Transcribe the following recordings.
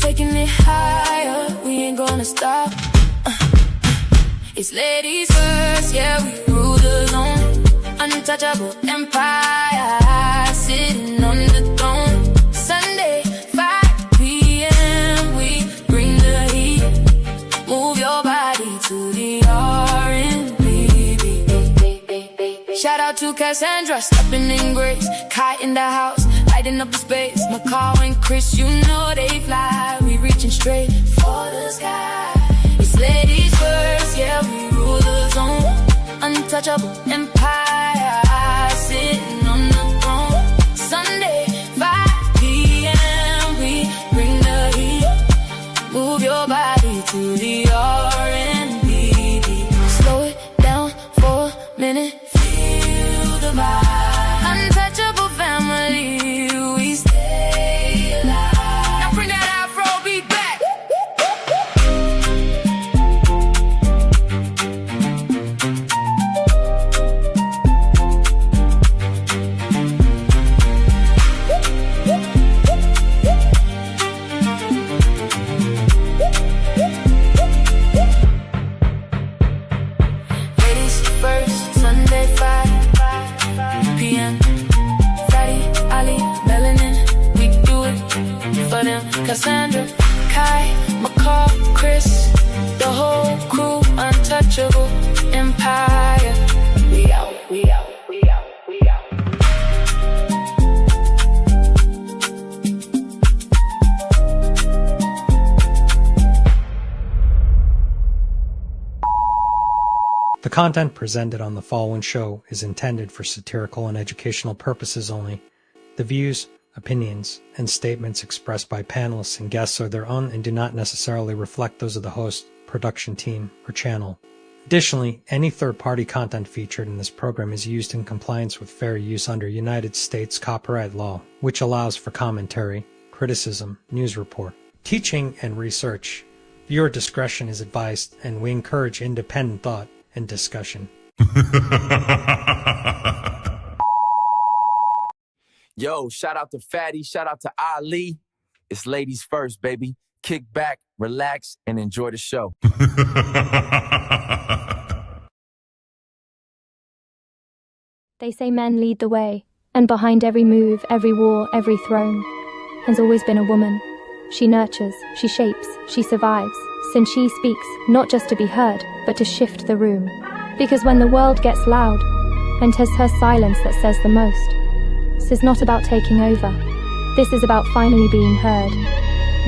taking it higher, we ain't gonna stop. It's ladies first, yeah, we rule the zone. Untouchable empire, sitting on the throne. Sunday, 5 p.m., we bring the heat. Move your body to the R&B. Shout out to Cassandra, stepping in grace. Kai in the house, lighting up the space. McCall and Chris, you know they fly. We reaching straight for the sky. It's ladies first, yeah, we rule the zone. Untouchable empire, sitting on the throne. Sunday, 5 p.m., we bring the heat. Move your body to the R&B. Slow it down for a minute. Feel the vibe. Untouchable family, we stay alive. Now bring that Afro beat back. Ladies first, Sunday 5 p.m. Friday, Ali, melanin, we do it for them. Cassandra, Kai, McCall, Chris, the whole crew, untouchable empire. We out, we out, we out, we out. The content presented on the following show is intended for satirical and educational purposes only. The views, opinions, and statements expressed by panelists and guests are their own and do not necessarily reflect those of the host, production team, or channel. Additionally, any third-party content featured in this program is used in compliance with fair use under United States copyright law, which allows for commentary, criticism, news report, teaching, and research. Viewer discretion is advised, and we encourage independent thought and discussion. Yo, shout out to Fatty, shout out to Ali. It's ladies first, baby. Kick back, relax, and enjoy the show. They say men lead the way, and behind every move, every war, every throne, has always been a woman. She nurtures, she shapes, she survives, since she speaks, not just to be heard, but to shift the room. Because when the world gets loud, and 'tis her silence that says the most, this is not about taking over. This is about finally being heard.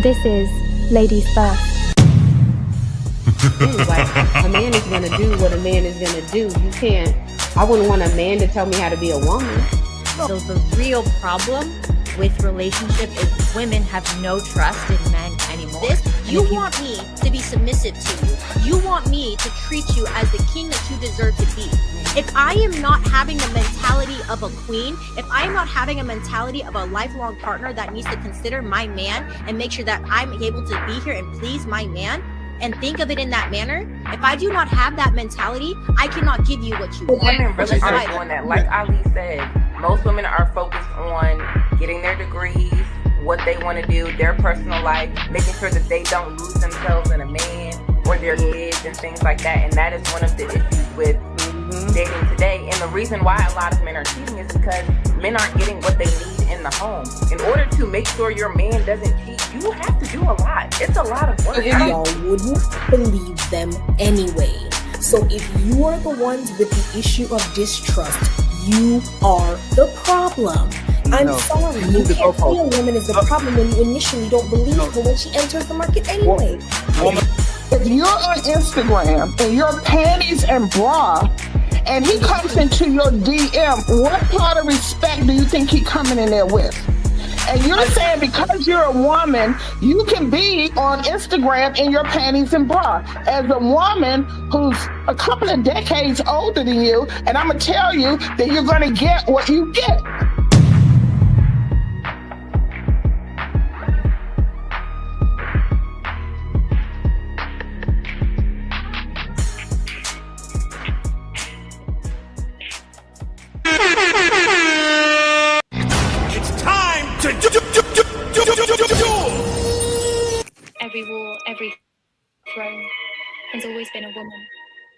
This is Ladies First. Like, a man is gonna do what a man is gonna do. You can't, I wouldn't want a man to tell me how to be a woman. So the real problem with relationship is women have no trust in men anymore. You want me to be submissive to you. You want me to treat you as the king that you deserve to be. If I am not having the mentality of a queen, if I am not having a mentality of a lifelong partner that needs to consider my man and make sure that I'm able to be here and please my man and think of it in that manner, if I do not have that mentality, I cannot give you what you want. Women really aren't doing that. Like Ali said, most women are focused on getting their degrees, what they want to do, their personal life, making sure that they don't lose themselves in a man or their kids and things like that. And that is one of the issues with dating today. And the reason why a lot of men are cheating is because men aren't getting what they need in the home. In order to make sure your man doesn't cheat, you have to do a lot. It's a lot of work. Y'all wouldn't believe them anyway. So if you are the ones with the issue of distrust, you are the problem. I'm sorry, you can't see a woman as the problem when you initially don't believe her when she enters the market anyway. If you're on Instagram and your panties and bra, and he comes into your DM, what part of respect do you think he coming in there with? And you're saying because you're a woman, you can be on Instagram in your panties and bra. As a woman who's a couple of decades older than you, and I'm gonna tell you that you're gonna get what you get. every war, every throne, has always been a woman.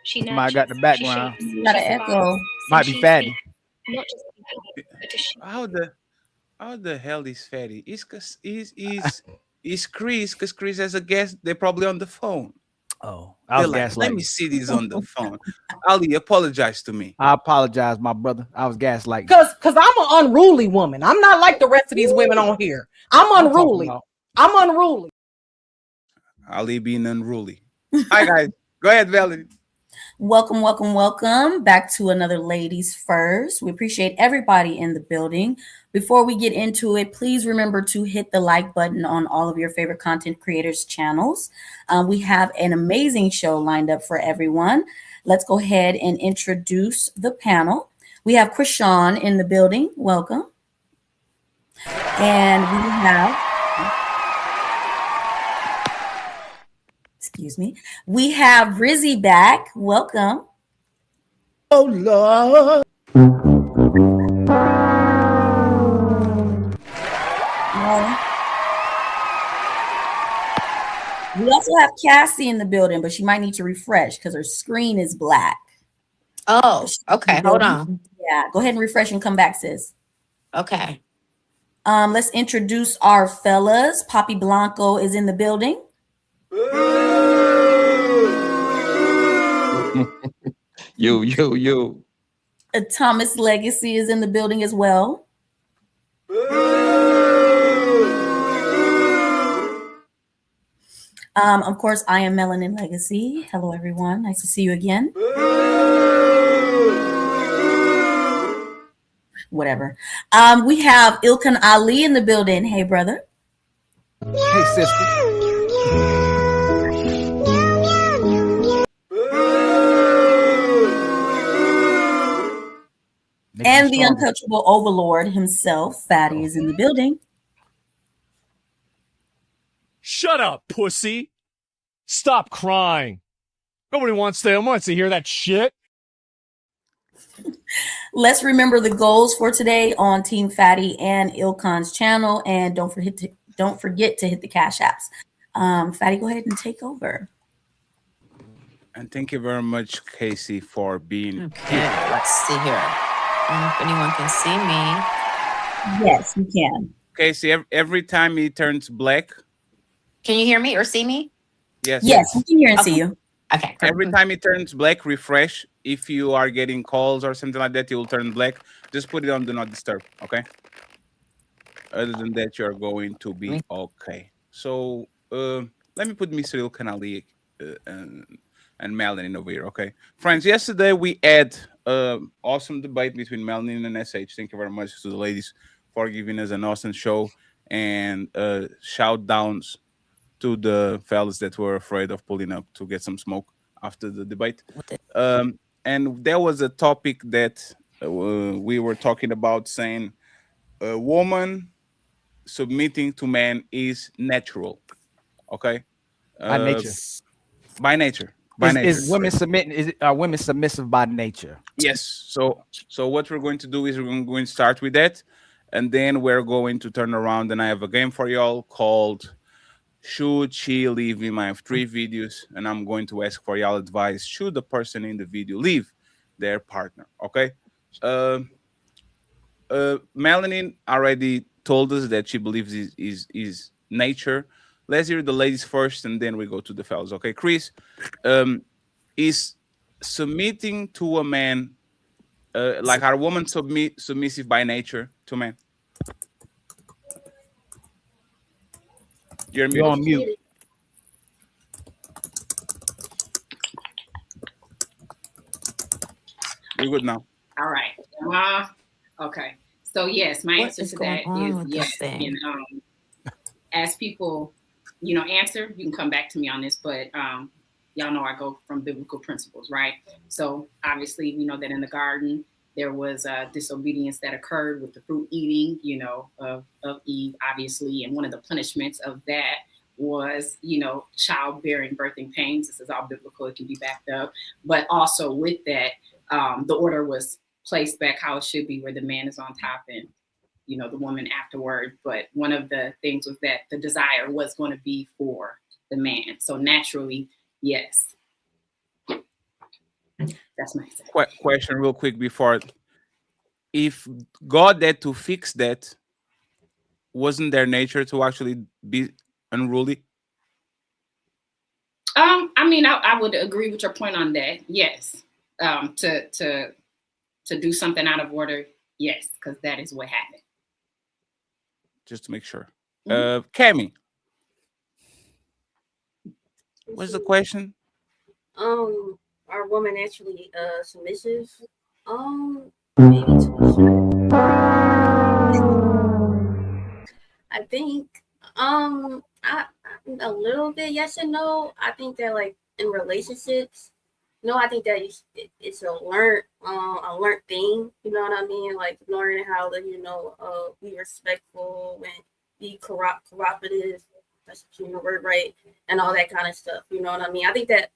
She nurtures, Somebody got the background. she shapes, Got she an survives, echo. and Might be she Fatty. speaks not just to people, but to sheep. How the hell is Fatty? Is Chris? Because Chris has a guest. They're probably on the phone. Oh, I was Let gaslighting. me see these on the phone. Ali, apologize to me. I apologize, my brother. I was gaslighting. Cause I'm an unruly woman. I'm not like the rest of these women on here. I'm unruly. I'm unruly. Ali being unruly. Hi guys. Go ahead, Valerie. Welcome, welcome, welcome back to another Ladies First. We appreciate everybody in the building. Before we get into it, please remember to hit the like button on all of your favorite content creators' channels. We have an amazing show lined up for everyone. Let's go ahead and introduce the panel. We have Krishan in the building. Welcome. And we have... Excuse me. We have Rizzy back. Welcome. Oh, Lord. We also have Cassie in the building, but she might need to refresh because her screen is black. Oh, okay. Hold on. Yeah, go ahead and refresh and come back, sis. Okay. Let's introduce our fellas. Poppy Blanco is in the building. Yo. Thomas Legacy is in the building as well. Of course, I am Melanin Legacy. Hello, everyone. Nice to see you again. Whatever. We have Ilkan Ali in the building. Hey, brother. Hey, sister. And the untouchable overlord himself, Fatty, is in the building. Shut up, pussy. Stop crying. Nobody wants to hear that shit. Let's remember the goals for today on Team Fatty and Ilkan's channel. And don't forget to hit the Cash Apps. Fatty, go ahead and take over. And thank you very much, Casey, for being Okay, let's see here. If anyone can see me. Yes, you can. Casey, every time he turns black. Can you hear me or see me? Yes. Yes, we can hear and see you. Okay. Every time it turns black, refresh. If you are getting calls or something like that, it will turn black. Just put it on Do Not Disturb, okay? Other than that, you're going to be okay. So let me put Mr. Ilkan Ali and Melanin over here, okay? Friends, yesterday we had awesome debate between Melanin and SH. Thank you very much to the ladies for giving us an awesome show, and shout downs to the fellas that were afraid of pulling up to get some smoke after the debate. And there was a topic that we were talking about, saying a woman submitting to man is natural, okay? By nature. By nature. Is women submitting? Are women submissive by nature? Yes. So what we're going to do is we're going to start with that, and then we're going to turn around, and I have a game for y'all called Should She Leave Him? I have 3 videos, and I'm going to ask for y'all advice. Should the person in the video leave their partner? Okay. Melanin already told us that she believes is nature. Let's hear the ladies first, and then we go to the fellas. Okay, Chris, is submitting to a man like our woman submissive by nature to man? You're on mute. You're good now. All right. Okay. So yes, my answer to that is yes. And as people, answer, you can come back to me on this, but y'all know I go from biblical principles, right? So obviously we know that in the garden there was disobedience that occurred with the fruit eating, of Eve, obviously, and one of the punishments of that was, childbearing, birthing pains. This is all biblical; it can be backed up. But also with that, the order was placed back how it should be, where the man is on top and, you know, the woman afterward. But one of the things was that the desire was going to be for the man. So naturally, yes. That's my answer. Question real quick before. If God had to fix that, wasn't their nature to actually be unruly? I mean, I would agree with your point on that. Yes. To do something out of order, yes, because that is what happened. Just to make sure. Cammy, what's the question? Are women actually submissive? Maybe to I think I a little bit yes and no. I think that like in relationships, no, I think that it's a learned thing. You know what I mean? Like learning how to be respectful and be cooperative. That's the word, right? And all that kind of stuff. You know what I mean? I think that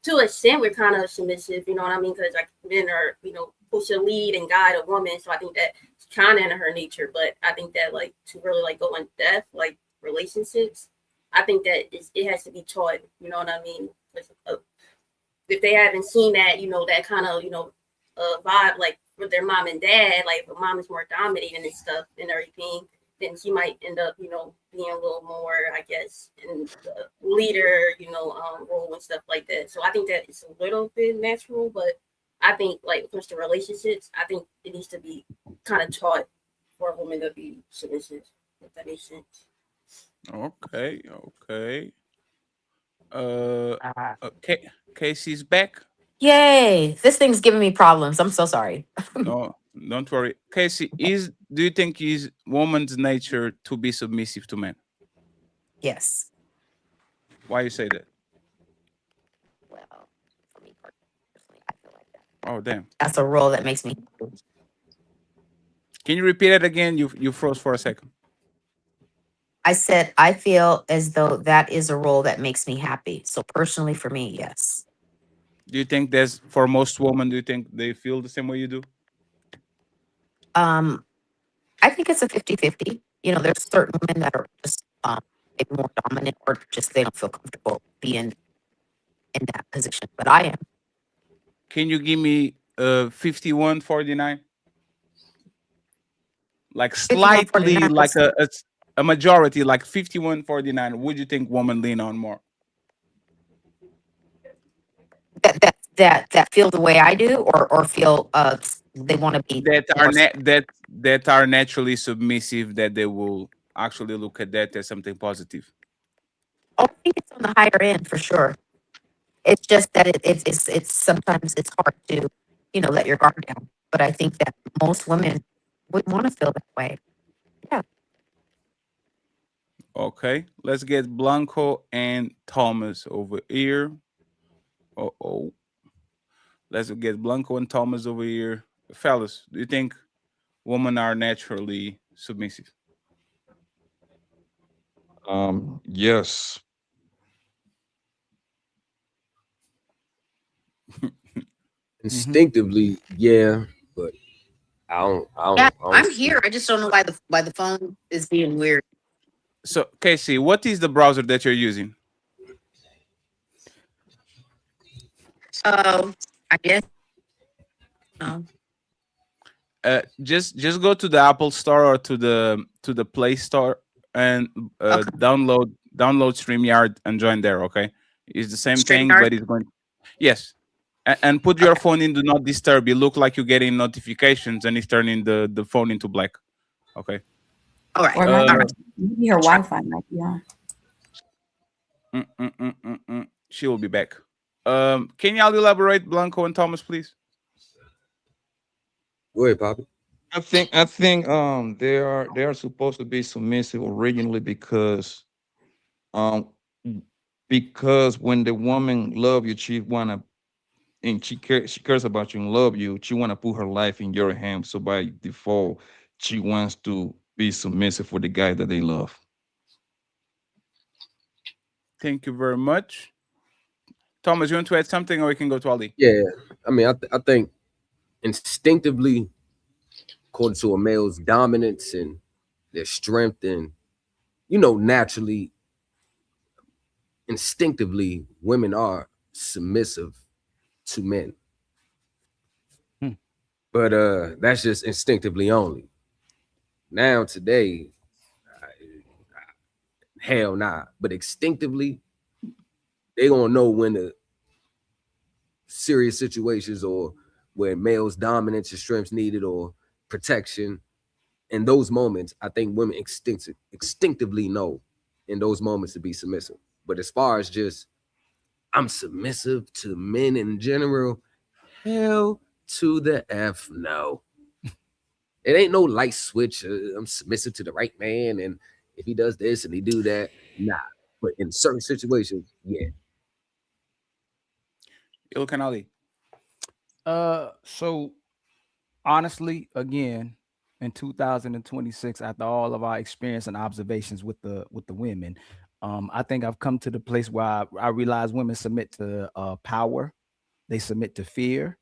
to an extent we're kind of submissive. You know what I mean? Because like men are supposed to lead and guide a woman. So I think that it's kind of in her nature. But I think that like to really like go in depth like relationships, I think that it has to be taught. You know what I mean? If they haven't seen that, that kind of, vibe, like with their mom and dad, like if mom is more dominating and stuff and everything, then she might end up, being a little more, I guess, in the leader, role and stuff like that. So I think that it's a little bit natural, but I think like when it comes to relationships, I think it needs to be kind of taught for a woman to be submissive, if that makes sense. Okay. Okay. Casey's back. Yay! This thing's giving me problems. I'm so sorry. No, don't worry. Casey, do you think is woman's nature to be submissive to men? Yes. Why you say that? Well, for me personally, I feel like that. Oh, damn. That's a role that makes me. Can you repeat it again? You froze for a second. I said I feel as though that is a role that makes me happy. So personally, for me, yes. Do you think there's for most women? Do you think they feel the same way you do? I think it's a 50-50. There's certain women that are just maybe more dominant or just they don't feel comfortable being in that position. But I am. Can you give me 51-49? Like slightly, like a majority, like 51-49. Would you think women lean on more? That feel the way I do, or feel they want to be that are naturally submissive, that they will actually look at that as something positive. Oh, I think it's on the higher end for sure. It's just that it's sometimes it's hard to let your guard down. But I think that most women would want to feel that way. Yeah. Okay, let's get Blanco and Thomas over here. Let's get Blanco and Thomas over here. Fellas, do you think women are naturally submissive? Yes. Instinctively, yeah, but I don't. I'm here. I just don't know why the phone is being weird. So, Casey, what is the browser that you're using? I guess. Just go to the Apple Store or to the Play Store and download StreamYard and join there. Okay, it's the same thing, but it's going. Yes, and put your phone in Do Not Disturb. You look like you're getting notifications, and it's turning the phone into black. Okay. All right. Maybe her Wi-Fi might be on. She will be back. Can y'all elaborate, Blanco and Thomas, please? Go ahead, Poppy. I think they are supposed to be submissive originally because when the woman love you, she cares about you and love you. She wanna put her life in your hands. So by default, she wants to be submissive for the guy that they love. Thank you very much. Thomas, you want to add something, or we can go to Ali? Yeah, I mean, I think instinctively, according to a male's dominance and their strength, and naturally, instinctively, women are submissive to men. But that's just instinctively only. Now today, hell nah. But instinctively, they gonna know when the serious situations or where males' dominance or strength's needed or protection. In those moments, I think women instinctively know in those moments to be submissive. But as far as just I'm submissive to men in general, hell to the F no. It ain't no light switch. I'm submissive to the right man, and if he does this and he do that, nah. But in certain situations, yeah. Ilkan Ali. So honestly, again, in 2026, after all of our experience and observations with the women, I think I've come to the place where I realize women submit to power, they submit to fear,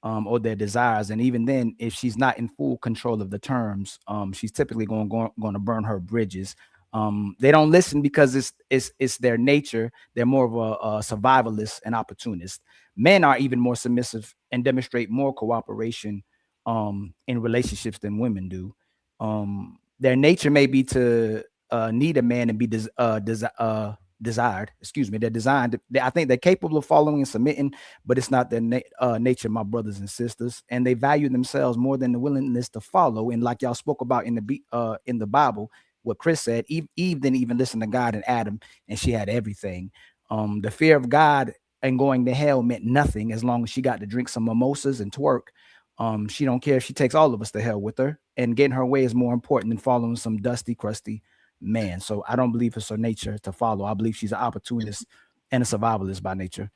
or their desires, and even then, if she's not in full control of the terms, she's typically going to burn her bridges. They don't listen because it's their nature. They're more of a survivalist and opportunist. Men are even more submissive and demonstrate more cooperation in relationships than women do. Their nature may be to need a man and be desired. Excuse me. They're designed. I think they're capable of following and submitting, but it's not their nature, my brothers and sisters. And they value themselves more than the willingness to follow. And like y'all spoke about in the Bible, what Chris said, Eve didn't even listen to God and Adam, and she had everything. The fear of God and going to hell meant nothing as long as she got to drink some mimosas and twerk. She don't care if she takes all of us to hell with her, and getting her way is more important than following some dusty, crusty man. So I don't believe it's her nature to follow. I believe she's an opportunist and a survivalist by nature.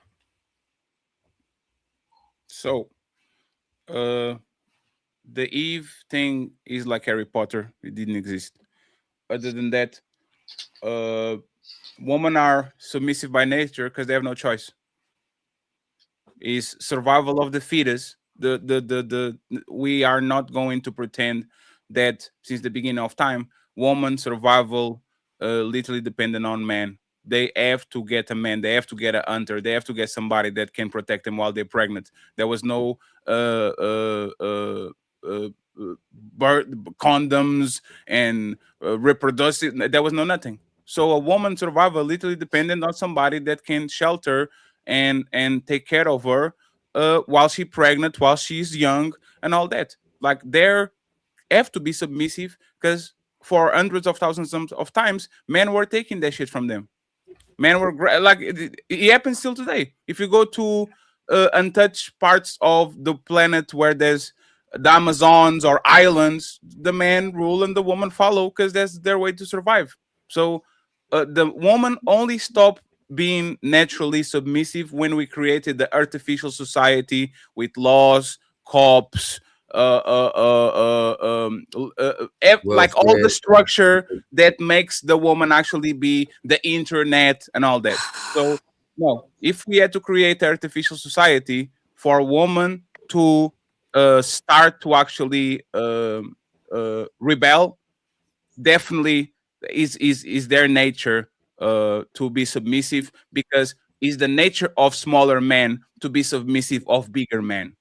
So the Eve thing is like Harry Potter. It didn't exist. Other than that, women are submissive by nature because they have no choice. Is survival of the fetus. We are not going to pretend that since the beginning of time, woman survival literally dependent on man. They have to get a man. They have to get a hunter. They have to get somebody that can protect them while they're pregnant. There was no condoms and reproductive. There was no nothing. So a woman's survival literally dependent on somebody that can shelter and take care of her while she's pregnant, while she's young, and all that. Like they have to be submissive because for hundreds of thousands of times, men were taking that shit from them. Men were like it happens still today. If you go to untouched parts of the planet where there's the Amazons or islands, the men rule and the woman follow because that's their way to survive. So the woman only stopped being naturally submissive when we created the artificial society with laws, cops, like all the structure that makes the woman actually be the internet and all that. So no, if we had to create artificial society for a woman to start to actually rebel, definitely is their nature to be submissive, because it's the nature of smaller men to be submissive of bigger men.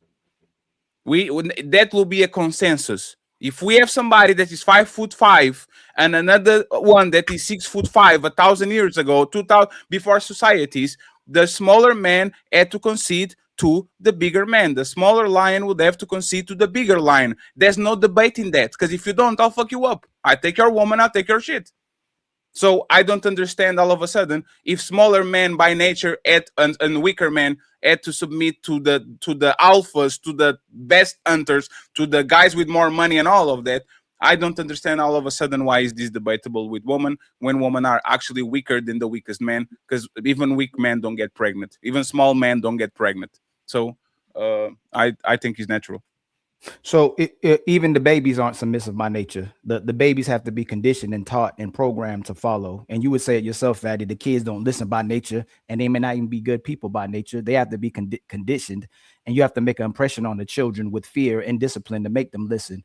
That will be a consensus. If we have somebody that is 5'5" and another one that is 6'5" 1,000 years ago, 2,000 before societies, the smaller man had to concede to the bigger man. The smaller lion would have to concede to the bigger lion. There's no debate in that, because if you don't, I'll fuck you up. I take your woman, I'll take your shit. So I don't understand all of a sudden if smaller men by nature and weaker men had to submit to the alphas, to the best hunters, to the guys with more money and all of that. I don't understand all of a sudden why is this debatable with women when women are actually weaker than the weakest men, because even weak men don't get pregnant. Even small men don't get pregnant. So I think it's natural. So even the babies aren't submissive by nature. The babies have to be conditioned and taught and programmed to follow. And you would say it yourself, Fatty, the kids don't listen by nature, and they may not even be good people by nature. They have to be conditioned, and you have to make an impression on the children with fear and discipline to make them listen.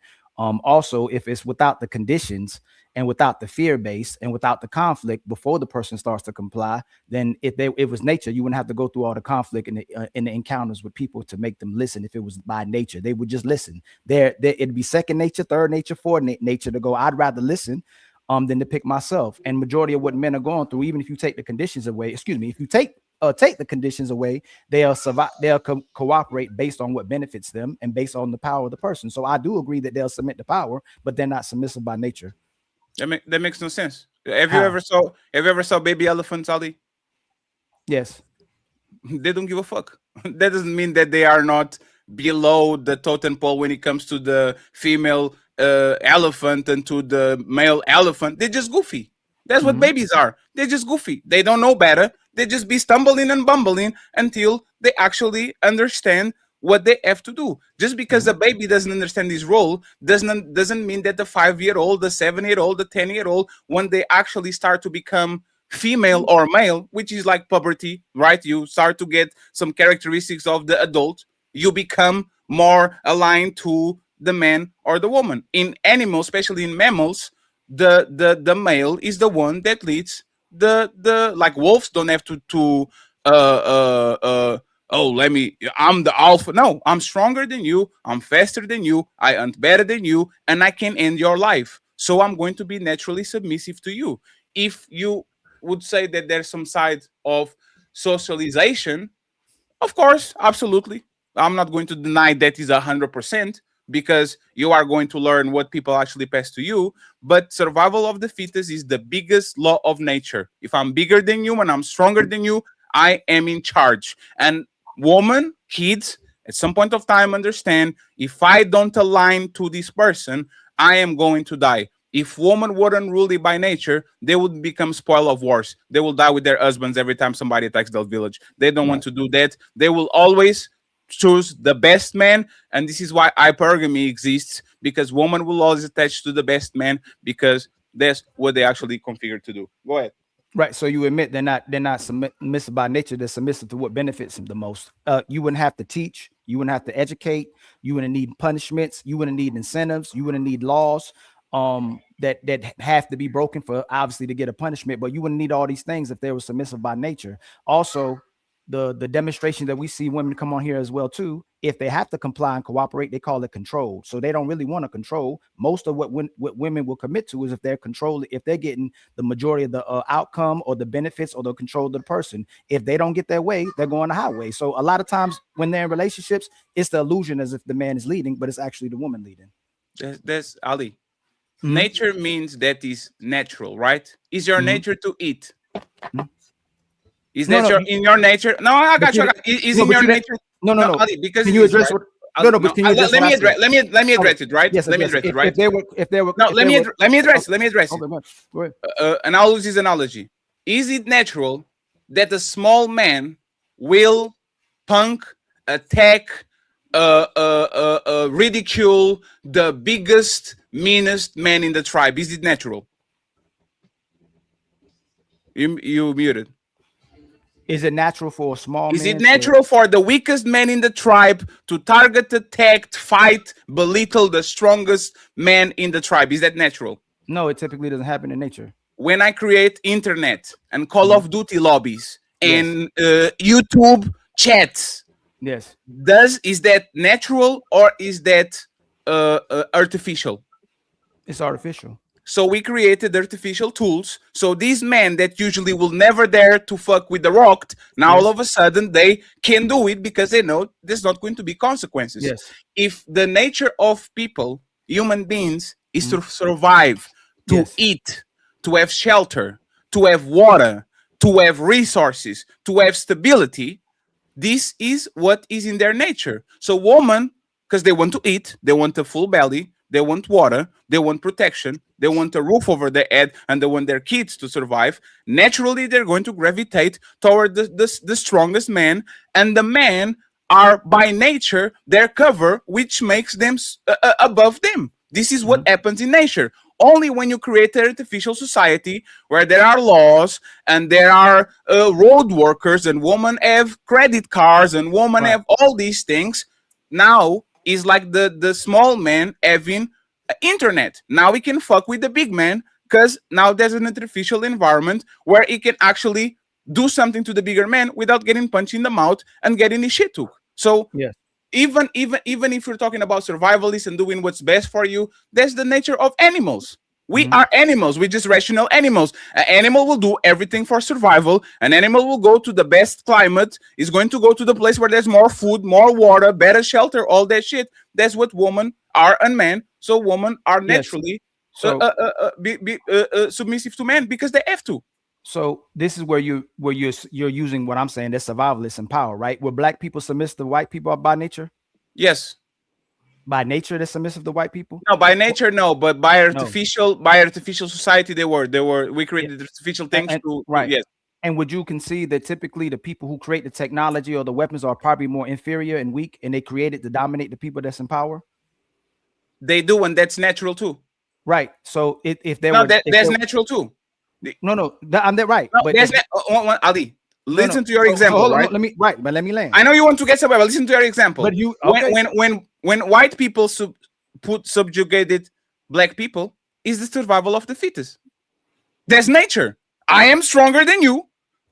Also, if it's without the conditions and without the fear base and without the conflict before the person starts to comply, then if it was nature, you wouldn't have to go through all the conflict and the encounters with people to make them listen. If it was by nature, they would just listen. It'd be second nature, third nature, fourth nature to go, I'd rather listen than to pick myself. And majority of what men are going through, even if you take the conditions away, if you take the conditions away, they'll survive, they'll cooperate based on what benefits them and based on the power of the person. So I do agree that they'll submit to power, but they're not submissive by nature. That makes no sense. Have you ever saw baby elephants, Ali? Yes. They don't give a fuck. That doesn't mean that they are not below the totem pole when it comes to the female elephant and to the male elephant. They're just goofy. That's what babies are. They're just goofy. They don't know better. They just be stumbling and bumbling until they actually understand what they have to do. Just because a baby doesn't understand his role doesn't mean that the 5-year-old, the 7-year-old, the 10-year-old, when they actually start to become female or male, which is like puberty, right? You start to get some characteristics of the adult. You become more aligned to the man or the woman. In animals, especially in mammals, the male is the one that leads the like wolves don't have I'm the alpha. No, I'm stronger than you, I'm faster than you, I hunt better than you, and I can end your life. So I'm going to be naturally submissive to you. If you would say that there's some side of socialization, of course, absolutely. I'm not going to deny that is 100%, because you are going to learn what people actually pass to you. But survival of the fittest is the biggest law of nature. If I'm bigger than you and I'm stronger than you, I am in charge. And women, kids, at some point of time understand, if I don't align to this person, I am going to die. If women were unruly by nature, they would become spoil of wars. They will die with their husbands every time somebody attacks their village. They don't want to do that. They will always choose the best man, and this is why hypergamy exists, because women will always attach to the best man, because that's what they actually configured to do. Go ahead. Right. So you admit they're not submissive by nature. They're submissive to what benefits them the most. You wouldn't have to teach. You wouldn't have to educate. You wouldn't need punishments. You wouldn't need incentives. You wouldn't need laws that have to be broken for obviously to get a punishment. But you wouldn't need all these things if they were submissive by nature. Also, the demonstration that we see women come on here as well too, if they have to comply and cooperate, they call it control. So they don't really want to control. Most of what women will commit to is if they're controlling, if they're getting the majority of the outcome or the benefits or the control of the person. If they don't get their way, they're going the highway. So a lot of times when they're in relationships, it's the illusion as if the man is leading, but it's actually the woman leading. That's Ali. Nature means that is natural, right? Is your nature to eat? Is that in your nature? No, I got you. Is in your nature? No. Ali, because can you address what? No, but can you address let me address it, right? Yes, let me address it, right? If they were, no, let me address it. Go ahead. And I'll use this analogy. Is it natural that a small man will punk, attack, ridicule the biggest, meanest man in the tribe? Is it natural? You muted. Is it natural for a small man? Is it natural for the weakest man in the tribe to target, attack, fight, belittle the strongest man in the tribe? Is that natural? No, it typically doesn't happen in nature. When I create internet and Call of Duty lobbies and YouTube chats, yes, is that natural or is that artificial? It's artificial. So we created artificial tools. So these men that usually will never dare to fuck with the rock, now all of a sudden they can do it because they know there's not going to be consequences. Yes. If the nature of people, human beings, is to survive, to eat, to have shelter, to have water, to have resources, to have stability, this is what is in their nature. So women, because they want to eat, they want a full belly, they want water, they want protection, they want a roof over their head, and they want their kids to survive. Naturally, they're going to gravitate toward the strongest man, and the men are by nature their cover, which makes them above them. This is what happens in nature. Only when you create an artificial society where there are laws and there are road workers and women have credit cards and women have all these things, now is like the small man having internet. Now he can fuck with the big man because now there's an artificial environment where he can actually do something to the bigger man without getting punched in the mouth and getting his shit took. So yeah. Even if you're talking about survivalists and doing what's best for you, that's the nature of animals. We are animals. We're just rational animals. An animal will do everything for survival. An animal will go to the best climate. Is going to go to the place where there's more food, more water, better shelter, all that shit. That's what women are and men. So women are naturally submissive to men because they have to. So this is where you're using what I'm saying. That's survivalists in power, right? Were black people submissive to white people by nature? Yes. By nature, they're submissive to white people? No, by nature, no. But by artificial society, they were. We created artificial things right. Yes. And would you concede that typically the people who create the technology or the weapons are probably more inferior and weak, and they created to dominate the people that's in power? They do, and that's natural too. Right. So if they no, were, that's natural too. No, I'm that right. No, but Ali, listen to your example. Right? Let me land. I know you want to get somewhere, but listen to your example. But you when white people subjugated black people, is the survival of the fittest. That's nature. I am stronger than you.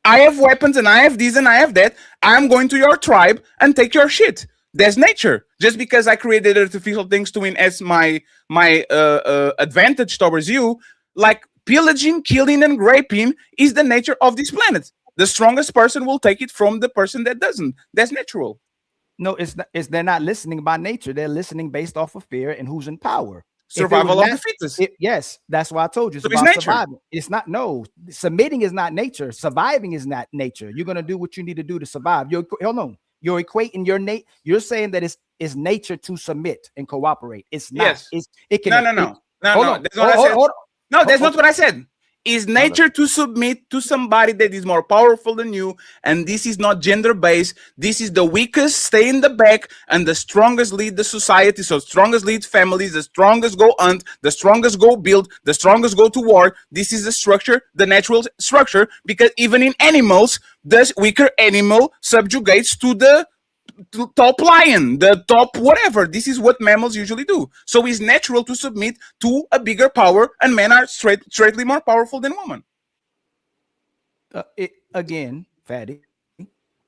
I have weapons and I have this and I have that. I'm going to your tribe and take your shit. That's nature. Just because I created artificial things to enhance my advantage towards you, like pillaging, killing, and raping is the nature of this planet. The strongest person will take it from the person that doesn't. That's natural. No, it's not, they're not listening by nature. They're listening based off of fear and who's in power. Survival of the fittest. Yes, that's why I told you. So it's nature. Surviving. It's not. No, submitting is not nature. Surviving is not nature. You're gonna do what you need to do to survive. You're equating your You're saying that it's nature to submit and cooperate. It's not. Yes. It can. No. That's not what I said. No, that's not what I said. Is nature to submit to somebody that is more powerful than you, and this is not gender-based. This is the weakest stay in the back, and the strongest lead the society. So strongest lead families, the strongest go hunt, the strongest go build, the strongest go to war. This is the structure, the natural structure, because even in animals, the weaker animal subjugates to the top lion, the top whatever. This is what mammals usually do. So it's natural to submit to a bigger power, and men are straightly more powerful than women. Again, Fatty,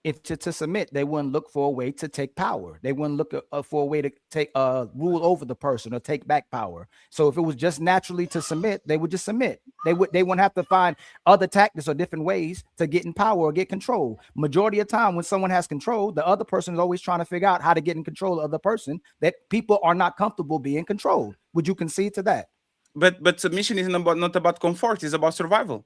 if to submit, they wouldn't look for a way to take power. They wouldn't look for a way to take rule over the person or take back power. So if it was just naturally to submit, they would just submit. They wouldn't have to find other tactics or different ways to get in power or get control. Majority of time when someone has control, the other person is always trying to figure out how to get in control of the person that people are not comfortable being controlled. Would you concede to that? But submission is not about comfort, it's about survival.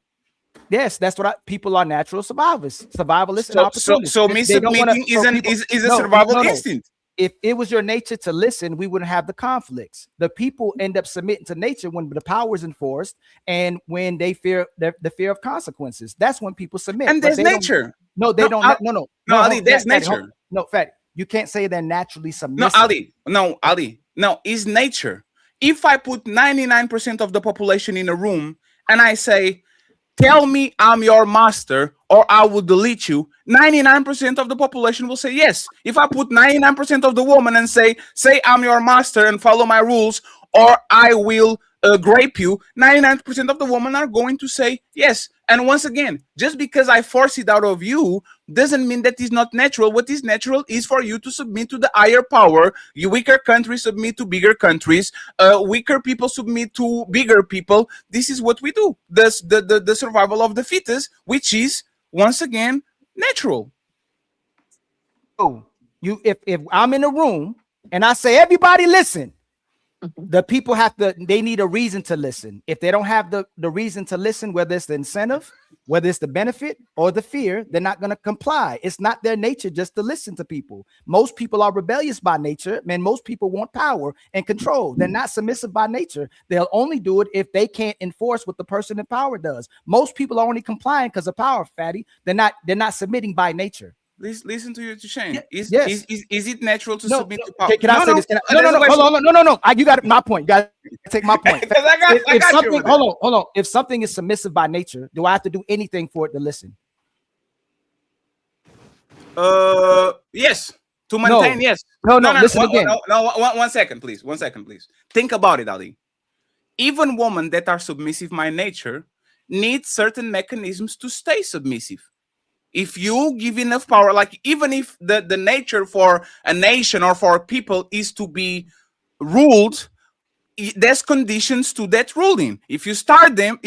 Yes, that's what people are natural survivors, survivalists, and opportunists. So me submitting is a survival instinct. If it was your nature to listen, we wouldn't have the conflicts. The people end up submitting to nature when the power is enforced and when they fear the fear of consequences. That's when people submit. And there's nature. No, they don't. No, Ali, there's nature. No, Fat, you can't say they're naturally submissive. Ali. No, it's nature. If I put 99% of the population in a room and I say, tell me I'm your master or I will delete you, 99% of the population will say yes. If I put 99% of the woman and say I'm your master and follow my rules or I will grape you, 99% of the women are going to say yes. And once again, just because I force it out of you doesn't mean that it's not natural. What is natural is for you to submit to the higher power. You weaker countries submit to bigger countries. Weaker people submit to bigger people. This is what we do. The survival of the fittest, which is once again natural. Oh, if I'm in a room and I say, everybody listen, the people they need a reason to listen. If they don't have the reason to listen, whether it's the incentive, whether it's the benefit or the fear, they're not going to comply. It's not their nature just to listen to people. Most people are rebellious by nature. Man, most people want power and control. They're not submissive by nature. They'll only do it if they can't enforce what the person in power does. Most people are only complying because of power, Fatty. They're not submitting by nature. Listen to you, Shane. Is it natural to submit to power? Can I say this? No. You got my point. You got to take my point. Hold on. If something is submissive by nature, do I have to do anything for it to listen? Yes. To maintain, yes. No, listen again. One second, please. 1 second, please. Think about it, Ali. Even women that are submissive by nature need certain mechanisms to stay submissive. If you give enough power, like even if the nature for a nation or for people is to be ruled, there's conditions to that ruling. If you starve an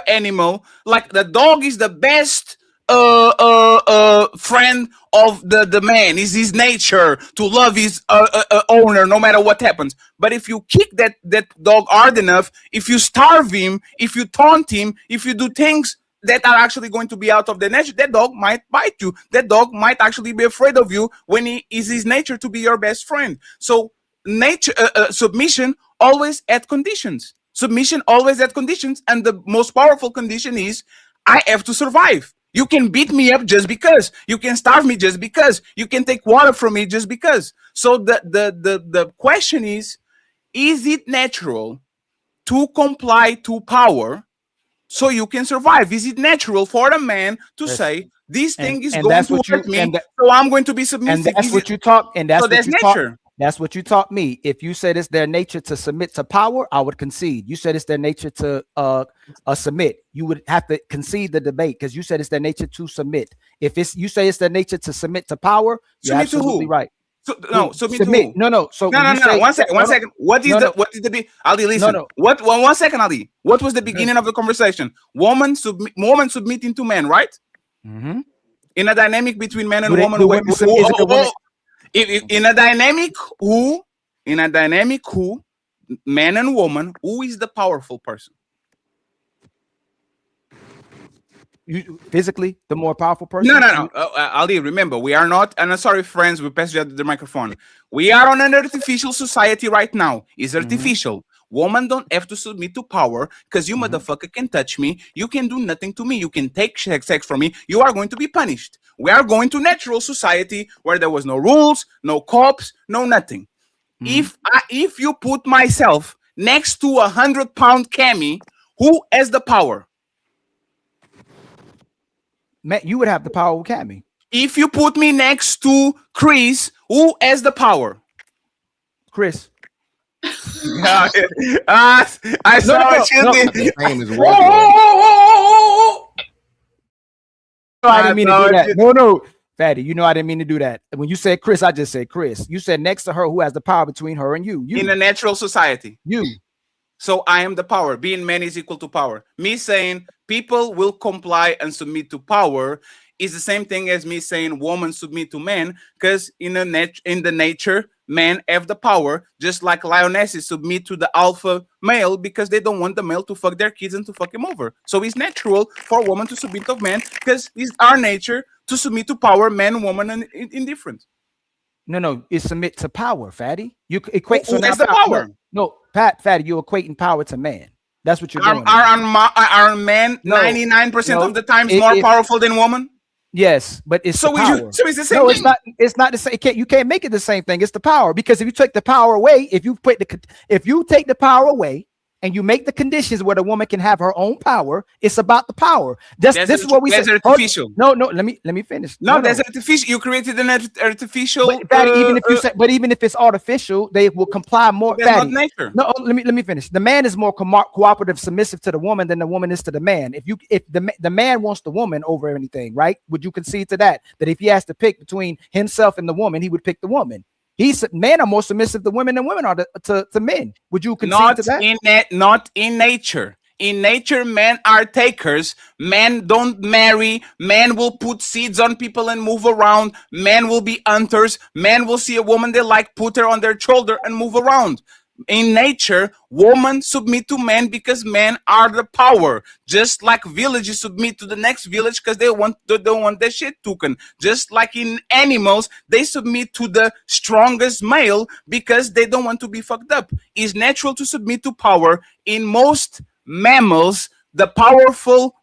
animal, like the dog is the best friend of the man, is his nature to love his owner no matter what happens. But if you kick that dog hard enough, if you starve him, if you taunt him, if you do things that are actually going to be out of the nature, that dog might bite you. That dog might actually be afraid of you when he is his nature to be your best friend. So nature submission always at conditions. Submission always at conditions, and the most powerful condition is I have to survive. You can beat me up just because. You can starve me just because. You can take water from me just because. So the question is it natural to comply to power so you can survive? Is it natural for a man to say this thing is going to hurt me, so I'm going to be submissive? And that's what you taught. And that's so that's nature. That's what you taught me. If you said it's their nature to submit to power, I would concede. You said it's their nature to submit. You would have to concede the debate because you said it's their nature to submit. If you say it's their nature to submit to power, you're absolutely right. Submit. No. So no. 1 second. 1 second. What is the Ali? Listen. No. What? 1 second, Ali. What was the beginning of the conversation? Woman submitting to man, right? Mm-hmm. In a dynamic between man and woman. In a dynamic who, man and woman, who is the powerful person? You physically the more powerful person? No. Ali, remember, we are not, and I'm sorry, friends, we passed you the microphone. We are on an artificial society right now. It's artificial. Women don't have to submit to power because you motherfucker can touch me. You can do nothing to me. You can take sex from me. You are going to be punished. We are going to natural society where there was no rules, no cops, no nothing. If you put myself next to 100-pound Cammy, who has the power? Man, you would have the power with Cammy. If you put me next to Chris, who has the power? Chris. I saw what you did. I didn't mean to do that. No, Fatty, you know I didn't mean to do that. When you said Chris, I just said Chris. You said next to her, who has the power between her and you? In a natural society. You. So I am the power. Being man is equal to power. Me saying people will comply and submit to power is the same thing as me saying woman submit to men, because in the nature, men have the power, just like lionesses submit to the alpha male because they don't want the male to fuck their kids and to fuck him over. So it's natural for a woman to submit to men because it's our nature to submit to power, man, woman, and indifferent. No, it's submit to power, Fatty. You equate who has the power? No, Fatty, you're equating power to man. That's what you're doing. Are men 99% of the times more powerful than woman? Yes, but it's so it's the same thing. It's not the same. You can't make it the same thing. It's the power, because if you take the power away, if you take the power away and you make the conditions where the woman can have her own power, it's about the power. This is what we say. That's artificial. No, let me finish. No, that's artificial. You created an artificial. But even if it's artificial, they will comply more. That's not nature. No, let me finish. The man is more cooperative, submissive to the woman than the woman is to the man. If the man wants the woman over anything, right? Would you concede to that? That if he has to pick between himself and the woman, he would pick the woman. Men are more submissive to women than women are to men. Would you concede to that? Not in nature. In nature, men are takers. Men don't marry. Men will put seeds on people and move around. Men will be hunters. Men will see a woman they like, put her on their shoulder and move around. In nature, women submit to men because men are the power. Just like villages submit to the next village because they don't want their shit taken. Just like in animals, they submit to the strongest male because they don't want to be fucked up. It's natural to submit to power. In most mammals, the powerful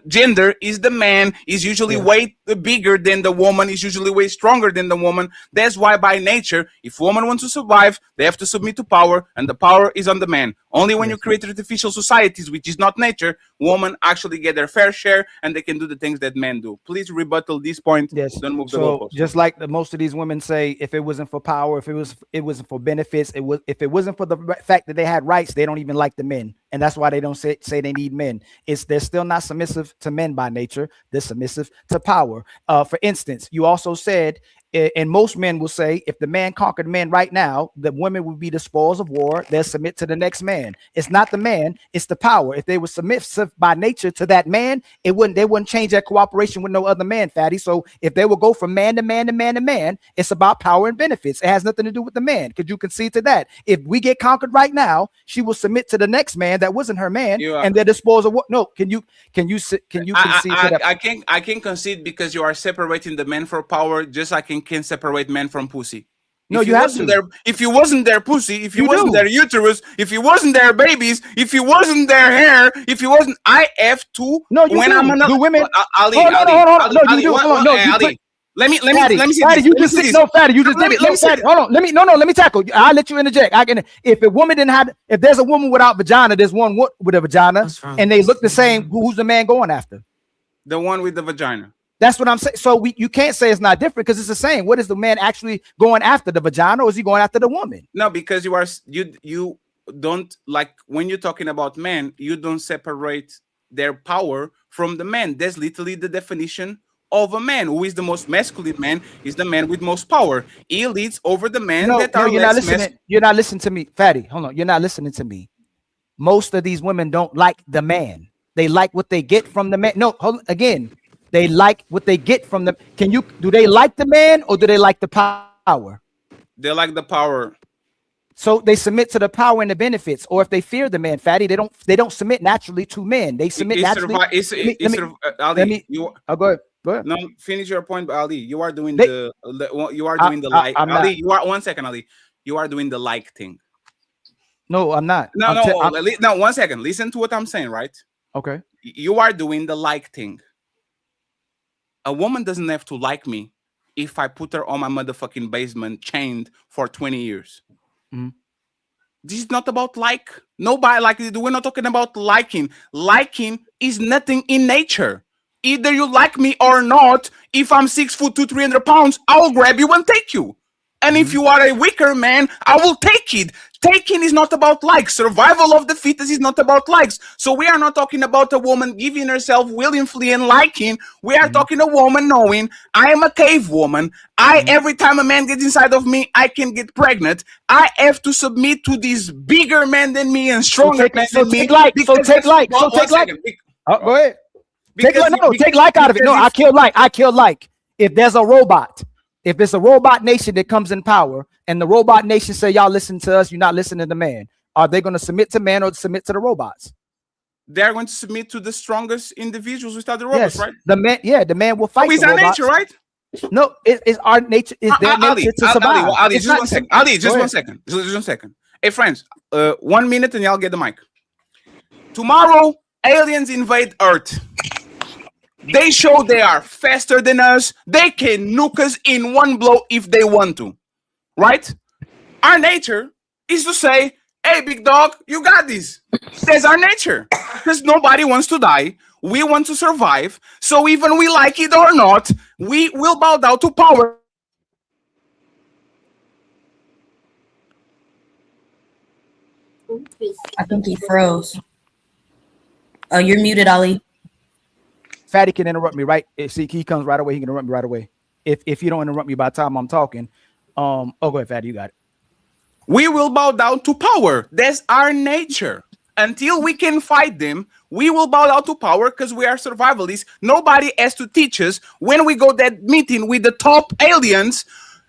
gender is the man, is usually way bigger than the woman, is usually way stronger than the woman. That's why by nature, if woman wants to survive, they have to submit to power, and the power is on the man. Only when you create artificial societies, which is not nature, women actually get their fair share and they can do the things that men do. Please rebuttal this point. Yes. Don't move the So goalpost. just like most of these women say, if it wasn't for power, if it wasn't for benefits, if it wasn't for the fact that they had rights, they don't even like the men, and that's why they don't say they need men. They're still not submissive to men by nature. They're submissive to power. For instance, you also said, and most men will say, if the man conquered men right now, the women would be the spoils of war. They'll submit to the next man. It's not the man, it's the power. If they were submissive by nature to that man, they wouldn't change their cooperation with no other man, Fatty. So if they will go from man to man to man to man, it's about power and benefits. It has nothing to do with the man. Could you concede to that? If we get conquered right now, she will submit to the next man that wasn't her man, and they're the spoils of war. No, can you concede to that? I can concede because you are separating the men for power, just like I can separate men from pussy. No, you have to. If you wasn't their pussy, if you wasn't their uterus, if you wasn't their babies, if you wasn't their hair, if you wasn't, I have to. No, you when do. I'm Do women? Ali, Hold on. No, Ali, you do. Hold on. No, Ali. Let me see Fatty, this. you just said no, Fatty. You just did it. No, Fatty, hold on. Let me tackle. I'll let you interject. If a woman didn't have, if there's a woman without vagina, there's one with a vagina, and they look the same. Who's the man going after? The one with the vagina. That's what I'm saying. So you can't say it's not different because it's the same. What is the man actually going after, the vagina, or is he going after the woman? No, because you don't, like, when you're talking about men, you don't separate their power from the man. That's literally the definition of a man. Who is the most masculine man is the man with most power. He leads over the men that are you're less not listening. You're not listening to me, Fatty. Hold on. You're not listening to me. Most of these women don't like the man. They like what they get from the man. No, again. They like what they get from the. Do they like the man or do they like the power? They like the power. So they submit to the power and the benefits. Or if they fear the man, Fatty, they don't submit naturally to men. They submit naturally. Go ahead. No, finish your point, Ali. You are doing the like. Ali, you are 1 second, Ali. You are doing the like thing. No, I'm not. No, 1 second. Listen to what I'm saying, right? Okay. You are doing the like thing. A woman doesn't have to like me if I put her on my motherfucking basement chained for 20 years. Mm-hmm. This is not about like. Nobody like it. We're not talking about liking. Liking is nothing in nature. Either you like me or not. If I'm 6'2", 300 pounds, I will grab you and take you. And if you are a weaker man, I will take it. Taking is not about likes. Survival of the fittest is not about likes. So we are not talking about a woman giving herself willingly and liking. We are talking a woman knowing I am a cave woman. Every time a man gets inside of me, I can get pregnant. I have to submit to this bigger man than me and stronger man than me. Go ahead. Take like out of it. No, I kill like. If there's a robot. If it's a robot nation that comes in power and the robot nation say, y'all listen to us, you're not listening to the man, are they going to submit to man or submit to the robots? They're going to submit to the strongest individuals without the robots, right? The man will fight. It's our nature, right? No, it's our nature. It's their nature to survive. Ali, just 1 second. Just 1 second. Hey, friends, 1 minute and y'all get the mic. Tomorrow, aliens invade Earth. They show they are faster than us. They can nuke us in one blow if they want to, right? Our nature is to say, hey, big dog, you got this. That's our nature because nobody wants to die. We want to survive. So even we like it or not, we will bow down to power. I think he froze. Oh, you're muted, Ali. Fatty can interrupt me, right? See, he comes right away. He can interrupt me right away. If you don't interrupt me by the time I'm talking, go ahead, Fatty, you got it. We will bow down to power. That's our nature. Until we can fight them, we will bow down to power because we are survivalists. Nobody has to teach us when we go that meeting with the top aliens.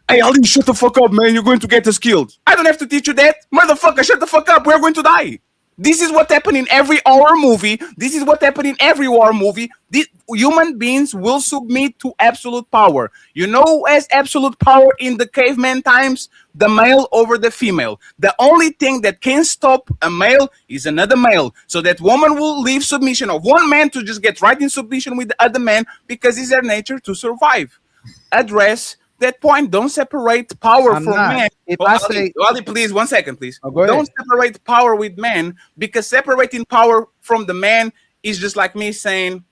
Hey, Ali, shut the fuck up, man. You're going to get us killed. I don't have to teach you that. Motherfucker, shut the fuck up. We're going to die. This is what happened in every horror movie. This is what happened in every war movie. Human beings will submit to absolute power. You know who has absolute power in the caveman times? The male over the female. The only thing that can stop a male is another male. So that woman will leave submission of one man to just get right in submission with the other man because it's their nature to survive. Address that point. Don't separate power I'm from not. men. If Oh, I Ali, say- Ali, please, 1 second, please. Oh, go ahead. Don't separate power with men, because separating power from the man is just like me saying,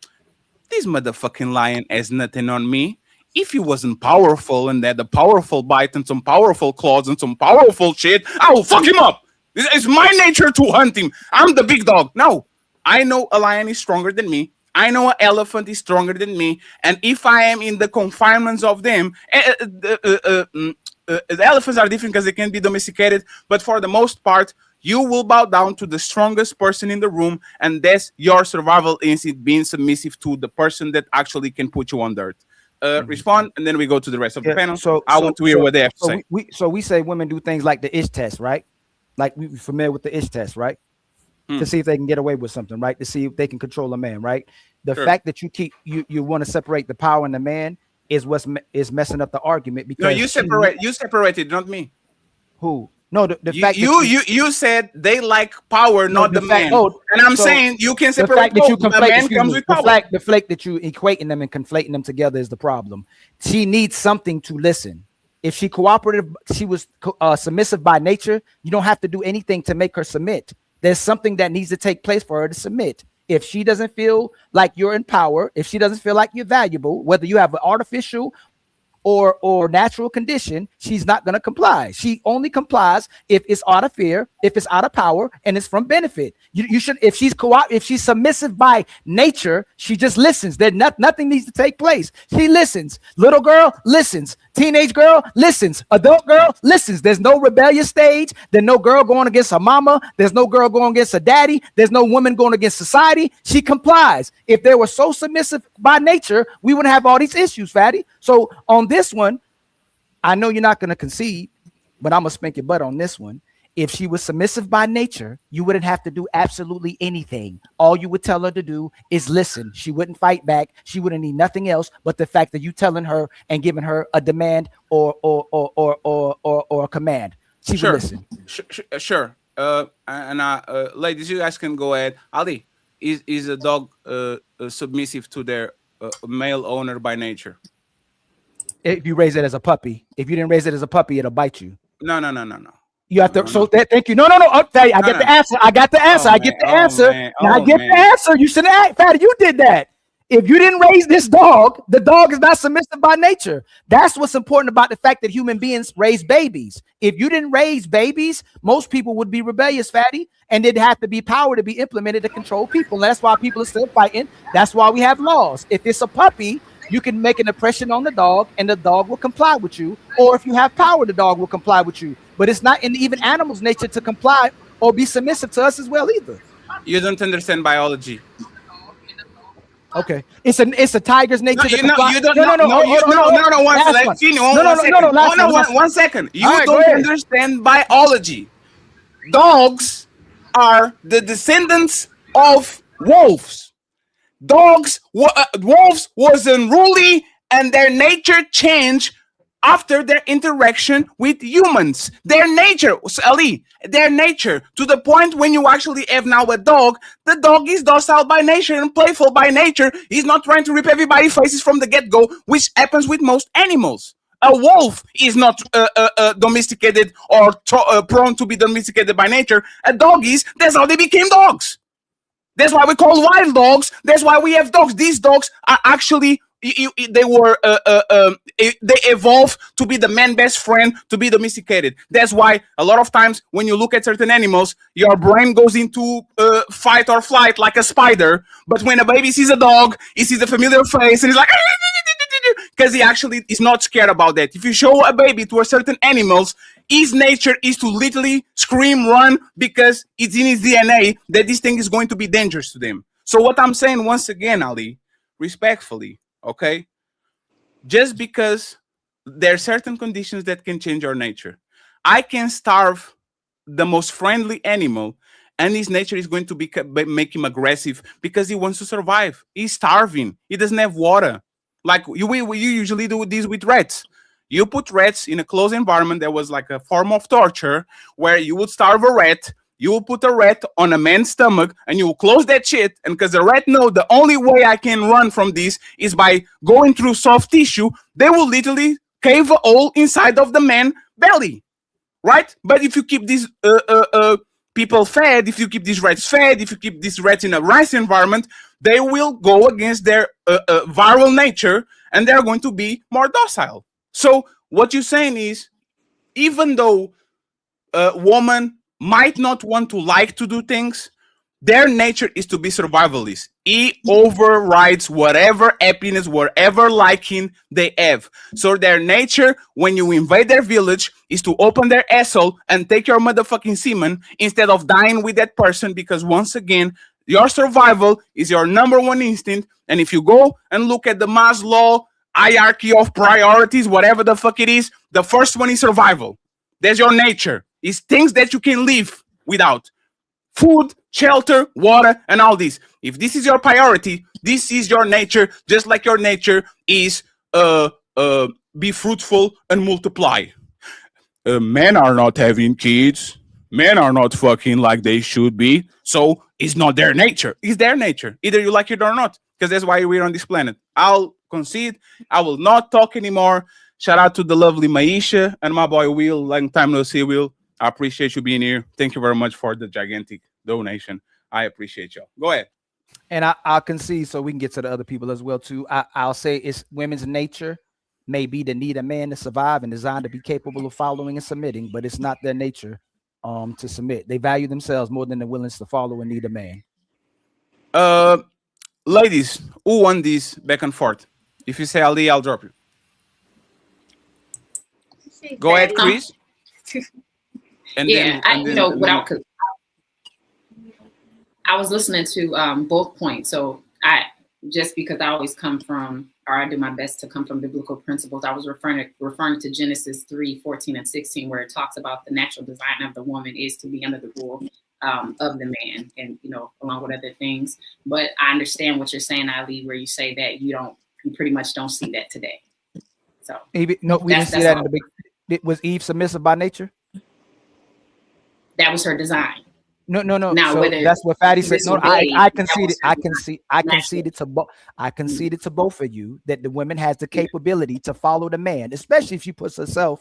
this motherfucking lion has nothing on me. If he wasn't powerful and had a powerful bite and some powerful claws and some powerful shit, I will fuck him up. It's my nature to hunt him. I'm the big dog. No, I know a lion is stronger than me. I know an elephant is stronger than me. And if I am in the confinements of them, the elephants are different because they can be domesticated. But for the most part, you will bow down to the strongest person in the room. And that's your survival instinct, being submissive to the person that actually can put you on dirt. Respond, and then we go to the rest of the panel. So I want to hear what they have to say. We say women do things like the Ish test, right? Like we're familiar with the Ish test, right? To see if they can get away with something, right? To see if they can control a man, right? The Sure. fact that you want to separate the power and the man is what's is messing up the argument. Because No, you separated, not me. Who? No, the You, fact you said they like power, not the man. And I'm so saying you can the separate fact that you both. The conflate, man excuse comes me, with the power. fact that you equating them and conflating them together is the problem. She needs something to listen. If she cooperative, she was submissive by nature. You don't have to do anything to make her submit. There's something that needs to take place for her to submit. If she doesn't feel like you're in power, if she doesn't feel like you're valuable, whether you have an artificial or natural condition, she's not going to comply. She only complies if it's out of fear, if it's out of power, and it's from benefit. You should, if she's submissive by nature, she just listens. Nothing needs to take place. She listens. Little girl listens. Teenage girl listens. Adult girl listens. There's no rebellious stage. There's no girl going against her mama. There's no girl going against her daddy. There's no woman going against society. She complies. If they were so submissive by nature, we wouldn't have all these issues, Fatty. So on this one, I know you're not going to concede, but I'm going to spank your butt on this one. If she was submissive by nature, you wouldn't have to do absolutely anything. All you would tell her to do is listen. She wouldn't fight back. She wouldn't need nothing else but the fact that you telling her and giving her a demand or a command. She would listen. Sure. Ladies, you guys can go ahead. Ali, is a dog submissive to their male owner by nature? If you raise it as a puppy. If you didn't raise it as a puppy, it'll bite you. No. You have to. Thank you. No. I'll tell you. I get the answer. I get the answer. I get the answer. Now I get the answer. You shouldn't act, Fatty. You did that. If you didn't raise this dog, the dog is not submissive by nature. That's what's important about the fact that human beings raise babies. If you didn't raise babies, most people would be rebellious, Fatty, and it'd have to be power to be implemented to control people. And that's why people are still fighting. That's why we have laws. If it's a puppy, you can make an impression on the dog and the dog will comply with you. Or if you have power, the dog will comply with you. But it's not in even animals' nature to comply or be submissive to us as well either. You don't understand biology. Okay, it's a tiger's nature. No, one second. You don't understand biology. Dogs are the descendants of wolves. Wolves was unruly, and their nature changed after their interaction with humans. Their nature, Ali, their nature, to the point when you actually have now a dog, the dog is docile by nature and playful by nature. He's not trying to rip everybody's faces from the get-go, which happens with most animals. A wolf is not domesticated or prone to be domesticated by nature. A dog is. That's how they became dogs. That's why we call wild dogs. That's why we have dogs. These dogs are actually they evolved to be the man's best friend, to be domesticated. That's why a lot of times when you look at certain animals, your brain goes into fight or flight like a spider. But when a baby sees a dog, he sees a familiar face and he's like, because he actually is not scared about that. If you show a baby to a certain animals, his nature is to literally scream, run, because it's in his DNA that this thing is going to be dangerous to them. So what I'm saying once again, Ali, respectfully, okay, just because there are certain conditions that can change our nature. I can starve the most friendly animal and his nature is going to make him aggressive because he wants to survive. He's starving. He doesn't have water. Like you usually do this with rats. You put rats in a closed environment that was like a form of torture where you would starve a rat. You will put a rat on a man's stomach and you will close that shit. And because the rat know the only way I can run from this is by going through soft tissue, they will literally cave a hole inside of the man belly, right? But if you keep these people fed, if you keep these rats fed, if you keep these rats in a rice environment, they will go against their viral nature and they're going to be more docile. So what you're saying is, even though a woman might not want to like to do things, their nature is to be survivalist. It overrides whatever happiness, whatever liking they have. So their nature, when you invade their village, is to open their asshole and take your motherfucking semen instead of dying with that person, because once again, your survival is your number one instinct. And if you go and look at the Maslow hierarchy of priorities, whatever the fuck it is, the first one is survival. There's your nature. It's things that you can live without. Food, shelter, water, and all this. If this is your priority, this is your nature, just like your nature is be fruitful and multiply. Men are not having kids. Men are not fucking like they should be. So it's not their nature. It's their nature. Either you like it or not, because that's why we're on this planet. I'll concede. I will not talk anymore. Shout out to the lovely Maisha and my boy Will. Long time no see, Will. I appreciate you being here. Thank you very much for the gigantic donation. I appreciate y'all. Go ahead. And I'll concede so we can get to the other people as well too. I'll say it's women's nature may be to need a man to survive and designed to be capable of following and submitting, but it's not their nature to submit. They value themselves more than the willingness to follow and need a man. Ladies, who won this back and forth? If you say Ali, I'll drop you. Go ahead, Chris. And yeah, I was listening to both points. So just because I always come from, or I do my best to come from biblical principles, I was referring to Genesis 3:14-16, where it talks about the natural design of the woman is to be under the rule of the man, and along with other things. But I understand what you're saying, Ali, where you say that you pretty much don't see that today. So no, we didn't see that in the big. Was Eve submissive by nature? That was her design. No. Now, so that's what Fatty said. No, I conceded. I conceded to both. I conceded to both of you that the woman has the capability to follow the man, especially if she puts the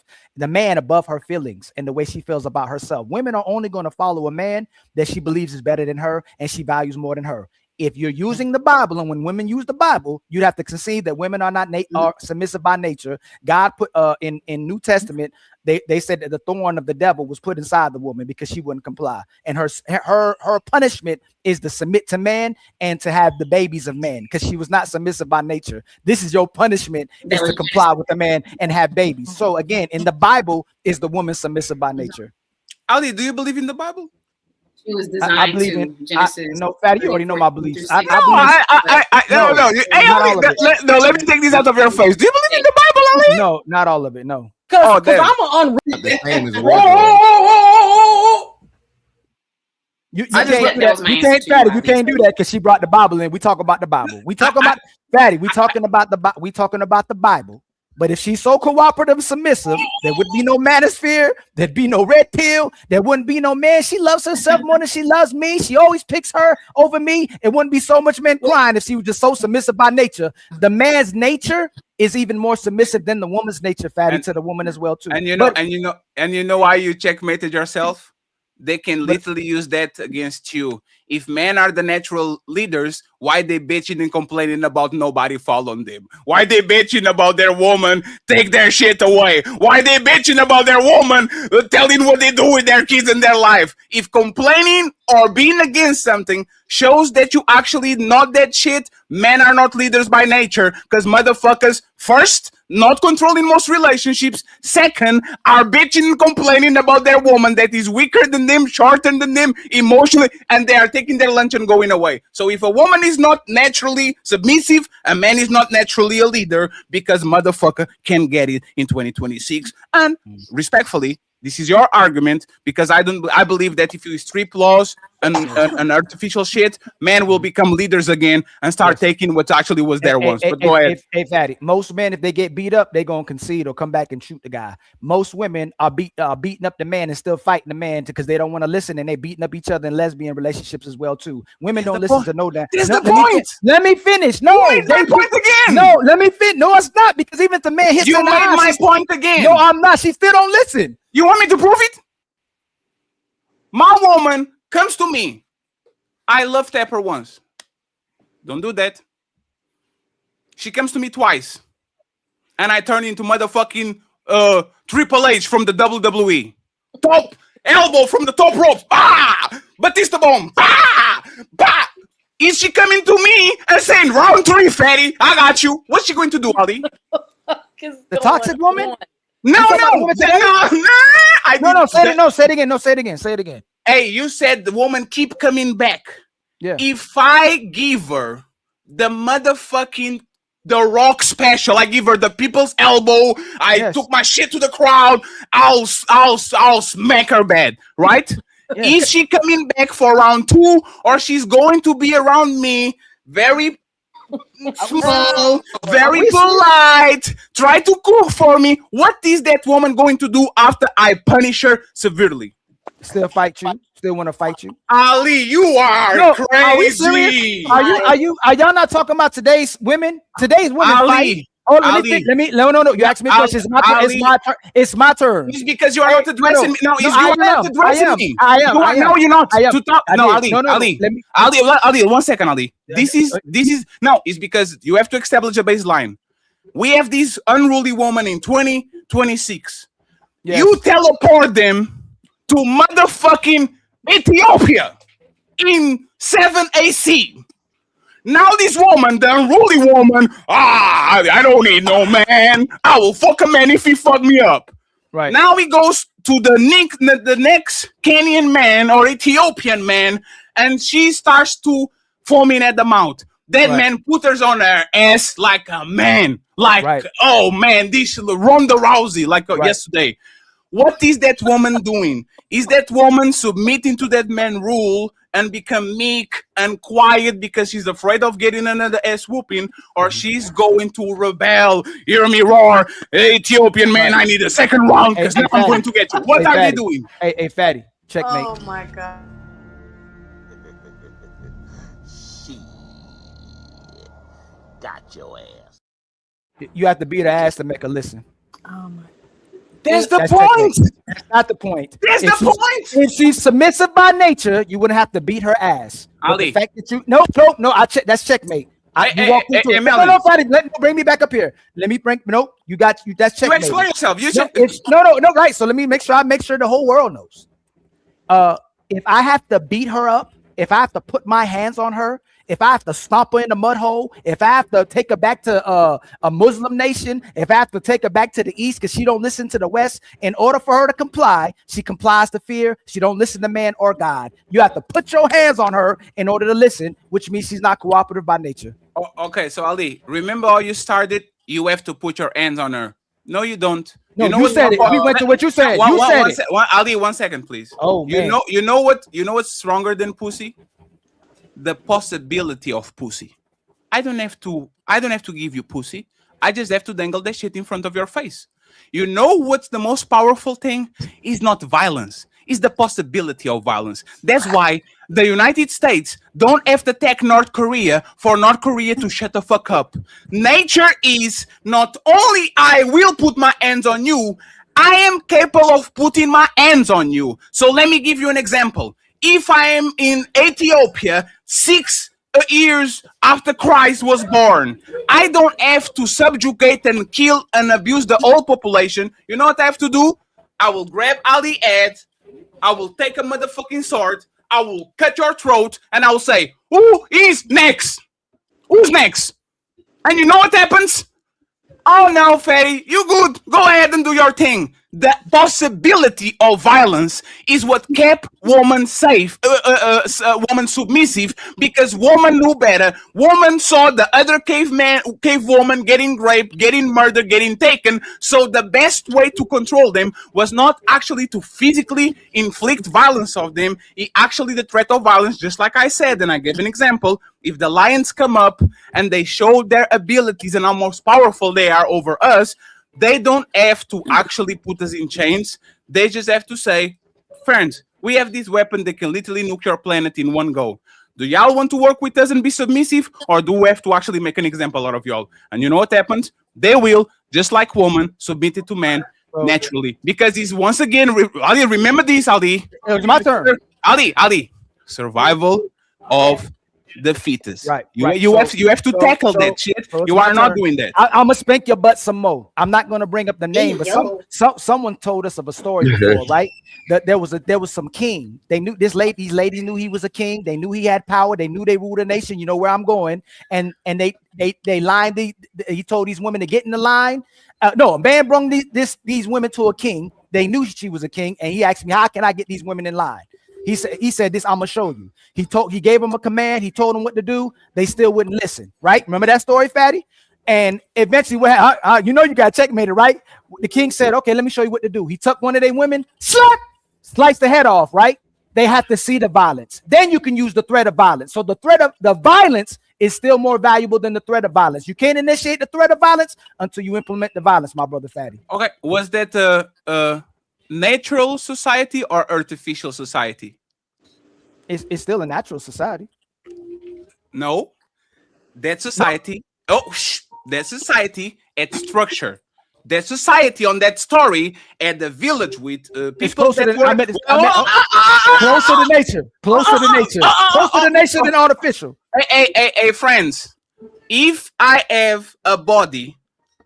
man above her feelings and the way she feels about herself. Women are only going to follow a man that she believes is better than her and she values more than her. If you're using the Bible, and when women use the Bible, you'd have to concede that women are not are submissive by nature. God put in New Testament, they said that the thorn of the devil was put inside the woman because she wouldn't comply, and her punishment is to submit to man and to have the babies of man because she was not submissive by nature. This is your punishment, is to comply with the man and have babies. So again, in the Bible, is the woman submissive by nature? Ali, do you believe in the Bible? It was designed I believe in Genesis. No, Fatty, you already know my beliefs. No, let me take this out of your face. Do you believe in the Bible, Ali? No, not all of it. No. Because I'm an You can't do that because she brought the Bible in. We talk about the Bible. We talking about Fatty. We talking about the Bible. But if she's so cooperative and submissive, there would be no manosphere, there'd be no red pill, there wouldn't be no man. She loves herself more than she loves me. She always picks her over me. It wouldn't be so much men crying if she was just so submissive by nature. The man's nature is even more submissive than the woman's nature, Fatty, to the woman as well, too. And you know why you checkmated yourself? They can literally use that against you. If men are the natural leaders, why they bitching and complaining about nobody following them? Why they bitching about their woman take their shit away? Why they bitching about their woman telling what they do with their kids and their life? If complaining or being against something shows that you actually not that shit, men are not leaders by nature, because motherfuckers, first, not controlling most relationships, second, are bitching and complaining about their woman that is weaker than them, shorter than them, emotionally, and they are taking their lunch and going away. So if a woman is not naturally submissive, a man is not naturally a leader, because motherfucker can get it in 2026. And respectfully, this is your argument, because I believe that if you strip laws an artificial shit, men will become leaders again and start taking what actually was there once. But go ahead. Hey, Fatty, most men, if they get beat up, they gonna concede or come back and shoot the guy. Most women are beating up the man and still fighting the man because they don't want to listen, and they beating up each other in lesbian relationships as well too. Women don't listen to no that. That's the point. Let me finish. No, you made my point again. No, let me finish. No, it's not, because even if the man hits you her in the made eye, my point again. No, I'm not. She still don't listen. You want me to prove it? My woman comes to me. I love tap her once. Don't do that. She comes to me twice. And I turn into motherfucking Triple H from the WWE. Top elbow from the top rope. Ah! Batista bomb. Ah! Bah! Is she coming to me and saying, round 3, fatty, I got you? What's she going to do, Ali? The toxic woman? No. Say it again. Say it again. Hey, you said the woman keep coming back. Yeah. If I give her the motherfucking The Rock special, I give her the people's elbow, I took my shit to the crowd, I'll smack her bad, right? Yes. Is she coming back for round 2, or she's going to be around me very small, very polite, try to cook for me? What is that woman going to do after I punish her severely? Still fight you? Still want to fight you? Ali, you are crazy. Are y'all not talking about today's women? Today's women Ali, fight. Oh, let me. No. You asked me a question. It's my turn. It's my turn. It's because you are not addressing me. No, you are not addressing me. I am. No, you're not. To talk. No, Ali. Ali, 1 second, Ali. This is no. It's because you have to establish a baseline. We have this unruly woman in 2026. Yes. You teleport them to motherfucking Ethiopia in 7 AC. Now this woman, the unruly woman, I don't need no man. I will fuck a man if he fuck me up. Right. Now he goes to the next Kenyan man or Ethiopian man, and she starts to foaming at the mouth. That man put her on her ass like a man. Like, oh man, this Ronda Rousey, like yesterday. What is that woman doing? Is that woman submitting to that man rule and become meek and quiet because she's afraid of getting another ass whooping, or she's going to rebel? Hear me roar, Ethiopian man, I need a second round because now I'm going to get you. What are they doing? Hey, fatty, checkmate. Oh my God. She got your ass. You have to beat her ass to make her listen. Oh my. That's the point. That's not the point. That's the point. If she's submissive by nature, you wouldn't have to beat her ass. Ali. The fact that you no, that's checkmate. You walked into it. No, bring me back up here. Let me bring you got you. That's checkmate. You explain yourself. You no, right. So let me make sure the whole world knows. If I have to beat her up, if I have to put my hands on her, if I have to stomp her in the mud hole, if I have to take her back to a Muslim nation, if I have to take her back to the East because she don't listen to the West, in order for her to comply, she complies to fear. She don't listen to man or God. You have to put your hands on her in order to listen, which means she's not cooperative by nature. Oh, okay, so Ali, remember how you started? You have to put your hands on her. No, you don't. No, you said it. We went to what you said. Ali, 1 second, please. Oh, man. You know what's stronger than pussy? The possibility of pussy. I don't have to give you pussy. I just have to dangle that shit in front of your face. You know what's the most powerful thing? Is not violence. It's the possibility of violence. That's why the United States don't have to attack North Korea for North Korea to shut the fuck up. Nature is not only I will put my hands on you, I am capable of putting my hands on you. So let me give you an example. If I am in Ethiopia 6 years after Christ was born, I don't have to subjugate and kill and abuse the whole population. You know what I have to do? I will grab Ali Ed, I will take a motherfucking sword, I will cut your throat, and I will say, who is next? Who's next? And you know what happens? Oh no, Fatty, you good. Go ahead and do your thing. the possibility of violence is what kept women safe, woman submissive, because woman knew better. Woman saw the other cave woman getting raped, getting murdered, getting taken. So the best way to control them was not actually to physically inflict violence of them. It actually the threat of violence, just like I said, and I gave an example. If the lions come up and they show their abilities and how most powerful they are over us, they don't have to actually put us in chains. They just have to say, friends, we have this weapon that can literally nuke your planet in one go. Do y'all want to work with us and be submissive, or do we have to actually make an example out of y'all? And you know what happens? They will, just like woman, submit it to man naturally. Because it's once again, Ali, remember this, Ali. It's my turn. Ali, survival of the fetus. Right. You have to tackle that shit. You are not doing that. I'm gonna spank your butt some more. I'm not gonna bring up the name, but someone told us of a story before, right? That there was some king. They knew these ladies knew he was a king. They knew he had power. They knew they ruled a nation. You know where I'm going. And they lined he told these women to get in the line. No, a man brought these women to a king. They knew she was a king, and he asked me, how can I get these women in line? He said this, I'm gonna show you. He gave them a command, he told them what to do, they still wouldn't listen, right? Remember that story, Fatty? And eventually, you know you got checkmated, right? The king said, okay, let me show you what to do. He took one of their women, sliced the head off, right? They have to see the violence. Then you can use the threat of violence. So the threat of the violence is still more valuable than the threat of violence. You can't initiate the threat of violence until you implement the violence, my brother Fatty. Okay, was that natural society or artificial society? It's still a natural society. No, that society. No. That society at structure. That society on that story at the village with people closer to nature. Closer to nature than artificial. Hey, friends. If I have a body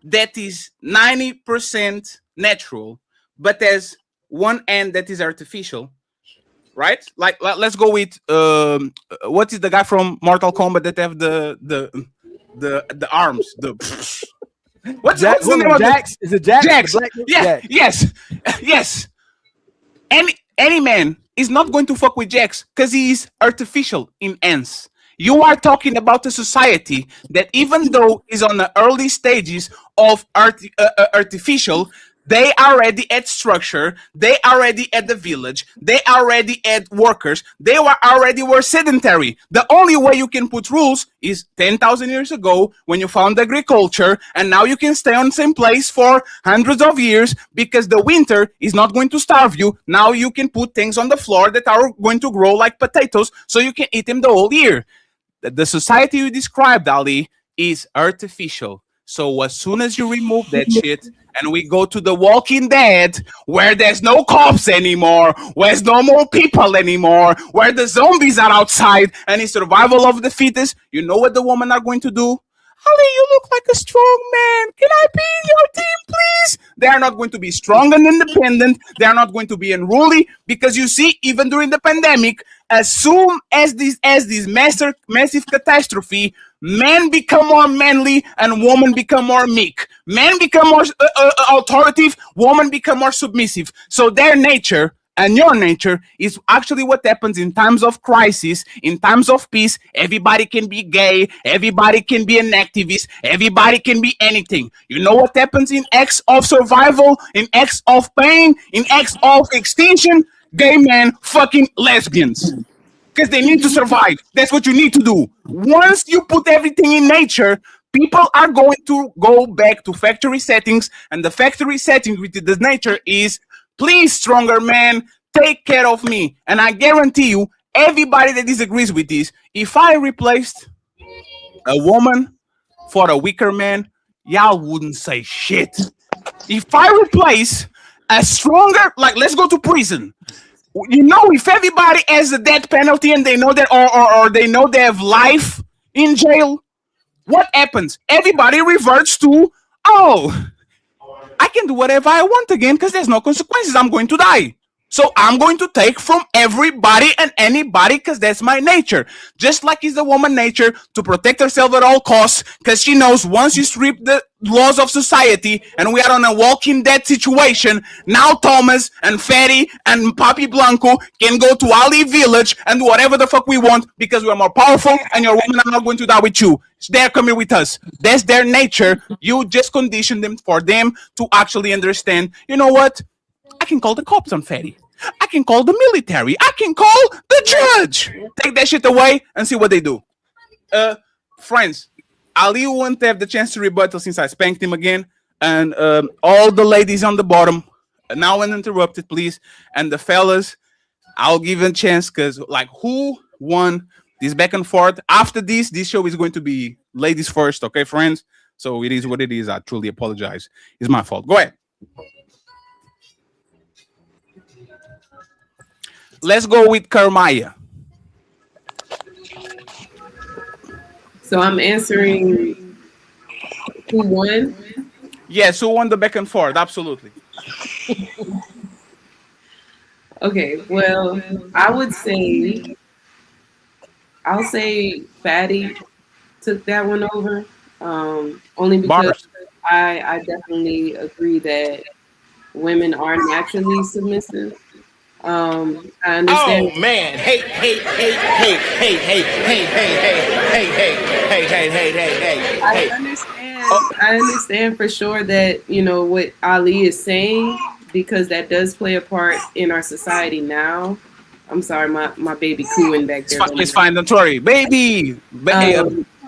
that is 90% natural, but there's one end that is artificial, right? Like let's go with what is the guy from Mortal Kombat that have the arms? What's the name of Jax? Is it Jax? Jax. Yeah, yes. Any man is not going to fuck with Jax because he is artificial in ends. You are talking about a society that, even though is on the early stages of artificial, they already at structure, they already at the village, they already at workers, they were sedentary. The only way you can put rules is 10,000 years ago when you found agriculture, and now you can stay on the same place for hundreds of years because the winter is not going to starve you. Now you can put things on the floor that are going to grow like potatoes so you can eat them the whole year. The society you described, Ali, is artificial. So as soon as you remove that shit and we go to The Walking Dead, where there's no cops anymore, where there's no more people anymore, where the zombies are outside and it's survival of the fittest, you know what the women are going to do? Ali, you look like a strong man. Can I be in your team, please? They are not going to be strong and independent. They are not going to be unruly because you see, even during the pandemic, as soon as this massive catastrophe, men become more manly and women become more meek. Men become more authoritative, women become more submissive. So their nature and your nature is actually what happens in times of crisis, in times of peace. Everybody can be gay, everybody can be an activist, everybody can be anything. You know what happens in acts of survival, in acts of pain, in acts of extinction? Gay men fucking lesbians. Because they need to survive. That's what you need to do. Once you put everything in nature, people are going to go back to factory settings, and the factory setting with the nature is, please, stronger man, take care of me. And I guarantee you, everybody that disagrees with this, if I replaced a woman for a weaker man, y'all wouldn't say shit. If I replace a stronger, like, let's go to prison. You know, if everybody has a death penalty and they know that, or they know they have life in jail, what happens? Everybody reverts to, oh, I can do whatever I want again because there's no consequences. I'm going to die. So I'm going to take from everybody and anybody because that's my nature. Just like it's the woman nature to protect herself at all costs because she knows once you strip the laws of society and we are on a walking dead situation, now Thomas and Fatty and Papi Blanco can go to Ali Village and do whatever the fuck we want because we're more powerful and your women are not going to die with you. They're coming with us. That's their nature. You just condition them for them to actually understand, you know what? I can call the cops on Fatty. I can call the military. I can call the judge. Take that shit away and see what they do. Friends, Ali won't have the chance to rebuttal since I spanked him again. And all the ladies on the bottom, now uninterrupted, please. And the fellas, I'll give a chance because, like, who won this back and forth? After this show is going to be ladies first, okay, friends? So it is what it is. I truly apologize. It's my fault. Go ahead. Let's go with Carmaya. So I'm answering who won? Yes, who won the back and forth? Absolutely. Okay, well, I'll say Fatty took that one over. Only because I definitely agree that women are naturally submissive. I understand. Oh man! Hey! I understand for sure that what Ali is saying because that does play a part in our society now. I'm sorry, my baby cooing back there. It's fine, don't worry, baby.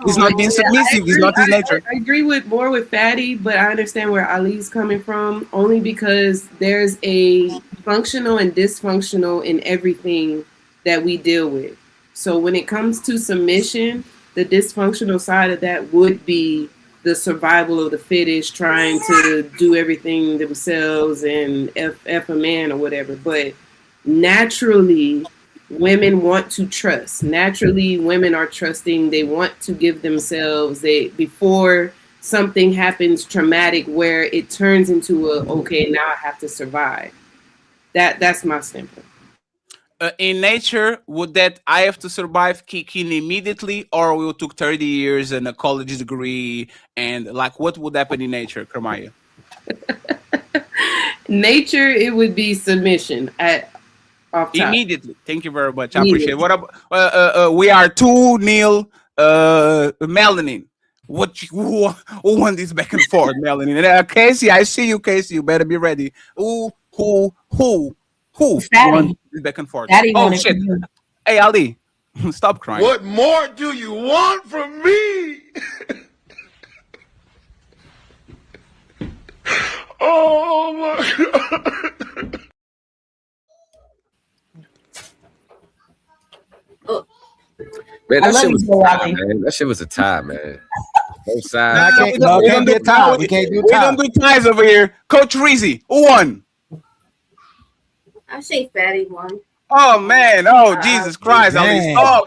He's not being submissive. He's not his nature. I agree more with Fatty, but I understand where Ali's coming from only because there's a functional and dysfunctional in everything that we deal with. So when it comes to submission, the dysfunctional side of that would be the survival of the fittest, trying to do everything themselves and F a man or whatever. But naturally, women want to trust. Naturally, women are trusting. They want to give themselves. Before something happens traumatic where it turns into okay, now I have to survive. That's my standpoint. In nature, would that I have to survive kick in immediately, or will took 30 years and a college degree, and like what would happen in nature, Carmaya? Nature, it would be submission immediately. Thank you very much. I appreciate it. What about we are 2-0 Melanin. Who won this back and forth, Melanin? Casey, I see you, Casey. You better be ready. Who won this back and forth? Oh shit! Hey Ali, stop crying. What more do you want from me? Oh my God. Man, that shit was a tie, man. That shit was a tie, man. Both sides. We don't do ties over here. Coach Rizzi, who won? I say Fatty won. Oh man! Oh Jesus Christ! Ali, oh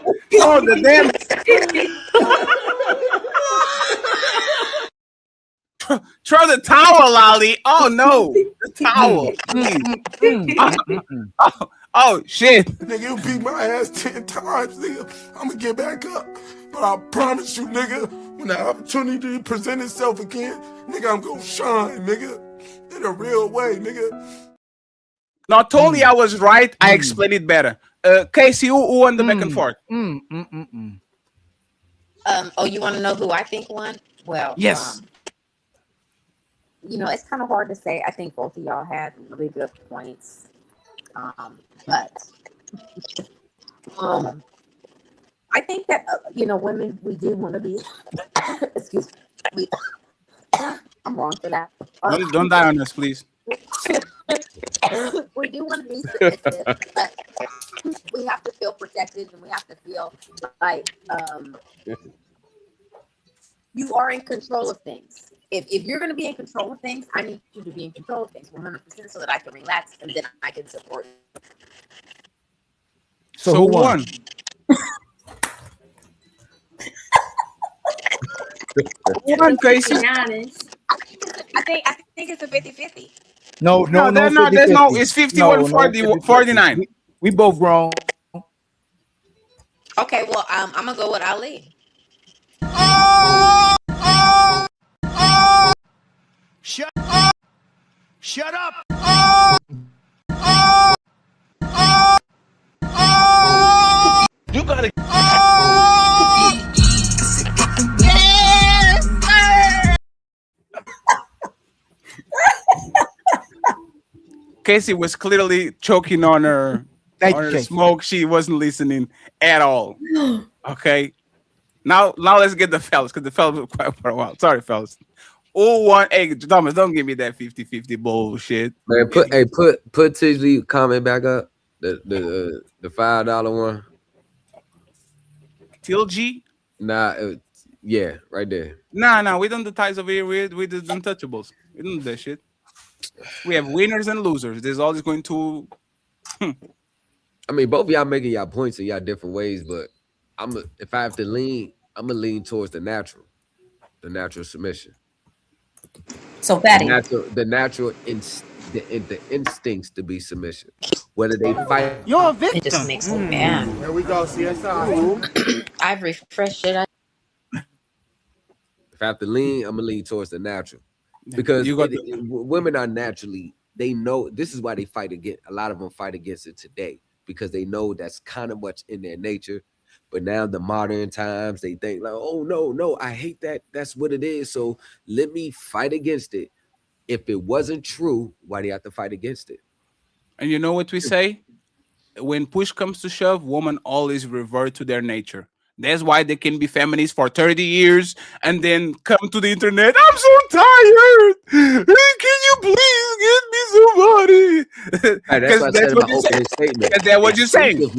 the damn! Throw the towel, Ali. Oh no, the towel. Oh shit. Nigga, you beat my ass 10 times, nigga. I'm gonna get back up. But I promise you, nigga, when the opportunity present itself again, nigga, I'm gonna shine, nigga. In a real way, nigga. Not only I was right, I explained it better. Casey, who won the back and forth? Oh, you want to know who I think won? Well, yes. It's kind of hard to say. I think both of y'all had really good points. But I think that women, we do want to be excuse me, I'm wrong for that. Don't die on us, please. We do want to be submissive, but we have to feel protected and we have to feel like you are in control of things. If you're going to be in control of things, I need you to be in control of things 100% so that I can relax and then I can support you. So who won? Who won, Casey? I think it's a 50-50. No, there's no. It's 51, 40, 49. We both wrong. Okay, well, I'm gonna go with Ali. Shut up! Shut up! You gotta. Casey was clearly choking on her, smoke. She wasn't listening at all. Okay. Now let's get the fellas, because the fellas were quiet for a while. Sorry, fellas. 0-1. Hey, Thomas, don't give me that 50-50 bullshit. Man, put Tisley comment back up. The $5 one. TLG? Nah, yeah, right there. Nah, we don't do ties over here. We do the untouchables. We don't do that shit. We have winners and losers. There's always going to. I mean, both of y'all making y'all points in y'all different ways, but if I have to lean, I'm gonna lean towards the natural submission. So fatty. The natural the instincts to be submission. Whether they fight, You're a victim. It just makes me mad. There we go, CSI. I've refreshed it. if I have to lean, I'm gonna lean towards the natural. Because women are naturally, they know this is why they fight against, a lot of them fight against it today, because they know that's kind of much in their nature. But now the modern times, they think like, oh no, I hate that. That's what it is. So let me fight against it. If it wasn't true, why do you have to fight against it? And you know what we say? When push comes to shove, women always revert to their nature. That's why they can be feminists for 30 years and then come to the internet. I'm so tired. Can you please get me somebody? That's what you're saying.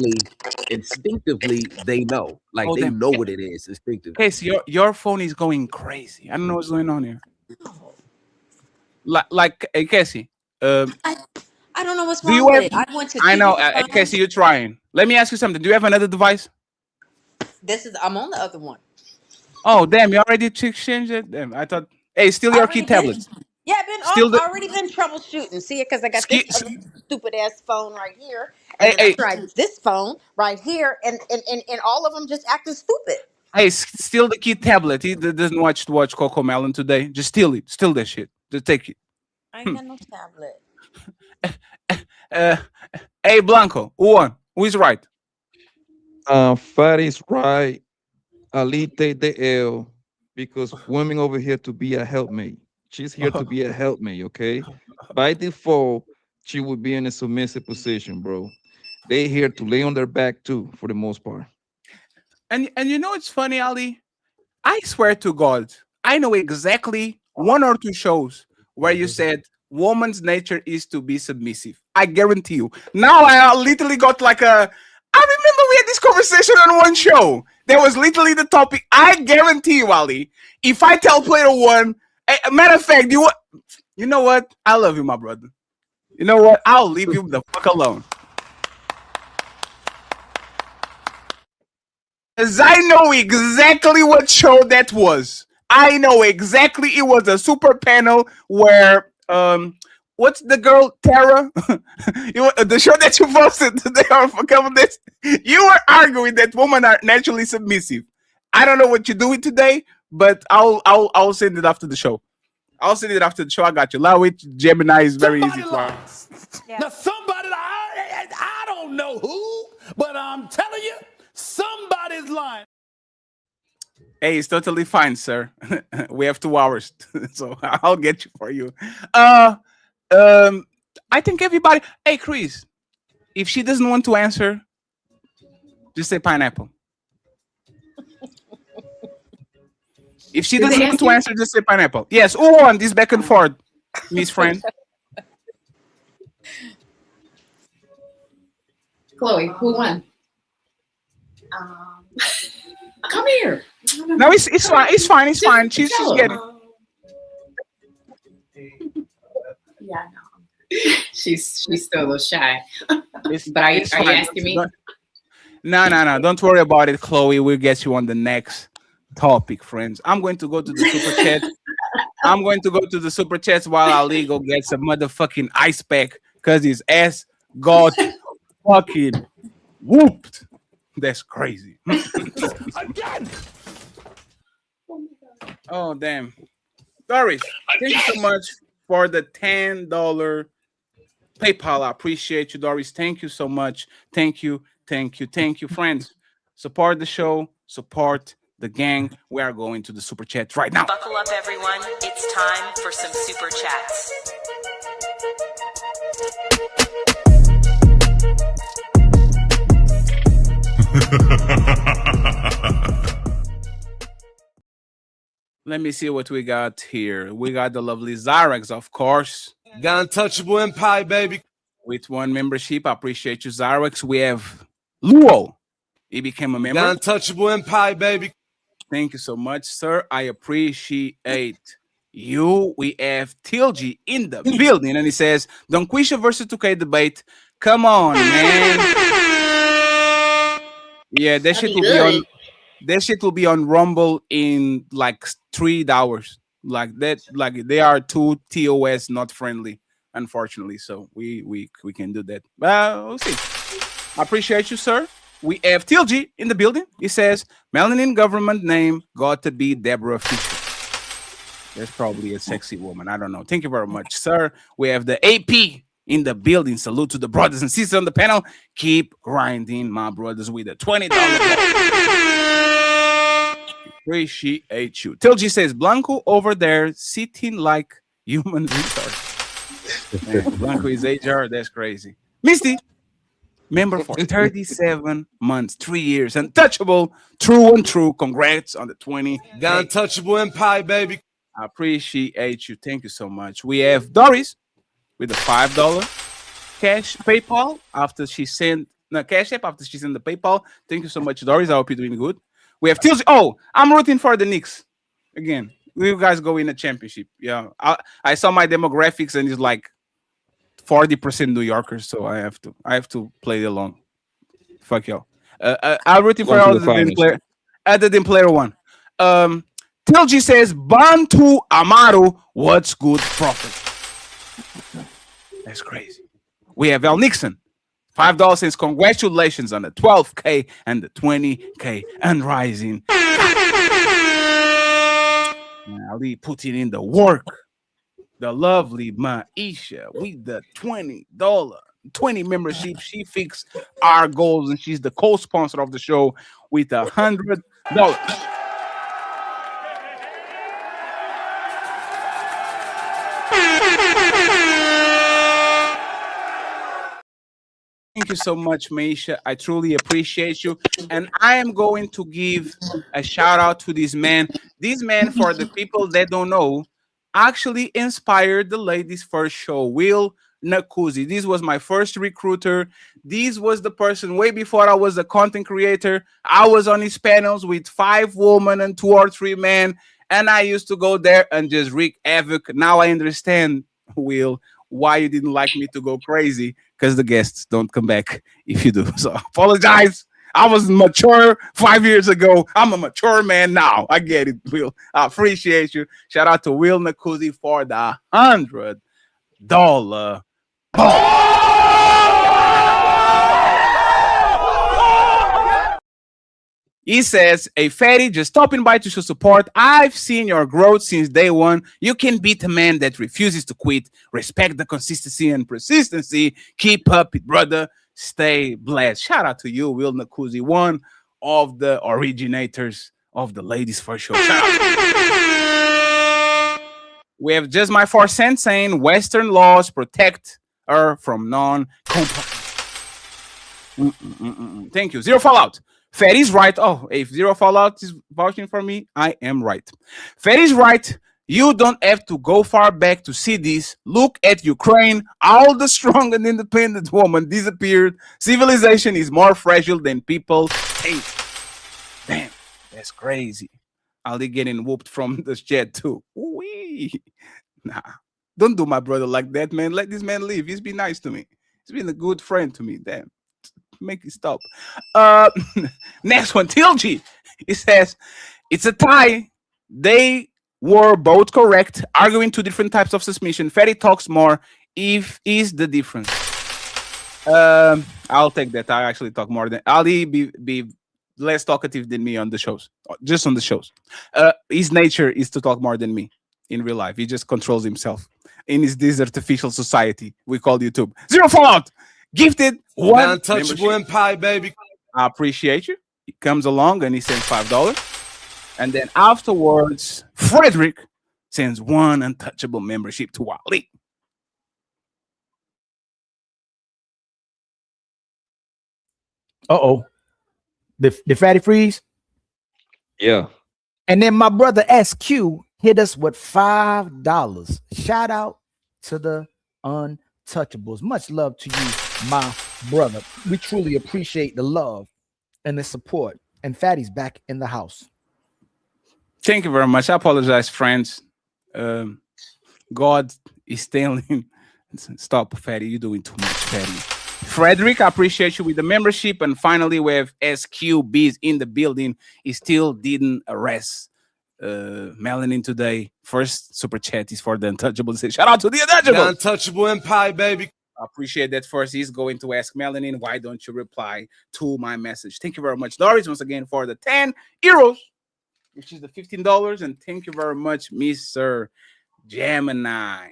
Instinctively, they know. Like they know what it is instinctively. Casey, your phone is going crazy. I don't know what's going on here. Like Casey. I don't know what's wrong with it. I know, Casey, you're trying. Let me ask you something. Do you have another device? I'm on the other one. Oh, damn, you already exchanged it? Damn, I thought, hey, steal your key tablets. Yeah, I've already been troubleshooting. See it? Because I got this stupid ass phone right here. And I tried this phone right here, and all of them just acting stupid. Hey, steal the key tablet. He doesn't watch Coco Melon today. Just steal it. Steal that shit. Just take it. I ain't got no tablet. Hey, Blanco, who won? Who is right? Fatty's right. Ali take the L because women over here to be a helpmate. She's here to be a helpmate, okay? By default, she would be in a submissive position, bro. They here to lay on their back too, for the most part. And you know it's funny, Ali? I swear to God, I know exactly 1 or 2 shows where you said woman's nature is to be submissive. I guarantee you. Now I literally got like I remember we had this conversation on one show. That was literally the topic. I guarantee you, Ali, if I tell player one, matter of fact, you know what? I love you, my brother. You know what? I'll leave you the fuck alone. Because I know exactly what show that was. I know exactly. It was a super panel where what's the girl, Tara? The show that you posted today or for a couple days, you were arguing that women are naturally submissive. I don't know what you're doing today, but I'll send it after the show. I'll send it after the show. I got you. Lawit, Gemini is very easy to argue. Now somebody, I don't know who, but I'm telling you, somebody's lying. Hey, it's totally fine, sir. We have 2 hours, so I'll get you for you. I think everybody. Hey, Chris, if she doesn't want to answer, just say pineapple. If she doesn't want to answer, just say pineapple. Yes, who won this back and forth, Miss Friend? Chloe, who won? Come here. No, it's fine. It's fine. It's fine. She's getting. Yeah, no. She's still a little shy. But are you asking me? No. Don't worry about it, Chloe. We'll get you on the next topic, friends. I'm going to go to the super chat. I'm going to go to the super chats while Ali go get some motherfucking ice pack because his ass got fucking whooped. That's crazy. Again. Oh, damn. Doris, thank you so much for the $10 PayPal. I appreciate you, Doris. Thank you so much. Thank you. Friends, support the show. Support the gang. We are going to the super chat right now. Buckle up, everyone. It's time for some super chats. Let me see what we got here. We got the lovely Zyrex, of course. The Untouchable Empire, baby. With 1 membership. I appreciate you, Zyrex. We have Luo. He became a member. The Untouchable Empire, baby. Thank you so much, sir. I appreciate you. We have TLG in the building, and he says, Donquisha versus 2K debate. Come on, man. Yeah, that shit will be on. That shit will be on Rumble in like 3 hours. Like that, like they are two TOS not friendly, unfortunately. So we can do that. We'll see. I appreciate you, sir. We have TLG in the building. He says, Melanin government name got to be Deborah Fisher. That's probably a sexy woman. I don't know. Thank you very much, sir. We have the AP in the building. Salute to the brothers and sisters on the panel. Keep grinding, my brothers, with a $20. Appreciate you. TLG says, Blanco over there sitting like human retard. Man, Blanco is HR. That's crazy. Misty. Member for 37 months, 3 years. Untouchable, true and true. Congrats on the 20. The Untouchable Empire, baby. I appreciate you. Thank you so much. We have Doris with a $5 cash PayPal after she sent cash app after she sent the PayPal. Thank you so much, Doris. I hope you're doing good. We have Tilsy. Oh, I'm rooting for the Knicks again. You guys go in a championship. Yeah, I saw my demographics and it's like 40% New Yorkers, so I have to play along. Fuck y'all. I'm rooting for other than player one. TLG says Bantu Amaru, what's good profit? That's crazy. We have El Nixon. $5 says congratulations on the 12K and the 20K and rising. Ali putting in the work. The lovely Maisha with the $20 membership. She fixed our goals and she's the co-sponsor of the show with $100. Thank you so much, Maisha. I truly appreciate you. And I am going to give a shout out to this man. This man, for the people that don't know, actually inspired the ladies' first show, Will Nakuzi. This was my first recruiter. This was the person way before I was a content creator. I was on his panels with 5 women and 2 or 3 men. And I used to go there and just wreak havoc. Now I understand, Will, why you didn't like me to go crazy, because the guests don't come back if you do. So apologize. I was mature 5 years ago. I'm a mature man now. I get it, Will. I appreciate you. Shout out to Will Nakuzi for the $100. He says, a fatty just stopping by to show support. I've seen your growth since day one. You can beat a man that refuses to quit. Respect the consistency and persistency. Keep up it, brother. Stay blessed. Shout out to you, Will Nakuzi, one of the originators of the Ladies First Show. We have Just My 4 cents saying Western laws protect her from non-compliance. Thank you. Zero Fallout. Fatty's right. Oh, if Zero Fallout is vouching for me, I am right. Fatty's right. You don't have to go far back to see this. Look at Ukraine. All the strong and independent woman disappeared. Civilization is more fragile than people think. Damn, that's crazy. Ali getting whooped from the jet too. Wee. Nah, don't do my brother like that, man. Let this man live. He's been nice to me. He's been a good friend to me. Damn. Make it stop. Next one, TLG. It says, it's a tie. They were both correct, arguing two different types of submission. Fatty talks more. If is the difference. I'll take that. I actually talk more than Ali. Be less talkative than me on the shows, just on the shows. His nature is to talk more than me in real life. He just controls himself in this artificial society we call YouTube. Zero Fallout, gifted one Untouchable Empire, baby. I appreciate you. He comes along and he sends $5, and then afterwards, Frederick sends one untouchable membership to Ali. The Fatty Freeze. Yeah. And then my brother SQ hit us with $5. Shout out to the Untouchables. Much love to you, my brother. We truly appreciate the love and the support. And Fatty's back in the house. Thank you very much. I apologize, friends. God is telling, stop, Fatty. You're doing too much, Fatty. Frederick, I appreciate you with the membership. And finally, we have SQBs in the building. He still didn't arrest Melanin today. First super chat is for the Untouchables. Shout out to the Untouchables. The Untouchable Empire, baby. I appreciate that. First, he's going to ask Melanin, why don't you reply to my message? Thank you very much, Doris, once again for the 10 euros, which is the $15. And thank you very much, Mr. Gemini.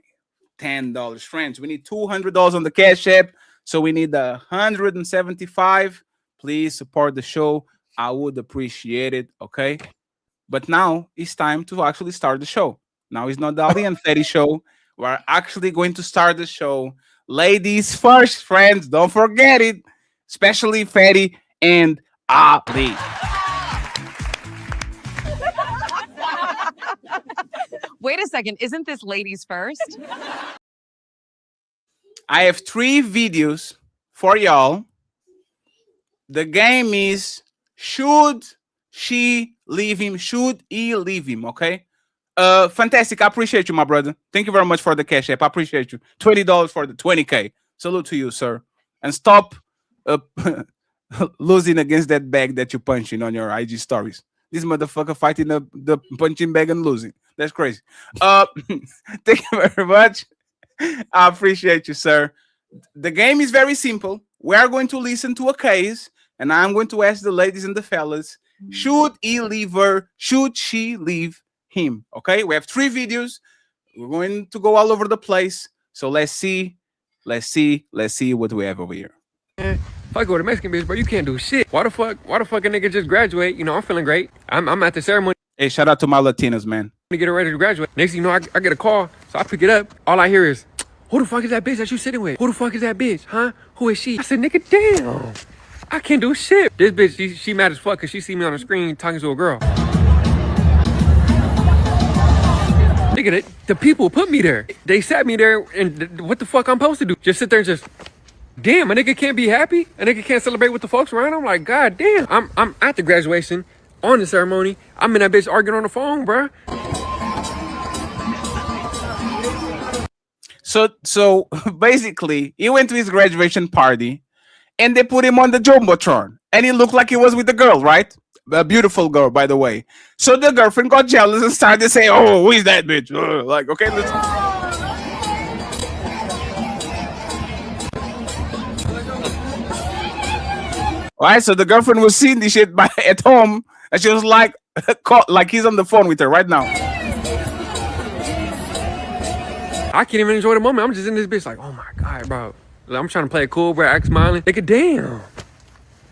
$10. Friends, we need $200 on the Cash App. So we need 175. Please support the show. I would appreciate it. Okay. But now it's time to actually start the show. Now it's not the Ali and Fatty show. We're actually going to start the show. Ladies first, friends. Don't forget it. Especially Fatty and Ali. Wait a second. Isn't this ladies first? I have 3 videos for y'all. The game is, should she leave him? Should he leave him? Okay. Fantastic. I appreciate you, my brother. Thank you very much for the Cash App. I appreciate you. $20 for the 20K. Salute to you, sir. And stop losing against that bag that you're punching on your IG stories. This motherfucker fighting the punching bag and losing. That's crazy. Thank you very much. I appreciate you, sir. The game is very simple. We are going to listen to a case, and I'm going to ask the ladies and the fellas, should he leave her? Should she leave him? Okay, we have 3 videos. We're going to go all over the place. So let's see what we have over here. Fuck with a Mexican bitch, bro. You can't do shit. Why the fuck a nigga just graduate? You know, I'm feeling great. I'm at the ceremony. Hey, shout out to my Latinos, man. To get ready to graduate. Next thing you know, I get a call, so I pick it up. All I hear is, who the fuck is that bitch that you sitting with? Who the fuck is that bitch? Huh? Who is she? I said, nigga, damn. I can't do shit. This bitch, she mad as fuck because she see me on the screen talking to a girl. Nigga, the people put me there. They sat me there, and what the fuck I'm supposed to do? Just sit there and just, damn, a nigga can't be happy? A nigga can't celebrate with the folks around? I'm like, god damn. I'm at the graduation, on the ceremony. I'm in that bitch arguing on the phone, bruh. So basically, he went to his graduation party, and they put him on the Jumbotron, and he looked like he was with the girl, right? A beautiful girl, by the way. So the girlfriend got jealous and started to say, "Oh, who is that bitch?" Like, okay, let's. All right, so the girlfriend was seeing this shit at home, and she was like, like he's on the phone with her right now. I can't even enjoy the moment. I'm just in this bitch like, oh my god, bro. I'm trying to play it cool, bro. Act smiling. Nigga, damn.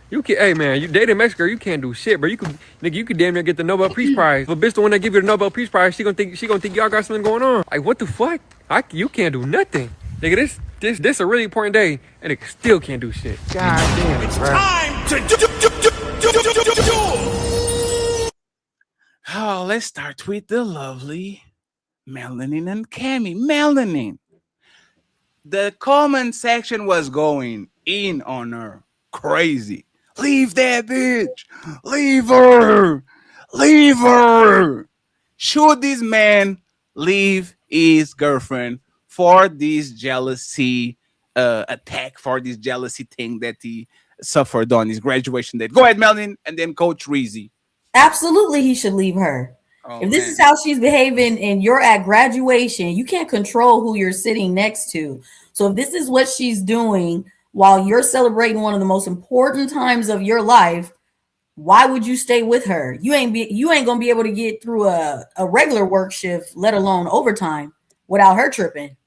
You can, hey man, you dating a Mexican girl, you can't do shit, bro. You could damn near get the Nobel Peace Prize. If a bitch the one that give you the Nobel Peace Prize, she gonna think y'all got something going on. Like, what the fuck? You can't do nothing. Nigga, this a really important day, and it still can't do shit. God damn, it's bro. Time to do. Oh, let's start with the lovely Melanin and Cammy. Melanin. The comment section was going in on her. Crazy. Leave that bitch. Leave her. Leave her. Should this man leave his girlfriend for this jealousy attack, for this jealousy thing that he suffered on his graduation day? Go ahead, Melanin, and then Coach Reezy. Absolutely, he should leave her. Oh, If this is how she's behaving and you're at graduation, you can't control who you're sitting next to. So if this is what she's doing while you're celebrating one of the most important times of your life, why would you stay with her? You ain't gonna be able to get through a regular work shift, let alone overtime, without her tripping.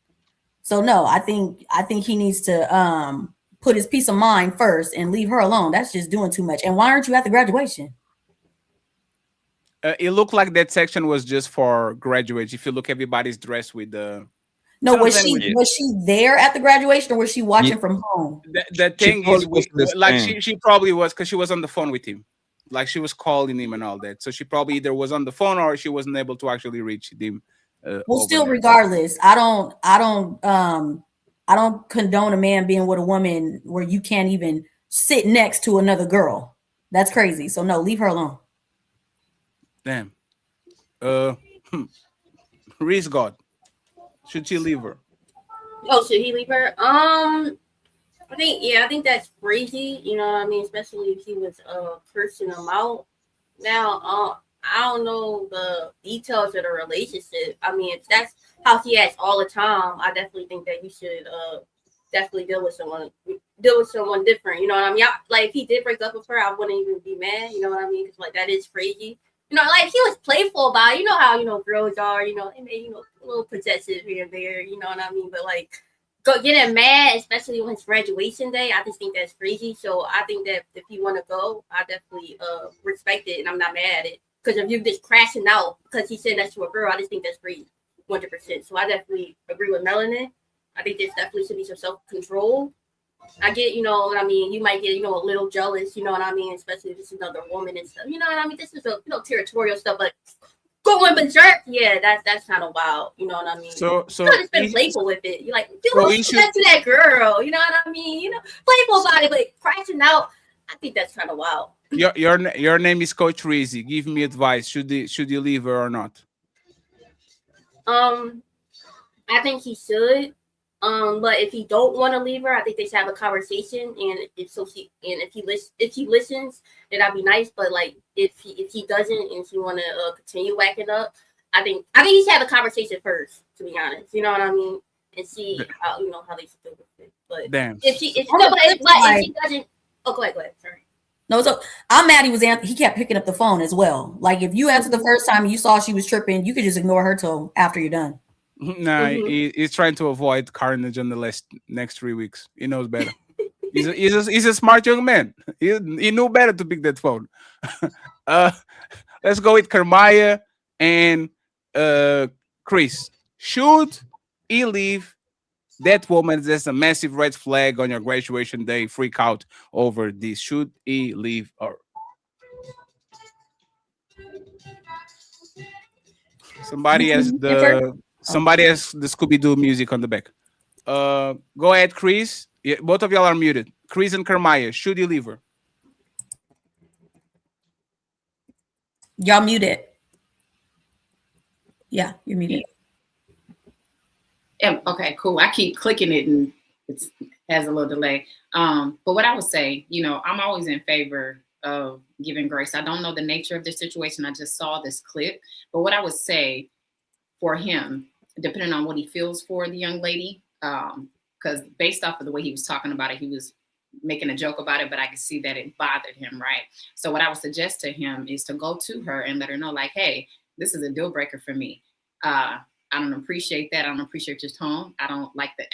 So no, I think he needs to put his peace of mind first and leave her alone. That's just doing too much. And why aren't you at the graduation? It looked like that section was just for graduates. If you look, everybody's dressed with the. No, was she there at the graduation or was she watching from home? The thing is, she probably was because she was on the phone with him, like she was calling him and all that. So she probably either was on the phone or she wasn't able to actually reach him. Well, still, regardless, I don't condone a man being with a woman where you can't even sit next to another girl. That's crazy. So no, leave her alone. Damn. Reese God. Should she leave her? Oh, should he leave her? I think that's crazy. You know what I mean? Especially if he was cursing him out. Now, I don't know the details of the relationship. I mean, if that's how he acts all the time, I definitely think that you should definitely deal with someone different. You know what I mean? Like if he did break up with her, I wouldn't even be mad. You know what I mean? Because like that is crazy. You know, like he was playful about it. You know how girls are. You know, they may a little possessive here and there. You know what I mean? But like, go getting mad, especially when it's graduation day. I just think that's crazy. So I think that if you want to go, I definitely respect it, and I'm not mad at it. Because if you're just crashing out because he said that to a girl, I just think that's crazy, 100%. So I definitely agree with Melanin. I think there's definitely should be some self-control. I get, you know what I mean? You might get, a little jealous, you know what I mean? Especially if this is another woman and stuff. You know what I mean? This is territorial stuff, but going berserk, yeah, that's kind of wild. You know what I mean? So you just been playful with it. You're like, that to that girl. You know what I mean? Playful about it, but crashing out. I think that's kind of wild. Your name is Coach Reezy. Give me advice. Should you leave her or not? I think he should. But if he don't want to leave her, I think they should have a conversation. And if he listens, then that'd be nice. But like if he doesn't and he want to continue whacking up, I think he should have a conversation first. To be honest, you know what I mean, and see how they should deal with it. But damn, if he doesn't, go ahead. Sorry. No, so I'm mad he kept picking up the phone as well. Like if you answered the first time and you saw she was tripping, you could just ignore her till after you're done. Nah, he's trying to avoid carnage in the next 3 weeks. He knows better. he's a smart young man. He knew better to pick that phone. Let's go with Kermaya and Chris. Should he leave that woman? There's a massive red flag on your graduation day. Freak out over this. Should he leave her? Somebody has the Scooby-Doo music on the back. Go ahead, Chris. Yeah, both of y'all are muted. Chris and Kermaya, should you leave her? Y'all muted. Yeah, you're muted. Okay, cool. I keep clicking it and it has a little delay. But what I would say, I'm always in favor of giving grace. I don't know the nature of the situation. I just saw this clip. But what I would say for him, depending on what he feels for the young lady, because based off of the way he was talking about it, he was making a joke about it, but I could see that it bothered him, right? So what I would suggest to him is to go to her and let her know, like, hey, this is a deal breaker for me. I don't appreciate that. I don't appreciate your tone. I don't like the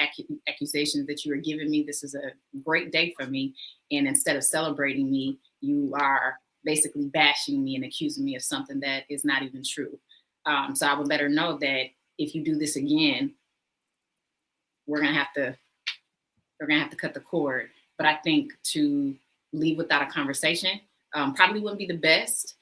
accusations that you are giving me. This is a great day for me. And instead of celebrating me, you are basically bashing me and accusing me of something that is not even true. So I would let her know that if you do this again, we're gonna have to cut the cord. But I think to leave without a conversation probably wouldn't be the best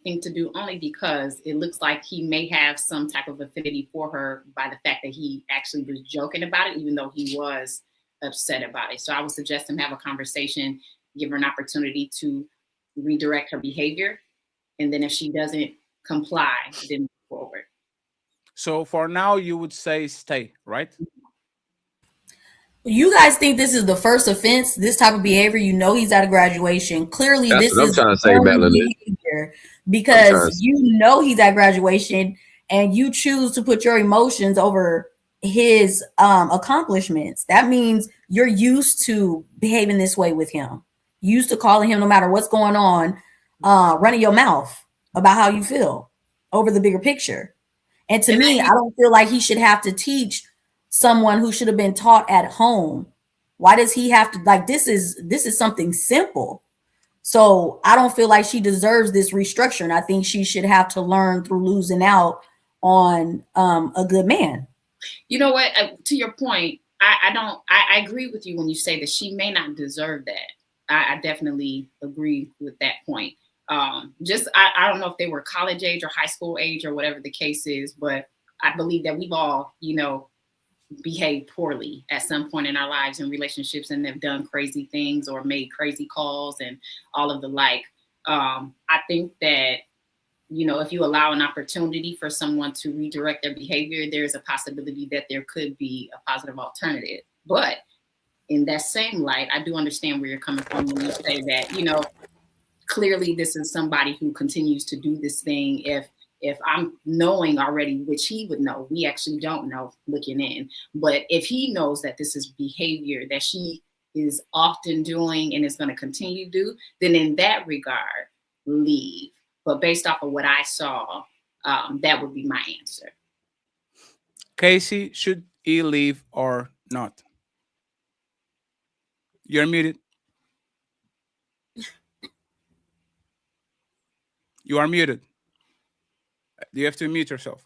thing to do, only because it looks like he may have some type of affinity for her by the fact that he actually was joking about it, even though he was upset about it. So I would suggest him have a conversation, give her an opportunity to redirect her behavior. And then if she doesn't comply, then move forward. So for now, you would say stay, right? You guys think this is the first offense, this type of behavior? You know he's out of graduation. Clearly, That's this what I'm is trying to say, early Melanie. behavior I'm trying because to you know he's at graduation and you choose to put your emotions over his accomplishments. That means you're used to behaving this way with him. Used to calling him no matter what's going on, running your mouth about how you feel over the bigger picture. And to me, I don't feel like he should have to teach someone who should have been taught at home. Why does he have to, like, this is something simple. So I don't feel like she deserves this restructuring. I think she should have to learn through losing out on a good man. You know what? To your point, I agree with you when you say that she may not deserve that. I definitely agree with that point. I don't know if they were college age or high school age or whatever the case is, but I believe that we've all, behaved poorly at some point in our lives in relationships and have done crazy things or made crazy calls and all of the like. I think that, if you allow an opportunity for someone to redirect their behavior, there's a possibility that there could be a positive alternative. But in that same light, I do understand where you're coming from when you say that, clearly this is somebody who continues to do this thing. If I'm knowing already, which he would know, we actually don't know looking in, but if he knows that this is behavior that she is often doing and is going to continue to do, then in that regard, leave. But based off of what I saw, that would be my answer. Casey, should he leave or not? You're muted. You are muted. You have to mute yourself.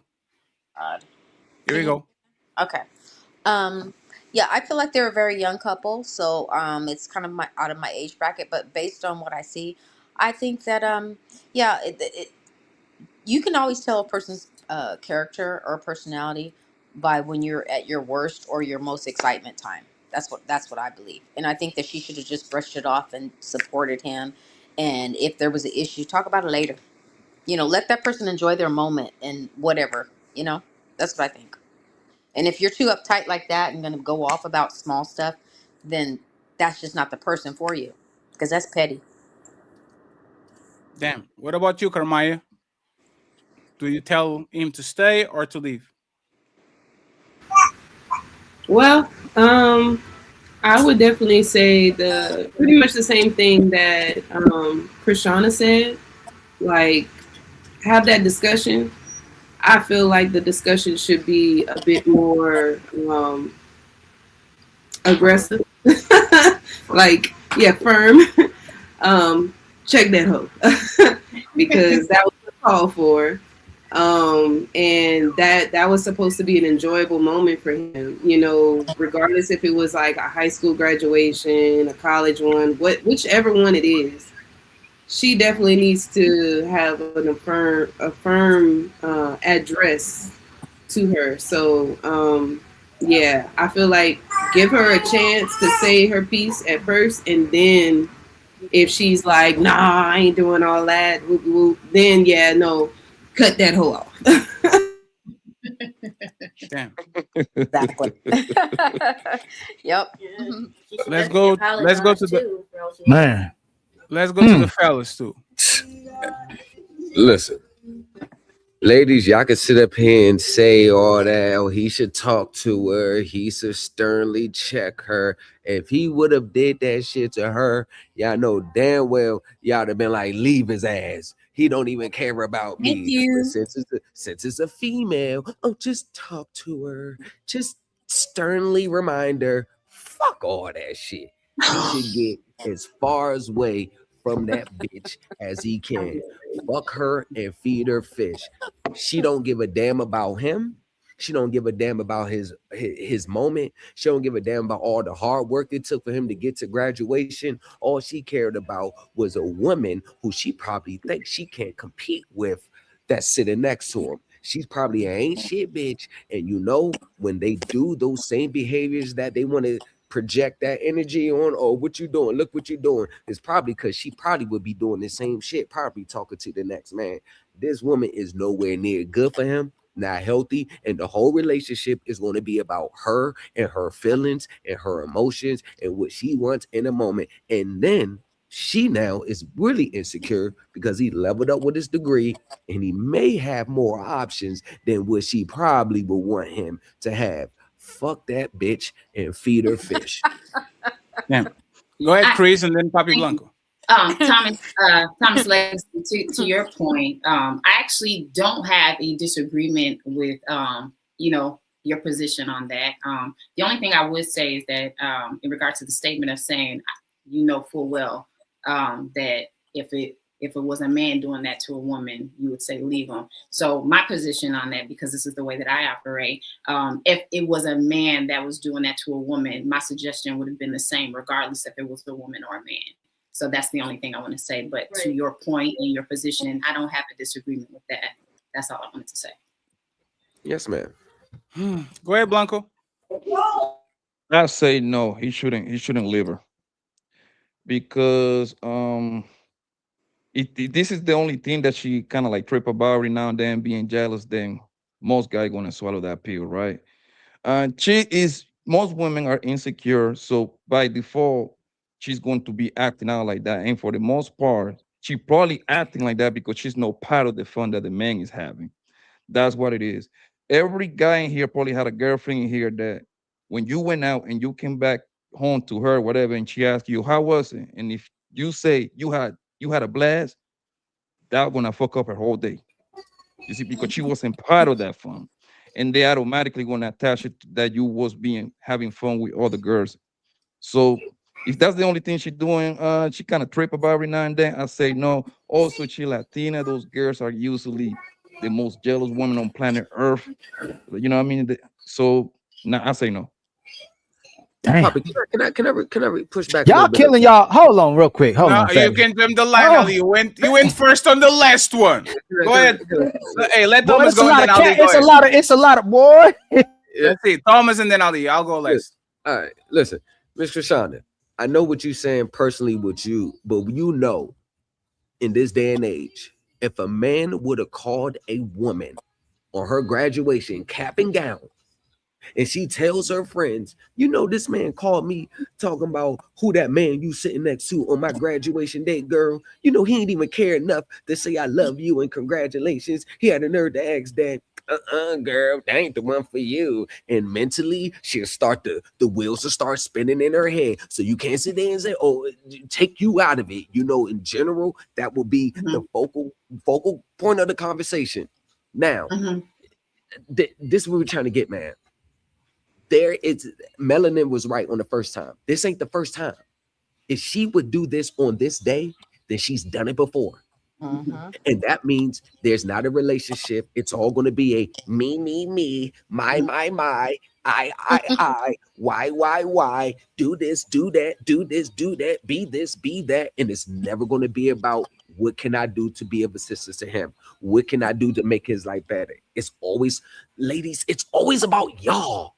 Here we go. Okay. Yeah, I feel like they're a very young couple, so it's kind of out of my age bracket. But based on what I see, I think that yeah, you can always tell a person's character or personality by when you're at your worst or your most excitement time. That's what I believe, and I think that she should have just brushed it off and supported him. And if there was an issue, talk about it later. Let that person enjoy their moment and whatever. That's what I think. And if you're too uptight like that and going to go off about small stuff, then that's just not the person for you, because that's petty. Damn. What about you, Carmaya? Do you tell him to stay or to leave? Well, I would definitely say pretty much the same thing that Krishana said. Like, have that discussion. I feel like the discussion should be a bit more aggressive. Like, yeah, firm. Check that hoe. Because that was the call for. And that was supposed to be an enjoyable moment for him, regardless if it was like a high school graduation, a college one, whichever one it is. She definitely needs to have a firm address to her. So, yeah, I feel like give her a chance to say her piece at first, and then if she's like, nah, I ain't doing all that, then yeah, no, cut that hoe off. Damn. Exactly. Yep. Let's go to the man. Let's go to the fellas too. Listen, ladies, y'all can sit up here and say all that. Oh, he should talk to her. He should sternly check her. If he would have did that shit to her, y'all know damn well y'all would have been like, leave his ass. He don't even care about me. Thank you. But since it's a female, oh, just talk to her. Just sternly remind her. Fuck all that shit. He should get as far away from that bitch as he can. Fuck her and feed her fish. She don't give a damn about him. She don't give a damn about his moment. She don't give a damn about all the hard work it took for him to get to graduation. All she cared about was a woman who she probably thinks she can't compete with that's sitting next to him. She's probably an ain't shit bitch. And when they do those same behaviors that they want to project that energy on, or what you doing? Look what you doing. It's probably because she probably would be doing the same shit, probably talking to the next man. This woman is nowhere near good for him. not healthy, and the whole relationship is going to be about her and her feelings and her emotions and what she wants in a moment. And then she now is really insecure because he leveled up with his degree and he may have more options than what she probably would want him to have. Fuck that bitch and feed her fish. Yeah. Go ahead, Chris, and then Papi Blanco. Thomas Legacy, to your point, I actually don't have a disagreement with your position on that. The only thing I would say is that in regard to the statement of saying, full well that if it was a man doing that to a woman, you would say leave him. So my position on that, because this is the way that I operate, if it was a man that was doing that to a woman, my suggestion would have been the same, regardless if it was a woman or a man. So that's the only thing I want to say. But to your point and your position, I don't have a disagreement with that. That's all I wanted to say. Yes, ma'am. Go ahead, Blanco. I say no. He shouldn't leave her because this is the only thing that she kind of like trip about every now and then, being jealous. Then most guys gonna swallow that pill, right? Most women are insecure, so by default, she's going to be acting out like that. And for the most part, she probably acting like that because she's no part of the fun that the man is having. That's what it is. Every guy in here probably had a girlfriend in here that when you went out and you came back home to her, whatever, and she asked you, how was it? And if you say you had a blast, that gonna fuck up her whole day. You see, because she wasn't part of that fun. And they automatically gonna attach it to that you was having fun with other girls. So if that's the only thing she's doing, she kind of trip about every now and then, I say no. Also, she Latina. Those girls are usually the most jealous women on planet Earth. You know what I mean? So I say no. Damn. Papi, can I push back? Y'all killing y'all. Hold on, real quick. Hold on. You can jump the line, Ali. You went first on the last one. Go ahead. Hey, let Thomas go, and then Ali. It's a lot of boy. Let's see, Thomas, and then Ali. I'll go last. All right, listen, Miss Krishanda, I know what you're saying personally with you, but in this day and age, if a man would have called a woman on her graduation cap and gown, and she tells her friends, this man called me talking about who that man you sitting next to on my graduation day, girl. He ain't even care enough to say I love you and congratulations. He had the nerve to ask that, girl, that ain't the one for you. And mentally, she'll start the wheels will start spinning in her head. So you can't sit there and say, oh, take you out of it. In general, that will be the focal point of the conversation. Now, this is what we're trying to get, man. Melanin was right on the first time. This ain't the first time. If she would do this on this day, then she's done it before. And that means there's not a relationship. It's all going to be a me, my, I, why, do this, do that, do this, do that, be this, be that. And it's never going to be about what can I do to be of assistance to him? What can I do to make his life better? It's always, ladies, it's always about y'all.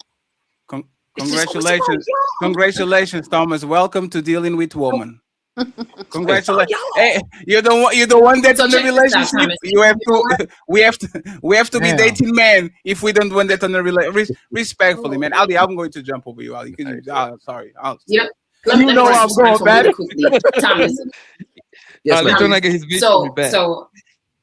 Congratulations, Thomas. Welcome to Dealing with Women. Congratulations. Hey, you're the one that's in the relationship. We have to be dating men if we don't want that on the relationship. Respectfully, man. Ali, I'm going to jump over you, Ali. Sorry. Yep. You know I'm going, man. Thomas. Yes, so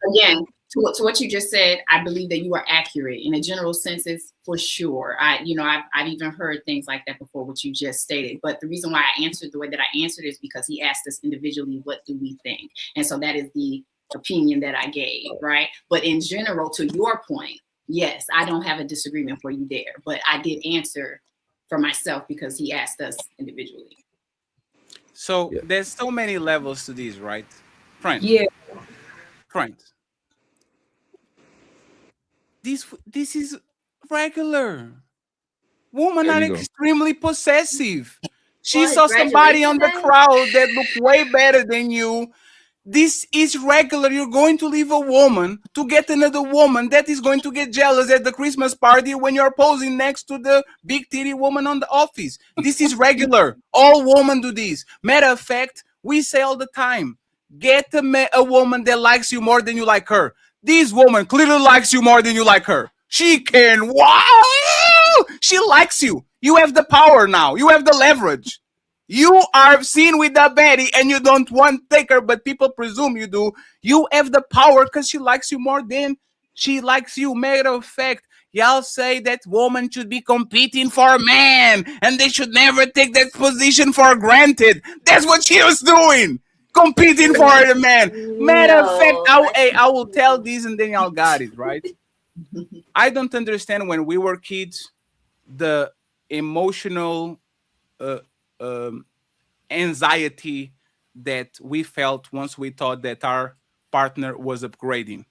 again, to what you just said, I believe that you are accurate in a general sense, for sure. I've even heard things like that before, what you just stated. But the reason why I answered the way that I answered is because he asked us individually, what do we think? And so that is the opinion that I gave, right? But in general, to your point, yes, I don't have a disagreement for you there. But I did answer for myself because he asked us individually. So there's so many levels to these, right? Friends. Yeah. Friends. This is regular. Women are extremely possessive. She saw somebody on the crowd that looked way better than you. This is regular. You're going to leave a woman to get another woman that is going to get jealous at the Christmas party when you're posing next to the big titty woman on the office. This is regular. All women do this. Matter of fact, we say all the time, get a woman that likes you more than you like her. This woman clearly likes you more than you like her. She can. Wow! She likes you. You have the power now. You have the leverage. You are seen with the baddie and you don't want to take her, but people presume you do. You have the power because she likes you more than she likes you. Matter of fact, y'all say that woman should be competing for a man and they should never take that position for granted. That's what she was doing. Competing for the man. Matter of fact, I will tell this and then y'all got it, right? I don't understand when we were kids, the emotional anxiety that we felt once we thought that our partner was upgrading,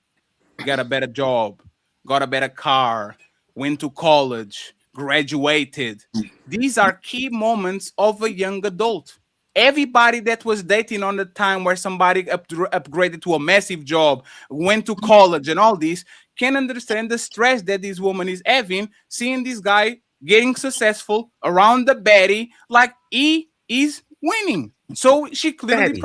got a better job, got a better car, went to college, graduated. These are key moments of a young adult. Everybody that was dating on the time where somebody upgraded to a massive job, went to college and all this, can understand the stress that this woman is having, seeing this guy getting successful around the baddie, like he is winning. So she clearly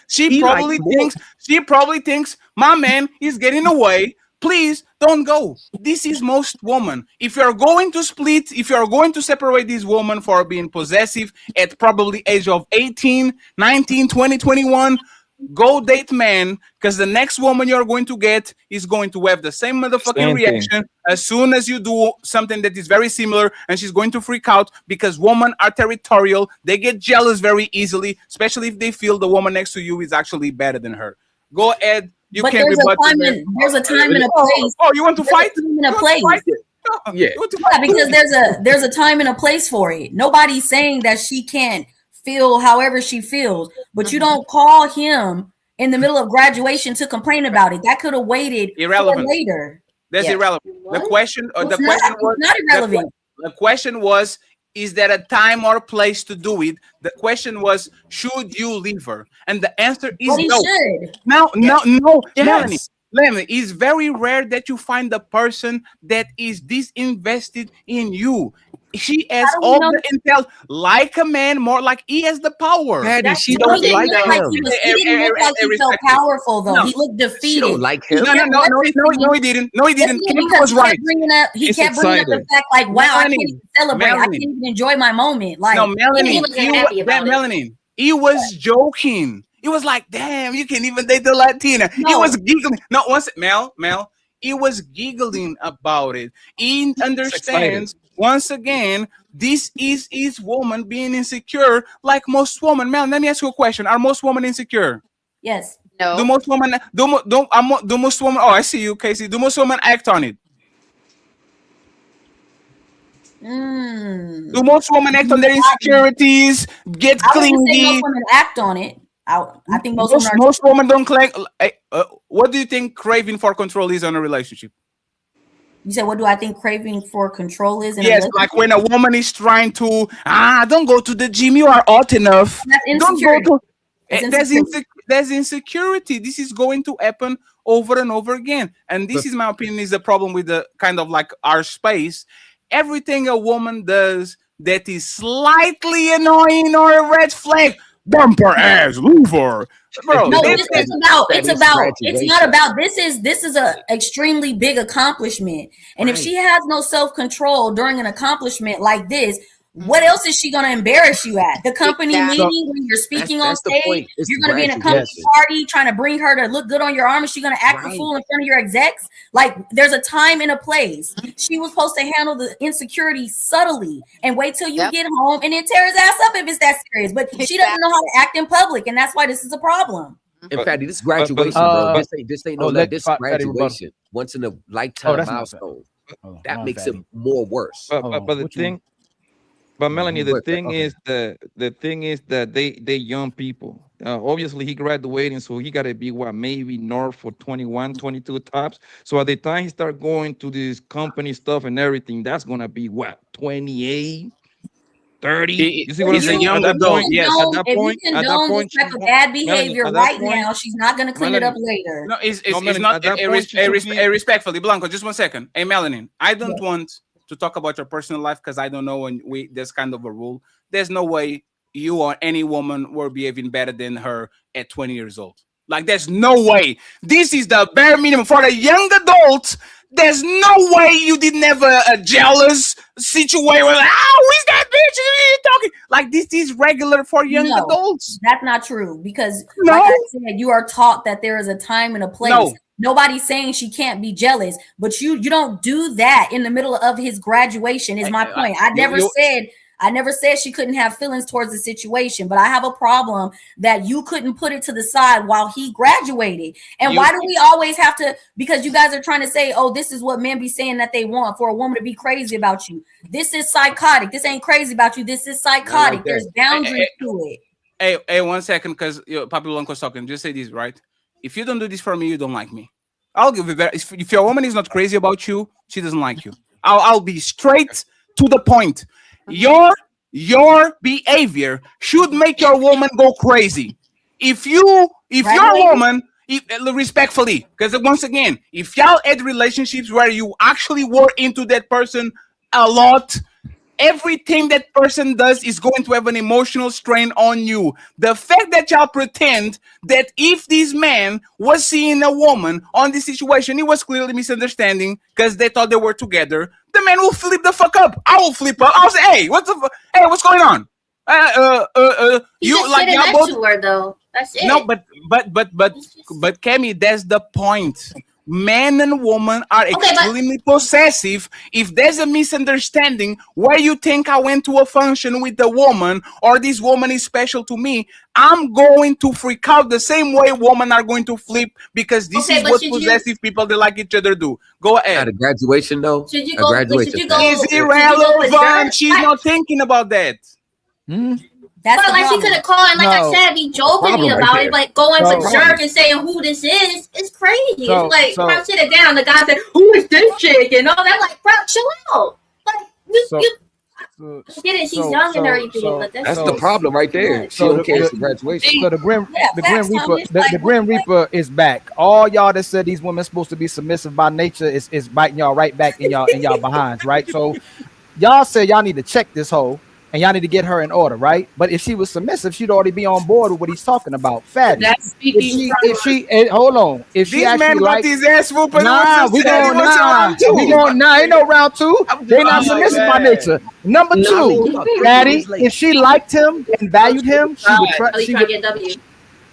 she probably thinks my man is getting away. Please don't go. This is most women. If you're going to split, if you're going to separate this woman for being possessive at probably age of 18, 19, 20, 21, go date man, because the next woman you're going to get is going to have the same motherfucking reaction as soon as you do something that is very similar, and she's going to freak out because women are territorial. They get jealous very easily, especially if they feel the woman next to you is actually better than her. Go ahead. You but can't there's a time and a place. Oh, you want to fight? In a place. Yeah. Because there's a time and a place for it. Nobody's saying that she can't feel however she feels, but you don't call him in the middle of graduation to complain about it. That could have waited irrelevant for later. That's irrelevant. The question was not irrelevant. The question was, is there a time or place to do it? The question was, should you leave her? And the answer is no. No. Yes. Melanie, it's very rare that you find a person that is disinvested in you. She has all the intel, like a man, more like he has the power. Daddy, she don't like him. He didn't look like he felt powerful, though. No. He looked defeated. She don't like him. No, he didn't. No, he didn't. Kim was right. He kept bringing up the fact, like, wow, I can't even celebrate. I can't even enjoy my moment. Like, no, Melanie, Melanie, he was joking. He was like, damn, you can't even date the Latina. No. He was giggling. No, Mel, he was giggling about it. He understands. Once again, this is his woman being insecure, like most women. Mel, let me ask you a question: are most women insecure? Yes. No. Do most women? Do most women? Oh, I see you, Casey. Do most women act on it? Do most women act on their insecurities? Get clingy? Most women act on it. I think most women don't claim. What do you think craving for control is on a relationship? You said, what do I think craving for control is? Yes, like when a woman is trying to, don't go to the gym. You are hot enough. That's insecurity. Don't go to. There's insecurity. This is going to happen over and over again. And this is my opinion, is the problem with the kind of like our space. Everything a woman does that is slightly annoying or a red flag, dump her ass, leave her. Bro, no, this is a extremely big accomplishment. And if she has no self-control during an accomplishment like this, what else is she going to embarrass you at? The company meeting, when you're speaking on stage, you're going to be in a company party trying to bring her to look good on your arm. Is she going to act a fool in front of your execs? Like, there's a time and a place. She was supposed to handle the insecurity subtly and wait till you get home and then tear his ass up if it's that serious. But she doesn't know how to act in public, and that's why this is a problem. In fact, this is graduation, bro. This ain't no that. This is graduation. Once in a lifetime milestone. That makes it more worse. But the thing. But Melanie, the thing is that they young people. Obviously, he graduating, so he got to be maybe north for 21, 22 tops. So at the time he start going to this company stuff and everything, that's gonna be 28, 30. You see what I'm saying? Young adult. Yes. At that point, this type of bad behavior right now, she's not gonna clean it up later. No, it's not respectfully, Blanco. Just 1 second. Hey, Melanie, I don't want to talk about your personal life because I don't know when there's kind of a rule. There's no way you or any woman were behaving better than her at 20 years old. Like, there's no way. This is the bare minimum for the young adult. There's no way you didn't have a jealous situation where, like, who is that bitch? What are you talking? Like, this is regular for young adults. That's not true because, No. like I said, you are taught that there is a time and a place. No. Nobody's saying she can't be jealous, but you don't do that in the middle of his graduation. Is my point. I never said she couldn't have feelings towards the situation, but I have a problem that you couldn't put it to the side while he graduated. And why do we always have to? Because you guys are trying to say, "Oh, this is what men be saying that they want for a woman to be crazy about you." This is psychotic. This ain't crazy about you. This is psychotic. There's boundaries to it. Hey, 1 second, because Papi Blanco's talking. Just say this, right? If you don't do this for me, you don't like me. I'll give you better. If your woman is not crazy about you, she doesn't like you. I'll be straight to the point. Your behavior should make your woman go crazy. If your woman, respectfully, because once again, if y'all had relationships where you actually were into that person a lot, everything that person does is going to have an emotional strain on you. The fact that y'all pretend that if this man was seeing a woman on this situation, it was clearly misunderstanding because they thought they were together, the man will flip the fuck up. I will flip up. I'll say, hey, what's going on? You just like sitting y'all next both. to her though. That's it. No, but Kemi, that's the point. Men and women are extremely possessive. If there's a misunderstanding where you think I went to a function with a woman or this woman is special to me, I'm going to freak out the same way women are going to flip because this is what possessive people that like each other do. Go ahead. At a graduation though, Should you a go? graduation. Should you go? It's should you go with irrelevant. her? She's not thinking about that. That's but the like she problem. could have called and like I said, be joking Problem right about there. it, like going So- berserk and saying who this is. It's crazy. So- It's like so- if I sit it down, the guy said, "Who is this chick?" And all that. Like, bro, chill out. Like So- you So- get it. She's so- young and so- everything, so- but That's the problem right there. She So don't care. the- It's a graduation. So the Grim facts, Reaper, Thomas. the Like, Grim Reaper is back. All y'all that said these women supposed to be submissive by nature is biting y'all right back in y'all behinds, right? So y'all said y'all need to check this hoe and y'all need to get her in order, right? But if she was submissive, she'd already be on board with what he's talking about. Fatty. That's speaking If she hold on, if she This actually man got like, his ass whooped. nah, we going ain't no round two. They not submissive by nature. Number two, Fatty, if she liked him and valued him, she would Oh, trust. you She trying would to get W?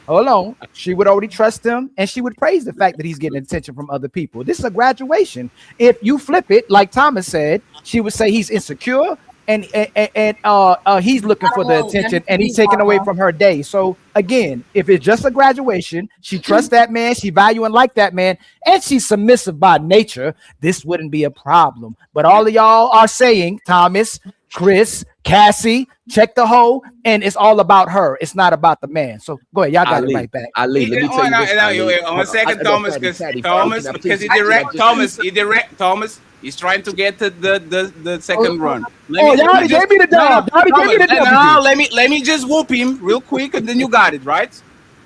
hold on. She would already trust him and she would praise the fact that he's getting attention from other people. This is a graduation. If you flip it, like Thomas said, she would say he's insecure and he's looking for the attention and he's taking away from her day. So again, if it's just a graduation, she trusts that man, she value and like that man, and she's submissive by nature, this wouldn't be a problem. But all of y'all are saying, Thomas, Chris, Cassie, check the hoe, and it's all about her. It's not about the man. So go ahead, y'all got it right back. Ali, let me tell you this. Ali. 1 second, Thomas, because Thomas, he's trying to get to the second run. Y'all already gave me the dub. Y'all already gave me the dub. Let me just whoop him real quick, and then you got it right.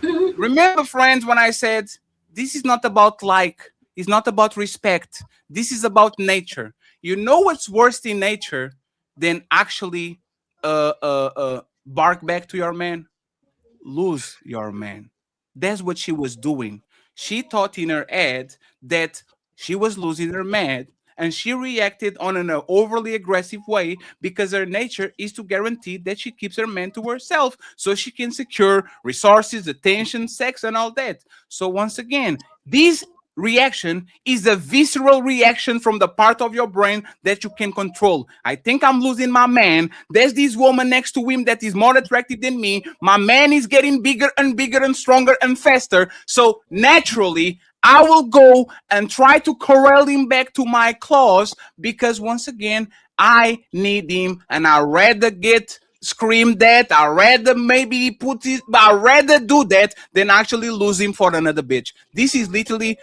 Remember, friends, when I said this is not about it's not about respect. This is about nature. You know what's worse in nature than actually bark back to your man? Lose your man. That's what she was doing. She thought in her head that she was losing her man, and she reacted on an overly aggressive way because her nature is to guarantee that she keeps her man to herself so she can secure resources, attention, sex, and all that. So once again, this reaction is a visceral reaction from the part of your brain that you can control. I think I'm losing my man. There's this woman next to him that is more attractive than me. My man is getting bigger and bigger and stronger and faster. So naturally, I will go and try to corral him back to my claws because once again, I need him and I'd rather get screamed at. I'd rather maybe I'd rather do that than actually lose him for another bitch. This is literally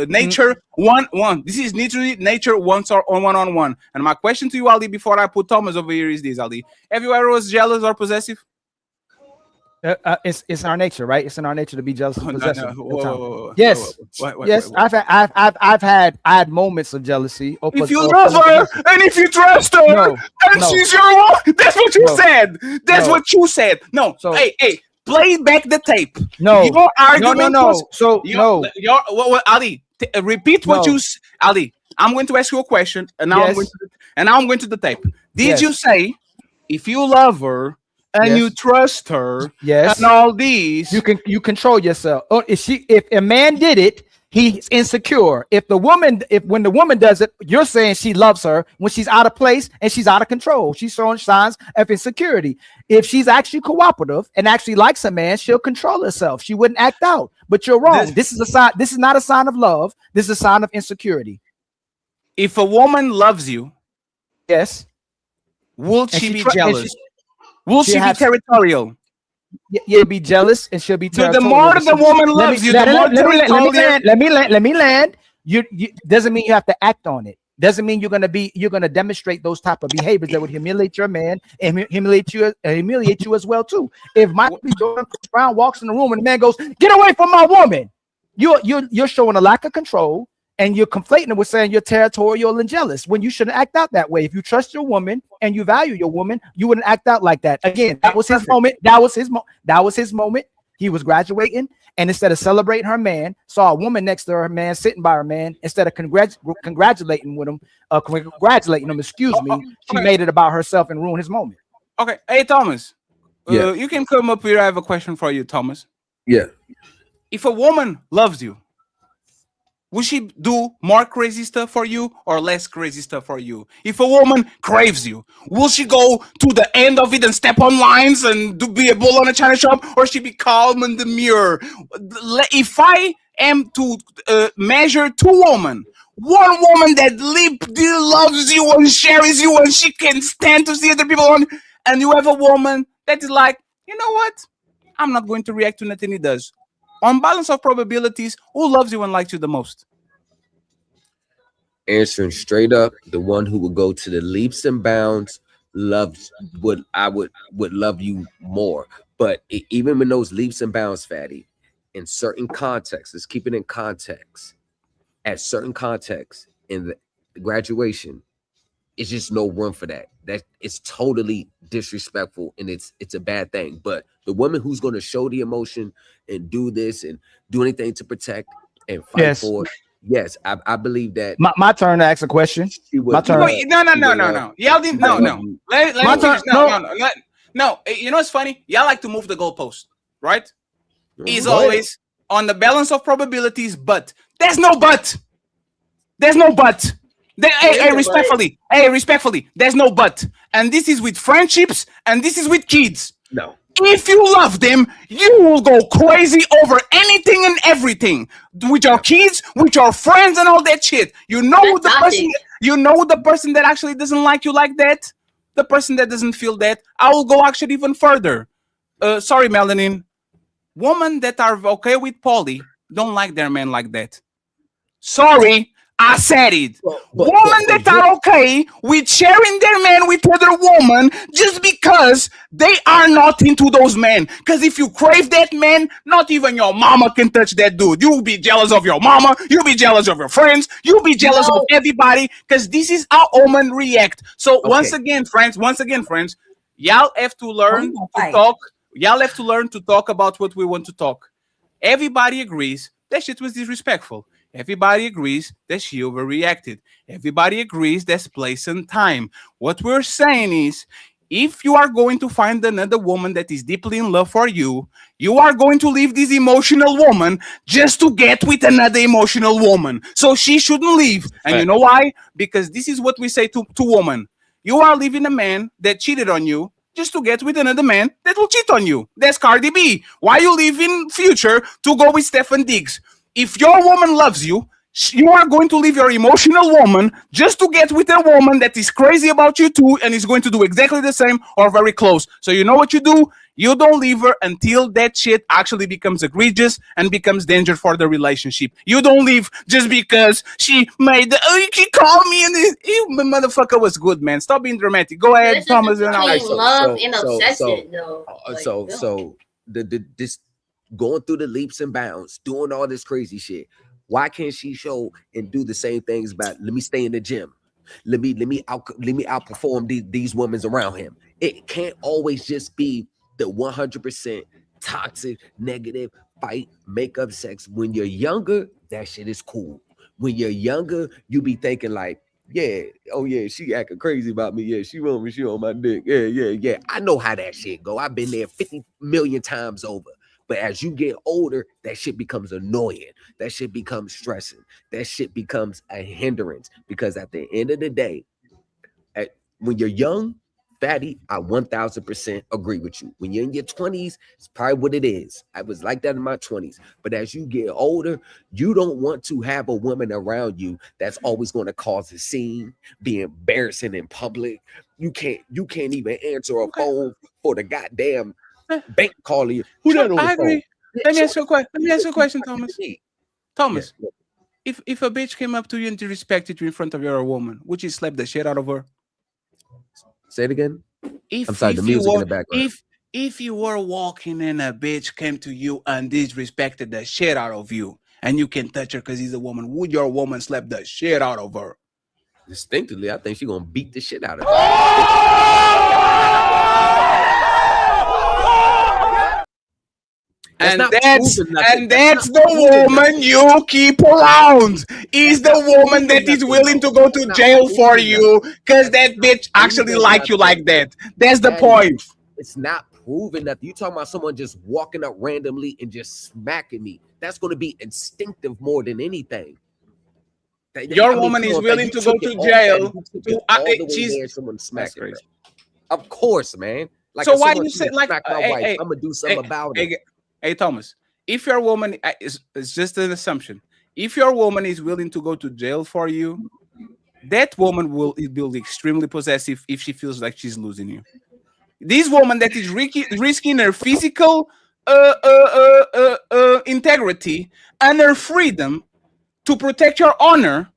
nature one. This is literally nature one-on-one. And my question to you, Ali, before I put Thomas over here is this, Ali. Have you ever was jealous or possessive? It's in our nature, right? It's in our nature to be jealous and possessive. Yes. Yes. I've had moments of jealousy. If you love her and if you trust her and she's your one, that's what you said. That's what you said. No. So, hey, play back the tape. No. Your argument No. So Ali, Repeat what No. you, Ali. I'm going to ask you a question, and now Yes. I'm going to the tape. Did Yes. you say if you love her and Yes. you trust her Yes. and all these, You control yourself. Oh, if a man did it, he's insecure. When the woman does it, you're saying she loves her when she's out of place and she's out of control. She's showing signs of insecurity. If she's actually cooperative and actually likes a man, she'll control herself. She wouldn't act out. But you're wrong. This is a sign. This is not a sign of love. This is a sign of insecurity. if a woman loves you, yes, will And she she be try- and jealous? Will she she be has- territorial? You'll be jealous and she'll be The territorial. more But the she- woman let me- loves you, let- the more let me land- territorial. Let me land. You doesn't mean you have to act on it. Doesn't mean you're gonna demonstrate those type of behaviors that would humiliate your man and humiliate you as well too. If Michael B. Jordan Brown walks in the room and the man goes, "Get away from my woman," you're showing a lack of control and you're conflating it with saying you're territorial and jealous when you shouldn't act out that way. If you trust your woman and you value your woman, you wouldn't act out like that. Again, that was his moment. That was his moment. He was graduating, and instead of celebrating her man, saw a woman next to her man, sitting by her man. Instead of congratulating him, excuse me, she made it about herself and ruined his moment. Okay, hey Thomas, Yeah. you can come up here. I have a question for you, Thomas. Yeah. If a woman loves you, will she do more crazy stuff for you or less crazy stuff for you? If a woman craves you, will she go to the end of it and step on lines and be a bull on a china shop, or she be calm in the mirror? If I am to measure two women, one woman that loves you and shares you and she can stand to see other people on, and you have a woman that is like, you know what? I'm not going to react to nothing he does. On balance of probabilities, who loves you and likes you the most? Answering straight up, the one who would go to the leaps and bounds would love you more. But even in those leaps and bounds, Fatty, in certain contexts, let's keep it in context. At certain contexts in the graduation, it's just no room for that. That it's totally disrespectful and it's a bad thing. But the woman who's going to show the emotion and do this and do anything to protect and fight Yes. for it, yes, I believe that. My turn to ask a question. My turn. No. Y'all didn't. No. Let My me finish. turn- No. You know what's funny? Y'all like to move the goalpost, right? It's Go ahead. always on the balance of probabilities, but there's no but. There's no but. Hey, respectfully, there's no but. And this is with friendships and this is with kids. No. If you love them, you will go crazy over anything and everything with your kids, with your friends, and all that shit. You know the person that actually doesn't like you like that. The person that doesn't feel that. I will go actually even further. Sorry, Melanin. Women that are okay with poly don't like their men like that. Sorry. I said it. Women that are okay with sharing their man with other women just because they are not into those men. Because if you crave that man, not even your mama can touch that dude. You'll be jealous of your mama. You'll be jealous of your friends. You'll be jealous of everybody because this is how women react. So once again, friends, y'all have to learn to talk. Y'all have to learn to talk about what we want to talk. Everybody agrees that shit was disrespectful. Everybody agrees that she overreacted. Everybody agrees there's place and time. What we're saying is, if you are going to find another woman that is deeply in love for you, you are going to leave this emotional woman just to get with another emotional woman. So she shouldn't leave. And you know why? Because this is what we say to women. You are leaving a man that cheated on you just to get with another man that will cheat on you. That's Cardi B. Why you leaving Future to go with Stefan Diggs? If your woman loves you, you are going to leave your emotional woman just to get with a woman that is crazy about you too and is going to do exactly the same or very close. So you know what you do? You don't leave her until that shit actually becomes egregious and becomes danger for the relationship. You don't leave just because she called me and the motherfucker was good, man. Stop being dramatic. Go ahead, Thomas. And love and obsession, though. This going through the leaps and bounds, doing all this crazy shit. Why can't she show and do the same things about let me stay in the gym? Let me outperform these women around him. It can't always just be the 100% toxic, negative fight, make up sex. When you're younger, that shit is cool. When you're younger, you be thinking like, yeah, oh yeah, she acting crazy about me. Yeah, she want me, she on my dick. Yeah. I know how that shit go. I've been there 50 million times over. But as you get older, that shit becomes annoying. That shit becomes stressing. That shit becomes a hindrance. Because at the end of the day, when you're young, Fatty, I 1000% agree with you. When you're in your 20s, it's probably what it is. I was like that in my 20s. But as you get older, you don't want to have a woman around you that's always going to cause a scene, be embarrassing in public. You can't even answer a phone for the goddamn bank calling you. Who that on the I agree. phone? Let me ask you a question, Thomas. Thomas, Yeah. if a bitch came up to you and disrespected you in front of your woman, would you slap the shit out of her? Say it again. If, I'm sorry, the if you music in were, the background. if you were walking and a bitch came to you and disrespected the shit out of you, and you can touch her because he's a woman, would your woman slap the shit out of her? Distinctly, I think she's gonna beat the shit out of her. And that's the woman you keep around. Is the woman that is willing to go to jail for you because that bitch actually like you like that. That's the point. It's not proving that you talking about someone just walking up randomly and just smacking me. That's going to be instinctive more than anything. Your woman is willing to go to jail. Someone smacking her. Of course, man. Like so why do you say like my wife, I'm gonna do something about it? Hey Thomas, if your woman it's just an assumption. If your woman is willing to go to jail for you, that woman will be extremely possessive if she feels like she's losing you. This woman that is risking her physical integrity and her freedom to protect your honor,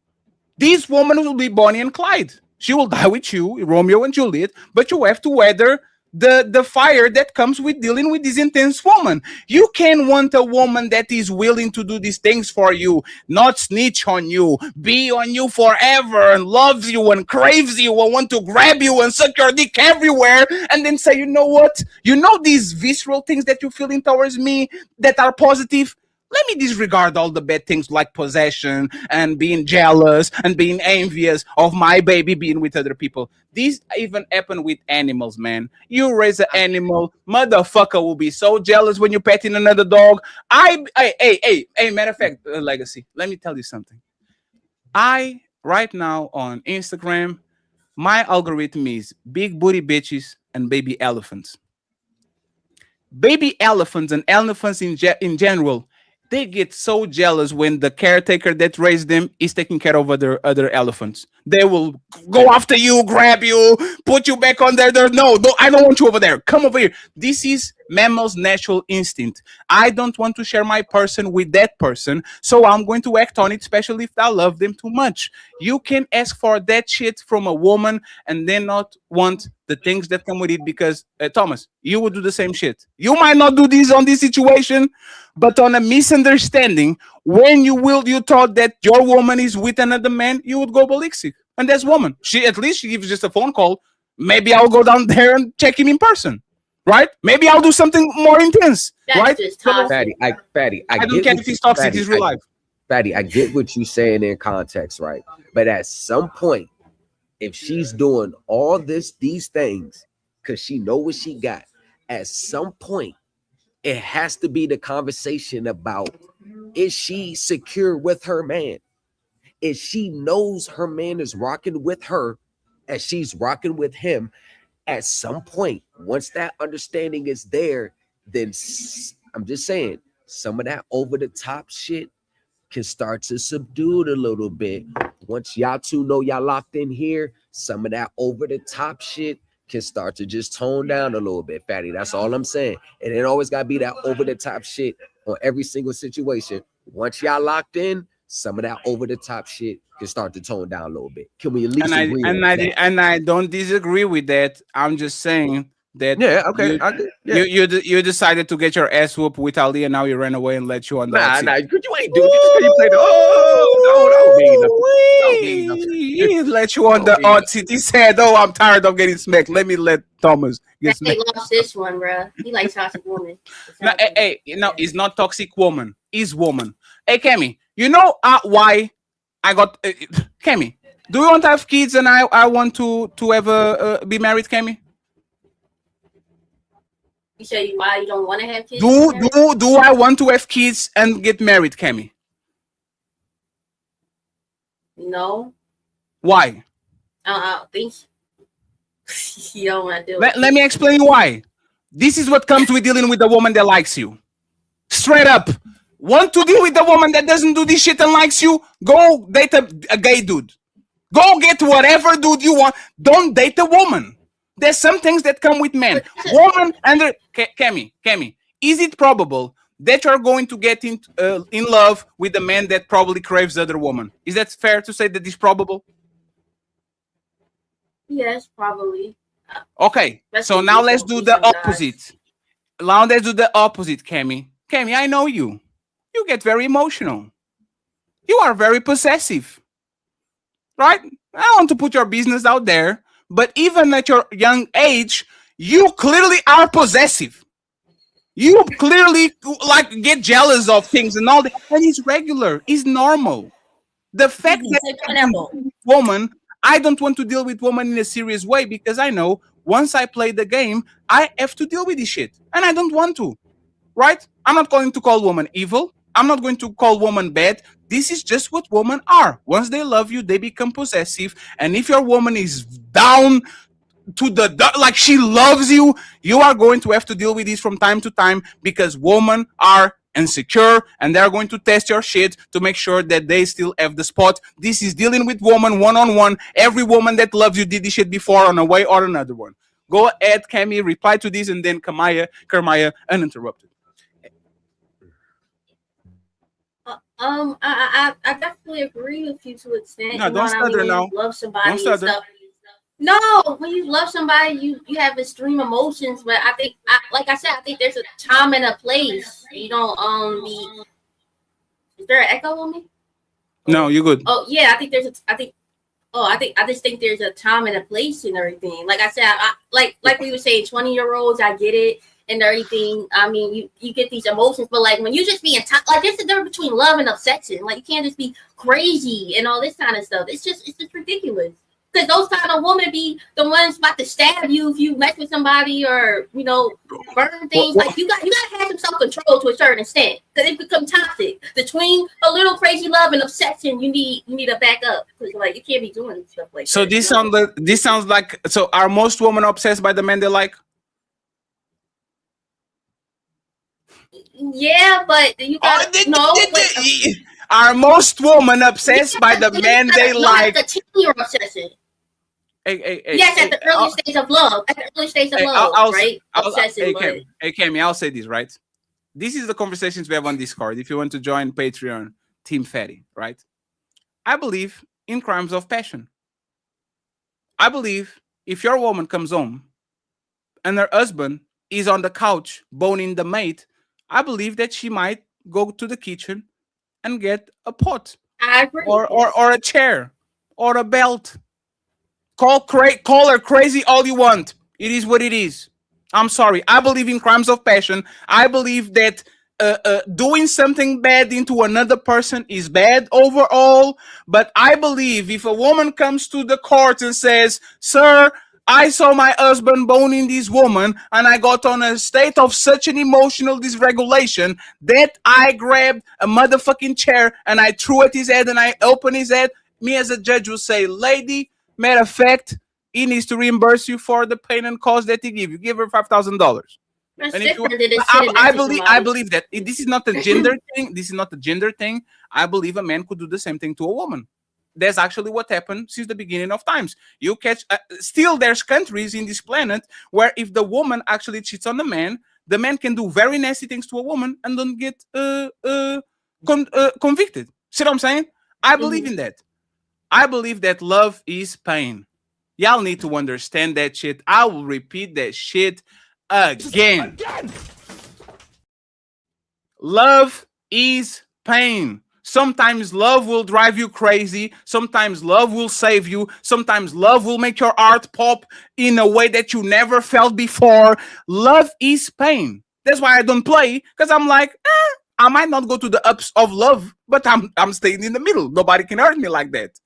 this woman will be Bonnie and Clyde. She will die with you, Romeo and Juliet, but you have to weather the fire that comes with dealing with this intense woman. You can want a woman that is willing to do these things for you, not snitch on you, be on you forever, and loves you and craves you and want to grab you and suck your dick everywhere, and then say, you know what? You know these visceral things that you're feeling towards me that are positive? Let me disregard all the bad things like possession and being jealous and being envious of my baby being with other people. These even happen with animals, man. You raise an animal, motherfucker will be so jealous when you're petting another dog. Hey, matter of fact, Legacy, let me tell you something. Right now on Instagram, my algorithm is big booty bitches and baby elephants. Baby elephants and elephants in general, they get so jealous when the caretaker that raised them is taking care of other elephants. They will go after you, grab you, put you back on there. No, I don't want you over there. Come over here. This is mammal's natural instinct. I don't want to share my person with that person, so I'm going to act on it, especially if I love them too much. You can ask for that shit from a woman and then not want the things that come with it because, Thomas, you would do the same shit. You might not do this on this situation, but on a misunderstanding, when you thought that your woman is with another man, you would go ballistic. And that's woman. At least she gives just a phone call. Maybe I'll go down there and check him in person. Right? Maybe I'll do something more intense. That's right? just toxic. Fatty, I don't care if he's toxic, he's real life. Fatty, I get what you're saying in context, right? But at some point, if she's doing all these things because she know what she got, at some point, it has to be the conversation about, is she secure with her man? If she knows her man is rocking with her as she's rocking with him, at some point, once that understanding is there, then I'm just saying, some of that over-the-top shit can start to subdue it a little bit. Once y'all two know y'all locked in here, some of that over-the-top shit can start to just tone down a little bit, Fatty. That's all I'm saying. And it always got to be that over-the-top shit on every single situation. Once y'all locked in, some of that over-the-top shit can start to tone down a little bit. Can we at least agree on that? And I don't disagree with that. I'm just saying that you decided to get your ass whooped with Ali, and now you ran away and let you on the Could you ain't doing it because you played He let you on the odd seat. He said, "Oh, I'm tired of getting smacked. Let me let Thomas get They smacked." lost this one, bro. He likes toxic woman. No, hey, it's not toxic woman. It's woman. Hey, Kemi, you know why I got Kemi. Do you want to have kids and I want to ever be married, Kemi? You say why you don't want to have kids? Do I want to have kids and get married, Kemi? No. Why? I don't think you don't want to do it. Let me explain why. This is what comes with dealing with a woman that likes you. Straight up. Want to deal with a woman that doesn't do this shit and likes you? Go date a gay dude. Go get whatever dude you want. Don't date a woman. There's some things that come with men. Woman and Kemi, is it probable that you're going to get in love with a man that probably craves other woman? Is that fair to say that it's probable? Yes, probably. Okay, so now let's do the opposite. Now let's do the opposite, Kemi. Kemi, I know you. You get very emotional. You are very possessive. Right? I don't want to put your business out there, but even at your young age, you clearly are possessive. You clearly like get jealous of things and all that, and it's regular, it's normal. The fact that woman, I don't want to deal with woman in a serious way because I know once I play the game, I have to deal with this shit, and I don't want to. Right? I'm not going to call woman evil. I'm not going to call woman bad. This is just what women are. Once they love you, they become possessive. And if your woman is down to like she loves you, you are going to have to deal with this from time to time because women are insecure and they're going to test your shit to make sure that they still have the spot. This is dealing with woman one-on-one. Every woman that loves you did this shit before on a way or another one. Go ahead, Kemi, reply to this, and then Kermaya uninterrupted. I definitely agree with you to an extent. No, don't stutter now. You love somebody Don't and stutter. stuff. No, when you love somebody, you have extreme emotions. But I think, like I said, I think there's a time and a place. You don't be. Is there an echo on me? No, you're good. Oh yeah, I just think there's a time and a place and everything. Like I said, like we were saying, 20-year-olds, I get it and everything. I mean, you get these emotions, but like when you just being like there's a difference between love and obsession. Like you can't just be crazy and all this kind of stuff. It's just ridiculous. Because those kind of women be the ones about to stab you if you mess with somebody or burn things. Like you gotta have some self-control to a certain extent because it become toxic. Between a little crazy love and obsession, you need to back up because like you can't be doing stuff like So that. this sounds like, so are most women obsessed by the men they like? Yeah, but you got Are most women obsessed by the men they like? That's a 10-year obsession. Yes, at the early stage of love. At the early stage of love, right? Obsession. Kemi, I'll say this, right? This is the conversations we have on Discord. If you want to join Patreon, Team Fatty, right? I believe in crimes of passion. I believe if your woman comes home and her husband is on the couch boning the mate, I believe that she might go to the kitchen and get a pot. I agree. Or a chair or a belt. Call her crazy all you want. It is what it is. I'm sorry. I believe in crimes of passion. I believe that doing something bad into another person is bad overall. But I believe if a woman comes to the court and says, "Sir, I saw my husband boning this woman and I got on a state of such an emotional dysregulation that I grabbed a motherfucking chair and I threw at his head and I opened his head," me as a judge will say, "Lady, matter of fact, he needs to reimburse you for the pain and cost that he give you. Give her $5,000. That's And different than a shit I somebody. believe that this is not a gender thing. This is not a gender thing. I believe a man could do the same thing to a woman. That's actually what happened since the beginning of times. You catch still there's countries in this planet where if the woman actually cheats on the man can do very nasty things to a woman and don't get convicted. See what I'm saying? I believe in that. I believe that love is pain. Y'all need to understand that shit. I will repeat that shit again. Love is pain. Sometimes love will drive you crazy. Sometimes love will save you. Sometimes love will make your heart pop in a way that you never felt before. Love is pain. That's why I don't play, because I'm like, I might not go to the ups of love, but I'm staying in the middle. Nobody can hurt me like that.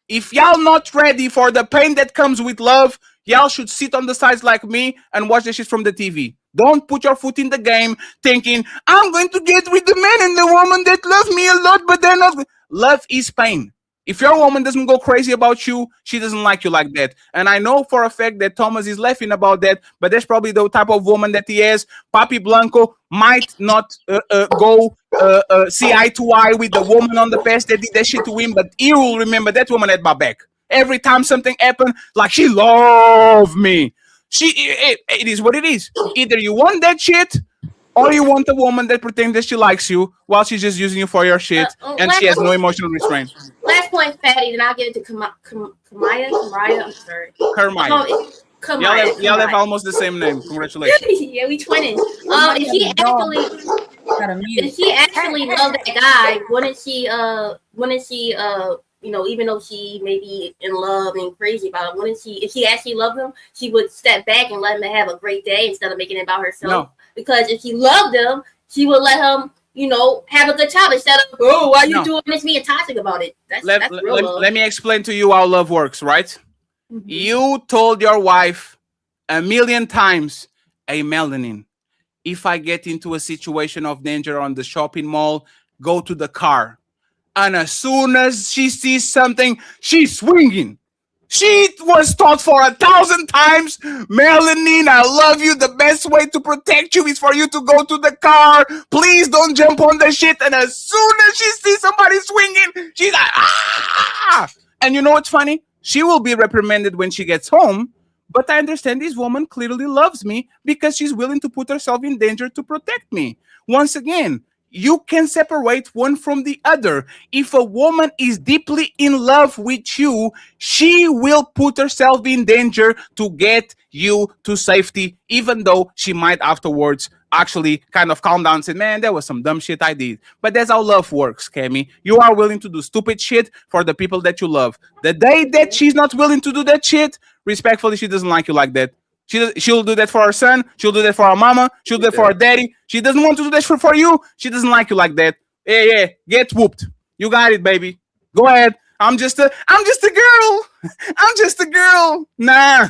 If y'all not ready for the pain that comes with love, y'all should sit on the sides like me and watch the shit from the TV. Don't put your foot in the game thinking, I'm going to get with the man and the woman that love me a lot, but they're not. Love is pain. If your woman doesn't go crazy about you, she doesn't like you like that. And I know for a fact that Thomas is laughing about that, but that's probably the type of woman that he is. Papi Blanco might not go see eye to eye with the woman on the past that did that shit to him, but he will remember that woman at my back. Every time something happened, like she loved me. It is what it is. Either you want that shit, or you want a woman that pretends that she likes you while she's just using you for your shit and she has no emotional restraint. Last point, Fatty, then I'll give it to Kamaya. I'm sorry. Kamaya. Y'all have almost the same name. Congratulations. Yeah, we twinning. If she actually loved that guy, wouldn't she even though she may be in love and crazy about it, if she actually loved him, she would step back and let him have a great day instead of making it about herself. No. Because if she loved him, she would let him, have a good time instead of, why you doing this, being toxic about it. That's real love. Let me explain to you how love works, right? Mm-hmm. You told your wife 1,000,000 times, hey, Melanin, if I get into a situation of danger on the shopping mall, go to the car. And as soon as she sees something, she's swinging. She was taught for 1,000 times, Melanin, I love you. The best way to protect you is for you to go to the car. Please don't jump on the shit. And as soon as she sees somebody swinging, she's like, ah! And you know what's funny? She will be reprimanded when she gets home. But I understand this woman clearly loves me because she's willing to put herself in danger to protect me. Once again, you can separate one from the other. If a woman is deeply in love with you, she will put herself in danger to get you to safety, even though she might afterwards actually kind of calm down and say, man, that was some dumb shit I did. But that's how love works, Kemi. You are willing to do stupid shit for the people that you love. The day that she's not willing to do that shit, respectfully, she doesn't like you like that. She'll do that for her son. She'll do that for her mama. She'll do that for her daddy. She doesn't want to do that for you. She doesn't like you like that. Yeah. Get whooped. You got it, baby. Go ahead. I'm just a girl. I'm just a girl. Nah.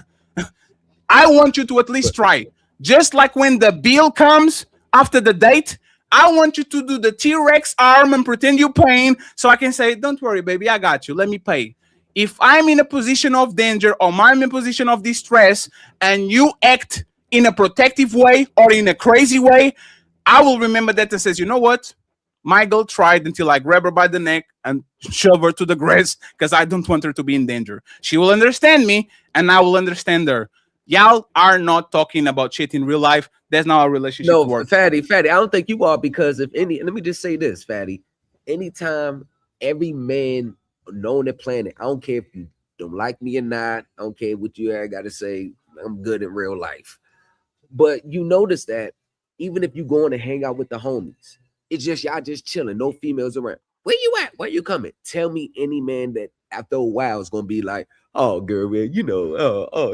I want you to at least try. Just like when the bill comes after the date, I want you to do the T-Rex arm and pretend you're paying so I can say, don't worry, baby. I got you. Let me pay. If I'm in a position of danger or I'm in a position of distress and you act in a protective way or in a crazy way, I will remember that and says, you know what? My girl tried until I grab her by the neck and shove her to the grass because I don't want her to be in danger. She will understand me and I will understand her. Y'all are not talking about shit in real life. That's not how a relationship works. Fatty, I don't think you are, because let me just say this, Fatty. Anytime every man known the planet, I don't care if you don't like me or not, I don't care what you got to say, I'm good in real life. But you notice that even if you going to hang out with the homies, it's just y'all just chilling, no females around. Where you at? Where you coming? Tell me any man that after a while is gonna be like, oh girl, man,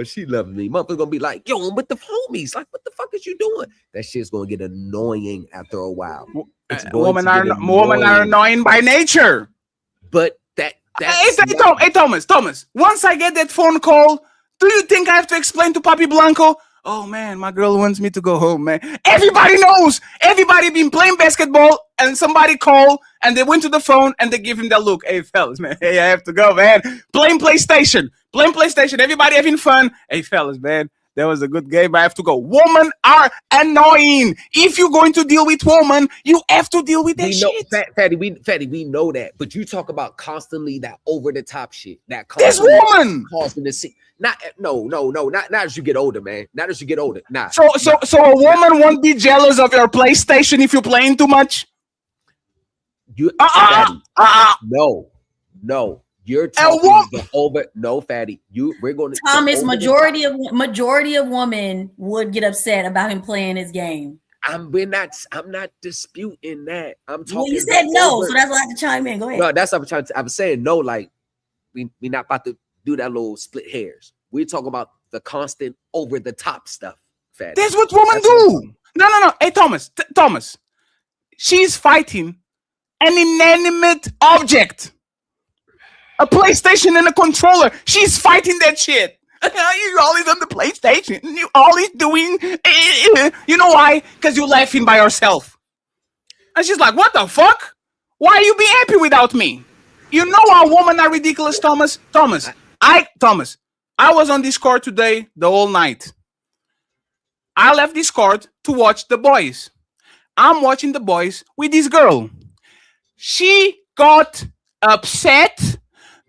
she loves me. Motherfucker's gonna be like, yo, I'm with the homies. Like, what the fuck is you doing? That shit's gonna get annoying after a while. Women are annoying by nature. But Hey, Thomas, once I get that phone call, do you think I have to explain to Papi Blanco? Oh man, my girl wants me to go home, man. Everybody knows. Everybody been playing basketball and somebody called and they went to the phone and they give him that look. Hey fellas, man, hey, I have to go, man. Playing PlayStation. Everybody having fun. Hey fellas, man, that was a good game. I have to go. Women are annoying. If you're going to deal with women, you have to deal with that shit. Fatty, we know that. But you talk about constantly that over the top shit. This woman causing the scene. Not as you get older, man. Not as you get older. Nah. So a woman won't be jealous of your PlayStation if you're playing too much. No. You're talking the over. No, Fatty. We're going to Thomas. Majority of women would get upset about him playing his game. I'm not disputing that. I'm talking. Well, you said no, so that's why I have to chime in. Go ahead. No, that's what I'm trying to. I was saying no. Like we not about to do that little split hairs. We're talking about the constant over the top stuff, Fatty. That's what women do. No. Hey, Thomas. she's fighting an inanimate object, a PlayStation and a controller. She's fighting that shit. You always on the PlayStation. You always doing. You know why? Because you're laughing by yourself. And she's like, "What the fuck? Why you be happy without me?" You know how women are ridiculous, Thomas. Thomas, I was on Discord today the whole night. I left Discord to watch The Boys. I'm watching The Boys with this girl. She got upset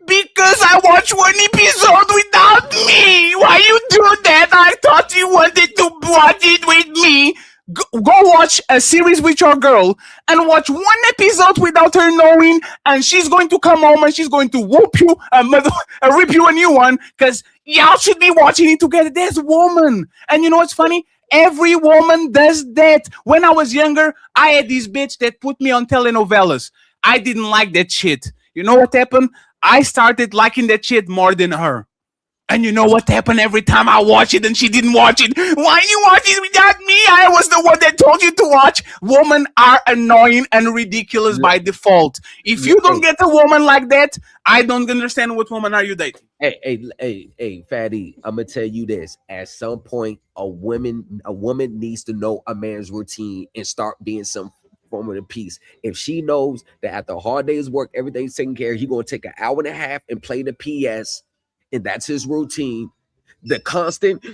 because I watched one episode without me. Why you do that? I thought you wanted to watch it with me. Go watch a series with your girl and watch one episode without her knowing, and she's going to come home and she's going to whoop you and rip you a new one because y'all should be watching it together. There's a woman. And you know what's funny? Every woman does that. When I was younger, I had this bitch that put me on telenovelas. I didn't like that shit. You know what happened? I started liking that shit more than her. And you know what happened every time I watch it and she didn't watch it? Why you watch it without me? I was the one that told you to watch. Women are annoying and ridiculous by default. If you don't get a woman like that, I don't understand what woman are you dating. Hey, Fatty, I'm gonna tell you this. At some point, a woman needs to know a man's routine and start being some form of the peace. If she knows that after a hard day's work, everything's taken care of, he's gonna take an hour and a half and play the PS. And that's his routine. The constant, now,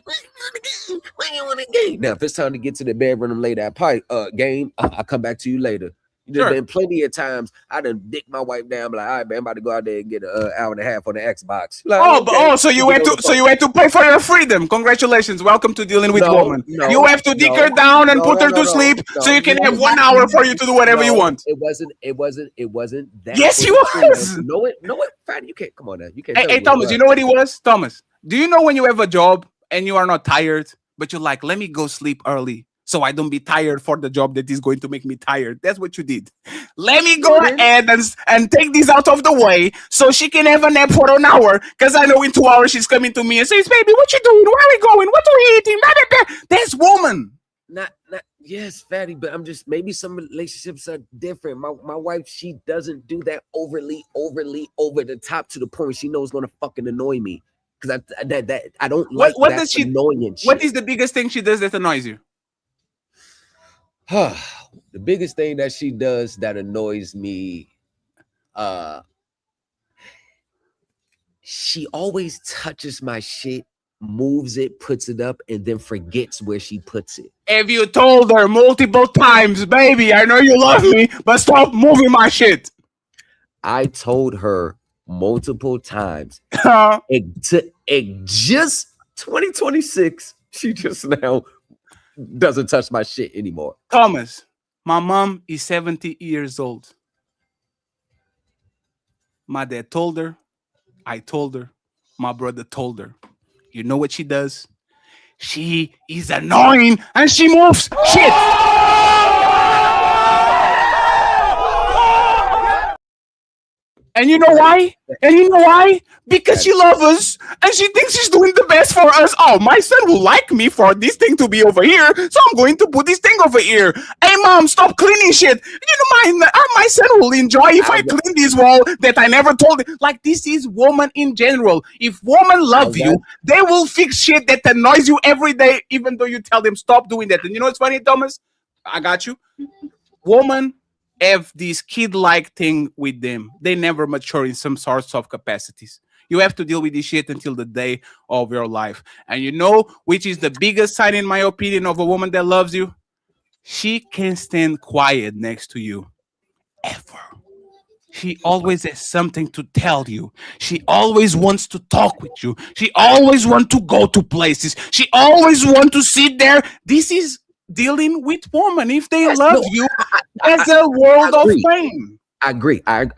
if it's time to get to the bedroom and lay that pipe game, I'll come back to you later. There's been plenty of times I done dick my wife down, like, all right, man, I'm about to go out there and get an hour and a half on the Xbox. Like, so you went to pay for your freedom. Congratulations. Welcome to dealing with women. You have to dick her down and put her to sleep so you can have 1 hour for you to do whatever you want. It wasn't that. Yes, he was. No, it, Fatty, you can't, come on now. You can't. Hey, Thomas, you know what he was? Thomas, do you know when you have a job and you are not tired, but you're like, let me go sleep early so I don't be tired for the job that is going to make me tired? That's what you did. Let me go ahead and take this out of the way so she can have a nap for an hour, because I know in 2 hours she's coming to me and says, baby, what you doing? Where are we going? What are we eating? That's woman. Yes, Fatty, but I'm just, maybe some relationships are different. My wife, she doesn't do that overly over the top to the point she knows gonna fucking annoy me. Because I don't like what that does she, annoying shit. What is the biggest thing she does that annoys you? The biggest thing that she does that annoys me, she always touches my shit, moves it, puts it up, and then forgets where she puts it. Have you told her multiple times, baby, I know you love me, but stop moving my shit? I told her multiple times. Just 2026, she just now doesn't touch my shit anymore. Thomas, my mom is 70 years old. My dad told her, I told her, my brother told her. You know what she does? She is annoying and she moves shit. And you know why? Because she loves us and she thinks she's doing the best for us. Oh, my son will like me for this thing to be over here, so I'm going to put this thing over here. Hey, mom, stop cleaning shit. You know, my son will enjoy if I clean this wall that I never told him. Like, this is woman in general. If women love you, they will fix shit that annoys you every day, even though you tell them stop doing that. And you know what's funny, Thomas? I got you. Woman have this kid-like thing with them. They never mature in some sorts of capacities. You have to deal with this shit until the day of your life. And you know which is the biggest sign, in my opinion, of a woman that loves you? She can stand quiet next to you. Ever. She always has something to tell you. She always wants to talk with you. She always wants to go to places. She always wants to sit there. This is dealing with women. If they love you, there's a world of pain. I agree. I'm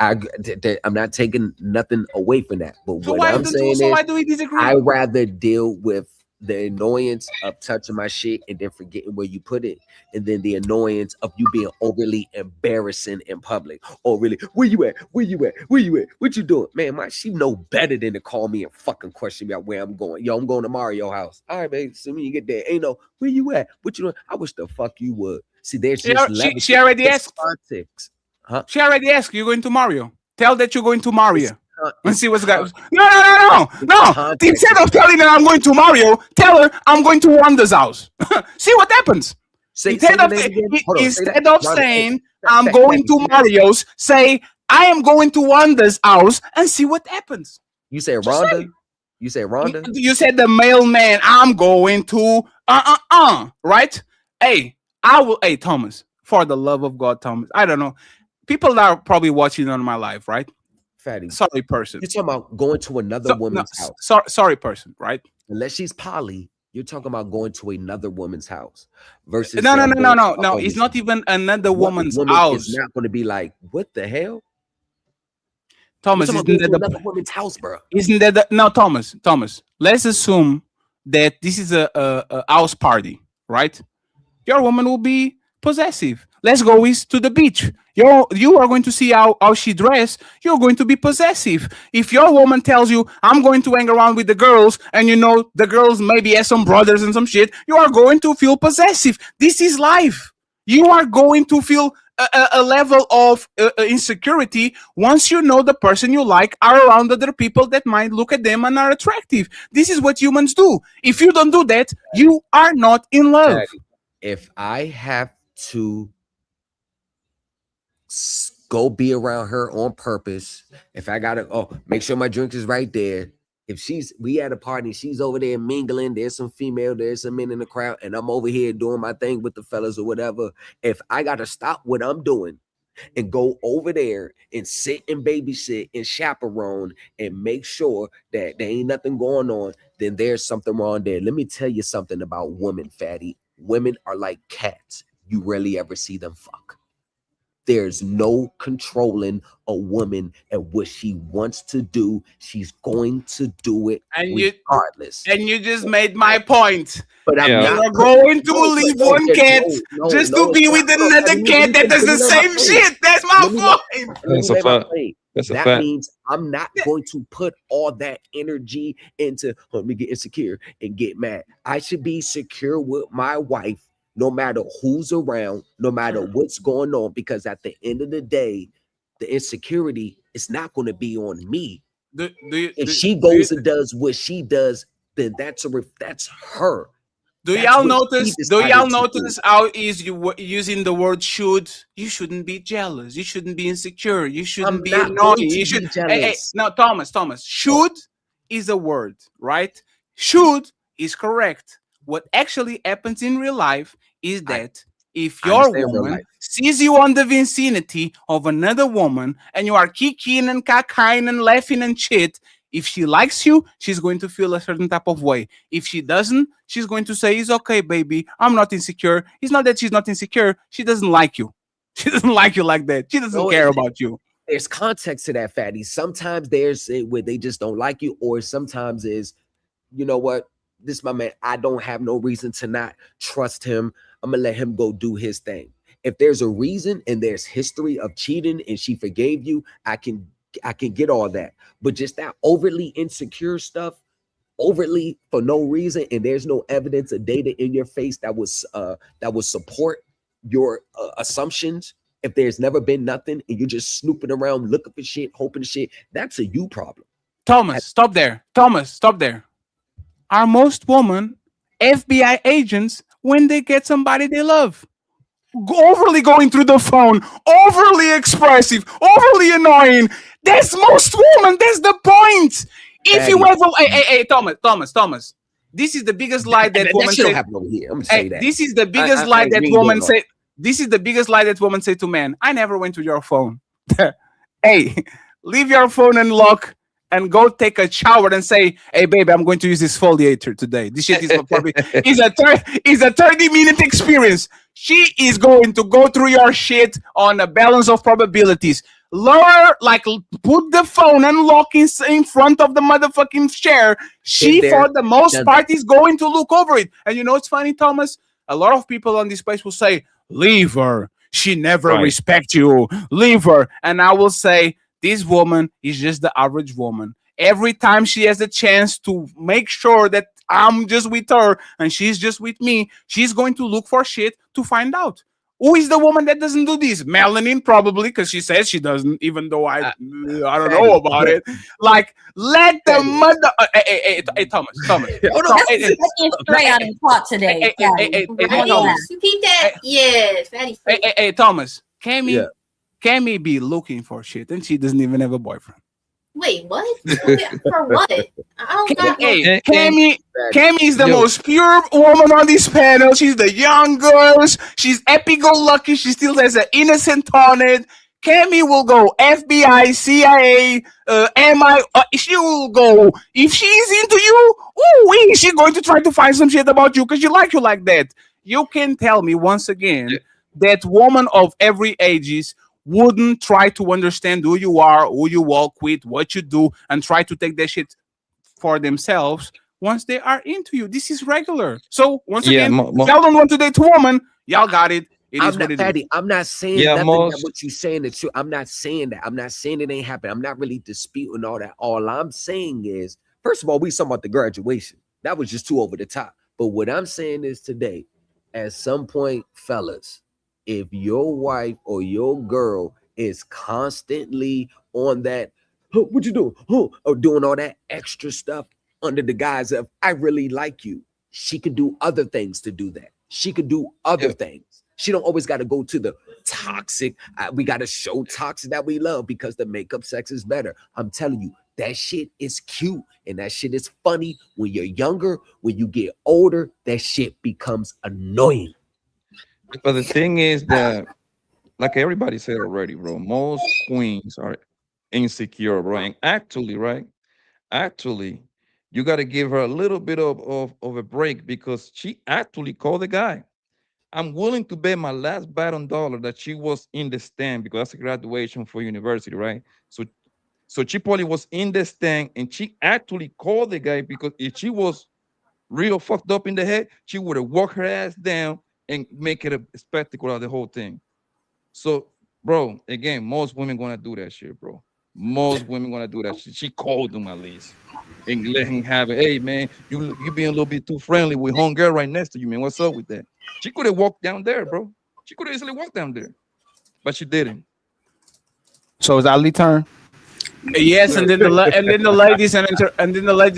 not taking nothing away from that. But what I'm saying is, why do we disagree? I rather deal with the annoyance of touching my shit and then forgetting where you put it, and then the annoyance of you being overly embarrassing in public. Oh, really? Where you at? Where you at? Where you at? What you doing? Man, she know better than to call me and fucking question me about where I'm going. Yo, I'm going to Mario house. All right, babe. So when you get there, ain't no, where you at? What you doing? I wish the fuck you would. See, there's She, just al- levels. she already It's asked. context. Huh? She already asked. You're going to Mario. Tell that you're going to Mario. And It's see what's going. con- No. context. Instead of telling her I'm going to Mario, tell her I'm going to Wanda's house. See what happens. Say Instead the of name again. Hold on, say that. instead of Rhonda, saying hey, I'm going to Mario's, say I am going to Wanda's house and see what happens. You say Just say Rhonda? it. You say Rhonda? You said the mailman. I'm going to right? Hey, Hey, Thomas. For the love of God, Thomas. I don't know. People are probably watching on my live, right? Fatty. Sorry, person. You're talking about going to another woman's house. Sorry, person, right? Unless she's poly, you're talking about going to another woman's house versus No. saying I'm going to a It's woman's not even another What woman's woman house. is not going to be like, what the hell? Thomas, You're isn't talking that about going to the another woman's house, bro. Isn't that the, no, Thomas? Let's assume that this is a house party, right? Your woman will be possessive. Let's go to the beach. You are going to see how she dress. You're going to be possessive. If your woman tells you, I'm going to hang around with the girls, and you know the girls maybe have some brothers and some shit, you are going to feel possessive. This is life. You are going to feel a level of insecurity once you know the person you like are around other people that might look at them and are attractive. This is what humans do. If you don't do that, you are not in love. Daddy, if I have to go be around her on purpose, if I gotta make sure my drink is right there. If we at a party, she's over there mingling, there's some female, there's some men in the crowd, and I'm over here doing my thing with the fellas or whatever. If I gotta stop what I'm doing and go over there and sit and babysit and chaperone and make sure that there ain't nothing going on, then there's something wrong there. Let me tell you something about women, Fatty. Women are like cats. You rarely ever see them fuck. There's no controlling a woman and what she wants to do. She's going to do it regardless. You just made my point. But I'm You're not going to leave one cat just to be with another cat that does the same shit. That's my point. That's a fact. That's a That fact. means I'm not going to put all that energy into let me get insecure and get mad. I should be secure with my wife no matter who's around, no matter what's going on, because at the end of the day, the insecurity is not going to be on me. If she goes and does what she does, then that's her. Do That's y'all what she notice? Do decided y'all to notice how is you using the word should? You shouldn't be jealous. You shouldn't be insecure. You shouldn't be not annoyed. going to You be should. jealous. No, Thomas. Should is a word, right? Should is correct. What actually happens in real life is that if I your understand real woman life. sees you on the vicinity of another woman and you are kicking and cackling and laughing and shit, if she likes you, she's going to feel a certain type of way. If she doesn't, she's going to say, it's okay, baby. I'm not insecure. It's not that she's not insecure. She doesn't like you. She doesn't like you like that. She doesn't care about you. There's context to that, Fatty. Sometimes there's where they just don't like you, or sometimes is, you know what? This is my man. I don't have no reason to not trust him. I'm gonna let him go do his thing. If there's a reason and there's history of cheating and she forgave you, I can get all that. But just that overtly insecure stuff, overtly for no reason, and there's no evidence of data in your face that would support your assumptions. If there's never been nothing and you're just snooping around looking for shit, hoping shit, that's a you problem. Thomas, stop there. Are most women FBI agents when they get somebody they love? Overly going through the phone, overly expressive, overly annoying. That's most women. That's the point. If you ever, hey, Thomas. This is the biggest lie that women shit say. don't happen over here. I'm gonna say that. This is the biggest lie that women say. This is the biggest lie that women say to men. I never went to your phone. Hey, leave your phone unlocked and go take a shower and say, hey, baby, I'm going to use this exfoliator today. This shit is probably is a 30-minute experience. She is going to go through your shit on a balance of probabilities. Lower, like, put the phone and lock in front of the motherfucking chair. She, for the most part, is going to look over it. And you know what's funny, Thomas? A lot of people on this place will say, leave her. She never respects you. Leave her. And I will say, this woman is just the average woman. Every time she has a chance to make sure that I'm just with her and she's just with me, she's going to look for shit to find out. Who is the woman that doesn't do this? Melanin, probably, because she says she doesn't, even though I don't know about it. Like, let the mother. Hey, Thomas. Straight out of plot today. You peep that? Yes, fatty. Hey, Thomas. Cammy be looking for shit, and she doesn't even have a boyfriend. Wait, what? For what? I don't got Cammy is the most pure woman on this panel. She's the young girls. She's happy-go-lucky. She still has an innocent on it. Cammy will go FBI, CIA, MI. She will go. If she's into you, she's going to try to find some shit about you because she likes you like that. You can tell me once again that woman of every ages wouldn't try to understand who you are, who you walk with, what you do, and try to take that shit for themselves once they are into you. This is regular. So once again, y'all don't want to date a woman, y'all got it. It is what it is. I'm not saying nothing that what you're saying is true. I'm not saying that. I'm not saying it ain't happening. I'm not really disputing all that. All I'm saying is, first of all, we talking about the graduation. That was just too over the top. But what I'm saying is today, at some point, fellas, if your wife or your girl is constantly on that, what you doing? Or doing all that extra stuff under the guise of, I really like you. She could do other things to do that. She could do other things. She don't always got to go to the toxic. We got to show toxic that we love because the makeup sex is better. I'm telling you, that shit is cute and that shit is funny when you're younger. When you get older, that shit becomes annoying. But the thing is that, like everybody said already, bro, most queens are insecure, bro. And actually, you got to give her a little bit of a break because she actually called the guy. I'm willing to bet my last bet on dollar that she was in the stand because that's a graduation for university, right? So she probably was in the stand and she actually called the guy because if she was real fucked up in the head, she would have walked her ass down and make it a spectacle of the whole thing. So, bro, again, most women gonna do that shit, bro. Most women gonna do that shit. She called him at least and let him have it. Hey, man, you being a little bit too friendly with homegirl right next to you, man. What's up with that? She could have walked down there, bro. She could have easily walked down there, but she didn't. So is Ali turn? Yes, and then the ladies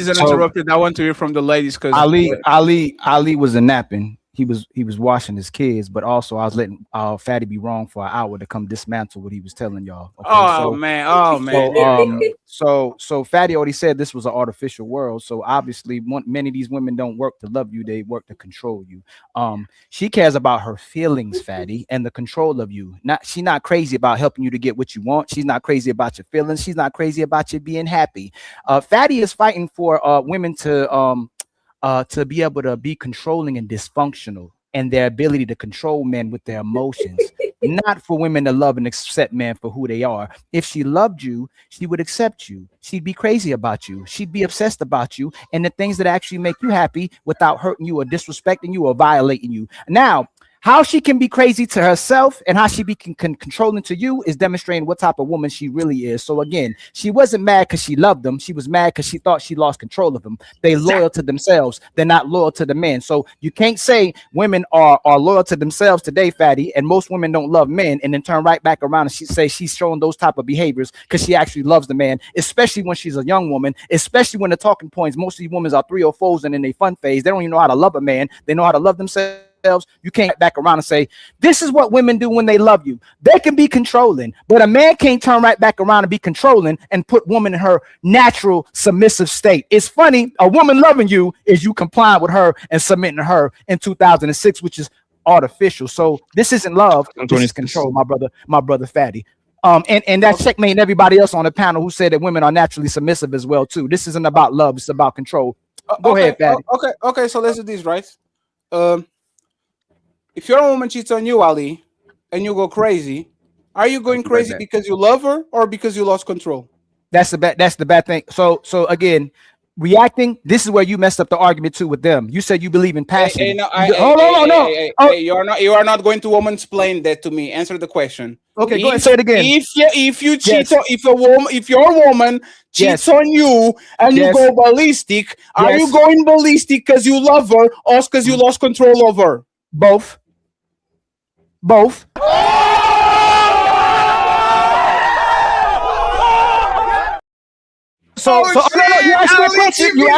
interrupted. I want to hear from the ladies because Ali was a napping. He was washing his kids, but also I was letting Fatty be wrong for an hour to come dismantle what he was telling y'all. Okay? So Fatty already said this was an artificial world. So obviously, many of these women don't work to love you; they work to control you. She cares about her feelings, Fatty, and the control of you. She's not crazy about helping you to get what you want. She's not crazy about your feelings. She's not crazy about you being happy. Fatty is fighting for women to be able to be controlling and dysfunctional and their ability to control men with their emotions, not for women to love and accept men for who they are. If she loved you, she would accept you. She'd be crazy about you. She'd be obsessed about you and the things that actually make you happy without hurting you or disrespecting you or violating you. Now, how she can be crazy to herself and how she be controlling to you is demonstrating what type of woman she really is. So again, she wasn't mad because she loved them. She was mad because she thought she lost control of them. They loyal to themselves. They're not loyal to the men. So you can't say women are loyal to themselves today, Fatty, and most women don't love men and then turn right back around and she say she's showing those type of behaviors because she actually loves the man, especially when she's a young woman, especially when the talking points, most of these women are 3 or 4s and in their fun phase. They don't even know how to love a man. They know how to love themselves. You can't back around and say this is what women do when they love you. They can be controlling, but a man can't turn right back around and be controlling and put woman in her natural submissive state. It's funny, a woman loving you is you complying with her and submitting to her in 2006, which is artificial. So this isn't love, this is control, my brother Fatty. And that's checkmate everybody else on the panel who said that women are naturally submissive as well too. This isn't about love, it's about control. Go ahead, Fatty. Okay, so let's do this, right? If your woman cheats on you, Ali, and you go crazy, are you going crazy because you love her or because you lost control? That's the bad thing. So again, reacting, this is where you messed up the argument too with them. You said you believe in passion. You are not going to woman-splain that to me. Answer the question. Okay, go ahead, say it again. If you cheat, if your woman cheats on you and you go ballistic, are you going ballistic because you love her or because you lost control of her? Both. Both. So no, you asked me a question. You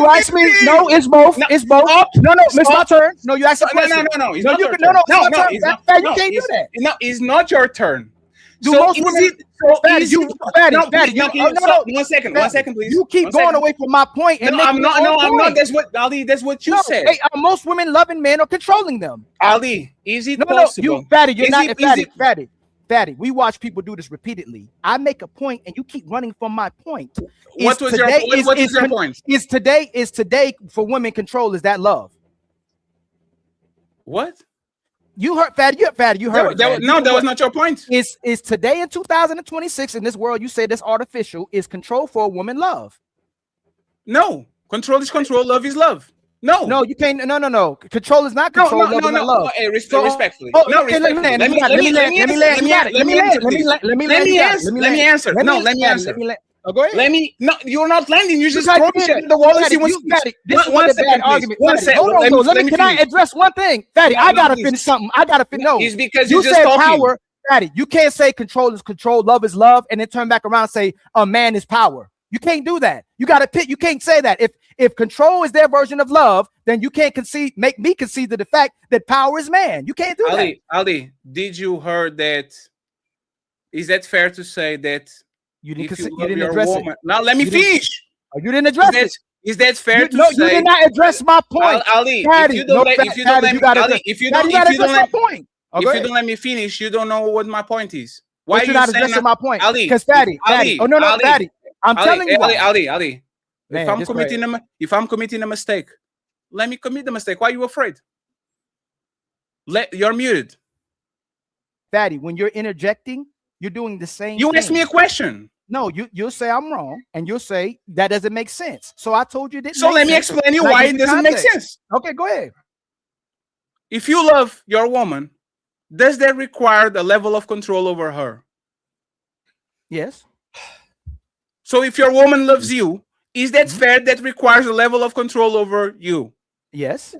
asked me. No, it's both. It's both. No, it's my turn. No, you asked a question. No, it's No, not you your can- turn. no, it's my turn. You can't do it's- that. No, it's not your turn. Do So most is women? it so Fatty, easy? Fatty, No, Fatty, please, no, you- can you no, stop? no. 1 second, Fatty, 1 second, please. You keep 1 going second. away from my point and No, making I'm not. your No, own I'm not. point. That's what Ali. That's what you No, said. hey, most women loving men or controlling them. Ali, is it No, possible? you Fatty, you're Is not it- is Fatty, it- Fatty. We watch people do this repeatedly. I make a point and you keep running from my point. What was your point? Is today for women control, is that love? What? You heard Fatty, you heard it, Fatty. No, that was not your point. Is today in 2026 in this world you say that's artificial, is control for a woman love? No. Control is control, love is love. No, you can't. No. Control is not control. Love is not love. Hey, So- respectfully. Oh, No, okay, let me respectfully. land, let me land, let me land, you got it. Let me land, let me land, let me land, you got it. Let me answer. Let No, me let me land, answer. let me land. Oh, go ahead. Let me. No, you're not landing. You're just got throwing it. shit in the wall and Fatty, see what you got it. This is One what the second, bad please. argument. One Fatty, second. hold on, though. Let me. Can I finish. address one thing, Fatty? No, I gotta please. finish something. I gotta finish. No, It's because you you're just said talking. power, Fatty. You can't say control is control, love is love, and then turn back around and say a man is power. You can't do that. You got to pick. You can't say that. If control is their version of love, then you can't make me concede to the fact that power is man. You can't do that. Ali, did you heard that? Is that fair to say that you didn't, if you you love didn't your address woman? it? Now let me You didn't- finish. Oh, you didn't address it. Is that fair to No, say? you did not address my point. Ali, Fatty, if you don't let me, Ali, if you don't let point. if you don't let me finish, you don't know what my point is. Why But are you're you not saying addressing my point. Ali? Because Fatty. Oh no, Ali, Fatty. I'm telling you why. Ali. Man, If I'm this committing a mistake, let me commit the mistake. Why are you afraid? You're muted. Fatty, when you're interjecting, you're doing the same. You asked me a question. No, you'll say I'm wrong, and you'll say that doesn't make sense. So I told you it didn't. So make let me sense. explain you And I why give it doesn't make context. sense. Okay, go ahead. If you love your woman, does that require the level of control over her? Yes. So if your woman loves you, is that fair? That requires a level of control over you. Yes.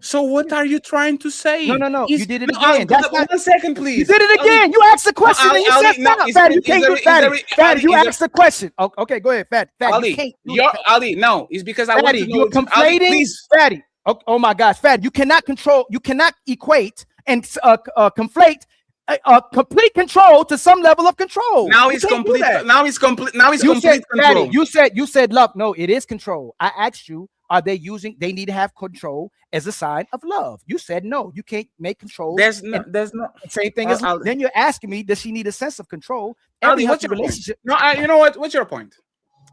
So what are you trying to say? No. You did it No, again. That's not, 1 second, please. You did it again. You asked the question and you said stop. Fatty, you can't do Fatty. Fatty, you asked the question. Okay, go ahead, Fatty. Ali, you can't do you're Ali. No, it's because I want Fatty, to know. you're Ali, conflating. please. Fatty. Oh my gosh, Fatty, you cannot control. You cannot equate and conflate complete control to some level of control. Now You it's can't do complete. that. Now it's complete. Now it's You complete said, control. Fatty, you said love. No, it is control. I asked you, are they using? They need to have control as a sign of love. You said no. You can't make control. There's no. Same thing as then you're asking me, does she need a sense of control? Ali, Every what's healthy your relationship point? No, you know what? What's your point?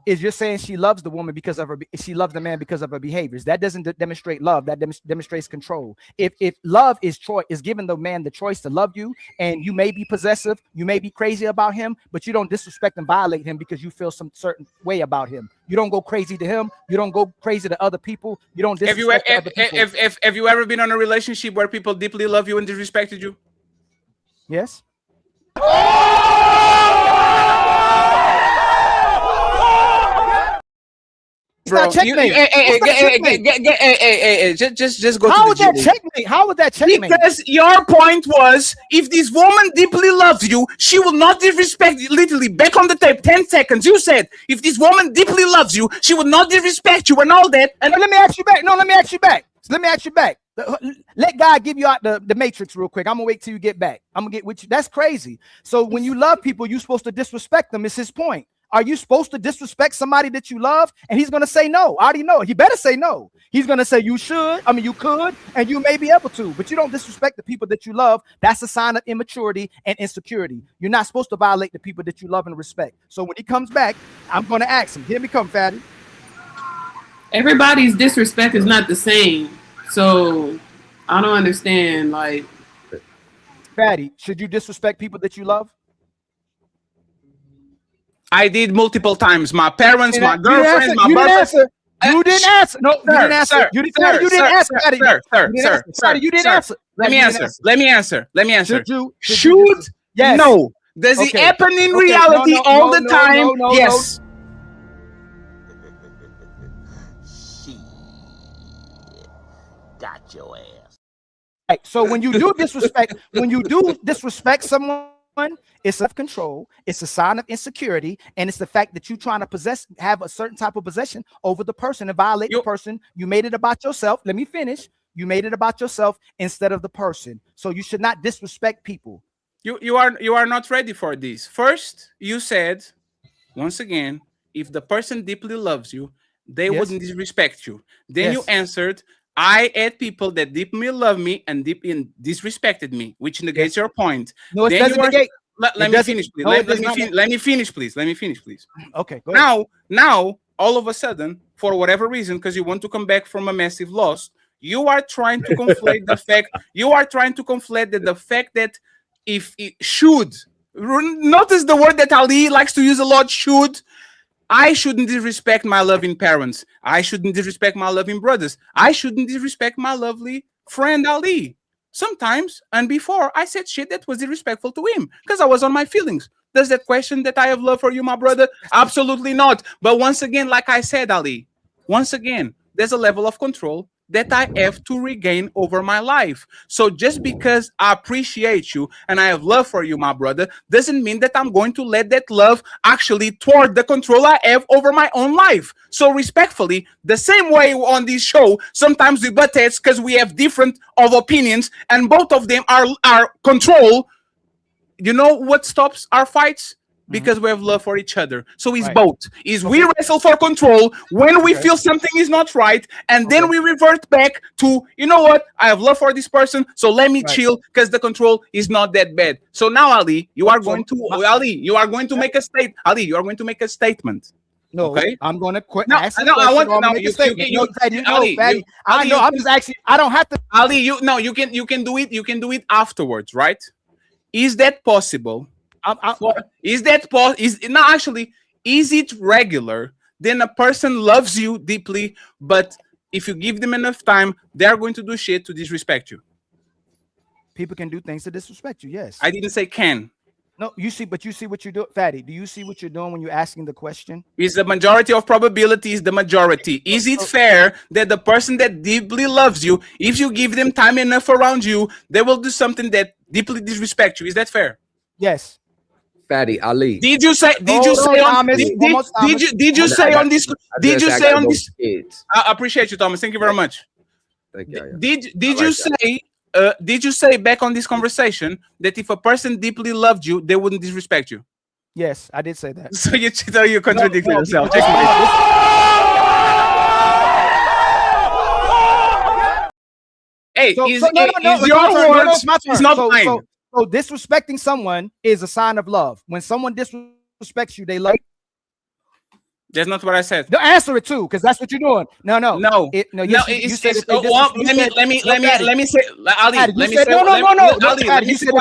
is you're saying she loves the woman because of her. She loves the man because of her behaviors. That doesn't demonstrate love. That demonstrates control. If love is choice, is giving the man the choice to love you, and you may be possessive, you may be crazy about him, but you don't disrespect and violate him because you feel some certain way about him. You don't go crazy to him. You don't go crazy to other people. You don't disrespect other people. Have you ever been in a relationship where people deeply love you and disrespected you? Yes. Bro, just go. How would that checkmate? How would that checkmate? Because your point was, if this woman deeply loves you, she will not disrespect you. Literally, back on the tape, 10 seconds. You said, if this woman deeply loves you, she will not disrespect you and all that. And let me ask you back. No, let me ask you back. Let me ask you back. Let God give you out the matrix real quick. I'm gonna wait till you get back. I'm gonna get with you. That's crazy. So when you love people, you're supposed to disrespect them. It's his point. Are you supposed to disrespect somebody that you love? And he's gonna say no. I already know. He better say no. He's gonna say you should. I mean, you could, and you may be able to, but you don't disrespect the people that you love. That's a sign of immaturity and insecurity. You're not supposed to violate the people that you love and respect. So when he comes back, I'm gonna ask him. Here we come, Fatty. Everybody's disrespect is not the same. So I don't understand. Like, Fatty, should you disrespect people that you love? I did multiple times. My parents, my girlfriend, my boyfriend. You didn't answer. No, you didn't answer. You didn't answer. Sir, you didn't answer. Let me answer. Let me answer. Shoot? Yes. No. Does it happen in reality all the time? Yes. Got your ass. Right. So when you do disrespect someone, it's self-control, it's a sign of insecurity, and it's the fact that you're trying to have a certain type of possession over the person and violate the person. You made it about yourself. Let me finish. You made it about yourself instead of the person. So you should not disrespect people. You are not ready for this. First, you said, once again, if the person deeply loves you, they wouldn't disrespect you. Then you answered, I had people that deeply love me and deeply disrespected me, which negates your point. No, it then doesn't negate. Let me finish, please. Let me finish, please. Let me finish, please. Okay, go ahead. Now, all of a sudden, for whatever reason, because you want to come back from a massive loss, you are trying to conflate the fact. You are trying to conflate the fact that if it should, notice the word that Ali likes to use a lot, should. I shouldn't disrespect my loving parents. I shouldn't disrespect my loving brothers. I shouldn't disrespect my lovely friend Ali. Sometimes, and before, I said shit that was disrespectful to him because I was on my feelings. Does that question that I have love for you, my brother? Absolutely not. But once again, like I said, Ali, once again, there's a level of control that I have to regain over my life. So just because I appreciate you and I have love for you, my brother, doesn't mean that I'm going to let that love actually thwart the control I have over my own life. So respectfully, the same way on this show, sometimes we butt heads because we have different of opinions and both of them are control. You know what stops our fights? Because we have love for each other. So it's both. We wrestle for control when we feel something is not right, and then we revert back to, you know what? I have love for this person, so let me chill because the control is not that bad. So now, Ali, you are going to make a statement. Ali, you are going to make a statement. No, okay? I'm going to quit. No, I want to know. I'm just actually. I don't have to. Ali, you can do it. You can do it afterwards, right? Is that possible? Is it regular? Then a person loves you deeply, but if you give them enough time, they're going to do shit to disrespect you. People can do things to disrespect you. Yes. I didn't say can. No, you see what you're doing, Fatty. Do you see what you're doing when you're asking the question? Is the majority of probabilities the majority? Is it fair that the person that deeply loves you, if you give them time enough around you, they will do something that deeply disrespect you? Is that fair? Yes. Fatty Ali. Did you say on this? I appreciate you, Thomas. Thank you very much. Thank you. Did you say back on this conversation that if a person deeply loved you, they wouldn't disrespect you? Yes, I did say that. So you contradict yourself. Hey, it's not mine. So disrespecting someone is a sign of love. When someone disrespects you, they love you. That's not what I said. No, answer it too, because that's what you're doing. No. Let me say, Ali. You said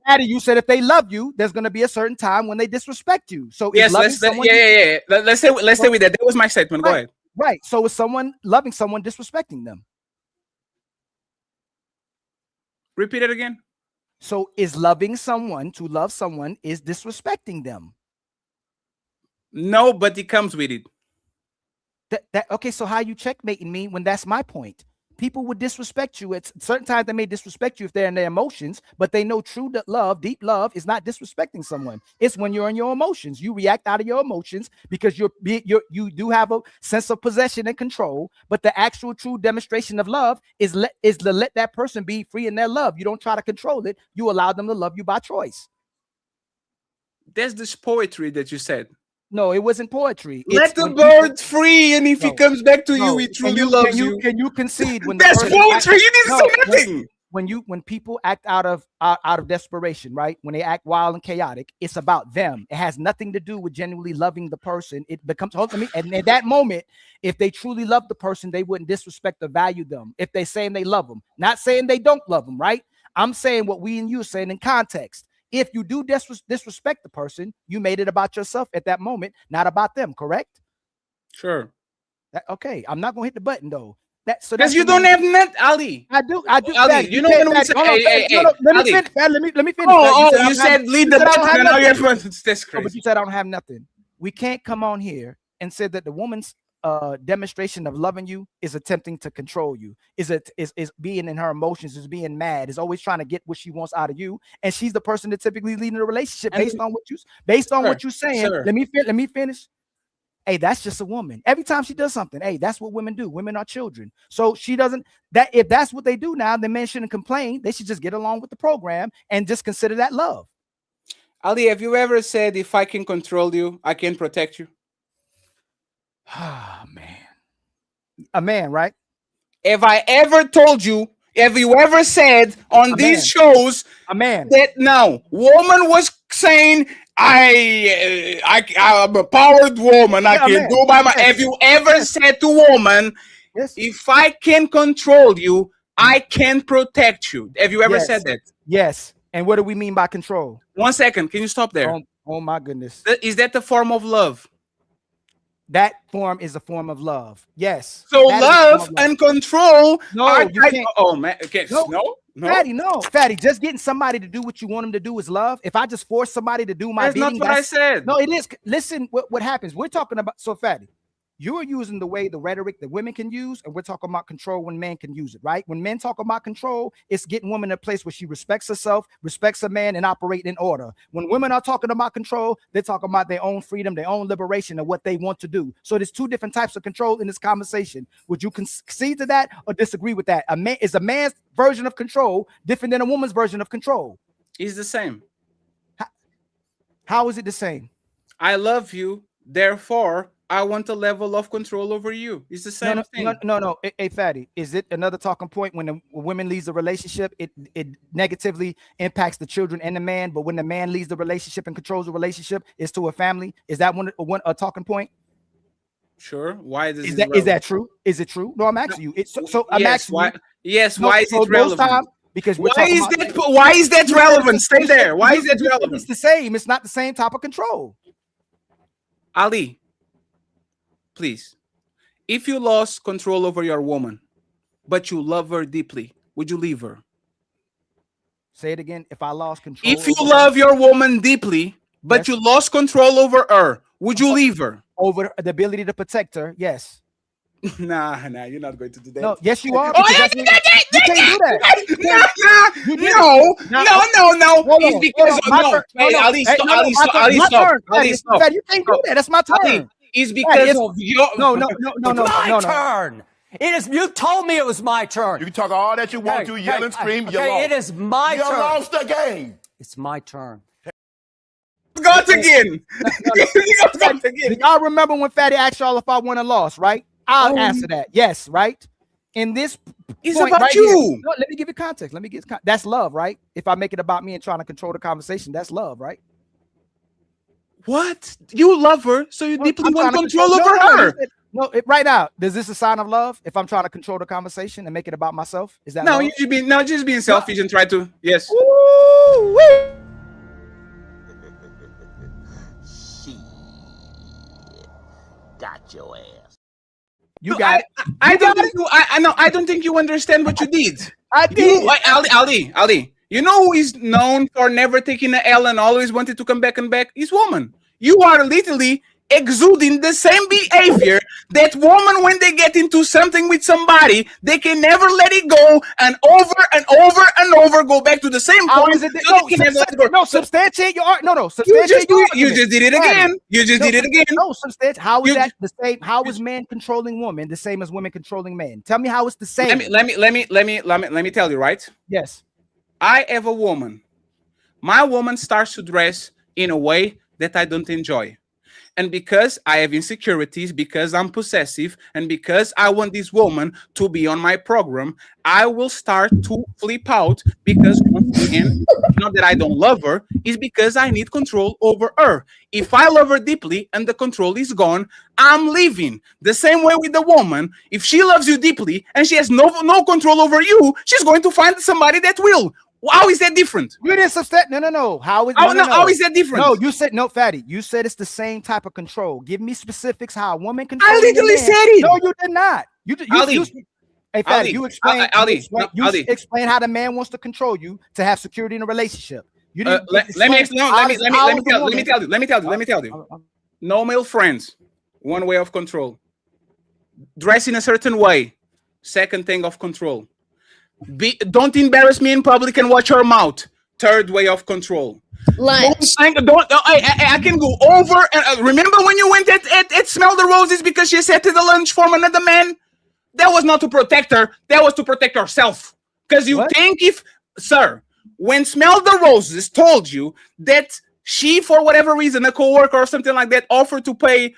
Patty, you said if they love you, there's going to be a certain time when they disrespect you. So yes, let's stay with that. That was my statement. Go ahead. Right. So is someone loving someone disrespecting them? Repeat it again. So is loving someone to love someone is disrespecting them? No, but it comes with it. Okay, so how you checkmating me when that's my point? People would disrespect you at certain times. They may disrespect you if they're in their emotions, but they know true love, deep love, is not disrespecting someone. It's when you're in your emotions. You react out of your emotions because you do have a sense of possession and control. But the actual true demonstration of love is to let that person be free in their love. You don't try to control it. You allow them to love you by choice. There's this poetry that you said. No, it wasn't poetry. Let the bird free, and if he comes back to you, he truly loves you. Can you concede when that's poetry? You need to say nothing. When people act out of desperation, right? When they act wild and chaotic, it's about them. It has nothing to do with genuinely loving the person. It becomes and at that moment, if they truly love the person, they wouldn't disrespect or value them. If they're saying they love them, not saying they don't love them, right? I'm saying what we and you are saying in context. If you do disrespect the person, you made it about yourself at that moment, not about them, correct? Sure. Okay, I'm not gonna hit the button though. Because you don't have net, Ali. I do. Ali, you know when we say, let me finish. Oh, you said lead the button, and now you have to. That's crazy. But you said I don't have nothing. We can't come on here and say that the woman's demonstration of loving you is attempting to control you, is being in her emotions, is being mad, is always trying to get what she wants out of you, and she's the person that typically leading the relationship based on what you're saying. Sir. Let me finish. Hey, that's just a woman. Every time she does something, hey, that's what women do. Women are children. So she doesn't, that if that's what they do now, the men shouldn't complain. They should just get along with the program and just consider that love. Ali, have you ever said, if I can control you, I can protect you? Ah, man. A man, right? Have I ever told you, have you ever said on these shows that no, woman was saying, I'm a powered woman. I can do by my. Have you ever said to woman, if I can control you, I can protect you? Have you ever said that? Yes. And what do we mean by control? 1 second. Can you stop there? Oh my goodness. Is that the form of love? That form is a form of love. Yes. So love and control. No, you can't. Oh man. Okay. No. Fatty, just getting somebody to do what you want them to do is love. If I just force somebody to do my That's bidding, not what I said. No, it is. Listen, what happens? We're talking about, so Fatty, you are using the rhetoric that women can use, and we're talking about control when men can use it, right? When men talk about control, it's getting women in a place where she respects herself, respects a man, and operate in order. When women are talking about control, they're talking about their own freedom, their own liberation, and what they want to do. So there's two different types of control in this conversation. Would you concede to that or disagree with that? Is a man's version of control different than a woman's version of control? It's the same. How is it the same? I love you, therefore I want a level of control over you. It's the same thing. No. Hey, Fatty, is it another talking point when the woman leaves the relationship, it negatively impacts the children and the man, but when the man leaves the relationship and controls the relationship, it's to a family? Is that a talking point? Sure. Why is that true? Is it true? No, I'm asking you. I'm asking why, you. Yes. Why is it relevant? Because why is that relevant? Stay there. Why is that relevant? It's the same. It's not the same type of control. Ali, please, if you lost control over your woman, but you love her deeply, would you leave her? Say it again. If I lost control. If you love your woman deeply, but you lost control over her, would you leave her? Over the ability to protect her, yes. Nah, you're not going to do that. No, yes, you are. Oh, you can't do that. No. It's because Ali, stop. You can't do that. That's my turn. It's because of your. No. My turn. It is. You told me it was my turn. You can talk all that you want to, yell and scream. You lost. It is my turn. You lost the game. It's my turn. Got again. Do y'all remember when Fatty asked y'all if I won or lost, right? I'll answer that. Yes, right? In this it's point about right you. Here, no, let me give you context. That's love, right? If I make it about me and trying to control the conversation, that's love, right? What? You love her, so you deeply want control over her. Right now, is this a sign of love? If I'm trying to control the conversation and make it about myself, is that no? love? Just being selfish and try to yes. Got your ass. You got it. I don't think you understand what you did. I did. Ali. You know who is known for never taking an L and always wanted to come back and back? Is woman. You are literally exuding the same behavior that woman, when they get into something with somebody, they can never let it go, and over go back to the same point. Substantiate your art. No, substantiate you just did it again. No, substantiate. How is that the same? How is man controlling woman the same as women controlling men? Tell me how it's the same. Let me tell you, right? Yes. I have a woman. My woman starts to dress in a way that I don't enjoy. And because I have insecurities, because I'm possessive, and because I want this woman to be on my program, I will start to flip out because, once again, not that I don't love her, it's because I need control over her. If I love her deeply and the control is gone, I'm leaving. The same way with the woman, if she loves you deeply and she has no control over you, she's going to find somebody that will. How is that different? You didn't substantiate. No. How is that different? No, you said no, Fatty. You said it's the same type of control. Give me specifics how a woman controls. I literally said it. No, you did not. Hey, Fatty, you explain. You explain how the man wants to control you to have security in a relationship. You didn't. Let me tell you. No male friends. One way of control. Dress in a certain way. Second thing of control. Don't embarrass me in public and watch your mouth. Third way of control. Lunch. I can go over. And remember when you went at Smell the Roses because she said to the lunch from another man? That was not to protect her. That was to protect herself. Because you think sir, when Smell the Roses told you that she, for whatever reason, a coworker or something like that, offered to pay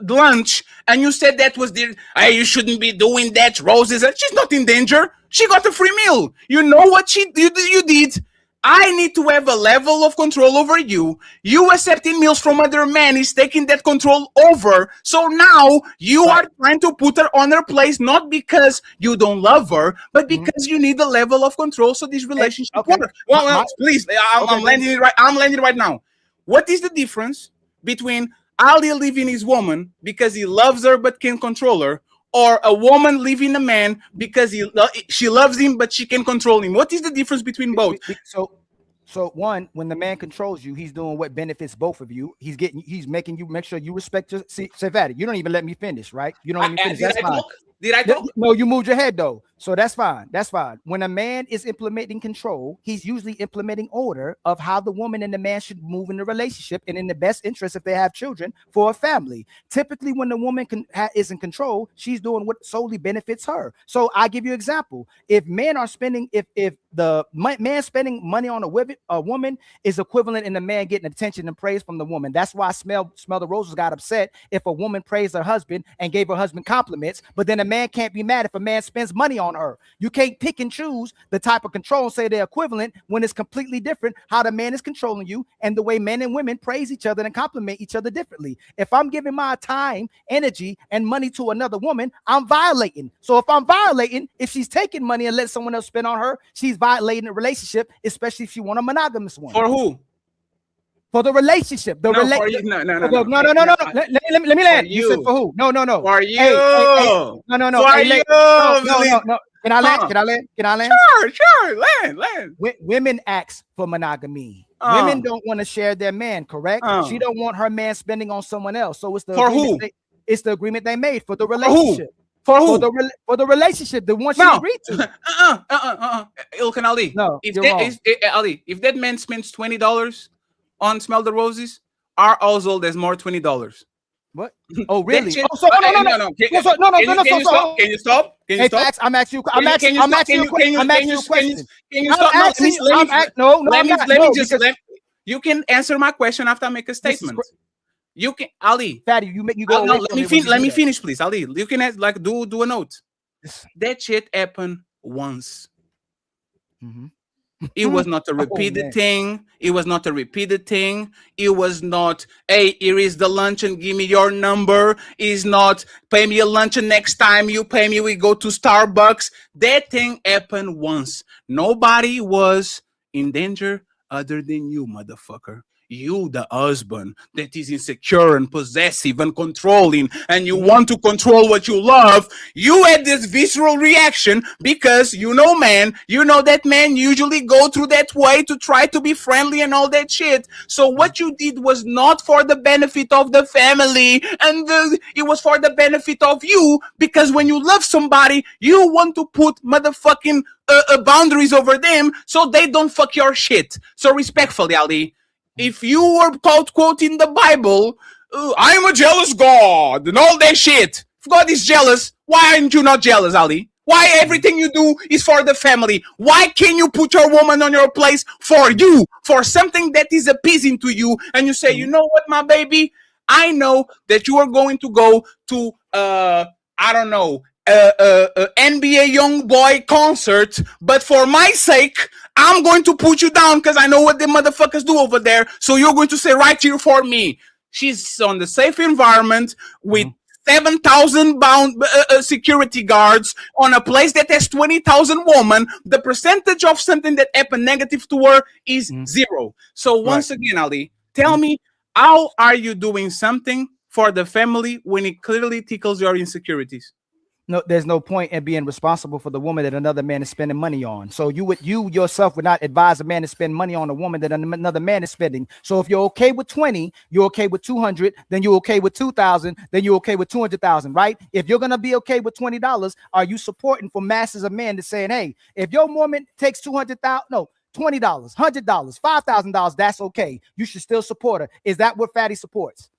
lunch, and you said that was you shouldn't be doing that, Roses. She's not in danger. She got a free meal. You know what you did? I need to have a level of control over you. You accepting meals from other men is taking that control over. So now you are trying to put her on her place, not because you don't love her, but because you need a level of control so this relationship works. Well, please, I'm landing right now. What is the difference between Ali leaving his woman because he loves her but can't control her, or a woman leaving a man because she loves him but she can control him? What is the difference between both? So one, when the man controls you, he's doing what benefits both of you. He's making you make sure you respect your Savati. You don't even let me finish, right? You don't let me finish. That's fine. Did I talk? No, you moved your head though. So that's fine. That's fine. When a man is implementing control, he's usually implementing order of how the woman and the man should move in the relationship and in the best interest if they have children for a family. Typically, when the woman is in control, she's doing what solely benefits her. So I give you an example. If men are spending, if the man spending money on a woman is equivalent in the man getting attention and praise from the woman. That's why Smell the Roses got upset if a woman praised her husband and gave her husband compliments, but then a man can't be mad if a man spends money on her. You can't pick and choose the type of control and say they're equivalent when it's completely different how the man is controlling you and the way men and women praise each other and compliment each other differently. If I'm giving my time, energy, and money to another woman, I'm violating. So if I'm violating, if she's taking money and let someone else spend on her, she's violating the relationship, especially if she want a monogamous one. For who? For the relationship. No. Let me land. You said for who? No. For you. No. For you. No. Can I land? Can I land? Sure. Land. Women ask for monogamy. Women don't want to share their man, correct? She don't want her man spending on someone else. So it's the for who? It's the agreement they made for the relationship. For who? For the relationship, the one she agreed to. Ilkan Ali. No, Ali, if that man spends $20 on Smell the Roses, our household has more $20. What? Oh, really? No. No. Can you stop? I'm asking you a question. Can you stop? No, let me just. You can answer my question after I make a statement. You can, Ali. Fatty, you go. Let me finish, please, Ali. You can do a note. That shit happened once. It was not a repeated thing. It was not, hey, here is the lunch and give me your number. It's not, pay me a lunch and next time you pay me, we go to Starbucks. That thing happened once. Nobody was in danger other than you, motherfucker. You, the husband that is insecure and possessive and controlling, and you want to control what you love, you had this visceral reaction because that man usually go through that way to try to be friendly and all that shit. So what you did was not for the benefit of the family, and it was for the benefit of you, because when you love somebody, you want to put motherfucking boundaries over them so they don't fuck your shit. So respectfully, Ali, if you were quoting the Bible, I'm a jealous God and all that shit. If God is jealous, why aren't you not jealous, Ali? Why everything you do is for the family? Why can't you put your woman on your place for you, for something that is appeasing to you? And you say, you know what, my baby? I know that you are going to go to, NBA Young Boy concert, but for my sake, I'm going to put you down because I know what the motherfuckers do over there. So you're going to say right here for me. She's on the safe environment with 7,000 bound security guards on a place that has 20,000 women. The percentage of something that happened negative to her is zero. So once again, Ali, tell me, how are you doing something for the family when it clearly tickles your insecurities? there's no point in being responsible for the woman that another man is spending money on. So you yourself would not advise a man to spend money on a woman that another man is spending. So if you're okay with 20, you're okay with 200, then you're okay with 2,000, then you're okay with 200,000, right? If you're gonna be okay with $20, are you supporting for masses of men to saying, hey, if your woman takes $200,000, no, $20, $100, $5,000, that's okay. You should still support her. Is that what Fatty supports?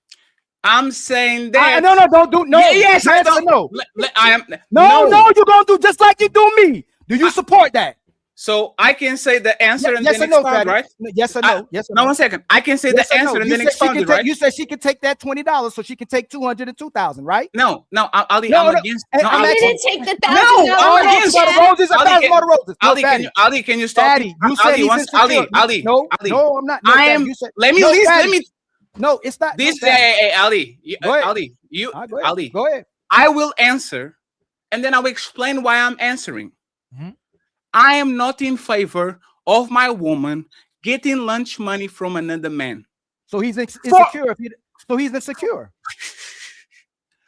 I'm saying that. No, don't do no. Yes, I don't. No. I am. No, you're gonna do just like you do me. Do you support that? So I can say the answer and yes then or no, expound, right? Yes or no? Yes or no? no? 1 second. I can say Yes the or no? answer and You then said she expound can it, take- right? You said she could take that $20, so she can take 200 and 2,000, right? No, Ali, No, I'm no. against. And No, I'm Ali, asking- Take the No, $1,000. I'm against Chad. roses. A thousand more roses. No, Ali, Fatty. can you stop? Fatty, you said he's insecure. Ali. No, I'm not. No, I Fatty, am. you said- Let me No, listen. Fatty. Let me. No, it's not. This, no, Fatty. hey, Ali, Go ahead. Ali, Go ahead. Ali. Go ahead. I will answer, and then I will explain why I'm answering. Mm-hmm. I am not in favor of my woman getting lunch money from another man. So he's insecure. So he's insecure.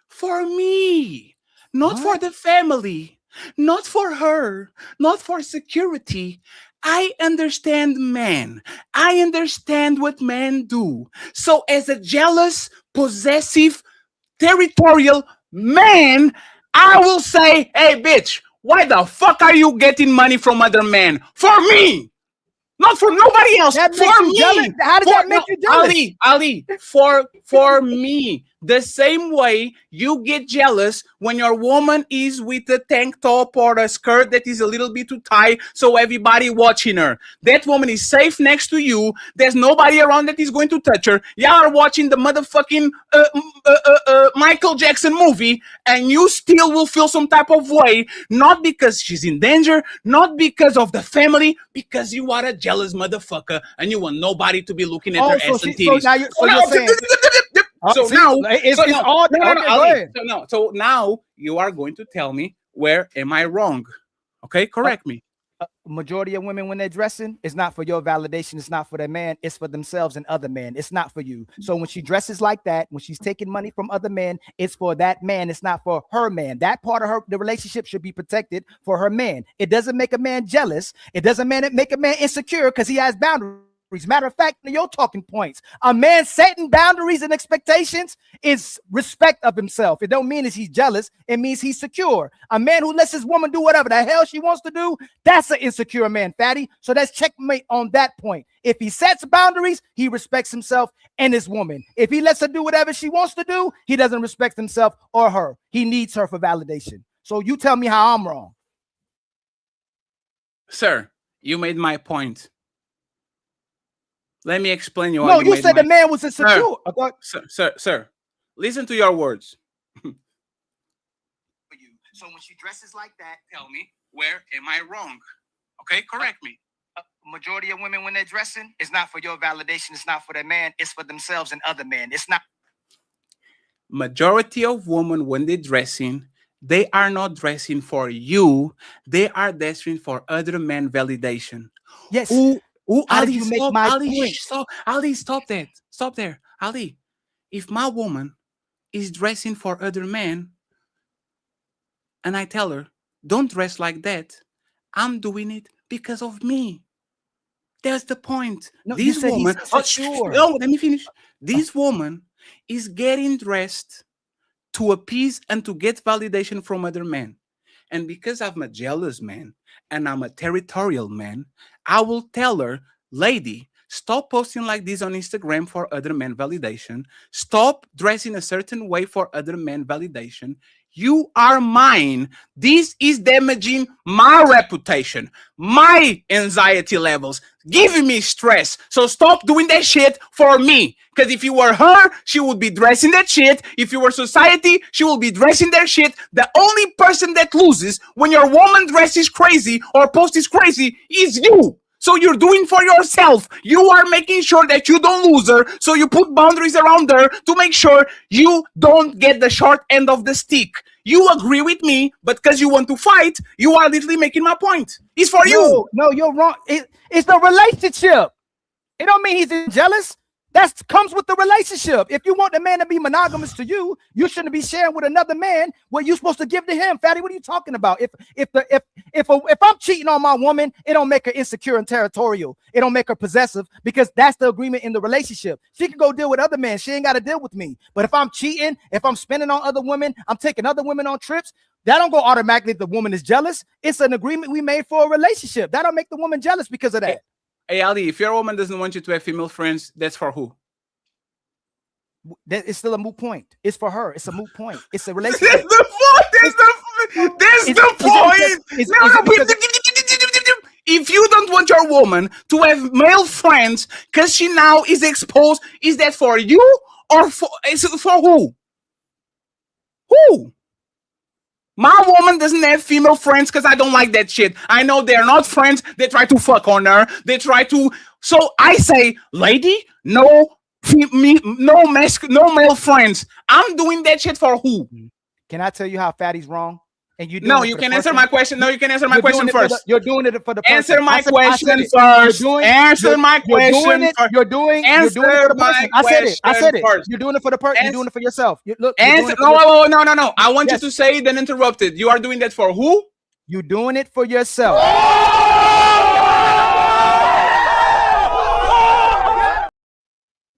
For me, not for the family, not for her, not for security. I understand men. I understand what men do. So as a jealous, possessive, territorial man, I will say, hey, bitch, why the fuck are you getting money from other men? For me! Not for nobody else. That For makes you me. jealous? How does that make you jealous? Ali, for me, the same way you get jealous when your woman is with a tank top or a skirt that is a little bit too tight, so everybody watching her. That woman is safe next to you. There's nobody around that is going to touch her. Y'all are watching the motherfucking Michael Jackson movie, and you still will feel some type of way, not because she's in danger, not because of the family, because you are a jealous motherfucker and you want nobody to be looking at her ass and titties. So now you are going to tell me, where am I wrong? Okay, correct me. Majority of women, when they're dressing, it's not for your validation. It's not for their man. It's for themselves and other men. It's not for you. So when she dresses like that, when she's taking money from other men, it's for that man. It's not for her man. That part of the relationship should be protected for her man. It doesn't make a man jealous. It doesn't make a man insecure because he has boundaries. Matter of fact, your talking points. A man setting boundaries and expectations is respect of himself. It don't mean that he's jealous. It means he's secure. A man who lets his woman do whatever the hell she wants to do, that's an insecure man, Fatty. So that's checkmate on that point. If he sets boundaries, he respects himself and his woman. If he lets her do whatever she wants to do, he doesn't respect himself or her. He needs her for validation. So you tell me how I'm wrong. Sir, you made my point. Let me explain you. No, you said the man was insecure. Sir, listen to your words. So when she dresses like that, tell me, where am I wrong? Okay, correct me. Majority of women, when they're dressing, it's not for your validation. It's not for their man. It's for themselves and other men. It's not. Majority of women, when they're dressing, they are not dressing for you. They are dressing for other men validation. Yes. Ali, stop that. Stop there. Ali, if my woman is dressing for other men and I tell her, don't dress like that, I'm doing it because of me. That's the point. No, This woman, let me finish. This woman is getting dressed to appease and to get validation from other men. And because I'm a jealous man and I'm a territorial man, I will tell her, lady, stop posting like this on Instagram for other men validation. Stop dressing a certain way for other men validation. You are mine. This is damaging my reputation, my anxiety levels, giving me stress. So stop doing that shit for me. Because if you were her, she would be dressing that shit. If you were society, she will be dressing that shit. The only person that loses when your woman dresses crazy or posts crazy is you. So you're doing for yourself. You are making sure that you don't lose her. So you put boundaries around her to make sure you don't get the short end of the stick. You agree with me, but because you want to fight, you are literally making my point. It's for you. No, you're wrong. It's the relationship. It don't mean he's jealous. That comes with the relationship. If you want the man to be monogamous to you, you shouldn't be sharing with another man what you're supposed to give to him. Fatty, what are you talking about? If I'm cheating on my woman, it don't make her insecure and territorial. It don't make her possessive, because that's the agreement in the relationship. She can go deal with other men. She ain't got to deal with me. But if I'm cheating, if I'm spending on other women, I'm taking other women on trips, that don't go automatically if the woman is jealous. It's an agreement we made for a relationship. That don't make the woman jealous because of that. Hey, Ali, if your woman doesn't want you to have female friends, that's for who? It's still a moot point. It's for her. It's a moot point. It's a relationship. That's the point. That's the point. If you don't want your woman to have male friends because she now is exposed, is that for you or for who? Who? My woman doesn't have female friends because I don't like that shit. I know they're not friends. They try to fuck on her. They try to. So I say, lady, no male friends. I'm doing that shit for who? Can I tell you how Fatty's wrong? And you no, you can answer my question. No, you can answer my question first. You're doing it for the person. Answer my question first. Answer my question. You're doing it for the person. I said it. You're doing it for the person. You're doing it for yourself. Look. No. I want you to say it, then interrupted. You are doing that for who? You're doing it for yourself.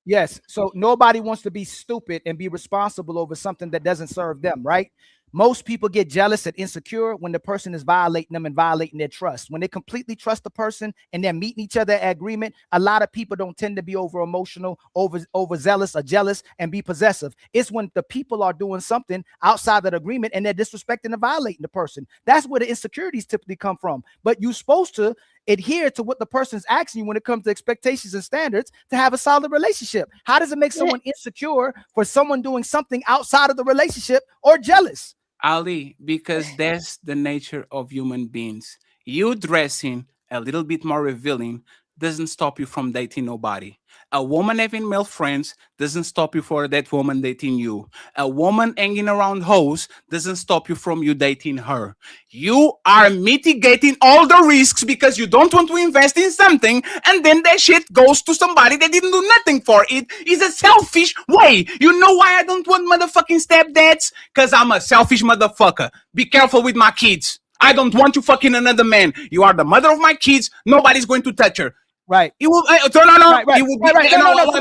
Yes. So nobody wants to be stupid and be responsible over something that doesn't serve them, right? Most people get jealous and insecure when the person is violating them and violating their trust. When they completely trust the person and they're meeting each other at agreement, a lot of people don't tend to be over emotional, overzealous or jealous and be possessive. It's when the people are doing something outside that agreement and they're disrespecting and violating the person. That's where the insecurities typically come from. But you're supposed to adhere to what the person's asking you when it comes to expectations and standards to have a solid relationship. How does it make someone insecure for someone doing something outside of the relationship or jealous? Ali, because that's the nature of human beings. You dressing a little bit more revealing doesn't stop you from dating nobody. A woman having male friends doesn't stop you for that woman dating you. A woman hanging around hoes doesn't stop you from you dating her. You are mitigating all the risks because you don't want to invest in something and then that shit goes to somebody that didn't do nothing for it. It's a selfish way. You know why I don't want motherfucking stepdads? Because I'm a selfish motherfucker. Be careful with my kids. I don't want you fucking another man. You are the mother of my kids. Nobody's going to touch her. Right. You will turn on. Right. You will be, right.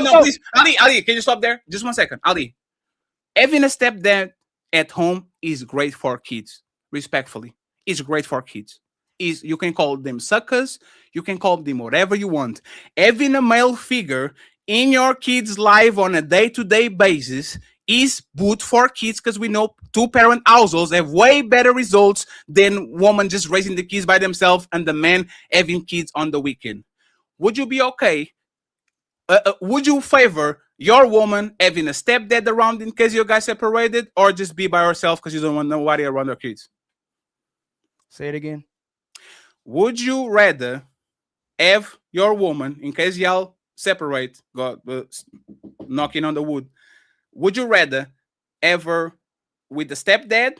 No, please. Ali, can you stop there? Just 1 second. Ali, having a stepdad at home is great for kids. Respectfully, it's great for kids. You can call them suckers. You can call them whatever you want. Having a male figure in your kid's life on a day-to-day basis is good for kids because we know two-parent households have way better results than women just raising the kids by themselves and the man having kids on the weekend. Would you be okay? Would you favor your woman having a stepdad around in case you guys separated, or just be by herself because you don't want nobody around her kids? Say it again. Would you rather have your woman, in case y'all separate, go knocking on the wood, would you rather have her with the stepdad,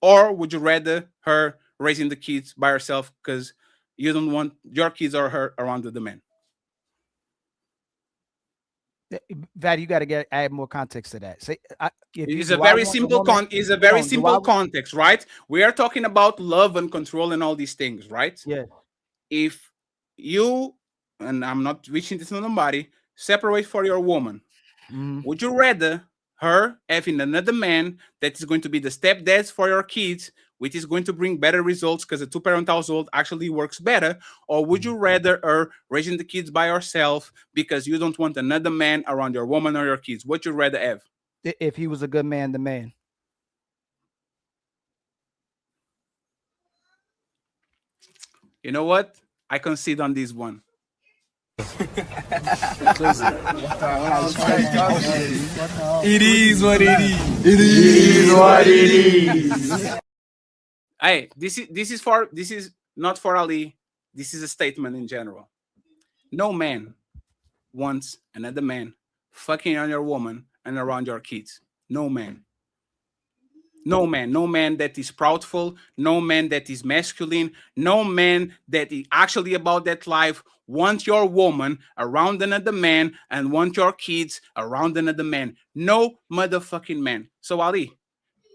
or would you rather her raising the kids by herself because you don't want your kids or her around the man? That you got to add more context to that. Say, it's a very simple context, right? We are talking about love and control and all these things, right? Yeah. If you, and I'm not wishing this on nobody, separate for your woman, would you rather her having another man that is going to be the stepdads for your kids, which is going to bring better results because a two-parent household actually works better, or would you rather her raising the kids by herself because you don't want another man around your woman or your kids? What you rather have? If he was a good man, the man. You know what? I concede on this one. It is what it is. It is what it is. Hey, this is not for Ali. This is a statement in general. No man wants another man fucking on your woman and around your kids. No man. No man, no man that is proudful, no man that is masculine, no man that is actually about that life want your woman around another man and want your kids around another man. No motherfucking man. So Ali,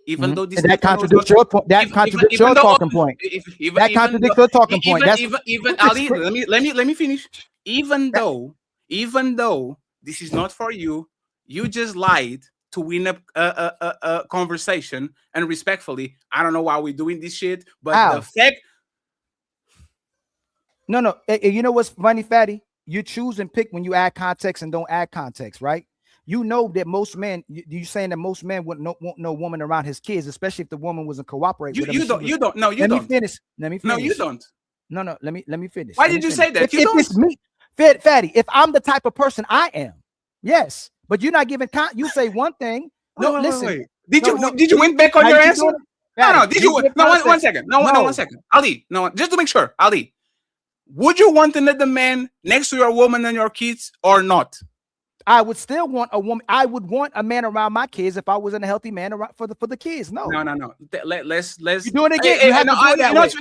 even though this And that contradicts your point. That contradicts your talking point. That contradicts your talking point. Even Ali, let me finish. Even though this is not for you, you just lied to win a conversation. And respectfully, I don't know why we're doing this shit, but the fact. No. You know what's funny, Fatty? You choose and pick when you add context and don't add context, right? You know that most men, you saying that most men wouldn't want no woman around his kids, especially if the woman wasn't cooperating. You don't. No, you don't. Let me finish. No, you don't. No. Let me finish. Why did you say that? If it's me, Fatty, if I'm the type of person I am, yes. But you're not giving you say one thing. No, listen. Wait. Did you went back on your answer? No. Did you? No, one second. No, 1 second. Ali, no, just to make sure. Ali, would you want another man next to your woman and your kids or not? I would still want a woman. I would want a man around my kids if I wasn't a healthy man around for the kids. No. Let's. You do it again. No, it's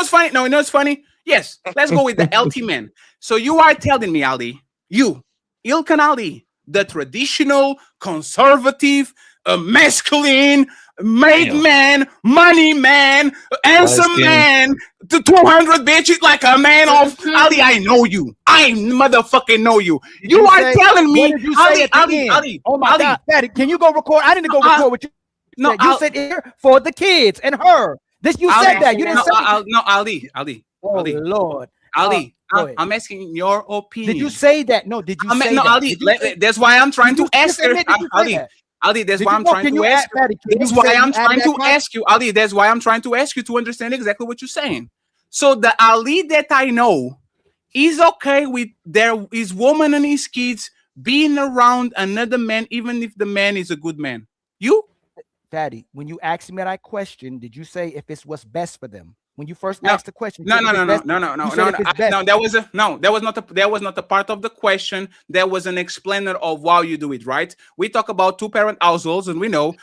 funny. No, it's funny. Yes, let's go with the LT man. So you are telling me, Ali, Ilkan Ali, the traditional conservative, masculine, made man, money man, handsome man, the 200 bitches like a man of Ali. I know you. I motherfucking know you. You are telling me, Ali. Oh my God, Daddy, can you go record? I didn't go record with you. No, you said here for the kids and her. This you said that you didn't say. No, Ali. Oh Lord, Ali. I'm asking your opinion. Did you say that? No, did you say no, that? Ali, that's why I'm trying to ask her. Ali, that's why I'm trying to ask you. That's why I'm trying to ask you, Ali. That's why I'm trying to ask you to understand exactly what you're saying. So the Ali that I know is okay with his woman and his kids being around another man, even if the man is a good man. You, Daddy, when you asked me that question, did you say if it's what's best for them? When you first No. asked the question, No. that was not a part of the question. That was an explainer of why you do it, right? We talk about two-parent households, and we know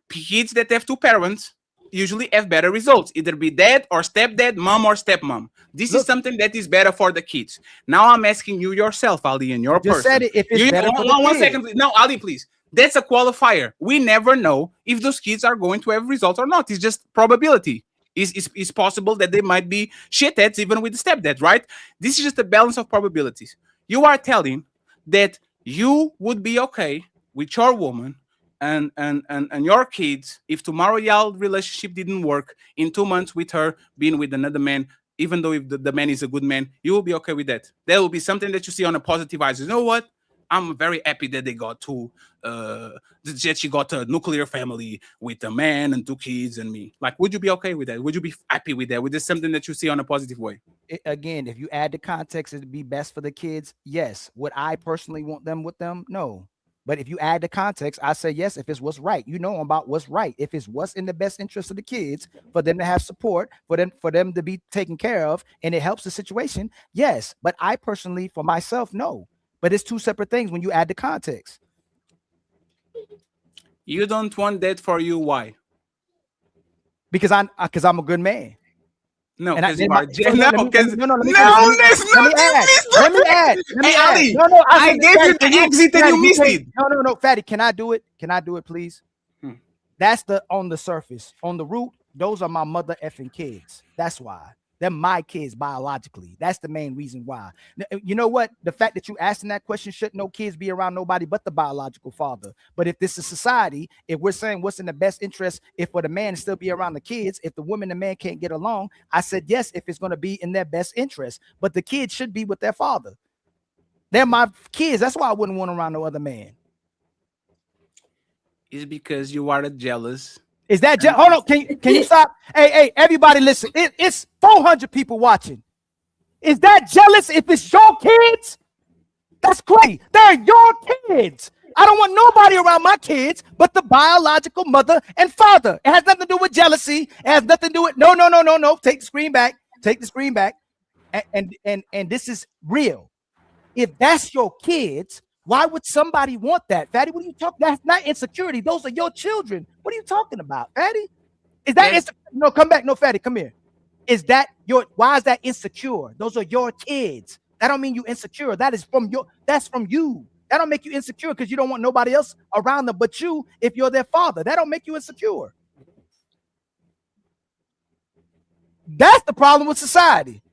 kids that have two parents usually have better results, either be dad or stepdad, mom or stepmom. This is something that is better for the kids. Now I'm asking you yourself, Ali, and your person. said it, if it's better for the one kids. second, please. No, Ali, please. That's a qualifier. We never know if those kids are going to have results or not. It's just probability. It's possible that they might be shitheads even with the stepdad, right? This is just a balance of probabilities. You are telling that you would be okay with your woman and your kids if tomorrow y'all relationship didn't work in 2 months with her being with another man, even though if the man is a good man, you will be okay with that. That will be something that you see on a positive eyes. You know what? I'm very happy that they got that she got a nuclear family with a man and 2 kids and me. Like, would you be okay with that? Would you be happy with that? Would this something that you see on a positive way? Again, if you add the context, it'd be best for the kids. Yes. Would I personally want them with them? No. But if you add the context, I say yes. If it's what's right, you know about what's right. If it's what's in the best interest of the kids, for them to have support, for them to be taken care of, and it helps the situation. Yes. But I personally, for myself, no. But it's 2 separate things when you add the context. You don't want that for you. Why? Because I'm a good man. No, and because you are. Let me add. Hey, Ali, no, I gave you the exit and you missed it. No, Fatty, can I do it? Can I do it, please? That's on the surface. On the root, those are my mother effing kids. That's why. They're my kids biologically. That's the main reason why. You know what? The fact that you asking that question, should no kids be around nobody but the biological father? But if this is society, if we're saying what's in the best interest, if for the man to still be around the kids, if the woman and man can't get along, I said yes, if it's going to be in their best interest. But the kids should be with their father. They're my kids. That's why I wouldn't want around no other man. It's because you are jealous. Is that hold on? Can you stop? Hey, everybody, listen. It's 400 people watching. Is that jealous if it's your kids? That's great. They're your kids. I don't want nobody around my kids but the biological mother and father. It has nothing to do with jealousy. It has nothing to do with no. Take the screen back. Take the screen back. And this is real. If that's your kids, Why would somebody want that, Fatty? What are you talking? That's not insecurity. Those are your children. What are you talking about, Fatty? Is that no? Come back, no, Fatty. Come here. Is that your? Why is that insecure? Those are your kids. That don't mean you insecure. That is from your. That's from you. That don't make you insecure because you don't want nobody else around them but you. If you're their father, that don't make you insecure. That's the problem with society.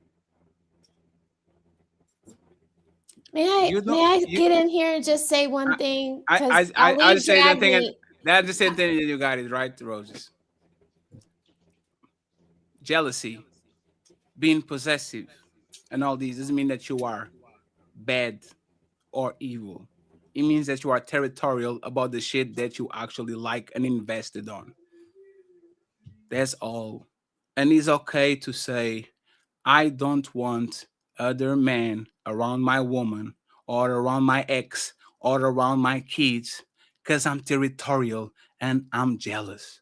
May I get in here and just say one thing? I just say that thing. That's the same thing that you got it right, Roses. Jealousy, being possessive, and all these doesn't mean that you are bad or evil. It means that you are territorial about the shit that you actually like and invested on. That's all. And it's okay to say, I don't want other men around my woman or around my ex or around my kids because I'm territorial and I'm jealous.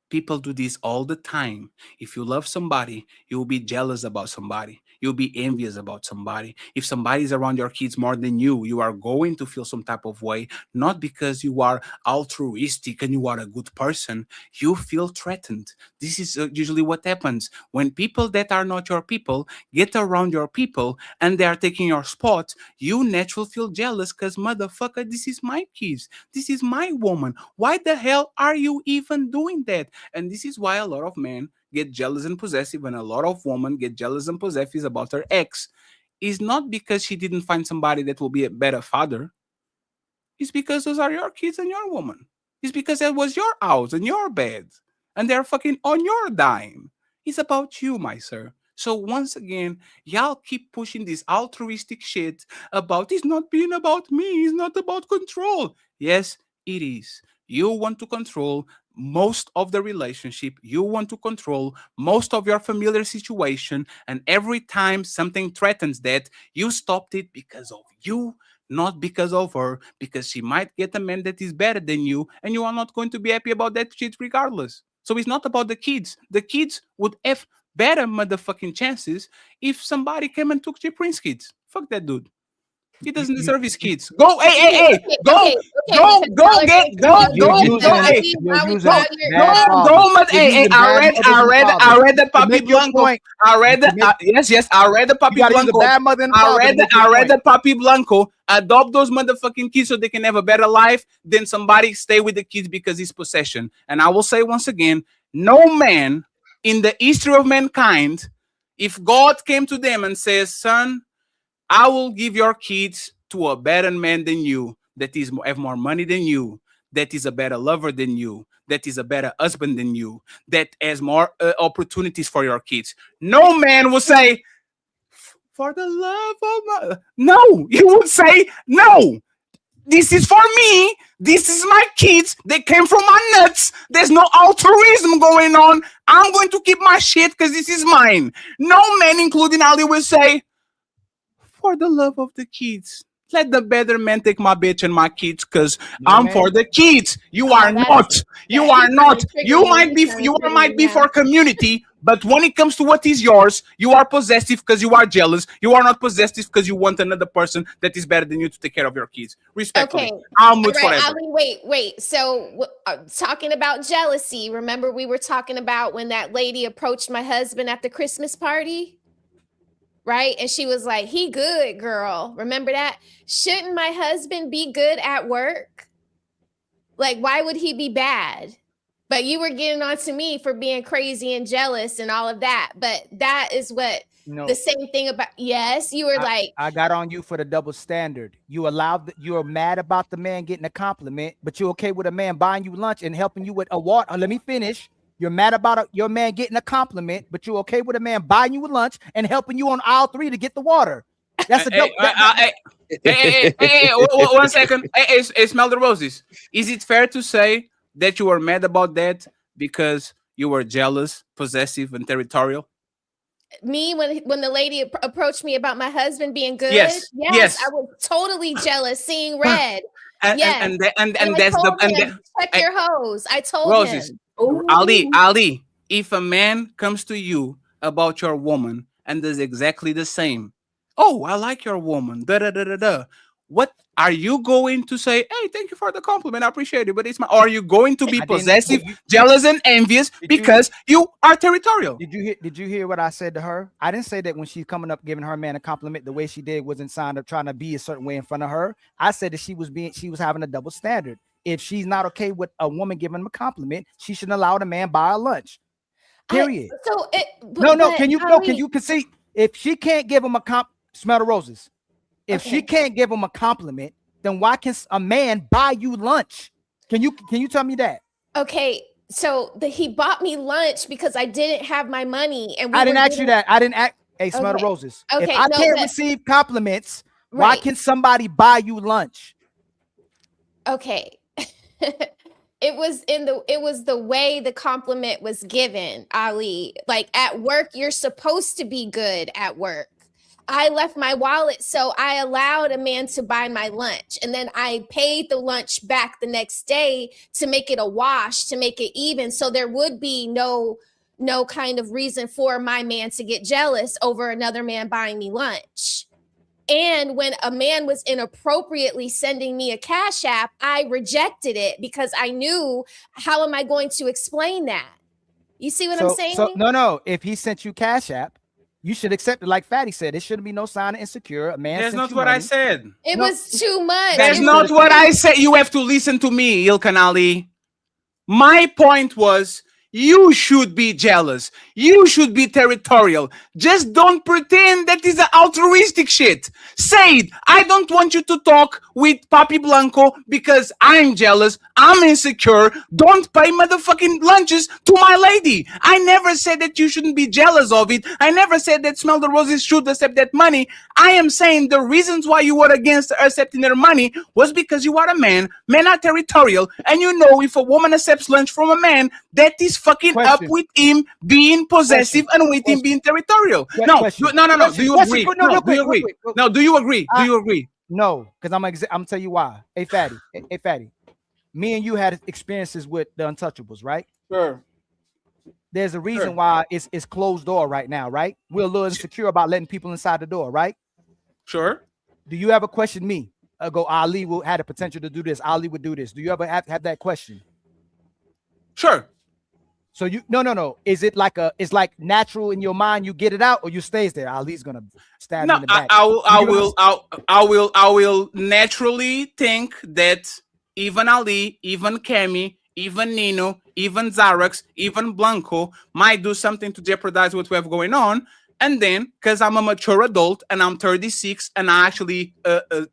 People do this all the time. If you love somebody, you'll be jealous about somebody. You'll be envious about somebody. If somebody's around your kids more than you are going to feel some type of way, not because you are altruistic and you are a good person. You feel threatened. This is usually what happens when people that are not your people get around your people and they are taking your spot. You naturally feel jealous because, motherfucker, this is my kids. This is my woman. Why the hell are you even doing that? And this is why a lot of men get jealous and possessive, and a lot of women get jealous and possessive about her ex. It's not because she didn't find somebody that will be a better father. It's because those are your kids and your woman. It's because that was your house and your bed, and they're fucking on your dime. It's about you, my sir. So once again, y'all keep pushing this altruistic shit about it's not being about me, it's not about control. Yes, it is. You want to control most of the relationship. You want to control most of your familiar situation. And every time something threatens that, you stopped it because of you, not because of her, because she might get a man that is better than you, and you are not going to be happy about that shit regardless. So it's not about the kids. The kids would have better motherfucking chances if somebody came and took J Prince kids. Fuck that dude. He doesn't deserve his kids. Go, hey, go, hey, I read the Papi Blanco. I read the Papi Blanco. I read the Papi Blanco. Adopt those motherfucking kids so they can have a better life. Then somebody stay with the kids because it's possession. And I will say once again, no man in the history of mankind, if God came to them and says, son, I will give your kids to a better man than you, that is have more money than you, that is a better lover than you, that is a better husband than you, that has more opportunities for your kids. No man will say, for the love of my... No, you would say, no, this is for me. This is my kids. They came from my nuts. There's no altruism going on. I'm going to keep my shit because this is mine. No man, including Ali, will say, for the love of the kids, let the better man take my bitch and my kids because I'm for the kids. You are not. You are not. You might be for community, but when it comes to what is yours, you are possessive because you are jealous. You are not possessive because you want another person that is better than you to take care of your kids. Respectfully, Okay. I'll move All right, forever. Ali, wait. So talking about jealousy, remember we were talking about when that lady approached my husband at the Christmas party? Right? And she was like, he good, girl. Remember that? Shouldn't my husband be good at work? Like, why would he be bad? But you were getting on to me for being crazy and jealous and all of that. But that is what the same thing about, yes, you were I got on you for the double standard. You are mad about the man getting a compliment, but you're okay with a man buying you lunch and helping you with a water. Let me finish. You're mad about your man getting a compliment, but you're okay with a man buying you a lunch and helping you on aisle 3 to get the water. That's a double. Hey, 1 second. Hey, smell the roses. Is it fair to say that you were mad about that because you were jealous, possessive, and territorial? Me, when the lady approached me about my husband being good, Yes. I was totally jealous, seeing red. And that's the check your hose. I told Roses. him. Ali, if a man comes to you about your woman and does exactly the same, oh, I like your woman, What are you going to say, hey, thank you for the compliment, I appreciate it, but it's my, or are you going to be possessive, jealous, and envious because you are territorial? Did you hear what I said to her? I didn't say that when she's coming up giving her man a compliment, the way she did wasn't signed up trying to be a certain way in front of her. I said that she was having a double standard. If she's not okay with a woman giving him a compliment, she shouldn't allow the man buy her lunch. Period. Can you concede? If she can't give him a smell the roses. If she can't give him a compliment, then why can a man buy you lunch? Can you tell me that? Okay, so he bought me lunch because I didn't have my money, and I didn't ask you that. I didn't ask. Hey, smell the roses. Okay, if I can't receive compliments, why can somebody buy you lunch? Okay. It was the way the compliment was given, Ali. Like at work, you're supposed to be good at work. I left my wallet, so I allowed a man to buy my lunch, and then I paid the lunch back the next day to make it a wash, to make it even, so there would be no kind of reason for my man to get jealous over another man buying me lunch. And when a man was inappropriately sending me a Cash App, I rejected it because I knew, how am I going to explain that? You see what I'm saying? So no. If he sent you Cash App, you should accept it. Like Fatty said, it shouldn't be no sign of insecure. A man. That's not what I said. It was too much. That's not what I said. You have to listen to me, Ilkan Ali. My point was, you should be jealous. You should be territorial. Just don't pretend that is an altruistic shit. Say it. I don't want you to talk with Papi Blanco because I'm jealous. I'm insecure. Don't pay motherfucking lunches to my lady. I never said that you shouldn't be jealous of it. I never said that Smell the Roses should accept that money. I am saying the reasons why you were against accepting their money was because you are a man. Men are territorial. And you know, if a woman accepts lunch from a man, that is fucking up with him being possessive and with him being territorial. No. Do you agree? No, do you agree? Do you agree? No, because I'm gonna tell you why. Hey, Fatty. Me and you had experiences with the Untouchables, right? Sure. There's a reason why it's closed door right now, right? We're a little insecure about letting people inside the door, right? Sure. Do you ever question me? Ali will have the potential to do this. Ali would do this. Do you ever have that question? Sure. So you no. Is it like it's like natural in your mind? You get it out, or you stays there? Ali's gonna stab you in the back. I will naturally think that even Ali, even Kemi, even Nino, even Xarax, even Blanco might do something to jeopardize what we have going on. And then, because I'm a mature adult and I'm 36 and I actually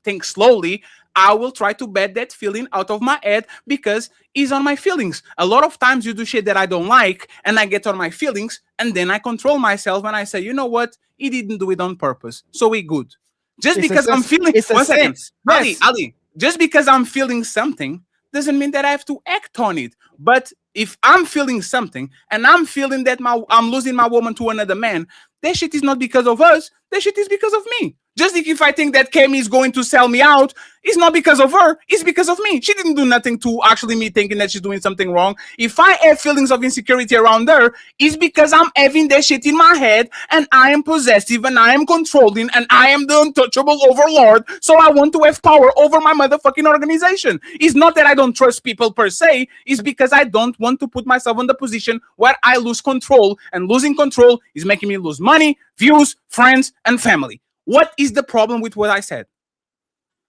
think slowly, I will try to bet that feeling out of my head because it's on my feelings. A lot of times you do shit that I don't like and I get on my feelings and then I control myself and I say, you know what? He didn't do it on purpose. So we good. Just because I'm feeling... One second. Ali, just because I'm feeling something doesn't mean that I have to act on it. But if I'm feeling something and I'm feeling that I'm losing my woman to another man, that shit is not because of us. That shit is because of me. Just like if I think that Kemi is going to sell me out, it's not because of her, it's because of me. She didn't do nothing to actually me thinking that she's doing something wrong. If I have feelings of insecurity around her, it's because I'm having that shit in my head and I am possessive and I am controlling and I am the untouchable overlord. So I want to have power over my motherfucking organization. It's not that I don't trust people per se. It's because I don't want to put myself in the position where I lose control, and losing control is making me lose money, views, friends, and family. What is the problem with what I said?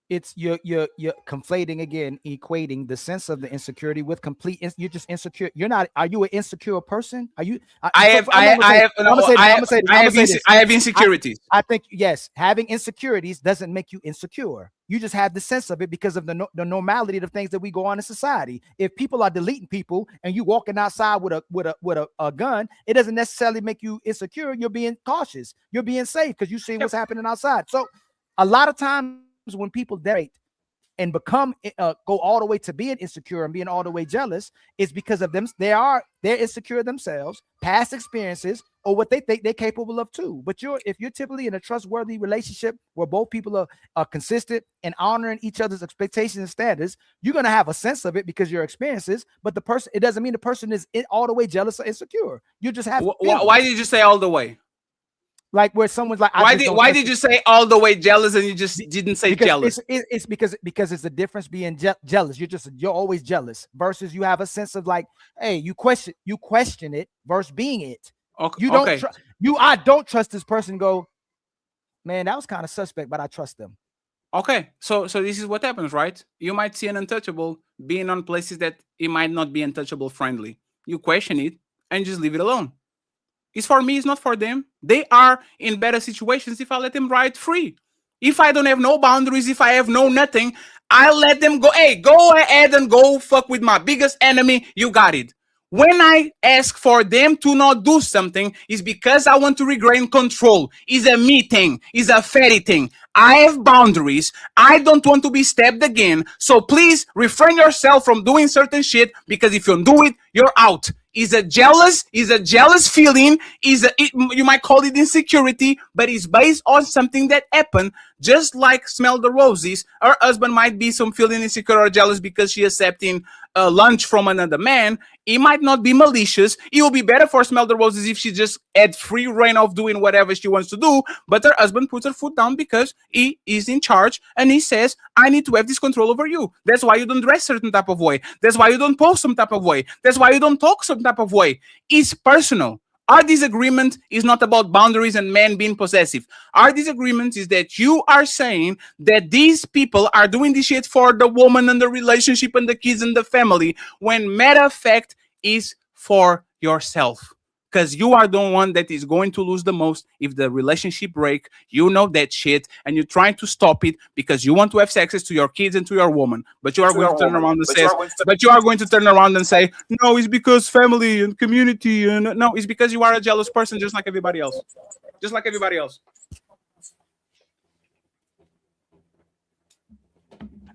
It's you're conflating again, equating the sense of the insecurity with complete. You're just insecure. You're not. Are you an insecure person? Are you? I have insecurities. I think yes, having insecurities doesn't make you insecure. You just have the sense of it because of the normality of things that we go on in society. If people are deleting people and you walking outside with a gun, it doesn't necessarily make you insecure. You're being cautious. You're being safe because you see what's happening outside. So a lot of times when people date and become go all the way to being insecure and being all the way jealous, it's because of them. They're insecure themselves, past experiences, or what they think they're capable of too. But if you're typically in a trustworthy relationship where both people are consistent and honoring each other's expectations and standards, you're gonna have a sense of it because your experiences. But the person, it doesn't mean the person is all the way jealous or insecure. You just have. Why did you say all the way? Like where someone's like, why did you say all the way jealous and you just didn't say jealous? It's because it's the difference being jealous. You're always jealous versus you have a sense of like, hey, you question it versus being it. Okay. You don't I don't trust this person. Go, man, that was kind of suspect, but I trust them. Okay, so this is what happens, right? You might see an untouchable being on places that it might not be untouchable friendly. You question it and just leave it alone. It's for me, it's not for them. They are in better situations if I let them ride free. If I don't have no boundaries, if I have no nothing, I'll let them go. Hey, go ahead and go fuck with my biggest enemy. You got it. When I ask for them to not do something, is because I want to regain control. It's a me thing. It's a fatty thing. I have boundaries. I don't want to be stabbed again. So please refrain yourself from doing certain shit, because if you don't do it, you're out. Is a jealous feeling. You might call it insecurity, but it's based on something that happened. Just like Smell the Roses, her husband might be some feeling insecure or jealous because she accepting lunch from another man. It might not be malicious. It will be better for Smell the Roses if she just had free reign of doing whatever she wants to do. But her husband puts her foot down because he is in charge and he says, I need to have this control over you. That's why you don't dress certain type of way. That's why you don't post some type of way. That's why you don't talk some type of way. It's personal. Our disagreement is not about boundaries and men being possessive. Our disagreement is that you are saying that these people are doing this shit for the woman and the relationship and the kids and the family, when matter of fact is for yourself. Because you are the one that is going to lose the most if the relationship break. You know that shit, and you're trying to stop it because you want to have access to your kids and to your woman. But you are going to turn around and say, no, it's because family and community, and no, it's because you are a jealous person, just like everybody else. Just like everybody else.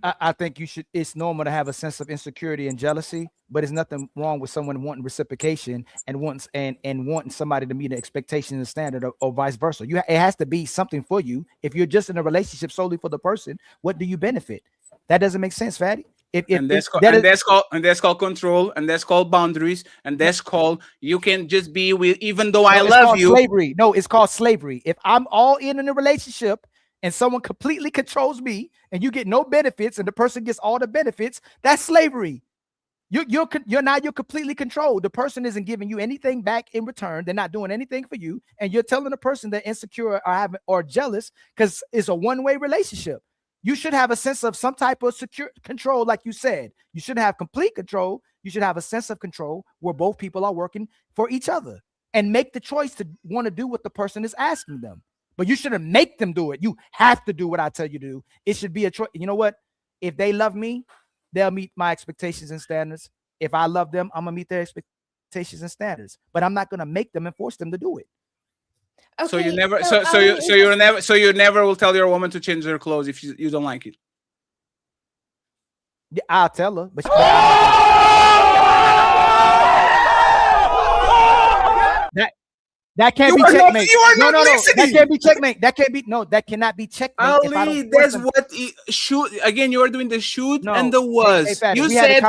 I think it's normal to have a sense of insecurity and jealousy, but there's nothing wrong with someone wanting reciprocation and wanting somebody to meet the expectation and standard, or vice versa. It has to be something for you. If you're just in a relationship solely for the person, what do you benefit? That doesn't make sense, Fatty. That's called control, and that's called boundaries, and that's called you can just be with, even though I love you. Slavery. No, it's called slavery. If I'm all in a relationship and someone completely controls me, and you get no benefits, and the person gets all the benefits, that's slavery. You're completely controlled. The person isn't giving you anything back in return. They're not doing anything for you, and you're telling the person they're insecure or jealous because it's a one-way relationship. You should have a sense of some type of secure control, like you said. You shouldn't have complete control. You should have a sense of control where both people are working for each other and make the choice to want to do what the person is asking them. But you shouldn't make them do it. You have to do what I tell you to do. It should be a choice. You know what? If they love me, they'll meet my expectations and standards. If I love them, I'm gonna meet their expectations and standards. But I'm not gonna make them and force them to do it. Okay, so you never, you never will tell your woman to change her clothes if you don't like it. Yeah, I'll tell her, but that can't be checkmate. No. That can't be checkmate. That cannot be checkmate. Ali, that's what it should. Again, you are doing the should and the was. Hey, you said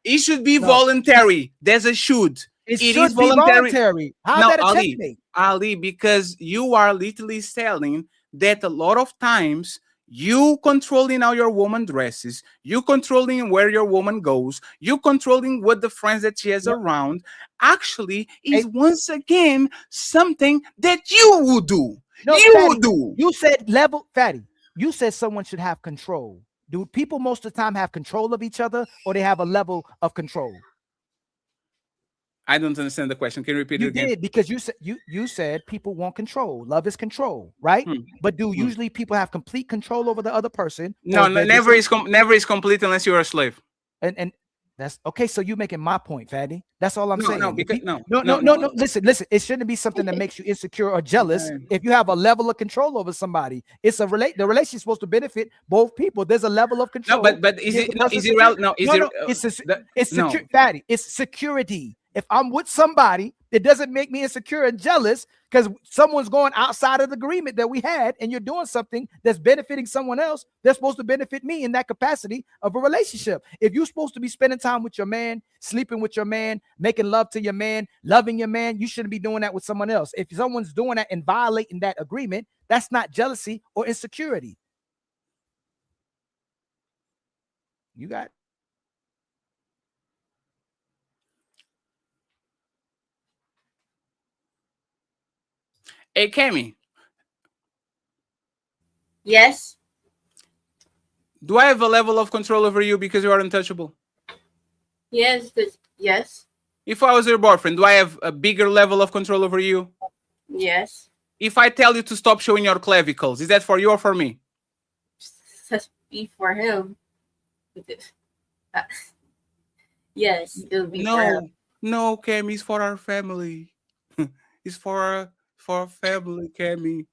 it should be voluntary. There's a should. It is voluntary. How is that a checkmate? Ali, because you are literally telling that a lot of times you controlling how your woman dresses, you controlling where your woman goes, you controlling what the friends that she has around, actually is once again something that you would do. You said Fatty. You said someone should have control. Do people most of the time have control of each other, or they have a level of control? I don't understand the question. Can you repeat it again? You did, because you said people want control. Love is control, right? But do usually people have complete control over the other person? No, never is complete unless you're a slave. And that's okay. So you're making my point, Fatty. That's all I'm saying. No. Listen. It shouldn't be something that makes you insecure or jealous. If you have a level of control over somebody, it's the relationship supposed to benefit both people. There's a level of control. No, but is it? No, is it real? No, is it? Fatty. It's security. If I'm with somebody, it doesn't make me insecure and jealous because someone's going outside of the agreement that we had, and you're doing something that's benefiting someone else. They're supposed to benefit me in that capacity of a relationship. If you're supposed to be spending time with your man, sleeping with your man, making love to your man, loving your man, you shouldn't be doing that with someone else. If someone's doing that and violating that agreement, that's not jealousy or insecurity. You got. Hey, Cammy. Yes. Do I have a level of control over you because you are untouchable? Yes. Yes. If I was your boyfriend, do I have a bigger level of control over you? Yes. If I tell you to stop showing your clavicles, is that for you or for me? That's be for him. Yes, it'll be for him. No, Cammy, it's for our family. It's for our family, Cammy.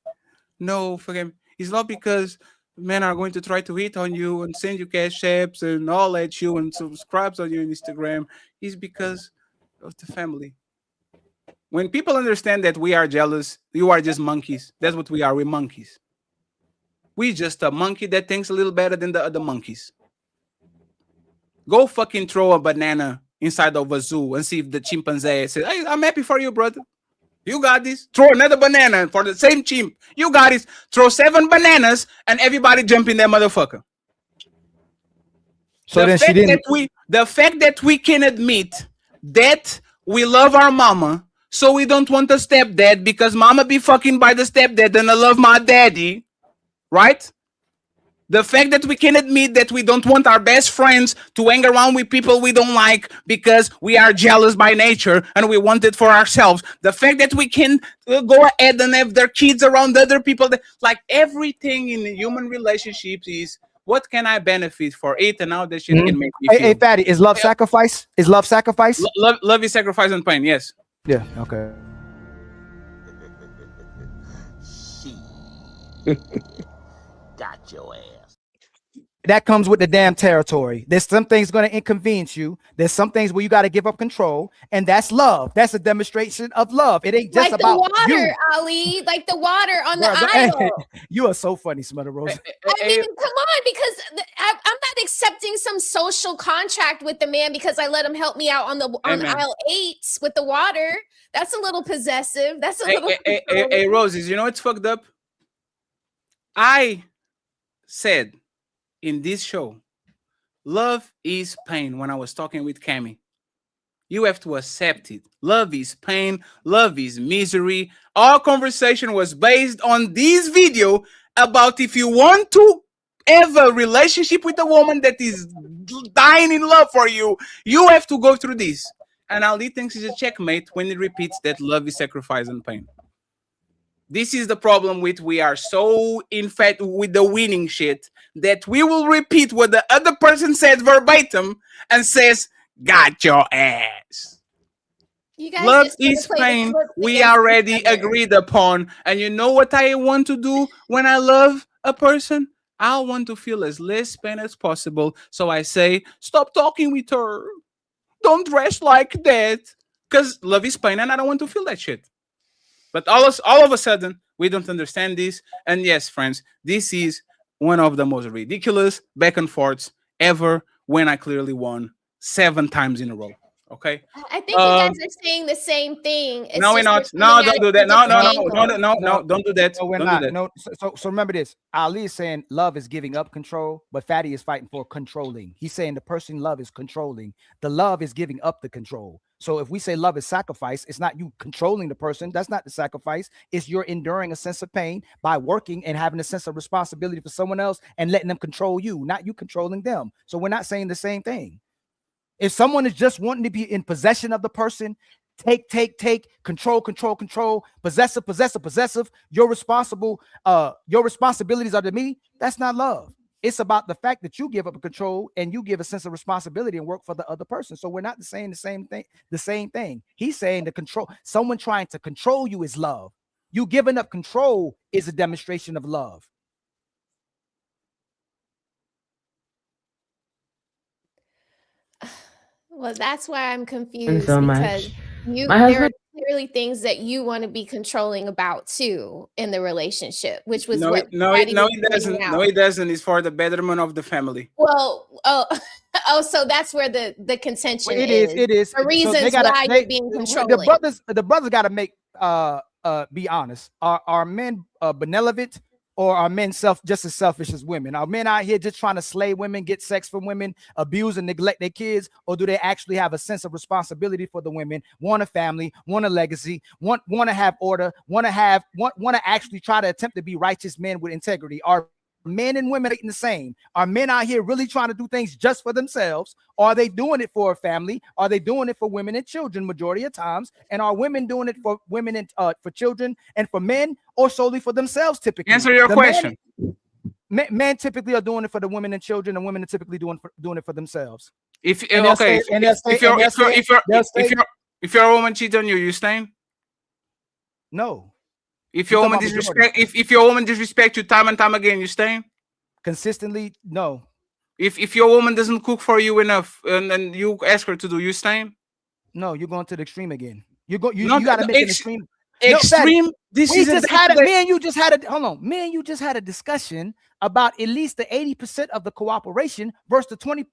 No, for him. It's not because men are going to try to hit on you and send you cash apps and all at you and subscribes on you on Instagram. It's because of the family. When people understand that we are jealous, you are just monkeys. That's what we are. We're monkeys. We just a monkey that thinks a little better than the other monkeys. Go fucking throw a banana inside of a zoo and see if the chimpanzee says, "Hey, I'm happy for you, brother. You got this." Throw another banana for the same chimp. You got this. Throw 7 bananas and everybody jump in that motherfucker. So then she didn't. The fact that we can admit that we love our mama, so we don't want a stepdad because mama be fucking by the stepdad and I love my daddy, right? The fact that we can admit that we don't want our best friends to hang around with people we don't like because we are jealous by nature and we want it for ourselves. The fact that we can go ahead and have their kids around other people. Like everything in human relationships is, what can I benefit for it? And now that shit can make me feel. Hey, Fatty, is love sacrifice? Is love sacrifice? Love is sacrifice and pain, yes. Yeah, okay. Got your ass. That comes with the damn territory. There's some things going to inconvenience you. There's some things where you got to give up control, and that's love. That's a demonstration of love. It ain't just like about the water, you. Ali, like the water on the Hey, aisle. you are so funny, Smother Rose. I mean, come on, because I'm not accepting some social contract with the man because I let him help me out on aisle 8 with the water. That's a little possessive. That's a little. Hey, Roses, you know what's fucked up? I said in this show, love is pain. When I was talking with Cammy, you have to accept it. Love is pain. Love is misery. Our conversation was based on this video about if you want to have a relationship with a woman that is dying in love for you, you have to go through this. And Ali thinks it's a checkmate when he repeats that love is sacrifice and pain. This is the problem with we are so infatuated with the winning shit that we will repeat what the other person said verbatim and says, "Got your ass." You guys Love just wanna is play the pain. clips We against already each other. agreed upon. And you know what I want to do when I love a person? I want to feel as less pain as possible. So I say, stop talking with her. Don't dress like that. Because love is pain and I don't want to feel that shit. But all of a sudden, we don't understand this. And yes, friends, this is one of the most ridiculous back and forths ever when I clearly won 7 times in a row. Okay? I think you guys are saying the same thing. It's No, we're just not. we're No, coming don't at do it that. from No, different angles. no, don't do that. No, we're Don't not. do that. No, so remember this. Ali is saying love is giving up control, but Fatty is fighting for controlling. He's saying the person love is controlling. The love is giving up the control. So if we say love is sacrifice, it's not you controlling the person. That's not the sacrifice. It's you're enduring a sense of pain by working and having a sense of responsibility for someone else and letting them control you, not you controlling them. So we're not saying the same thing. If someone is just wanting to be in possession of the person, take, control, possessive, you're responsible, your responsibilities are to me, that's not love. It's about the fact that you give up control and you give a sense of responsibility and work for the other person. So we're not saying the same thing. He's saying the control, someone trying to control you is love. You giving up control is a demonstration of love. Well, that's why I'm confused so because much. you My there are husband, clearly things that you want to be controlling about too in the relationship, which was No, what no, Patty no, was it pointing doesn't. No, out. it doesn't. It's for the betterment of the family. Well, oh, oh, so that's where the contention Well, it is. It is. The So reasons why you're being controlling. The brothers got to make be honest. Are men benevolent, or are men just as selfish as women? Are men out here just trying to slay women, get sex from women, abuse and neglect their kids, or do they actually have a sense of responsibility for the women, want a family, want a legacy, want to have order, want to actually try to attempt to be righteous men with integrity? Are men and women the same? Are men out here really trying to do things just for themselves? Are they doing it for a family? Are they doing it for women and children majority of times? And are women doing it for women and for children and for men, or solely for themselves? Typically, Answer your question. Men typically are doing it for the women and children, and women are typically doing it for themselves. If And they'll okay, say- and they'll say- and they'll say- they'll say- if your woman cheats on you, you staying? No. If your You're woman talking about disrespect, if your woman disrespect you time and time again, you staying? Consistently, no. If your woman doesn't cook for you enough and then you ask her to do, you staying? No, you're going to the extreme again. You got to No, make an extreme. extreme. Me and you just had a discussion about at least the 80% of the cooperation versus the 20%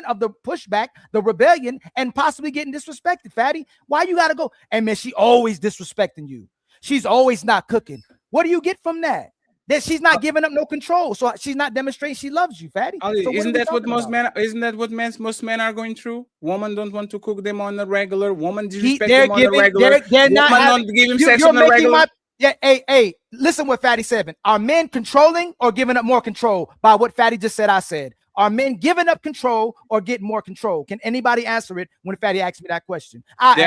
of the pushback, the rebellion, and possibly getting disrespected. Fatty, why you gotta go? And man, she always disrespecting you. She's always not cooking. What do you get from that? That she's not giving up no control, so she's not demonstrating she loves you, Fatty. Ali, So isn't that what most men? men? Isn't that what most men are going through? Women don't want to cook them on a regular. Woman disrespect They're them on a giving. regular. They're not. Woman having- don't give him you- sex you're on a making regular. Yeah, hey, listen what Fatty said. Are men controlling or giving up more control by what Fatty just said? I said, are men giving up control or getting more control? Can anybody answer it when Fatty asked me that question? I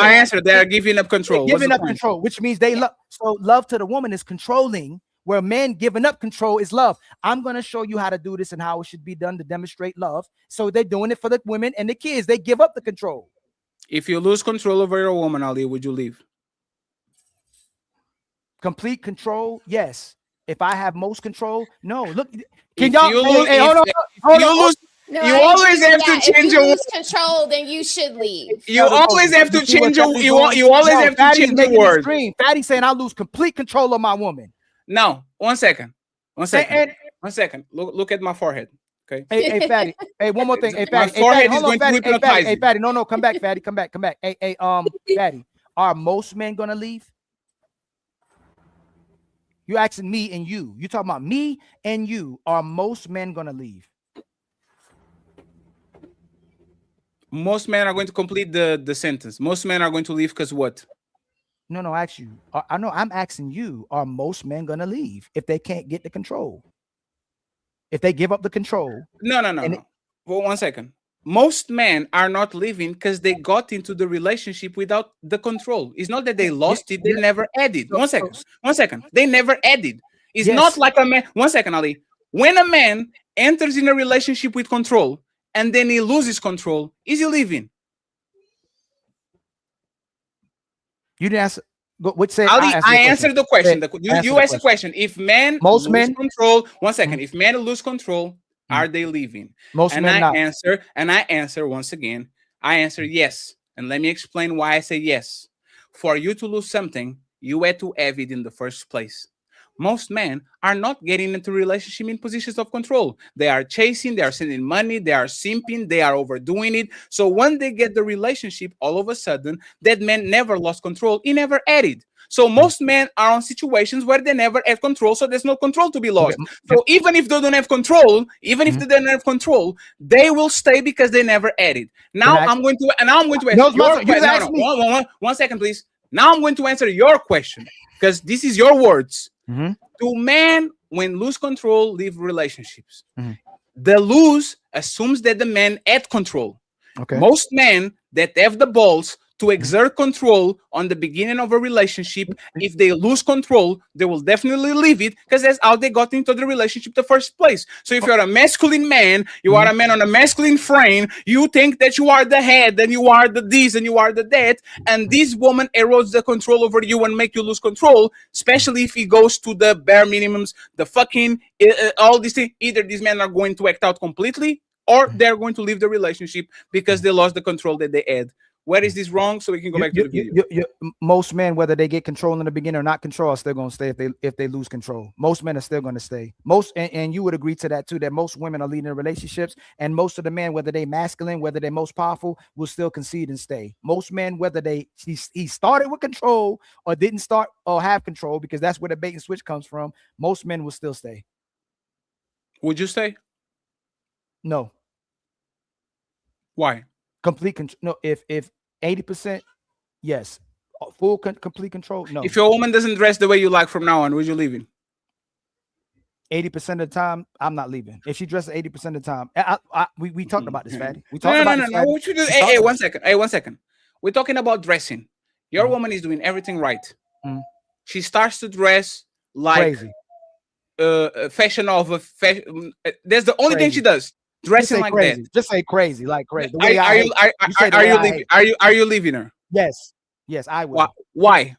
answered. They are giving up control. What's Giving the up point? control, which means they love. So love to the woman is controlling, where men giving up control is love. I'm going to show you how to do this and how it should be done to demonstrate love. So they're doing it for the women and the kids. They give up the control. If you lose control over your woman, Ali, would you leave? Complete control, yes. If I have most control, no. Look, If can y'all? you Hey, lose- hey, if hold on, you hold on. lose- No, you I always agree have with to that. change If your. you lose control, then you should leave. You always have to change your. You always have to Fatty's change your making it words. extreme. Fatty saying I lose complete control of my woman. No, 1 second. 1 second. And- 1 second. Look at my forehead. Okay. Hey, Fatty. Hey, one more thing. Hey, My Fatty. Hey, forehead Fatty, is hold on, going to Fatty. Hey, hypnotize Fatty. Hey, you. Fatty. No, come back, Fatty. Come back. Hey, Fatty. Are most men gonna leave? You asking me and you. You talking about me and you. Are most men gonna leave? Most men are going to complete the sentence. Most men are going to leave because what? No, I ask you. I know I'm asking you. Are most men gonna leave if they can't get the control? If they give up the control? No. Well, 1 second. Most men are not leaving because they got into the relationship without the control. It's not that they lost it, they never added. 1 second. 1 second. They never added. It's Yes. not like a man. 1 second, Ali. When a man enters in a relationship with control and then he loses control, is he leaving? You didn't answer. Which say Ali, I answered the question. Answer You the asked the question. If men Most lose men- control, 1 second. If men lose control, are they leaving? Most and men I not. answer once again. I answer yes. And let me explain why I say yes. For you to lose something, you had to have it in the first place. Most men are not getting into relationship in positions of control. They are chasing, they are sending money, they are simping, they are overdoing it. So when they get the relationship, all of a sudden, that man never lost control. He never added. So most men are on situations where they never have control, so there's no control to be lost. So even if they don't have control, if they don't have control, they will stay because they never added. Now I'm going to answer No, your you asked question. me. 1 second, please. Now I'm going to answer your question because this is your words. Mm-hmm. Do men, when lose control, leave relationships? The lose assumes that the man had control. Okay. Most men that have the balls to exert control on the beginning of a relationship, if they lose control, they will definitely leave it because that's how they got into the relationship in the first place. So if you're a masculine man, you are a man on a masculine frame, you think that you are the head, and you are the this, and you are the that, and this woman erodes the control over you and make you lose control, especially if he goes to the bare minimums, the fucking, all these things. Either these men are going to act out completely, or they're going to leave the relationship because they lost the control that they had. Where is this wrong? So we can go back to the video. Most men, whether they get control in the beginning or not control, are still going to stay if they lose control. Most men are still going to stay. And you would agree to that too, that most women are leading relationships, and most of the men, whether they masculine, whether they're most powerful, will still concede and stay. Most men, whether he started with control or didn't start or have control, because that's where the bait and switch comes from, most men will still stay. Would you stay? No. Why? Complete control. No, if 80%, yes. Full complete control, no. If your woman doesn't dress the way you like from now on, would you leaving? 80% of the time, I'm not leaving. If she dresses 80% of the time, we talked about this, Fatty. We No, talked about no, this. no. What you do? Hey, 1 second. Hey, 1 second. We're talking about dressing. Your woman is doing everything right. She starts to dress like fashion of a fashion. That's the only thing she does. Dressing like crazy. that. Just say crazy, like crazy. Are you leaving her? Yes, I will. Why?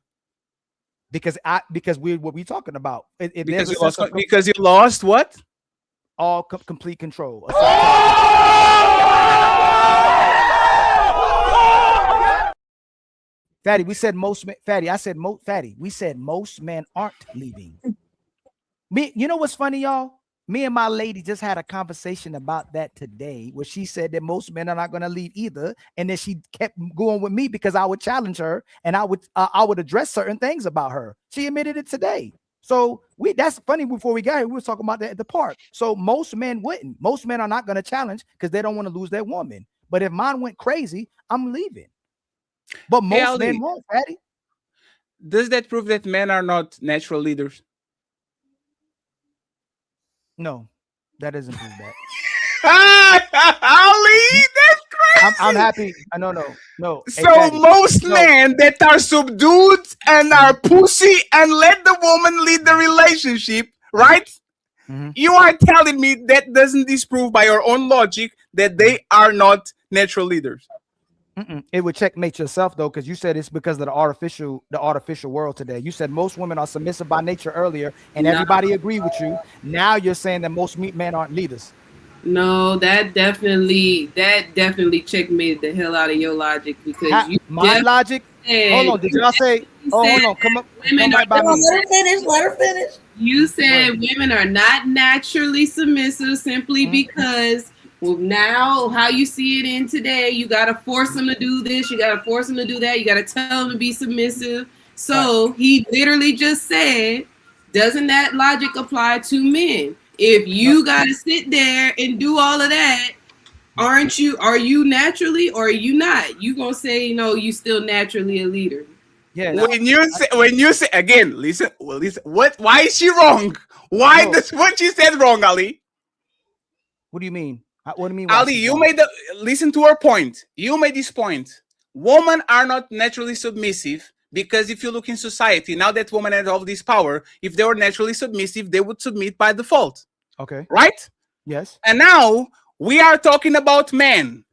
Because what we talking about? Because you lost what? All complete control. Fatty, we said most men. Fatty, I said Fatty. We said most men aren't leaving. You know what's funny, y'all? Me and my lady just had a conversation about that today, where she said that most men are not going to leave either, and then she kept going with me because I would challenge her and I would address certain things about her. She admitted it today. So that's funny. Before we got here, we were talking about that at the park. So most men wouldn't. Most men are not going to challenge because they don't want to lose their woman. But if mine went crazy, I'm leaving. But most men won't, Fatty. Does that prove that men are not natural leaders? No, that doesn't prove that. Ali, that's crazy. I'm happy. No. So hey, most men that are subdued and are pussy and let the woman lead the relationship, right? You are telling me that doesn't disprove by your own logic that they are not natural leaders? It would checkmate yourself though, because you said it's because of the artificial world today. You said most women are submissive by nature earlier, and everybody agreed with you. Now you're saying that most men aren't leaders. No, that definitely checkmated the hell out of your logic, because my logic. Hold on, did y'all say? Hold on, come up. Let her finish. You said women are not naturally submissive simply because. Well, now how you see it in today, you got to force them to do this. You got to force them to do that. You got to tell them to be submissive. So he literally just said, doesn't that logic apply to men? If you got to sit there and do all of that, are you naturally or are you not? You going to say, no, you still naturally a leader. Yeah. When you say again, Lisa, why is she wrong? What she said wrong, Ali? What do you mean? What do you mean? Ali, listen to her point. You made this point. Women are not naturally submissive because if you look in society, now that women have all this power, if they were naturally submissive, they would submit by default. Okay. Right? Yes. And now we are talking about men.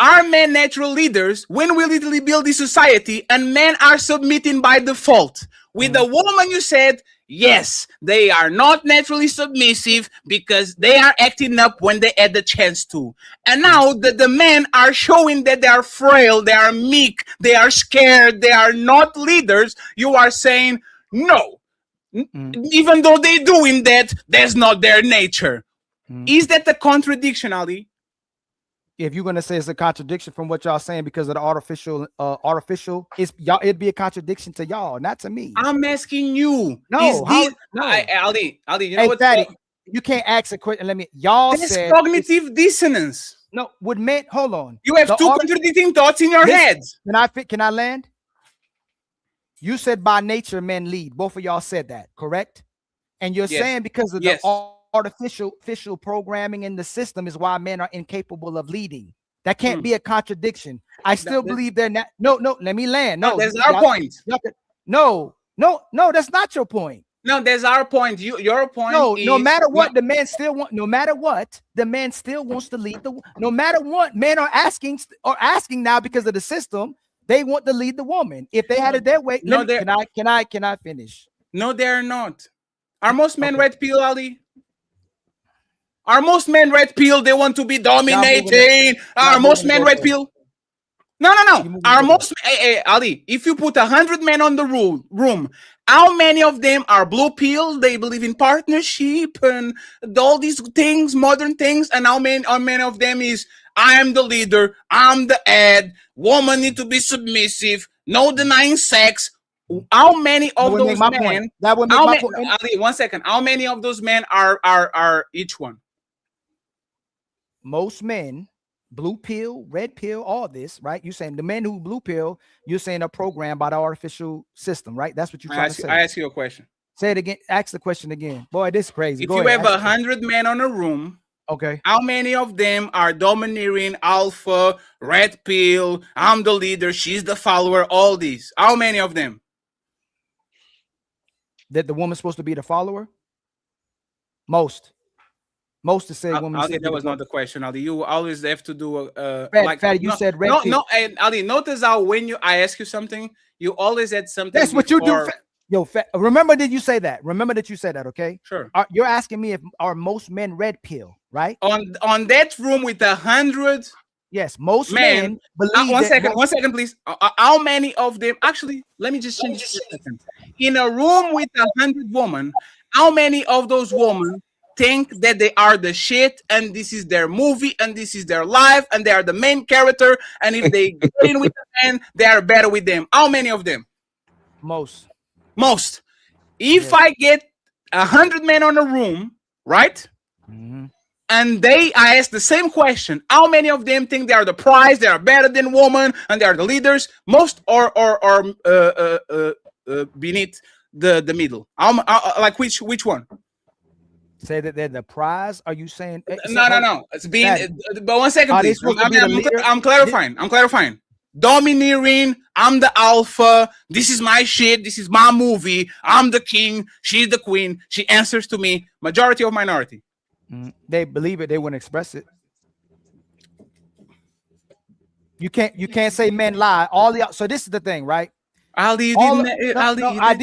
Are men natural leaders when we literally build this society and men are submitting by default? With the woman, you said, yes, they are not naturally submissive because they are acting up when they had the chance to. And now the men are showing that they are frail, they are meek, they are scared, they are not leaders. You are saying, no, even though they're doing that, that's not their nature. Is that a contradiction, Ali? If you're gonna say it's a contradiction from what y'all saying because of the artificial, it's y'all. It'd be a contradiction to y'all, not to me. I'm asking you. No, Ali, you know what? Fatty, you can't ask a question. Y'all said cognitive dissonance. No, would men? Hold on. You have two contradicting thoughts in your head. Can I land? You said by nature men lead. Both of y'all said that, correct? And you're saying because of the artificial programming in the system is why men are incapable of leading. That can't be a contradiction. I still believe they're not. No, let me land. No, that's our point. No, that's not your point. No, that's our point. Your point. No matter what, the man still want. No matter what, the man still wants to lead the. No matter what, men are asking now because of the system. They want to lead the woman. If they had it their way, can I finish? No, they're not. Are most men red pill, Ali? Are most men red pill? They want to be dominating. Are most men red pill? No. Are most Ali? If you put 100 men on the room, how many of them are blue pill? They believe in partnership and all these things, modern things. And how many of them is I am the leader, I'm the head. Woman need to be submissive, no denying sex. How many of those men? That would make my point. Ali, 1 second. How many of those men are each one? Most men. Blue pill, red pill, all this, right? You're saying the men who blue pill, you're saying are programmed by the artificial system, right? That's what you're trying to say. I ask you a question. Say it again. Ask the question again. Boy, this is crazy. If you have 100 men on a room, okay, how many of them are domineering, alpha, red pill, I'm the leader, she's the follower, all these? How many of them? That the woman's supposed to be the follower? Most to say women. Ali, that was not the question, Ali. You always have to do Fatty, you said red. No, and Ali, notice how when I ask you something, you always had something. That's what you do. Yo, remember that you say that. Remember that you said that. Okay. Sure. You're asking me if are most men red pill, right? On that room with 100. Yes, most men believe. One second, please. How many of them? Actually, let me just change this a second. In a room with 100 women, how many of those women think that they are the shit and this is their movie and this is their life and they are the main character, and if they get in with the men, they are better with them? How many of them? Most. If I get 100 men on a room, right? Mm-hmm. And I ask the same question, how many of them think they are the prize, they are better than women, and they are the leaders? Most or beneath the middle? Like which one? Say that they're the prize? Are you saying? No. It's being. But 1 second, please. I'm clarifying. Domineering. I'm the alpha. This is my shit. This is my movie. I'm the king. She's the queen. She answers to me. Majority of minority. They believe it. They wouldn't express it. You can't say men lie. So this is the thing, right? Ali, I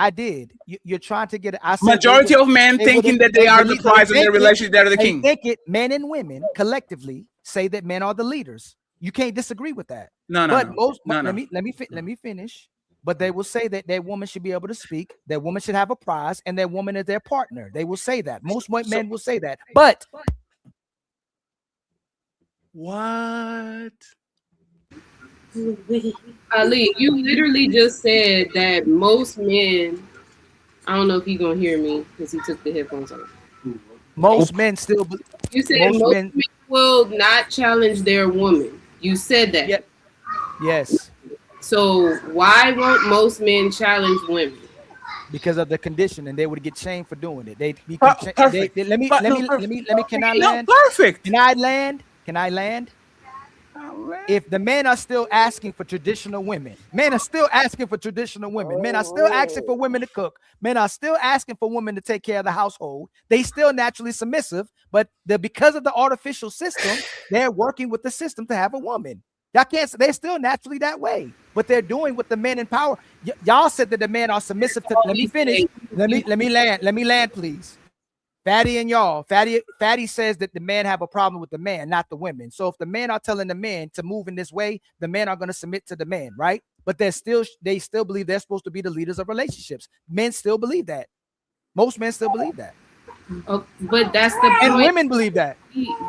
did. You're trying to get it. Majority of men thinking that they are the prize of their relationship. They're the king. Men and women collectively say that men are the leaders. You can't disagree with that. No. Let me finish. But they will say that that woman should be able to speak. That woman should have a prize, and that woman is their partner. They will say that. Most men will say that. But what? Ali, you literally just said that most men, I don't know if he's gonna hear me because he took the headphones off. Most men still. You said most men will not challenge their woman. You said that. Yes. So why won't most men challenge women? Because of the condition, and they would get shamed for doing it. Let me. Can I land? Perfect. Can I land? If the men are still asking for traditional women, men are still asking for traditional women. Men are still asking for women to cook. Men are still asking for women to take care of the household. They still naturally submissive, but because of the artificial system, they're working with the system to have a woman. Y'all can't. They're still naturally that way, but they're doing what the men in power. Y'all said that the men are submissive. Let me finish. Let me land, please. Fatty and y'all. Fatty says that the men have a problem with the man, not the women. So if the men are telling the men to move in this way, the men are going to submit to the man, right? But they still believe they're supposed to be the leaders of relationships. Men still believe that. Most men still believe that. Oh, but that's the point. And women believe that.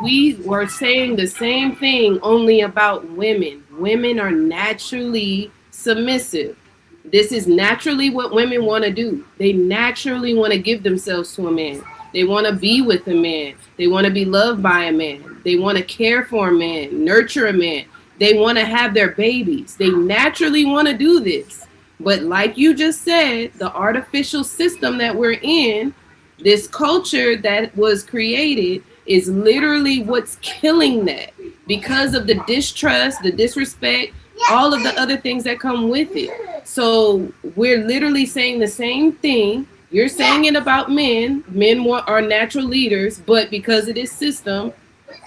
We were saying the same thing, only about women. Women are naturally submissive. This is naturally what women want to do. They naturally want to give themselves to a man. They want to be with a man. They want to be loved by a man. They want to care for a man, nurture a man. They want to have their babies. They naturally want to do this. But like you just said, the artificial system that we're in, this culture that was created, is literally what's killing that, because of the distrust, the disrespect, all of the other things that come with it. So we're literally saying the same thing. You're saying it about men. Men are natural leaders, but because of this system,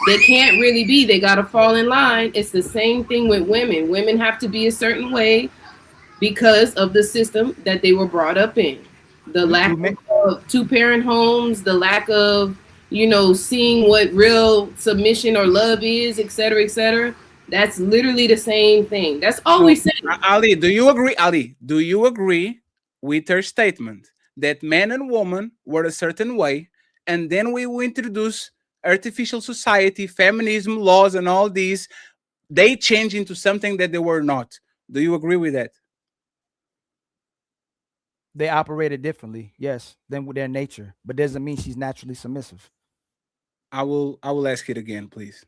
they can't really be. They got to fall in line. It's the same thing with women. Women have to be a certain way because of the system that they were brought up in. The lack of two-parent homes, the lack of seeing what real submission or love is, etc. That's literally the same thing. That's all we say. Ali, do you agree? Ali, do you agree with her statement that men and women were a certain way, and then we will introduce artificial society, feminism, laws, and all these, they change into something that they were not. Do you agree with that? They operated differently, yes, than with their nature, but doesn't mean she's naturally submissive. I will ask it again, please.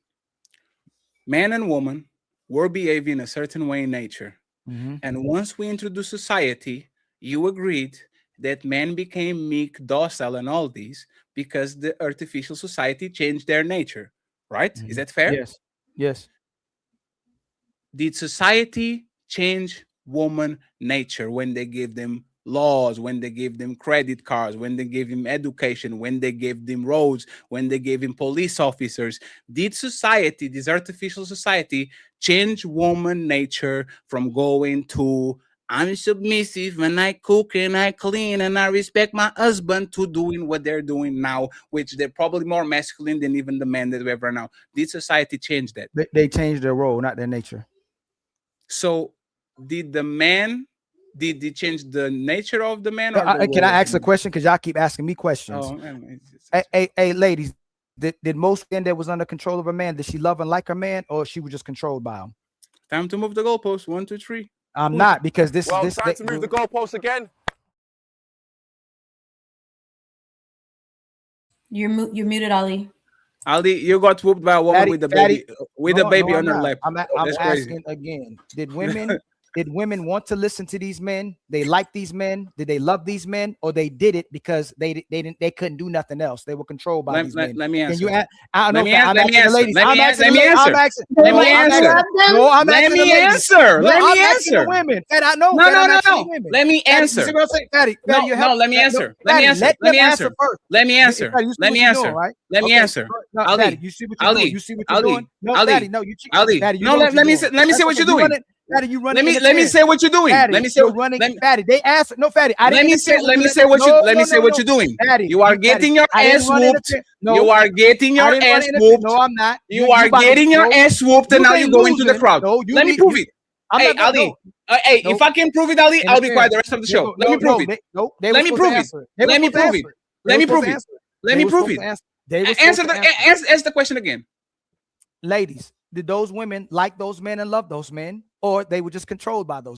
Man and woman were behaving a certain way in nature. Mm-hmm. And once we introduced society, you agreed that men became meek, docile, and all these because the artificial society changed their nature, right? Mm-hmm. Is that fair? Yes. Yes. Did society change woman nature when they gave them laws, when they gave them credit cards, when they gave them education, when they gave them roads, when they gave them police officers? Did society, this artificial society, change woman nature from going to I'm submissive and I cook and I clean and I respect my husband to doing what they're doing now, which they're probably more masculine than even the men that we have right now? Did society change that? They changed their role, not their nature. So did the man, did they change the nature of the man? Or Can I ask a question? Because y'all keep asking me questions. Oh, hey, ladies, did most men that was under control of a man, did she love and like her man, or she was just controlled by him? Time to move the goalpost. 1, 2, 3. I'm not, because this Well, is time to move the goalpost again. You're muted, Ali. Ali, you got whooped by a woman with a baby, on her lap. I'm That's crazy. asking again. Did women want to listen to these men? They like these men? Did they love these men? Or they did it because they couldn't do nothing else? They were controlled by these men. Let me answer. Can you Let me I'm answer. asking the ladies. Let I'm me asking answer. the ladies. I'm asking. Let me answer. No, I'm Let asking the me ladies. answer. No, Let me I'm asking answer. the women. And I know. No, I'm no, asking no, the no. women. Let me Fatty, answer. you see what I'm saying? Fatty, No, let me answer. Let me answer. Let Let me them answer. first. Let me answer. Fatty, you see Let what me you're answer. doing, right? Let me Okay. answer. No, Ali, Fatty, you see what you're doing. You see what you're doing. No, Ali, Fatty, no, you cheat. Ali. Fatty, you No, know what let me you're say. doing. Let me say That's what you're okay. doing. Fatty, you running. Let me say what you're doing. Fatty, Let me say. you're running. Fatty, they asked. No, Fatty, I didn't. Let me say what you. Let me say what you're doing. Fatty, You are getting your ass whooped. No, You are getting your ass whooped. No, I'm not. You are getting your ass whooped, and now you go into the crowd. Let me prove it. Hey, Ali. Hey, if I can prove it, Ali, I'll be quiet the rest of the show. Let me prove it. Let me prove it. Let me prove it. Let me prove it. Let me prove it. Answer the question again. Ladies, did those women like those men and love those men, or they were just controlled by those?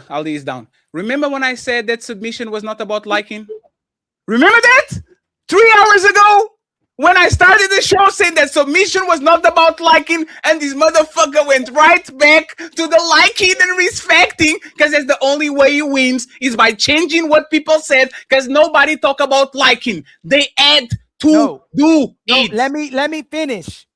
Ali is down. Remember when I said that submission was not about liking? Remember that? 3 hours ago? When I started the show saying that submission was not about liking, and this motherfucker went right back to the liking and respecting, because that's the only way he wins, is by changing what people said, because nobody talk about liking. They had to do it. Let me finish.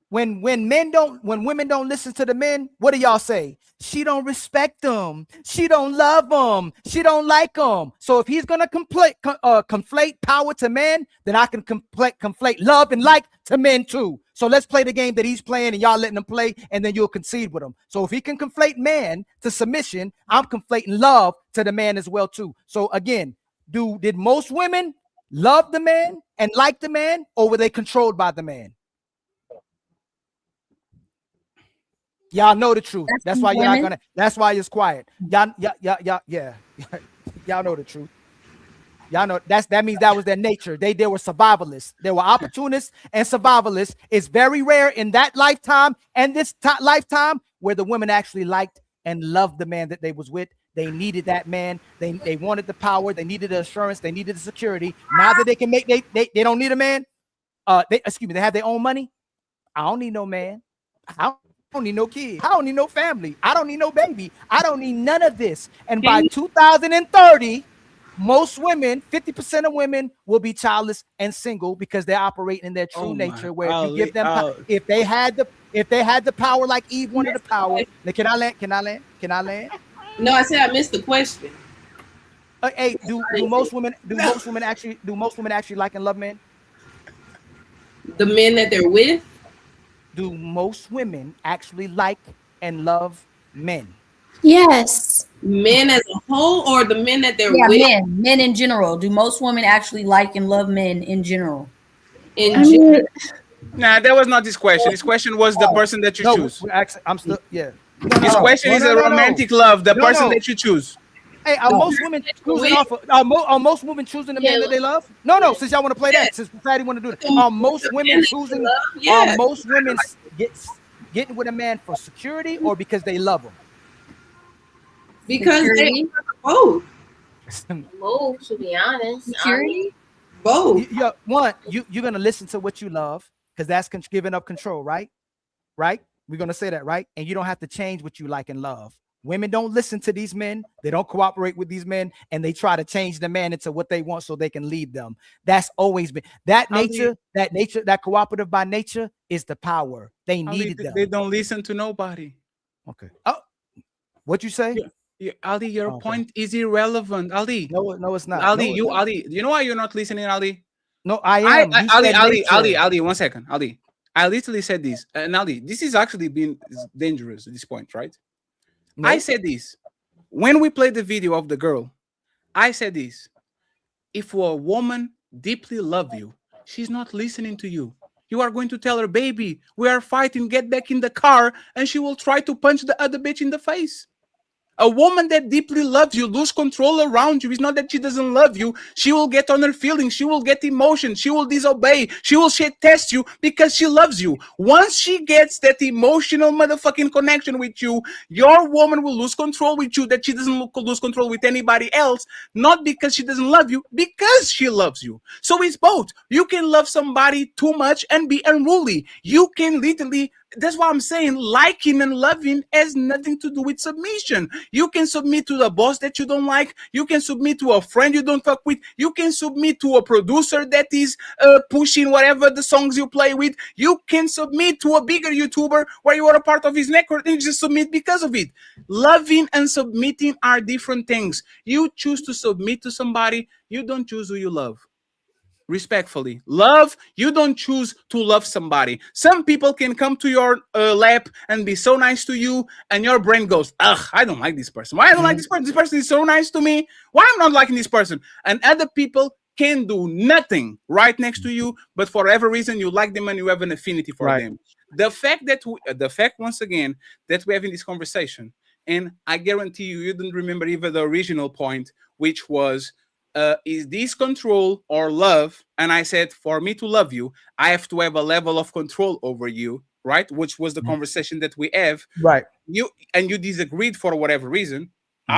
When women don't listen to the men, what do y'all say? She don't respect them. She don't love them. She don't like them. So if he's gonna conflate power to men, then I can conflate love and like to men too. So let's play the game that he's playing, and y'all letting him play, and then you'll concede with him. So if he can conflate man to submission, I'm conflating love to the man as well too. So again, did most women love the man and like the man, or were they controlled by the man? Y'all know the truth. That's why you're not gonna. That's why it's quiet. Y'all know the truth. Y'all know that means that was their nature. They were survivalists. They were opportunists and survivalists. It's very rare in that lifetime and this lifetime where the women actually liked and loved the man that they was with. They needed that man. They wanted the power. They needed the assurance. They needed the security. Now that they can make, they don't need a man. They have their own money. I don't need no man. I don't need no kid. I don't need no family. I don't need no baby. I don't need none of this. And by 2030, most women, 50% of women will be childless and single because they're operating in their true nature. Where if you give them, if they had the power like Eve wanted the power. Now, can I land? No, I said I missed the question. Hey, do most women actually like and love men? The men that they're with? Do most women actually like and love men? Yes. Men as a whole, or the men that they're Yeah, with? men in general. Do most women actually like and love men in general? Nah, that was not this question. This question was the person that you No, choose. I'm still, yeah. This question is a romantic love, the person that you choose. Hey, are most women choosing off of, are most women choosing the man that they love? No, since y'all want to play that, since Fatty want to do that. Are most women choosing, are most women getting with a man for security or because they love him? Because they both. Both, to be honest. Security? Both. You're gonna listen to what you love, because that's giving up control, right? Right? We're gonna say that, right? And you don't have to change what you like and love. Women don't listen to these men, they don't cooperate with these men, and they try to change the man into what they want so they can lead them. That's always been that nature, that cooperative by nature is the power. They needed them. They don't listen to nobody. Okay. Oh, what'd you say? Yeah, Ali, your point is irrelevant, Ali. No, it's not. Ali, No, it's not. Ali, you know why you're not listening, Ali? No, I am. Ali, 1 second, Ali. I literally said this, and Ali, this is actually been dangerous at this point, right? No. I said this when we played the video of the girl. I said this: if a woman deeply loves you, she's not listening to you. You are going to tell her, "Baby, we are fighting. Get back in the car," and she will try to punch the other bitch in the face. A woman that deeply loves you lose control around you. It's not that she doesn't love you. She will get on her feelings. She will get emotions. She will disobey. She will shit test you because she loves you. Once she gets that emotional motherfucking connection with you, your woman will lose control with you, that she doesn't lose control with anybody else. Not because she doesn't love you, because she loves you. So it's both. You can love somebody too much and be unruly. You can literally... That's why I'm saying liking and loving has nothing to do with submission. You can submit to the boss that you don't like. You can submit to a friend you don't fuck with. You can submit to a producer that is pushing whatever the songs you play with. You can submit to a bigger YouTuber where you are a part of his network and you just submit because of it. Loving and submitting are different things. You choose to submit to somebody. You don't choose who you love. Respectfully, love, you don't choose to love somebody. Some people can come to your lap and be so nice to you, and your brain goes, ugh, I don't like this person. Why I don't like this person? This person is so nice to me. Why I'm not liking this person? And other people can do nothing right next to you, but for whatever reason you like them and you have an affinity for them. The fact that once again that we're having this conversation, and I guarantee you don't remember even the original point, which was, is this control or love? And I said, for me to love you, I have to have a level of control over you, right? Which was the conversation that we have. Right. You disagreed for whatever reason,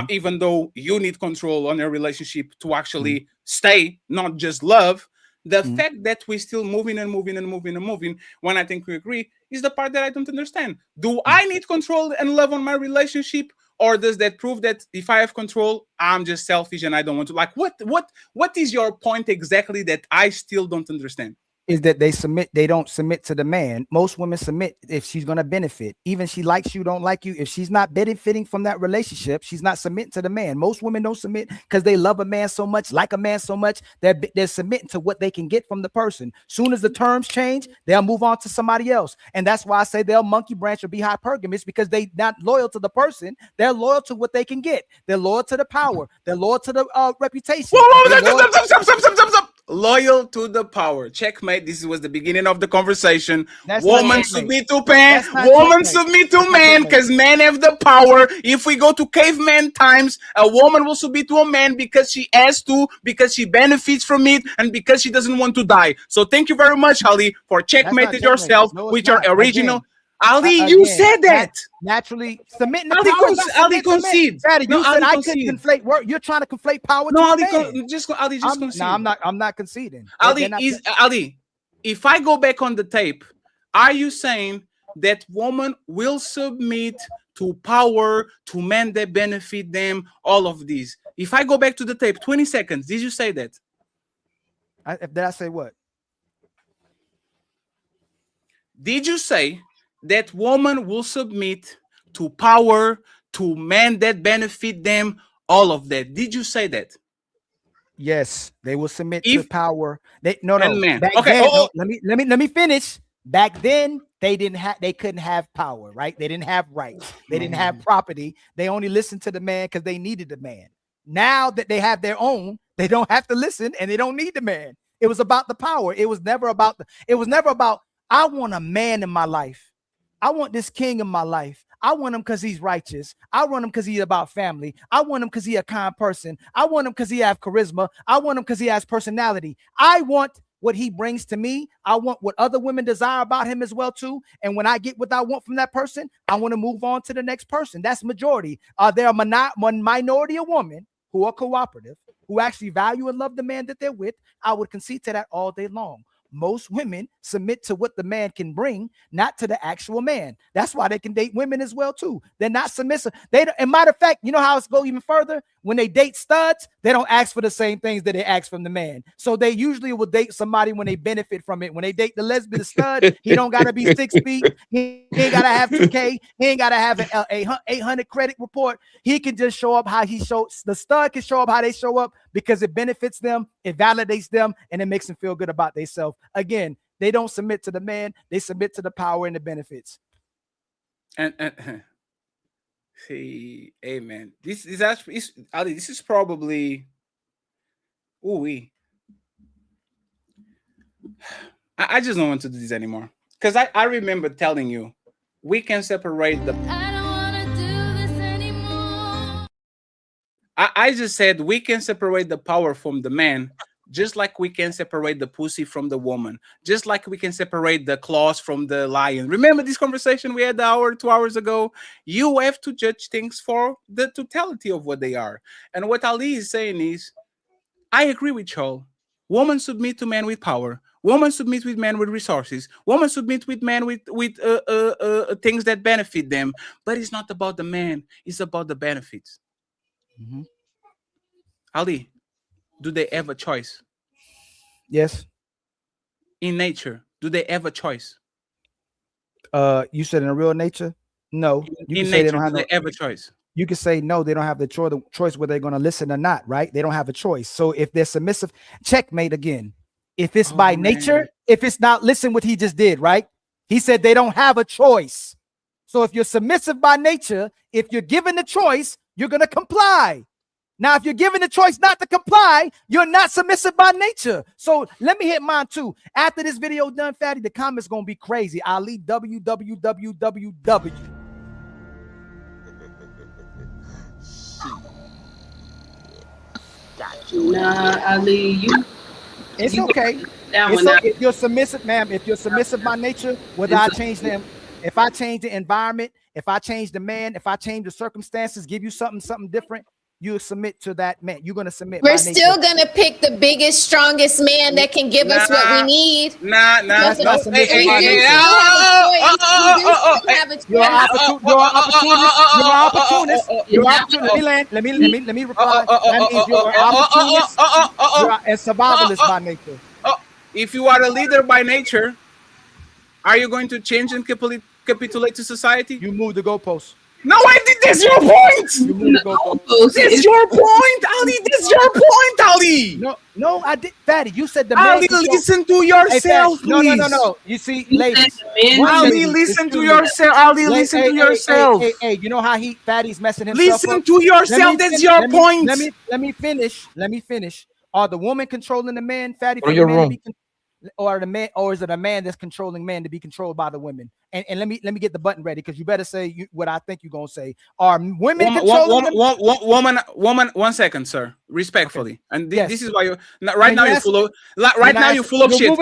even though you need control on your relationship to actually stay, not just love. The fact that we're still moving and moving and moving and moving, when I think we agree, is the part that I don't understand. Do I need control and love on my relationship? Or does that prove that if I have control, I'm just selfish and I don't want to? Like, what is your point exactly that I still don't understand? Is that they don't submit to the man. Most women submit if she's going to benefit. Even she likes you, don't like you. If she's not benefiting from that relationship, she's not submitting to the man. Most women don't submit because they love a man so much, like a man so much, that they're submitting to what they can get from the person. Soon as the terms change, they'll move on to somebody else. And that's why I say they'll monkey branch or be hypergamous, because they're not loyal to the person. They're loyal to what they can get. They're loyal to the power. They're loyal to the reputation. Stop. Loyal to the power. Checkmate. This was the beginning of the conversation. Woman submit to man. Woman submit to man, because men have the power. If we go to caveman times, a woman will submit to a man because she has to, because she benefits from it, and because she doesn't want to die. So thank you very much, Ali, for checkmating yourself with your original. Ali, you said that. Naturally, submitting Ali, Ali concedes. Daddy, you said I concede. couldn't conflate work. You're trying to conflate power. No, to Ali, just concede. No, I'm not conceding. Ali, if I go back on the tape, are you saying that woman will submit to power, to men that benefit them, all of these? If I go back to the tape, 20 seconds, did you say that? Did I say what? Did you say that woman will submit to power, to men that benefit them, all of that? Did you say that? Yes, they will submit to power. Man. Back Okay. then, let me finish. Back then, they couldn't have power, right? They didn't have rights. They didn't have property. They only listened to the man because they needed the man. Now that they have their own, they don't have to listen and they don't need the man. It was about the power. It was never about I want a man in my life. I want this king in my life. I want him because he's righteous. I want him because he's about family. I want him because he's a kind person. I want him because he has charisma. I want him because he has personality. I want what he brings to me. I want what other women desire about him as well too. And when I get what I want from that person, I want to move on to the next person. That's majority. There are one minority of women who are cooperative, who actually value and love the man that they're with. I would concede to that all day long. Most women submit to what the man can bring, not to the actual man. That's why they can date women as well too. They're not submissive. And matter of fact, you know how it's go even further? When they date studs, they don't ask for the same things that they ask from the man. So they usually will date somebody when they benefit from it. When they date the lesbian stud, he don't gotta be 6 feet. He ain't gotta have 2K. He ain't gotta have an 800 credit report. He can just show up how he shows. The stud can show up how they show up because it benefits them, it validates them, and it makes them feel good about themselves. Again, they don't submit to the man, they submit to the power and the benefits. And see, amen. This is actually Ali, this is probably I just don't want to do this anymore. Because I remember telling you we can separate the I just said we can separate the power from the man, just like we can separate the pussy from the woman, just like we can separate the claws from the lion. Remember this conversation we had 2 hours ago? You have to judge things for the totality of what they are. And what Ali is saying is, I agree with y'all. Women submit to men with power. Women submit with men with resources. Women submit with men with things that benefit them. But it's not about the man. It's about the benefits. Mm-hmm. Ali, do they have a choice? Yes. In nature, do they have a choice? You said in a real nature? No. You In can say nature, they don't have do they have a choice? You can say no, they don't have the choice whether they're going to listen or not, right? They don't have a choice. So if they're submissive, checkmate again. If it's by nature, if it's not, listen what he just did, right? He said they don't have a choice. So if you're submissive by nature, if you're given the choice, you're going to comply. Now, if you're given the choice not to comply, you're not submissive by nature. So let me hit mine too. After this video done, Fatty, the comments going to be crazy. Ali www. Nah, Ali, it's okay. If you're submissive, ma'am, if you're submissive by nature, whether I change them, if I change the environment, if I change the man, if I change the circumstances, give you something different, you submit to that man. You're gonna submit. We're still gonna pick the biggest, strongest man that can give us what we need. That's not submission. You're an opportunist. Let me reply. That means you're an opportunist. You're a survivalist by nature. If you are a leader by nature, are you going to change and capitulate to society? You move the goalposts. No, I did. That's your point. That's your point, Ali. That's your point, Ali. No, I did. Fatty, you said the man. Ali, listen to yourself, please. No. You see, ladies. Ali, listen to yourself. Ali, listen to yourself. Hey, you know how Fatty's messing himself up? Listen to yourself. That's your point. Let me finish. Are the woman controlling the man, Fatty? Or your room. Or the man, or is it a man that's controlling man to be controlled by the women? And let me get the button ready, because you better say what I think you're gonna say. Are women controlling? Woman. 1 second, sir. Respectfully, okay. And this is why you right now you're full of you're full of shit.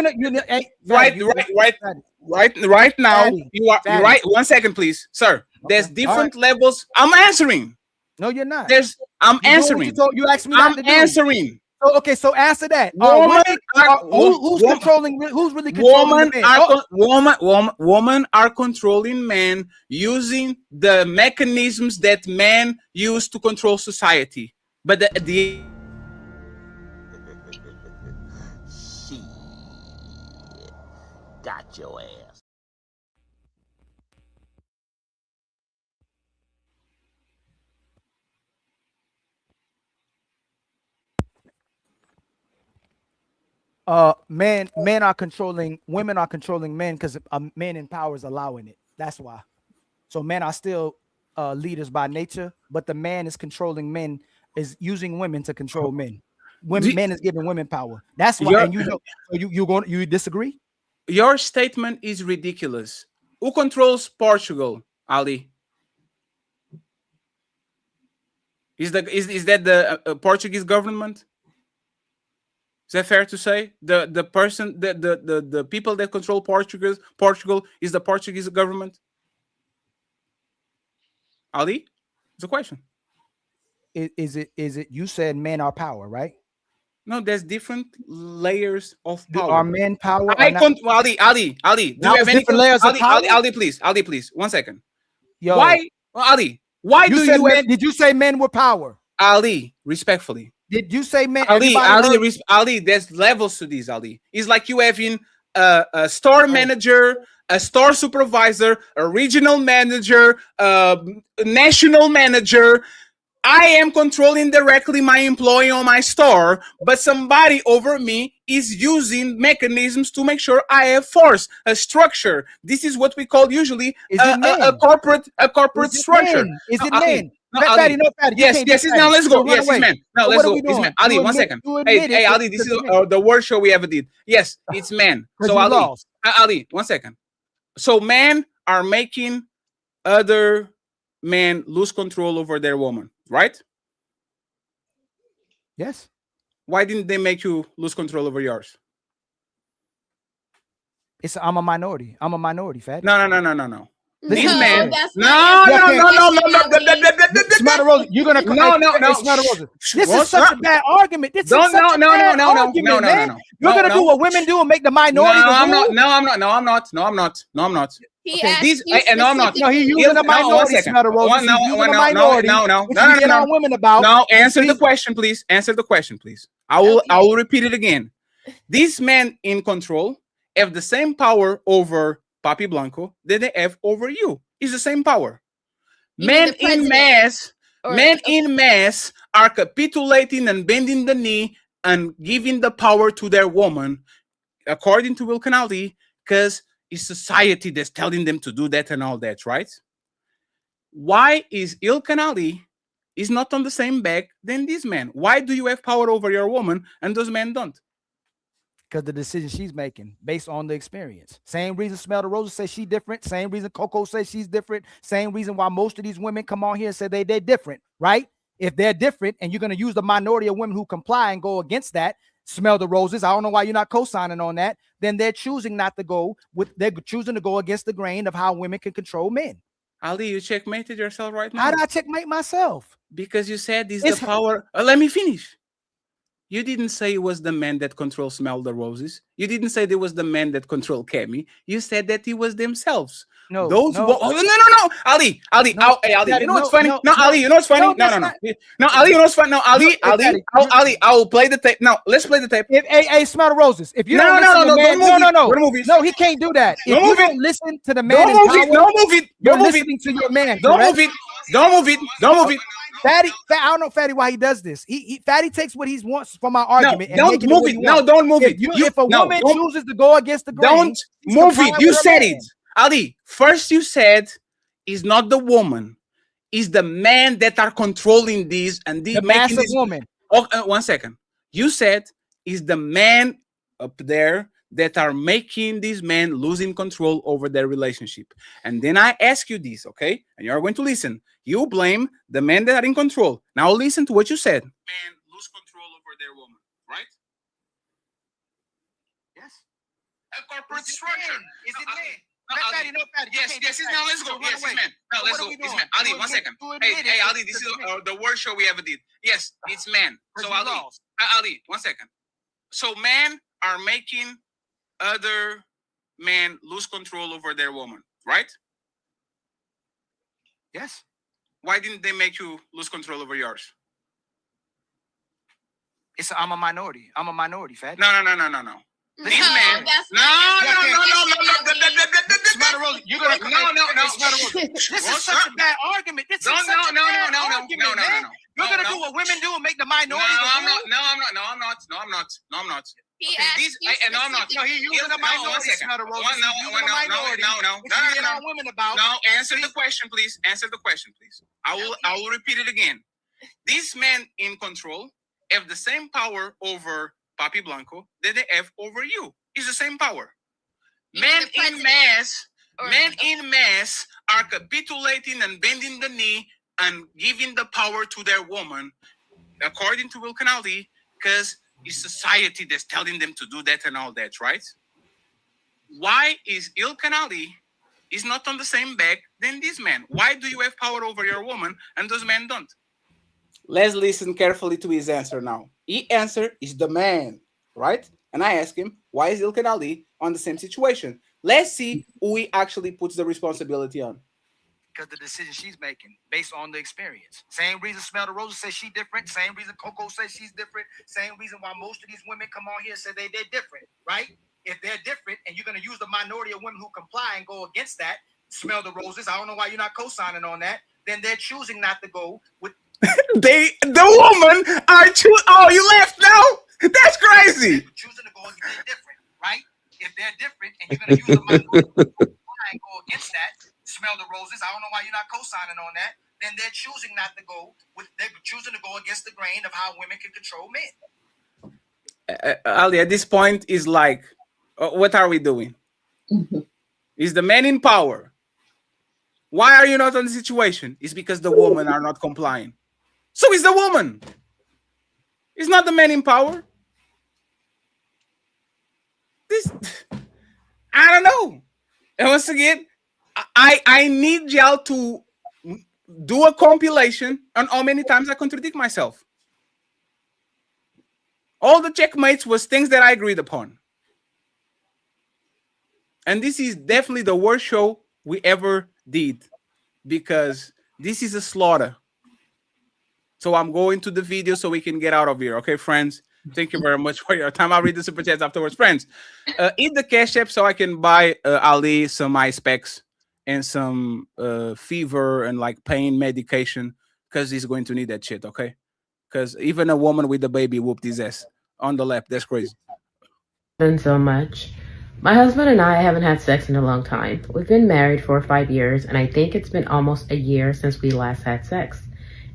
Right now you are right. 1 second, please, sir. There's different levels. I'm answering. No, you're not. I'm answering. You asked me. I'm answering. Okay, so answer that. Who's controlling? Who's really controlling? Women are controlling men using the mechanisms that men use to control society. But the got your ass. Men are controlling, women are controlling men because men in power is allowing it. That's why. So men are still leaders by nature, but the man is controlling men, is using women to control men. Men is giving women power. That's why. And you know, you disagree? Your statement is ridiculous. Who controls Portugal, Ali? Is that the Portuguese government? Is that fair to say? The people that control Portugal is the Portuguese government? Ali, it's a question. Is it you said men are power, right? No, there's different layers of power. Are men power? Ali, do you have any layers of power? Ali, please, 1 second. Yo, why, Ali? Why do you have... Did you say men were power? Ali, respectfully. Did you say men? Ali, there's levels to this, Ali. It's like you having a store manager, a store supervisor, a regional manager, a national manager. I am controlling directly my employee on my store, but somebody over me is using mechanisms to make sure I have force, a structure. This is what we call usually a corporate structure. Is it men? No, Ali. Yes. Now let's go. Yes, it's man. Now let's go. It's man. Ali, 1 second. Hey, Ali, this is the worst show we ever did. Yes, it's man. So Ali, 1 second. So men are making other men lose control over their woman, right? Yes. Why didn't they make you lose control over yours? I'm a minority. Fatty. No. These Listen, men. No. Smarter you're gonna no. Smarter This is such a bad argument. This is such a bad argument, man. You're gonna do what women do and make the minority. No, I'm not. No, I'm not. No, he using a minority. Smarter No. Women about. No, answer the question, please. I will repeat it again. These men in control have the same power over Papi Blanco that they have over you. It's the same power. Men in mass are capitulating and bending the knee and giving the power to their woman, according to Ilkan Ali, because it's society that's telling them to do that and all that, right? Why is Ilkan Ali is not on the same back than this man? Why do you have power over your woman and those men don't? Because the decision she's making based on the experience. Same reason Smell the Roses says she's different. Same reason Coco says she's different. Same reason why most of these women come on here and say they're different, right? If they're different and you're going to use the minority of women who comply and go against that, Smell the Roses, I don't know why you're not co-signing on that, then they're choosing not to go they're choosing to go against the grain of how women can control men. Ali, you checkmated yourself right now. How did I checkmate myself? Because you said it's the power. Let me finish. You didn't say it was the man that controls Smell the Roses. You didn't say there was the man that controlled Kemi. You said that it was themselves. No. Ali. Ali, you know what's funny? Ali, you know what's funny? No, Ali, you know what's funny? No, Ali, I will play the tape. No, let's play the tape. Hey, Smell the Roses. If you no, he can't do that. If you don't listen to the man, don't move it. You're listening to your man. Don't move it. Fatty, I don't know Fatty why he does this. Fatty takes what he wants from my argument. Don't move it. No, don't move it. If a woman chooses to go against the grain, don't move it. You said it, Ali. First, you said it's not the woman, it's the men that are controlling these and these making this woman. Oh, 1 second. You said it's the men up there that are making these men losing control over their relationship. And then I ask you this, okay? And you're going to listen. You blame the men that are in control. Now listen to what you said. Men lose control over their woman, right? Yes. A corporate structure. Is it men? Yes, now let's go. Yes, it's men. No, let's go. It's men. Ali, 1 second. Hey, Ali, this is the worst show we ever did. Yes, it's men. So Ali, 1 second. So men are making other men lose control over their woman, right? Yes. Why didn't they make you lose control over yours? I'm a minority, Fat. No. These men. No. You're gonna no. This is such a bad argument. No. You're gonna do what women do and make the minority. No, I'm not. No, I'm not. He Okay, asked these, you no, I'm not. No, he using the minority smell the roses. No, answer the question, please. Answer the question, please. I will repeat it again. These men in control have the same power over Papi Blanco that they have over you. It's the same power. Men in mass are capitulating and bending the knee and giving the power to their woman, according to Wilkin Ali, because it's society that's telling them to do that and all that, right? Why is Ilkan Ali is not on the same bag than this man? Why do you have power over your woman and those men don't? Let's listen carefully to his answer now. His answer is the man, right? And I ask him, why is Ilkan Ali on the same situation? Let's see who he actually puts the responsibility on. Because the decision she's making based on the experience. Same reason Smell the Roses says she's different. Same reason Coco says she's different. Same reason why most of these women come on here and say they're different, right? If they're different and you're going to use the minority of women who comply and go against that, Smell the Roses, I don't know why you're not co-signing on that, then they're choosing not to go with... the woman are choosing... Oh, you left now? That's crazy. Choosing to go they're different, right? If they're different and you're going to use the minority and go against that, Smell the Roses, I don't know why you're not co-signing on that, then they're choosing not to go with, they're choosing to go against the grain of how women can control men. Ali, at this point is like, what are we doing? Is the man in power? Why are you not on the situation? It's because the women are not complying. So it's the woman. It's not the man in power. This, I don't know. And once again, I need y'all to do a compilation on how many times I contradict myself. All the checkmates was things that I agreed upon. And this is definitely the worst show we ever did because this is a slaughter. So I'm going to the video so we can get out of here. Okay, friends? Thank you very much for your time. I'll read the super chats afterwards. Friends, eat the Cash App so I can buy Ali some ice packs and some fever and like pain medication because he's going to need that shit, okay? Because even a woman with a baby whooped his ass on the lap. That's crazy. So much. My husband and I haven't had sex in a long time. We've been married for 5 years, and I think it's been almost a year since we last had sex.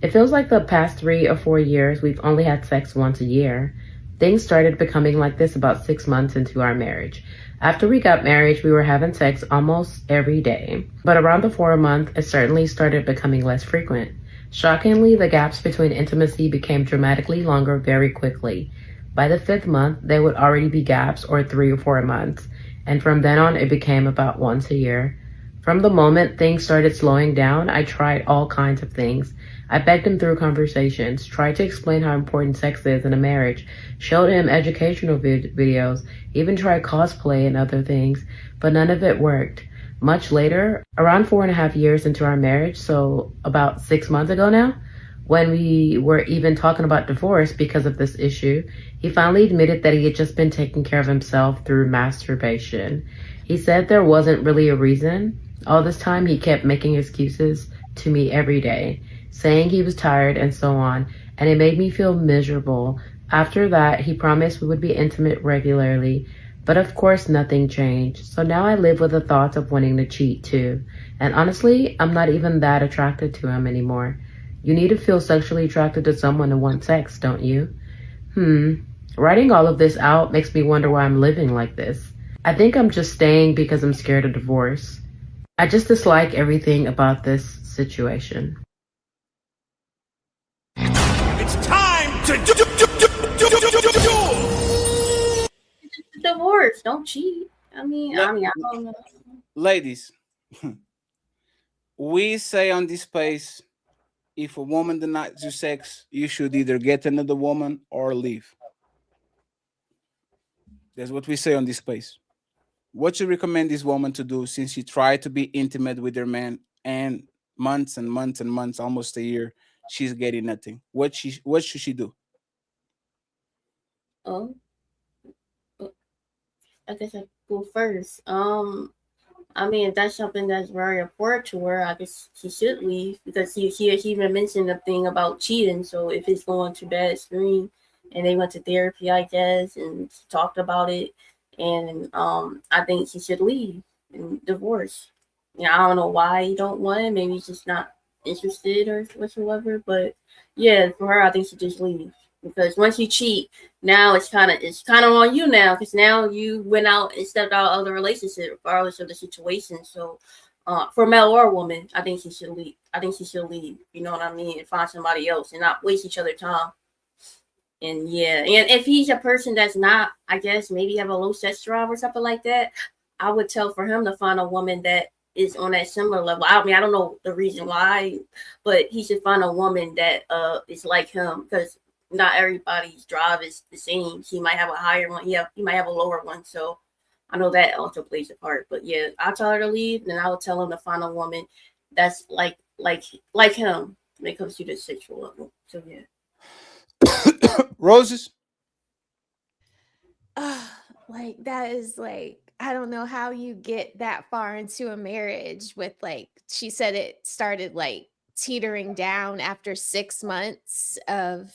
It feels like the past 3 or 4 years we've only had sex once a year. Things started becoming like this about 6 months into our marriage. After we got married, we were having sex almost every day. But around the 4th month, it certainly started becoming less frequent. Shockingly, the gaps between intimacy became dramatically longer very quickly. By the 5th month, there would already be gaps or 3 or 4 months. And from then on, it became about once a year. From the moment things started slowing down, I tried all kinds of things. I begged him through conversations, tried to explain how important sex is in a marriage, showed him educational videos, even tried cosplay and other things, but none of it worked. Much later, around 4.5 years into our marriage, so about 6 months ago now, when we were even talking about divorce because of this issue, he finally admitted that he had just been taking care of himself through masturbation. He said there wasn't really a reason. All this time, he kept making excuses to me every day, saying he was tired and so on, and it made me feel miserable. After that, he promised we would be intimate regularly, but of course nothing changed. So now I live with the thoughts of wanting to cheat too. And honestly, I'm not even that attracted to him anymore. You need to feel sexually attracted to someone to want sex, don't you? Writing all of this out makes me wonder why I'm living like this. I think I'm just staying because I'm scared of divorce. I just dislike everything about this situation. It's time to divorce. Don't cheat. I don't know. Ladies, we say on this space, if a woman denies you sex, you should either get another woman or leave. That's what we say on this space. What you recommend this woman to do since she tried to be intimate with her man and months and months and months, almost a year, she's getting nothing. What should she do? I guess I go first. I mean, if that's something that's very important to her, I guess she should leave because she even mentioned the thing about cheating. So if it's going to bad stream, and they went to therapy, I guess, and talked about it, and I think she should leave and divorce. I don't know why you don't want it. Maybe he's just not interested or whatsoever. But yeah, for her, I think she just leave because once you cheat, now it's kind of on you now because now you went out and stepped out of the relationship, regardless of the situation. So for male or woman, I think she should leave. I think she should leave. You know what I mean? And find somebody else and not waste each other's time. And yeah, and if he's a person that's not, I guess maybe have a low sex drive or something like that, I would tell for him to find a woman that is on that similar level. I mean, I don't know the reason why, but he should find a woman that is like him because not everybody's drive is the same. He might have a higher one. He might have a lower one. So I know that also plays a part. But yeah, I'll tell her to leave, and I would tell him to find a woman that's like him when it comes to the sexual level. So yeah. Roses. Like that is like, I don't know how you get that far into a marriage with like, she said it started like teetering down after 6 months of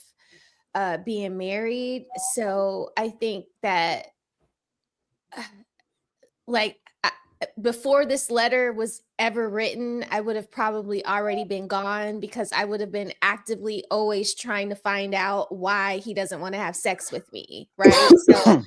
being married. So I think that like before this letter was ever written, I would have probably already been gone because I would have been actively always trying to find out why he doesn't want to have sex with me. Right. So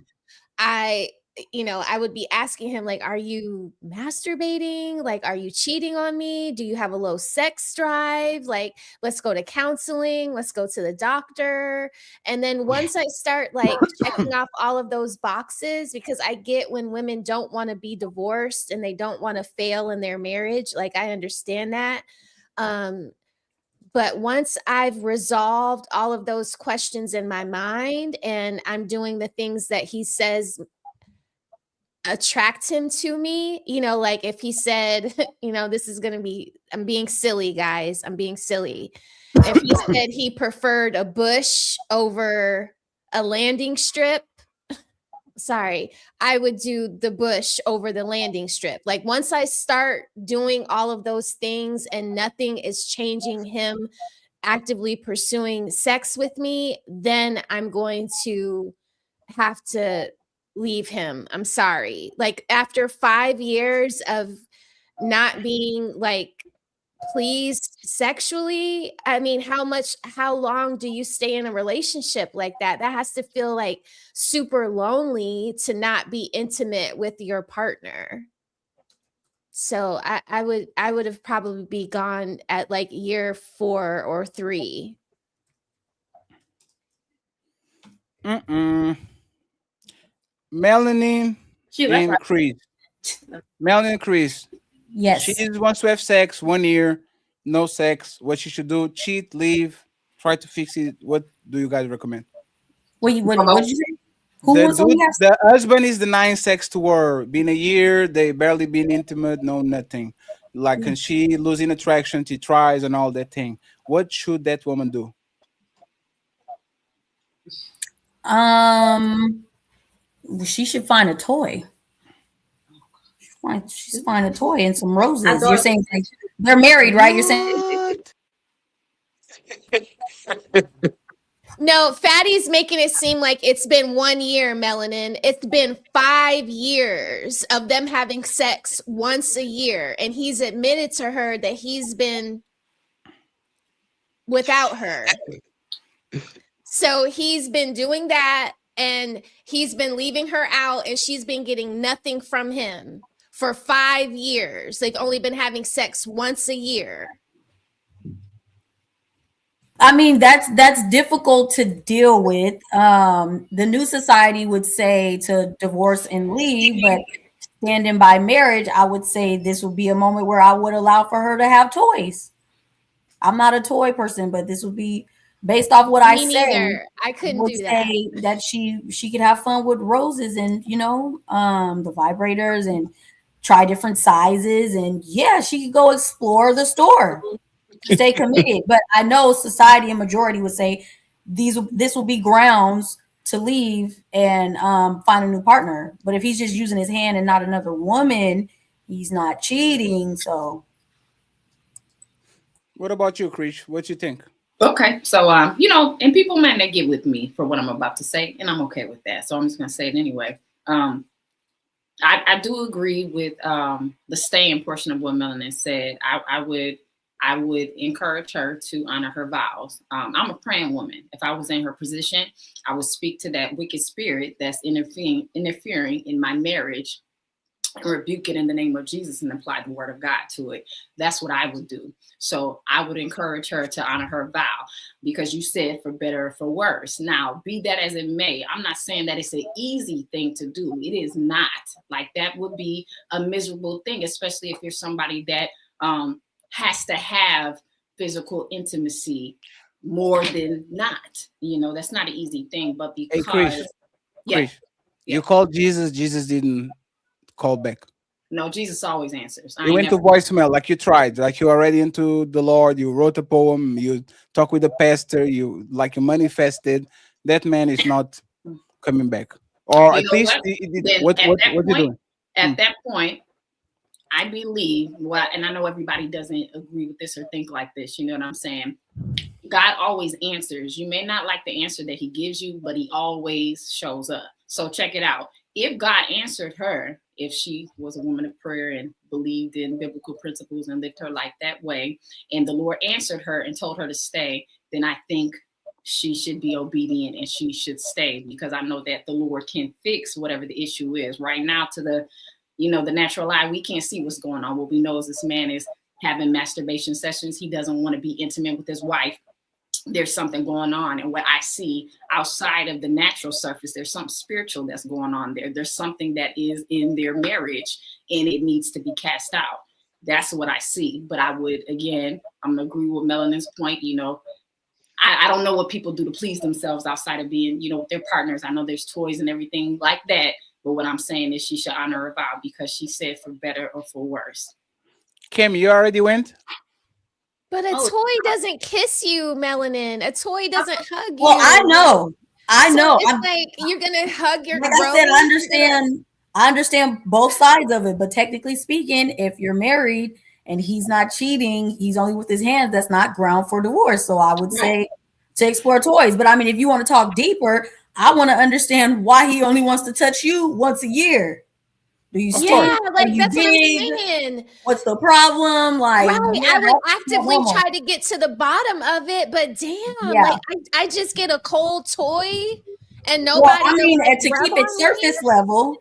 I would be asking him, like, are you masturbating? Like, are you cheating on me? Do you have a low sex drive? Like, let's go to counseling. Let's go to the doctor. And then once I start like checking off all of those boxes, because I get when women don't want to be divorced and they don't want to fail in their marriage. Like, I understand that. But once I've resolved all of those questions in my mind and I'm doing the things that he says attract him to me, like if he said, this is going to be, I'm being silly, guys. I'm being silly. If he said he preferred a bush over a landing strip, sorry, I would do the bush over the landing strip. Like once I start doing all of those things and nothing is changing him actively pursuing sex with me, then I'm going to have to leave him. I'm sorry. Like after 5 years of not being like pleased sexually, I mean, how long do you stay in a relationship like that? That has to feel like super lonely to not be intimate with your partner. So I would have probably be gone at like year 4 or 3. Melanin increase. Melanin increase. Yes. She wants to have sex 1 year, no sex. What she should do? Cheat, leave, try to fix it. What do you guys recommend? What did you say? The husband is denying sex to her. Been a year, they barely been intimate, no nothing. Like, can she losing attraction? She tries and all that thing. What should that woman do? She should find a toy. She should find a toy and some roses. You're saying they're married, right? You're saying. No, Fatty's making it seem like it's been 1 year, Melanin. It's been 5 years of them having sex once a year. And he's admitted to her that he's been without her. So he's been doing that and he's been leaving her out and she's been getting nothing from him for 5 years. They've only been having sex once a year. I mean, that's difficult to deal with. The new society would say to divorce and leave, but standing by marriage, I would say this would be a moment where I would allow for her to have toys. I'm not a toy person, but this would be based off what I say. I couldn't do that. Say that she could have fun with roses and the vibrators and try different sizes, and yeah, she could go explore the store. Stay committed. But I know society and majority would say this will be grounds to leave and find a new partner. But if he's just using his hand and not another woman, he's not cheating. So What about you, Krish? What you think? Okay, so and people might not get with me for what I'm about to say, and I'm okay with that. So I'm just gonna say it anyway. I do agree with the staying portion of what Melanin said. I would encourage her to honor her vows. I'm a praying woman. If I was in her position, I would speak to that wicked spirit that's interfering in my marriage and rebuke it in the name of Jesus and apply the word of God to it. That's what I would do. So I would encourage her to honor her vow, because you said for better or for worse. Now, be that as it may, I'm not saying that it's an easy thing to do. It is not. Like, that would be a miserable thing, especially if you're somebody that has to have physical intimacy more than not. That's not an easy thing, but because Krish, you called Jesus, Jesus didn't call back. No, Jesus always answers. You went to voicemail, like you tried, like you're already into the Lord. You wrote a poem, you talk with the pastor, you manifested. That man is not coming back, or at least what you doing? At that point, I believe and I know everybody doesn't agree with this or think like this. You know what I'm saying? God always answers. You may not like the answer that he gives you, but he always shows up. So check it out. If God answered her, if she was a woman of prayer and believed in biblical principles and lived her life that way, and the Lord answered her and told her to stay, then I think she should be obedient and she should stay, because I know that the Lord can fix whatever the issue is. Right now, to the natural eye, we can't see what's going on. What we know is this man is having masturbation sessions. He doesn't want to be intimate with his wife. There's something going on. And what I see outside of the natural surface, there's something spiritual that's going on there. There's something that is in their marriage and it needs to be cast out. That's what I see. But I'm going to agree with Melanin's point. I don't know what people do to please themselves outside of being, with their partners. I know there's toys and everything like that. But what I'm saying is she should honor her vow, because she said for better or for worse. Kim, you already went? But a toy doesn't kiss you, Melanin. A toy doesn't hug you. Well, I know. It's like you're gonna hug your. Like I said, I understand both sides of it. But technically speaking, if you're married and he's not cheating, he's only with his hands, that's not ground for divorce. So I would say to explore toys. But I mean, if you want to talk deeper, I want to understand why he only wants to touch you once a year. Do you that's what I'm saying. What's the problem? Like, right. I would actively try to get to the bottom of it, but damn, like I just get a cold toy and nobody. Well, I mean, to keep it surface level,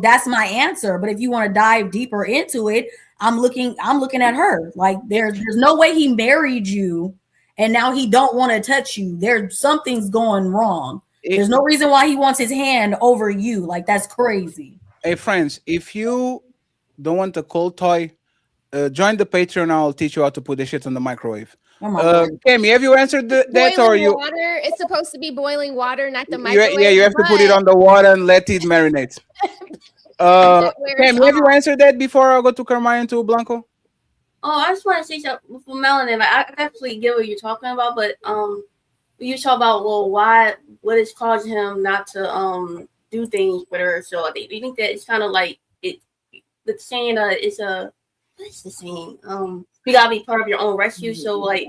that's my answer. But if you want to dive deeper into it, I'm looking at her. Like, there's no way he married you and now he don't want to touch you. Something's going wrong. There's no reason why he wants his hand over you. Like, that's crazy. Hey, friends, if you don't want a cold toy, join the Patreon. I'll teach you how to put the shit on the microwave. Kemi, have you answered that, or you? Water. It's supposed to be boiling water, not the microwave. Yeah, you have to put it on the water and let it marinate. Kemi, have you answered that before I go to Carmine and to Blanco? Oh, I just want to say something for Melanin. I actually get what you're talking about, but you talk about what is causing him not to do things with her. So do you think that it's kind of like the saying what's the saying? You gotta be part of your own rescue. So like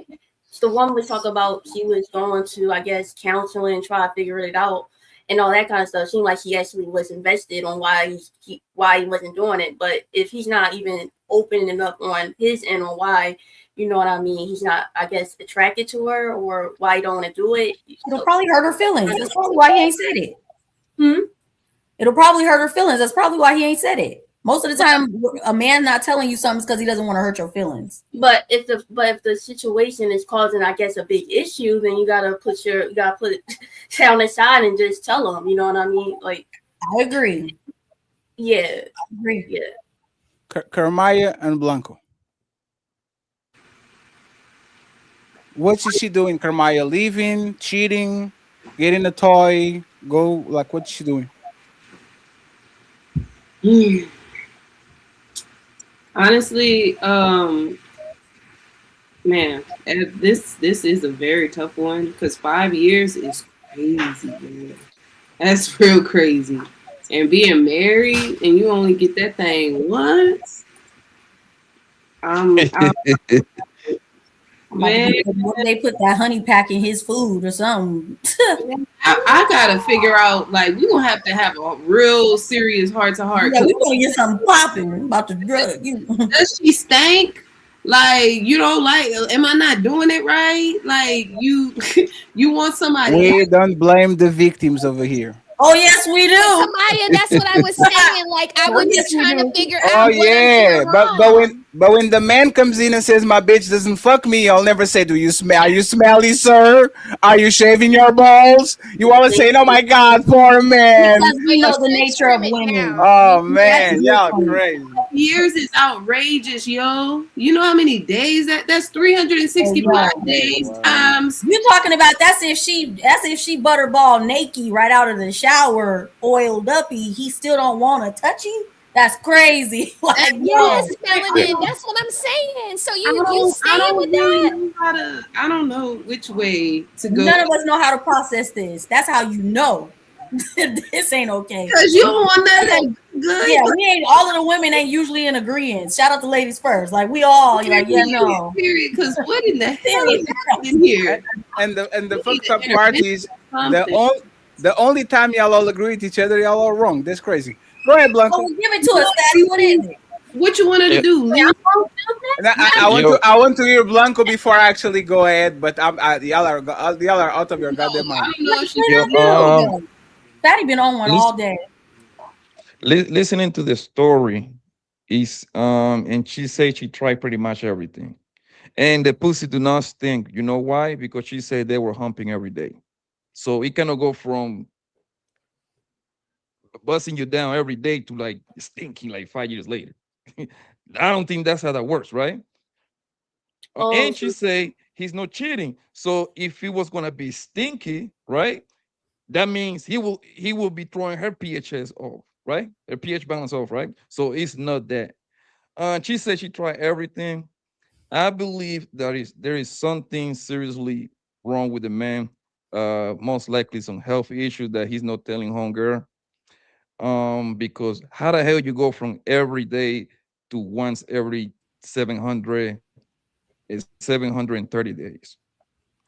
the woman was talking about, she was going to, I guess, counseling, try to figure it out and all that kind of stuff. It seemed like he actually was invested on why he wasn't doing it. But if he's not even opening up on his end on why, you know what I mean, he's not, I guess, attracted to her, or why he don't want to do it. It'll probably hurt her feelings. That's probably why he ain't said it. It'll probably hurt her feelings. That's probably why he ain't said it. Most of the time, a man not telling you something is because he doesn't want to hurt your feelings. But if the situation is causing, I guess, a big issue, then you gotta put it down aside and just tell him. You know what I mean? Like, I agree. Yeah, I agree. Yeah. Carmaya and Blanco. What is she doing, Carmaya? Leaving, cheating, getting a toy, what's she doing? Honestly, man, this is a very tough one, because 5 years is crazy, man. That's real crazy. And being married and you only get that thing once, Man, They put that honey pack in his food or something. I gotta figure out, like, we're gonna have a real serious heart to heart. Yeah, we gonna get something popping about the drug. Does she stank? Like, you know, like, am I not doing it right? Like, you want somebody. We don't blame the victims over here. Oh yes, we do. Maya, that's what I was saying. Like, I would be trying to figure Oh out. yeah, but when the man comes in and says my bitch doesn't fuck me, I'll never say, "Do you smell? Are you smelly, sir? Are you shaving your balls?" You always say, "Oh my God, poor man." Because we know the nature of women. Oh man, y'all crazy. Years is outrageous, yo. You know how many days that's 365 days times. You talking about that's if she butterball naked right out of the shower, oiled uppy. He still don't want to touch you. That's crazy. Like, yes, Melanin. That's what I'm saying. So you staying with that? I don't know which way to go. None of us know how to process this. That's how you know this ain't okay. Because you don't want that good. Yeah, we ain't. All of the women ain't usually in agreement. Shout out to ladies first. Like we all, you're like, yeah, no. Period. Because what in the hell is happening here? And the fucked up part is the only time y'all all agree with each other, y'all all wrong. That's crazy. Go ahead, Blanco. Oh, give it to us, Fatty. What is it? What you wanted to do? And I want to hear Blanco before I actually go ahead, but y'all are out of your goddamn mind. Fatty been on one all day. Listening to the story is and she said she tried pretty much everything, and the pussy do not stink. You know why? Because she said they were humping every day, so it cannot go from busting you down every day to like stinking like 5 years later. I don't think that's how that works, right? And she say he's not cheating. So if he was gonna be stinky, right? That means he will be throwing her pHs off, right? Her pH balance off, right? So it's not that. She said she tried everything. I believe there is something seriously wrong with the man. Most likely some health issues that he's not telling homegirl. Because how the hell you go from every day to once every 730 days?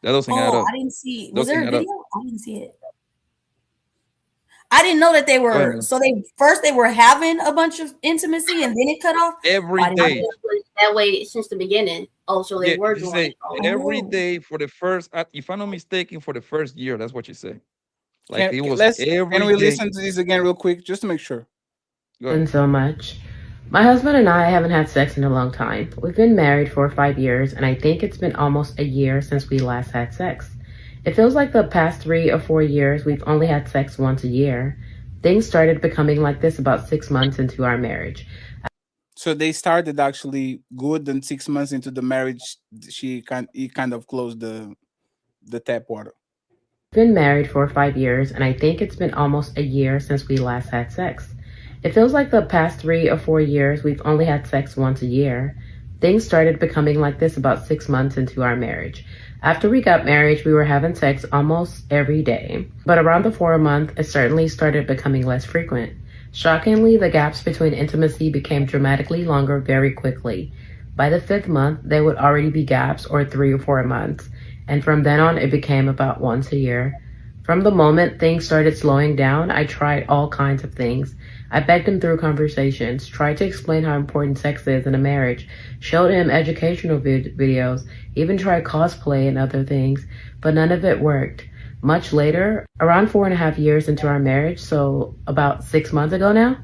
That doesn't add up. I didn't see. Was there a video? I didn't see it. I didn't know that they were. So they were having a bunch of intimacy and then it cut off every day. That way since the beginning. Oh, so they were doing it. Every day for the first. If I'm not mistaken, for the first year, that's what you say. Like Can we listen to this again real quick just to make sure? And so much. My husband and I haven't had sex in a long time. We've been married for 5 years, and I think it's been almost a year since we last had sex. It feels like the past 3 or 4 years we've only had sex once a year. Things started becoming like this about 6 months into our marriage. So they started actually good, and 6 months into the marriage, he kind of closed the tap water. Been married for 5 years, and I think it's been almost a year since we last had sex. It feels like the past 3 or 4 years we've only had sex once a year. Things started becoming like this about 6 months into our marriage. After we got married, we were having sex almost every day, but around the 4th month, it certainly started becoming less frequent. Shockingly, the gaps between intimacy became dramatically longer very quickly. By the 5th month, there would already be gaps, or 3 or 4 months. And from then on, it became about once a year. From the moment things started slowing down, I tried all kinds of things. I begged him through conversations, tried to explain how important sex is in a marriage, showed him educational videos, even tried cosplay and other things, but none of it worked. Much later, around 4.5 years into our marriage, so about 6 months ago now,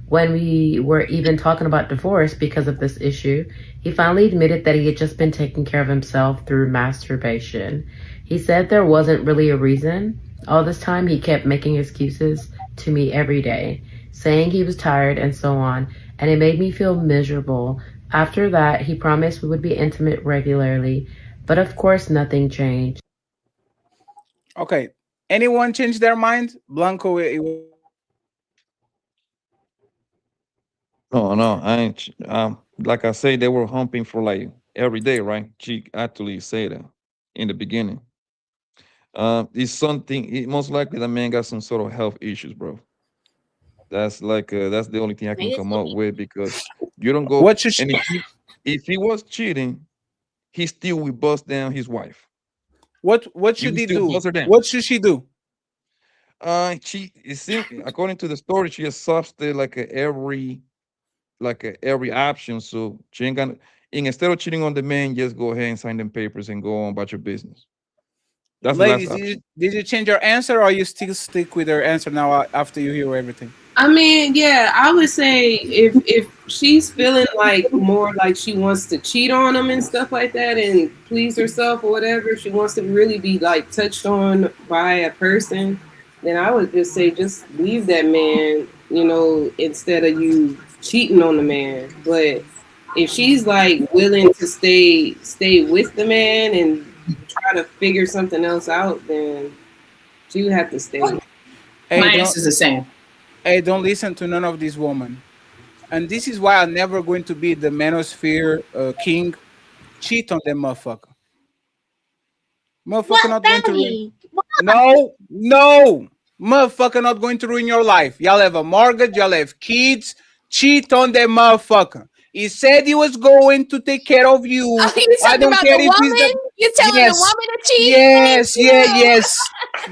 when we were even talking about divorce because of this issue, he finally admitted that he had just been taking care of himself through masturbation. He said there wasn't really a reason. All this time, he kept making excuses to me every day, saying he was tired and so on, and it made me feel miserable. After that, he promised we would be intimate regularly, but of course, nothing changed. Okay. Anyone change their mind? Blanco, No, I ain't. Like I say, they were humping for like every day, right? She actually said that in the beginning. It's something. Most likely, the man got some sort of health issues, bro. That's like that's the only thing I can come up with, because you don't go. What should and If he was cheating, he still will bust down his wife. What He should will he still do? bust her down. What should she do? She it seems, according to the story, she exhausted every option. So she ain't gonna, and instead of cheating on the man, just go ahead and sign them papers and go on about your business. That's the last Ladies, option. did you change your answer, or you still stick with your answer now after you hear everything? I mean, yeah, I would say if she's feeling like more like she wants to cheat on him and stuff like that and please herself or whatever, she wants to really be like touched on by a person, then I would just say just leave that man, you know, instead of you cheating on the man. But if she's like willing to stay with the man and try to figure something else out, then she would have to stay. Hey, My don't- answer's the same. Hey, don't listen to none of these women. And this is why I'm never going to be the manosphere king. Cheat on them motherfucker. Motherfucker not going to ruin. No. Motherfucker not going to ruin your life. Y'all have a mortgage, y'all have kids. Cheat on them motherfucker. He said he was going to take care of you. Oh, you talking about the woman? You telling the woman to cheat?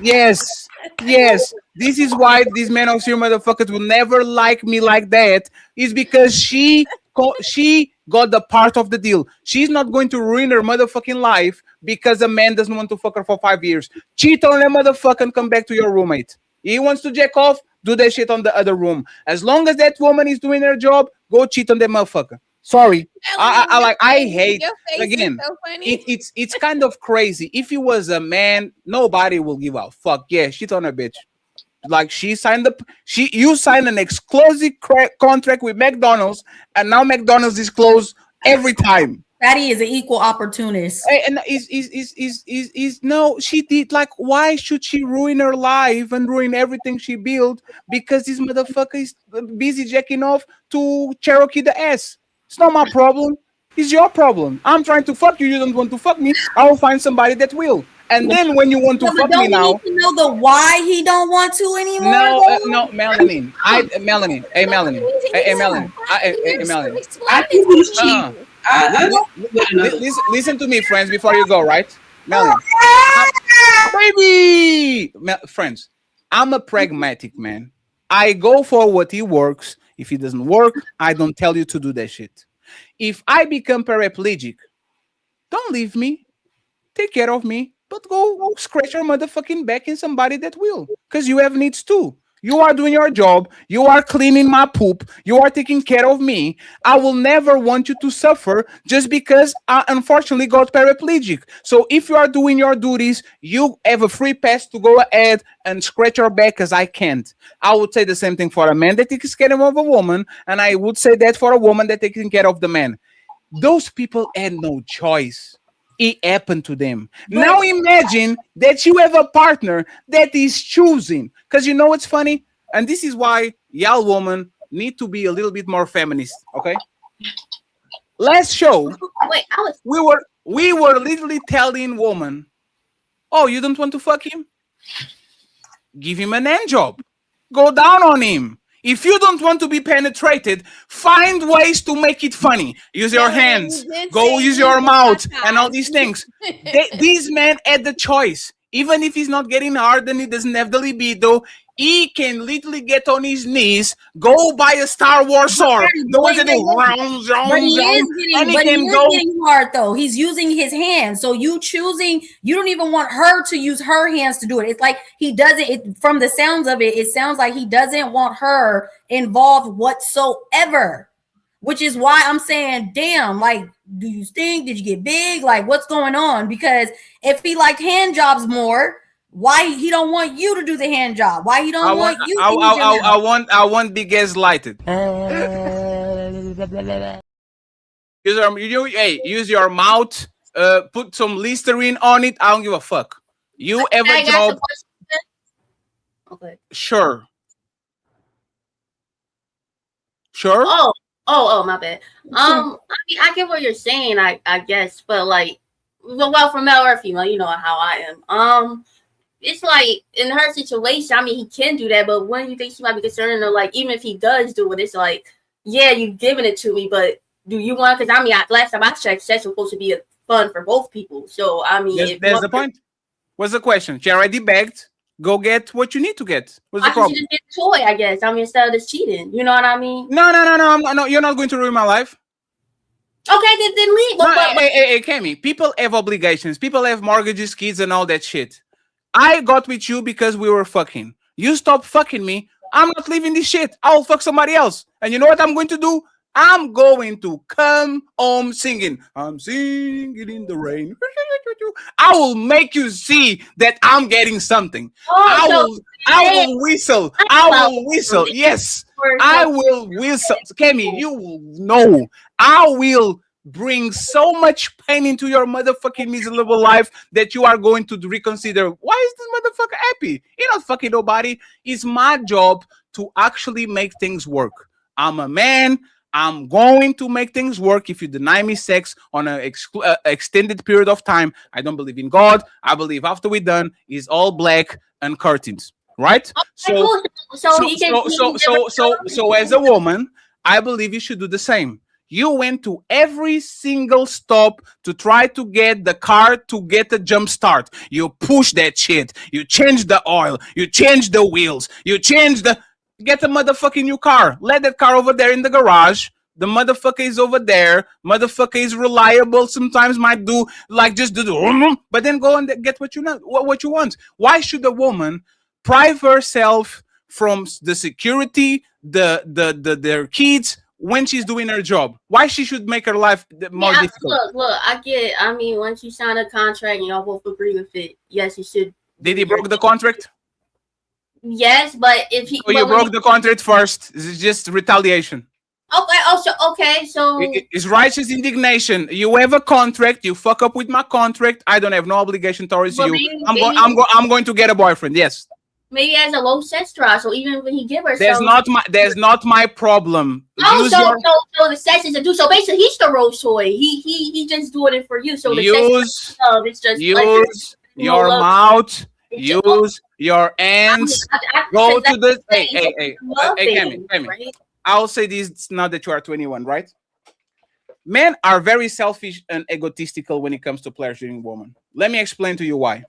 Yes. This is why these manosphere motherfuckers will never like me like that. Is because she got the part of the deal. She's not going to ruin her motherfucking life because a man doesn't want to fuck her for 5 years. Cheat on that motherfucker and come back to your roommate. He wants to jack off, do that shit on the other room. As long as that woman is doing her job, go cheat on that motherfucker. Sorry. I hate again. It's kind of crazy. If he was a man, nobody will give a fuck. Yeah, shit on a bitch. Like you signed an exclusive contract with McDonald's, and now McDonald's is closed every time. Fatty is an equal opportunist. And no, she did. Like, why should she ruin her life and ruin everything she built because this motherfucker is busy jacking off to Cherokee the ass? It's not my problem. It's your problem. I'm trying to fuck you. You don't want to fuck me. I will find somebody that will. And then when you want to fuck me now, need to know the why he don't want to anymore. No, Melanin. Melanin. Hey, Melanie. Hey, Melanie. Hey, Melanie. I think he's cheating. Listen to me, friends, before you go, right? Melanie. Baby! Friends, I'm a pragmatic man. I go for what he works. If it doesn't work, I don't tell you to do that shit. If I become paraplegic, don't leave me. Take care of me. But go scratch your motherfucking back in somebody that will. Because you have needs too. You are doing your job. You are cleaning my poop. You are taking care of me. I will never want you to suffer just because I unfortunately got paraplegic. So if you are doing your duties, you have a free pass to go ahead and scratch your back because I can't. I would say the same thing for a man that takes care of a woman. And I would say that for a woman that taking care of the man. Those people had no choice. It happened to them. Now imagine that you have a partner that is choosing. Because you know what's funny? And this is why y'all women need to be a little bit more feminist, okay? Last show, we were literally telling women, oh, you don't want to fuck him? Give him an hand job. Go down on him. If you don't want to be penetrated, find ways to make it funny. Use your hands. Go use your mouth and all these things. These men had the choice. Even if he's not getting hard and he doesn't have the libido, he can literally get on his knees, go buy a Star Wars sword. But he is getting hard though. He's using his hands. So you don't even want her to use her hands to do it. It's like he doesn't, from the sounds of it, it sounds like he doesn't want her involved whatsoever. Which is why I'm saying, damn, like, do you stink? Did you get big? Like, what's going on? Because if he liked hand jobs more, why he don't want you to do the hand job? Why he don't want you? I want big ass lighted. Use your mouth. Put some Listerine on it. I don't give a fuck. You have a job. Okay. Sure. Oh, my bad. I mean, I get what you're saying, I guess, but like, well, for male or female, you know how I am. It's like in her situation, I mean, he can do that, but when you think she might be concerned, or like, even if he does do it, it's like, yeah, you've given it to me, but do you want? Because I mean, last time I checked, sex was supposed to be fun for both people. So I mean, There's the point. What's the question? She already begged. Go get what you need to get. What's the problem? She just get a toy, I guess. I mean, instead of just cheating. You know what I mean? No. No, you're not going to ruin my life. Okay, then leave. Hey, Kemi, people have obligations. People have mortgages, kids, and all that shit. I got with you because we were fucking. You stop fucking me. I'm not leaving this shit. I'll fuck somebody else. And you know what I'm going to do? I'm going to come home singing. I'm singing in the rain. I will make you see that I'm getting something. I will whistle. I will whistle. Yes, I will whistle. Kemi, you will know. I will bring so much pain into your motherfucking miserable life that you are going to reconsider. Why is this motherfucker happy? You're not fucking nobody. It's my job to actually make things work. I'm a man. I'm going to make things work. If you deny me sex on an extended period of time, I don't believe in God. I believe after we're done, it's all black and curtains, right? So as a woman, I believe you should do the same. You went to every single stop to try to get the car to get a jump start. You push that shit. You change the oil. You change the wheels. You change the... Get a motherfucking new car. Let that car over there in the garage. The motherfucker is over there. Motherfucker is reliable. Sometimes might do like just do the... But then go and get what you know, what you want. Why should a woman prive herself from the security, their kids, when she's doing her job? Why she should make her life more difficult? Look, I get it. I mean, once you sign a contract and y'all both agree with it, yes, you should. Did he broke the contract? Yes, but if he... So you broke the contract first. It's just retaliation. Okay, so... It's righteous indignation. You have a contract. You fuck up with my contract. I don't have no obligation towards you. I'm going to get a boyfriend. Yes. Maybe he has a low sex drive, so even when he give her... There's not my problem. Oh, so the sex is a do. So basically, he's the rose toy. He just doing it for you. So the sex it's just use your mouth. Use your hands. Go to the... Hey, Kemi. Right? I'll say this now that you are 21, right? Men are very selfish and egotistical when it comes to pleasuring women. Let me explain to you why.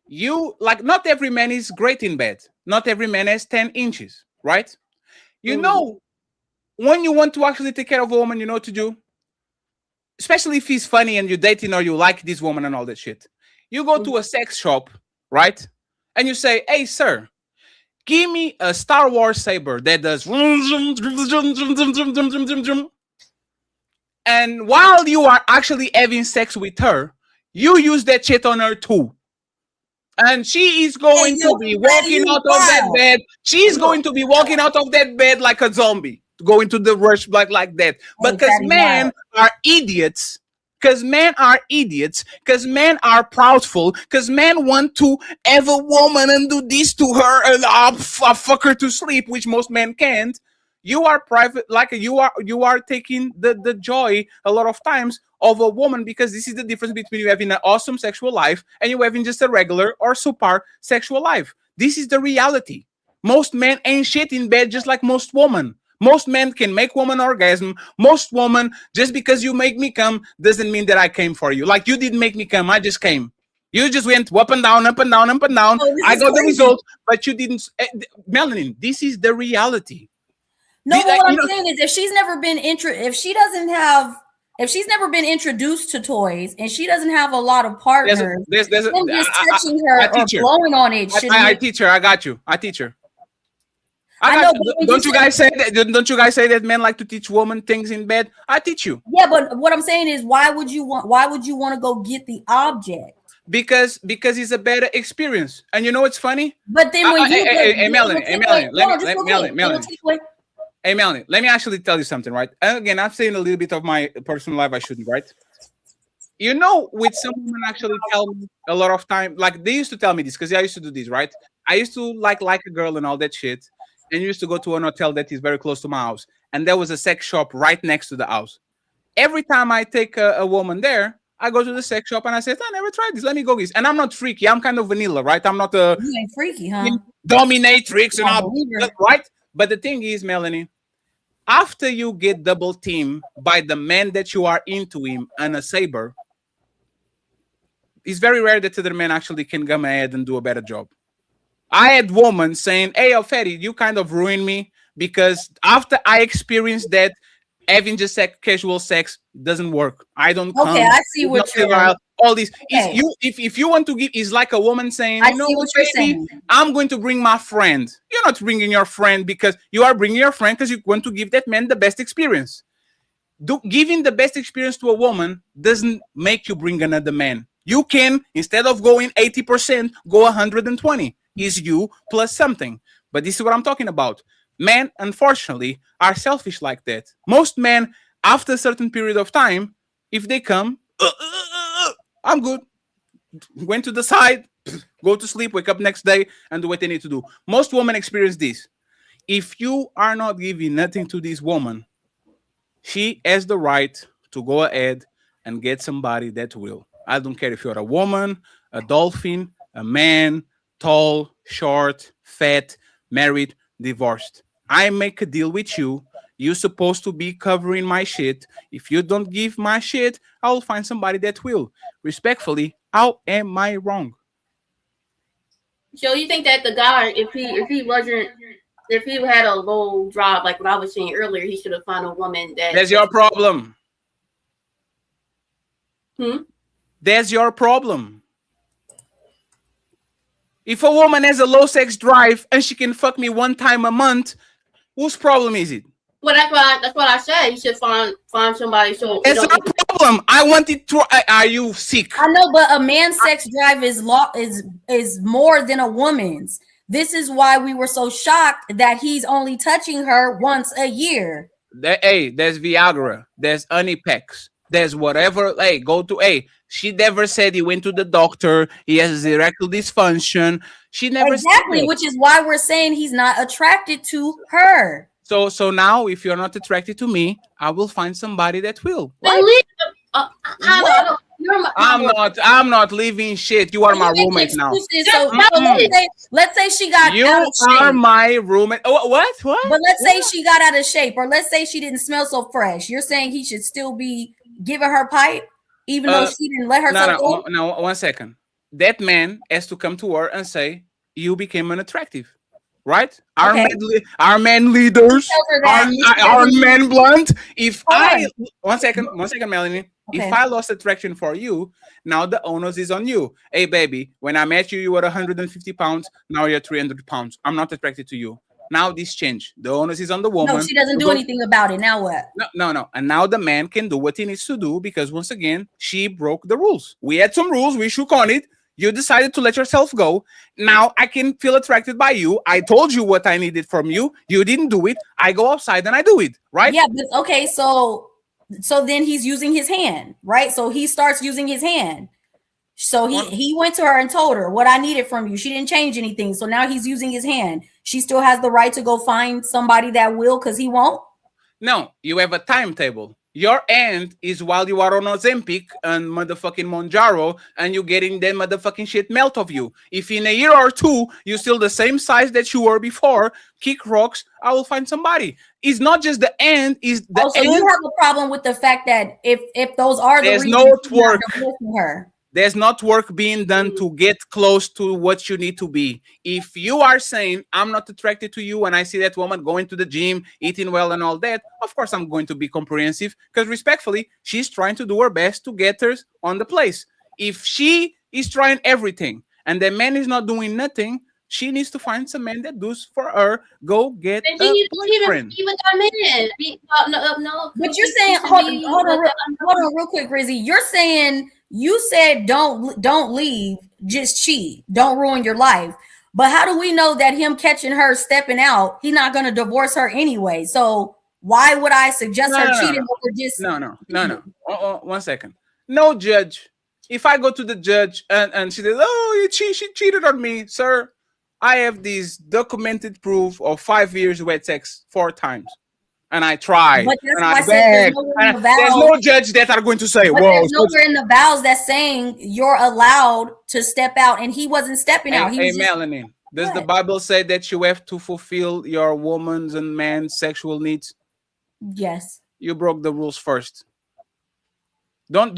Not every man is great in bed. Not every man has 10 inches, right? You know, when you want to actually take care of a woman, you know what to do? Especially if he's funny and you're dating or you like this woman and all that shit. You go to a sex shop, right? And you say, hey, sir, give me a Star Wars saber that does... And while you are actually having sex with her, you use that shit on her too. And she is going to be walking out of that bed. She's going to be walking out of that bed like a zombie, going to the rush like that. But because men are idiots, because men are proudful, because men want to have a woman and do this to her and fuck her to sleep, which most men can't. You are private, like you are taking the joy a lot of times of a woman, because this is the difference between you having an awesome sexual life and you having just a regular or subpar sexual life. This is the reality. Most men ain't shit in bed, just like most women. Most men can make woman orgasm. Most women, just because you make me come doesn't mean that I came for you. Like you didn't make me come, I just came. You just went up and down, up and down, up and down. I got the result, but you didn't. Melanin, this is the reality. No, what I'm saying is, if she's never been if she's never been introduced to toys and she doesn't have a lot of partners, just touching her or blowing on it. I teach her. I got you. I teach her. Don't you guys say that? Don't you guys say that men like to teach women things in bed? I teach you. Yeah, but what I'm saying is, why would you want to go get the object? Because it's a better experience. And you know what's funny? But then when Hey, Melanie, let me actually tell you something, right? And again, I'm saying a little bit of my personal life. I shouldn't, right? You know, with some women actually tell me a lot of time, like they used to tell me this because I used to do this, right? I used to like a girl and all that shit, and used to go to an hotel that is very close to my house, and there was a sex shop right next to the house. Every time I take a woman there, I go to the sex shop and I say, I never tried this. Let me go this. And I'm not freaky. I'm kind of vanilla, right? I'm not a... You ain't freaky, huh? Dominatrix and all, right? But the thing is, Melanie, After you get double teamed by the man that you are into him and a saber, it's very rare that the other man actually can come ahead and do a better job. I had women saying, "Hey, Alferi, you kind of ruined me because after I experienced that, having just casual sex doesn't work. I don't come. Okay, I see It's what not you're. sterile. All this Okay. if you want to give, is like a woman saying, I you know see what you're baby, saying. I'm going to bring my friend. You're not bringing your friend because you are bringing your friend because you want to give that man the best experience. Giving the best experience to a woman doesn't make you bring another man. You can, instead of going 80%, go 120. Is you plus something. But this is what I'm talking about. Men, unfortunately, are selfish like that. Most men, after a certain period of time, if they come, I'm good. Went to the side, go to sleep, wake up next day, and do what they need to do. Most women experience this. If you are not giving nothing to this woman, she has the right to go ahead and get somebody that will. I don't care if you're a woman, a dolphin, a man, tall, short, fat, married, divorced. I make a deal with you. You're supposed to be covering my shit. If you don't give my shit, I'll find somebody that will. Respectfully, how am I wrong? So you think that the guy, if he had a low drive, like what I was saying earlier, he should have found a woman that. That's your problem. That's your problem. If a woman has a low sex drive and she can fuck me one time a month, whose problem is it? Well, that's what I said. You should find somebody. So It's not a problem. I want it to. Are you sick? I know, but a man's sex drive is more than a woman's. This is why we were so shocked that he's only touching her once a year. Hey, there's Viagra. There's Onipex. There's whatever. Hey, go to A. She never said he went to the doctor. He has erectile dysfunction. She never Exactly, said that. which is why we're saying he's not attracted to her. So now, if you're not attracted to me, I will find somebody that will. I'm not leaving shit. You are my roommate now. So let's say she got You out of shape. are my roommate. Oh, what? But let's say she got out of shape, or let's say she didn't smell so fresh. You're saying he should still be giving her pipe, even though she didn't let herself go? No, 1 second. That man has to come to her and say, you became unattractive. Right? Okay. Our men leaders, our men blunt. If I 1 second, Melanie. Okay. If I lost attraction for you, now the onus is on you. Hey, baby, when I met you, you were 150 pounds. Now you're 300 pounds. I'm not attracted to you. Now this changed. The onus is on the woman. No, she doesn't do anything about it. Now what? No. And now the man can do what he needs to do because once again, she broke the rules. We had some rules. We shook on it. You decided to let yourself go. Now I can feel attracted by you. I told you what I needed from you. You didn't do it. I go outside and I do it. Right? Yeah, but okay, so then he's using his hand, right? So he starts using his hand. So he went to her and told her what I needed from you. She didn't change anything. So now he's using his hand. She still has the right to go find somebody that will, because he won't. No, you have a timetable. Your end is while you are on Ozempic and motherfucking Monjaro and you getting that motherfucking shit melt of you. If in a year or two you're still the same size that you were before, kick rocks, I will find somebody. It's not just the end, is the also, end. you have a problem with the fact that if those are the There's reasons no you're work. divorcing her. There's not work being done to get close to what you need to be. If you are saying, I'm not attracted to you, and I see that woman going to the gym, eating well and all that, of course I'm going to be comprehensive because respectfully, she's trying to do her best to get her on the place. If she is trying everything and the man is not doing nothing, she needs to find some man that does for her. Go get a friend. No. But you're saying, hold on real quick, Rizzy. You're saying, you said don't leave, just cheat, don't ruin your life. But how do we know that him catching her stepping out, he's not going to divorce her anyway? So why would I suggest her cheating over just No. 1 second. No judge. If I go to the judge and she says, oh, she cheated on me, sir, I have this documented proof of 5 years wet sex 4 times. And I tried. But that's and why I I said begged. There's no judge that are going to say, but whoa. there's nowhere in the vows that's saying you're allowed to step out, and he wasn't stepping out. He Hey, was just, Melanie, does the Bible say that you have to fulfill your woman's and man's sexual needs? Yes. You broke the rules first. Don't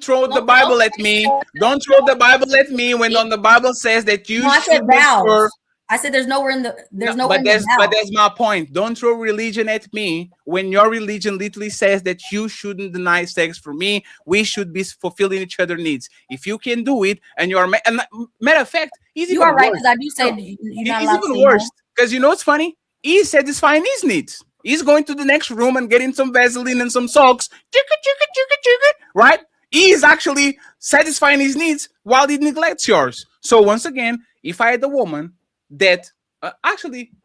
throw the Bible at me. Don't throw the Bible at me when the Bible says that you No, I said should make vows. sure. I said there's nowhere in the But that's my point. Don't throw religion at me when your religion literally says that you shouldn't deny sex. For me, we should be fulfilling each other's needs. If you can do it, and matter of fact, you are right, because I do say you're not allowed to even say worse. no. Because you know what's funny? He's satisfying his needs. He's going to the next room and getting some Vaseline and some socks. Right? He is actually satisfying his needs while he neglects yours. So once again, if I had a woman that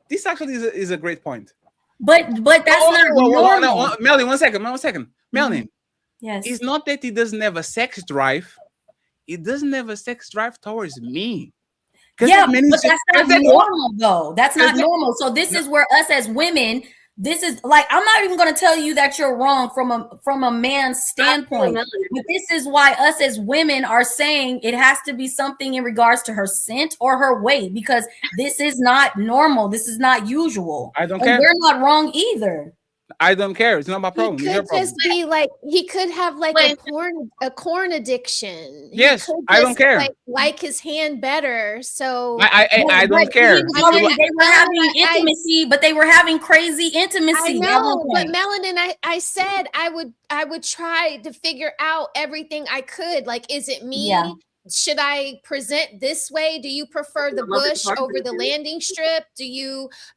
this is a great point. But that's not normal. Melanie, one second. Melanie. Yes. It's not that he doesn't have a sex drive. He doesn't have a sex drive towards me. Yeah, but that's not normal, though. That's not normal. So this is where us as women, this is like, I'm not even going to tell you that you're wrong from a man's standpoint. But this is why us as women are saying it has to be something in regards to her scent or her weight, because this is not normal. This is not usual. I don't and care. We're not wrong either. I don't care. It's not my problem. He It's your could problem. just be like, he could have like a corn addiction. Yes, He could I don't just, care. Like his hand better. So I don't care. They were having intimacy, but they were having crazy intimacy. I know, but Melanin, I said I would try to figure out everything I could. Like, is it me? Yeah. Should I present this way? Do you prefer the bush over the landing strip?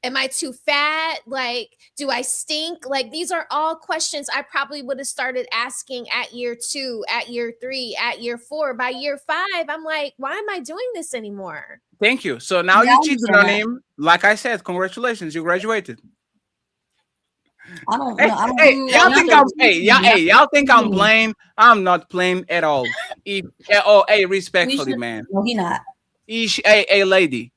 Am I too fat? Like, do I stink? Like, these are all questions I probably would have started asking at year 2, at year 3, at year 4. By year 5, I'm like, why am I doing this anymore? Thank you. So now you cheated on him. Like I said, congratulations, you graduated. I don't. Y'all think I'm playing? I'm not playing at all. Respectfully, man. No, he not. Hey, lady.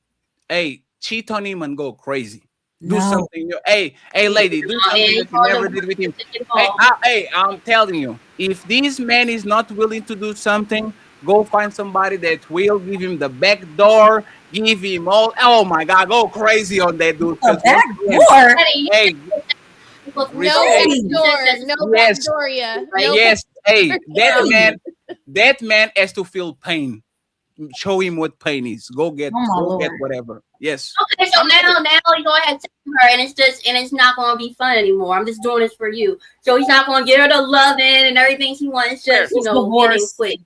Hey, cheat on him and go crazy. Do something. Hey, lady, do something that you never did with him. Hey, I'm telling you, if this man is not willing to do something, go find somebody that will give him the back door. Give him all. Oh my God, go crazy on that dude. Back door. Hey. No backdooria. Yes, hey, that man has to feel pain. Show him what pain is. Go get whatever. Yes. Okay, so now you go ahead and tell her, and it's not going to be fun anymore. I'm just doing this for you. So he's not going to get her the loving and everything she wants. Just getting quick.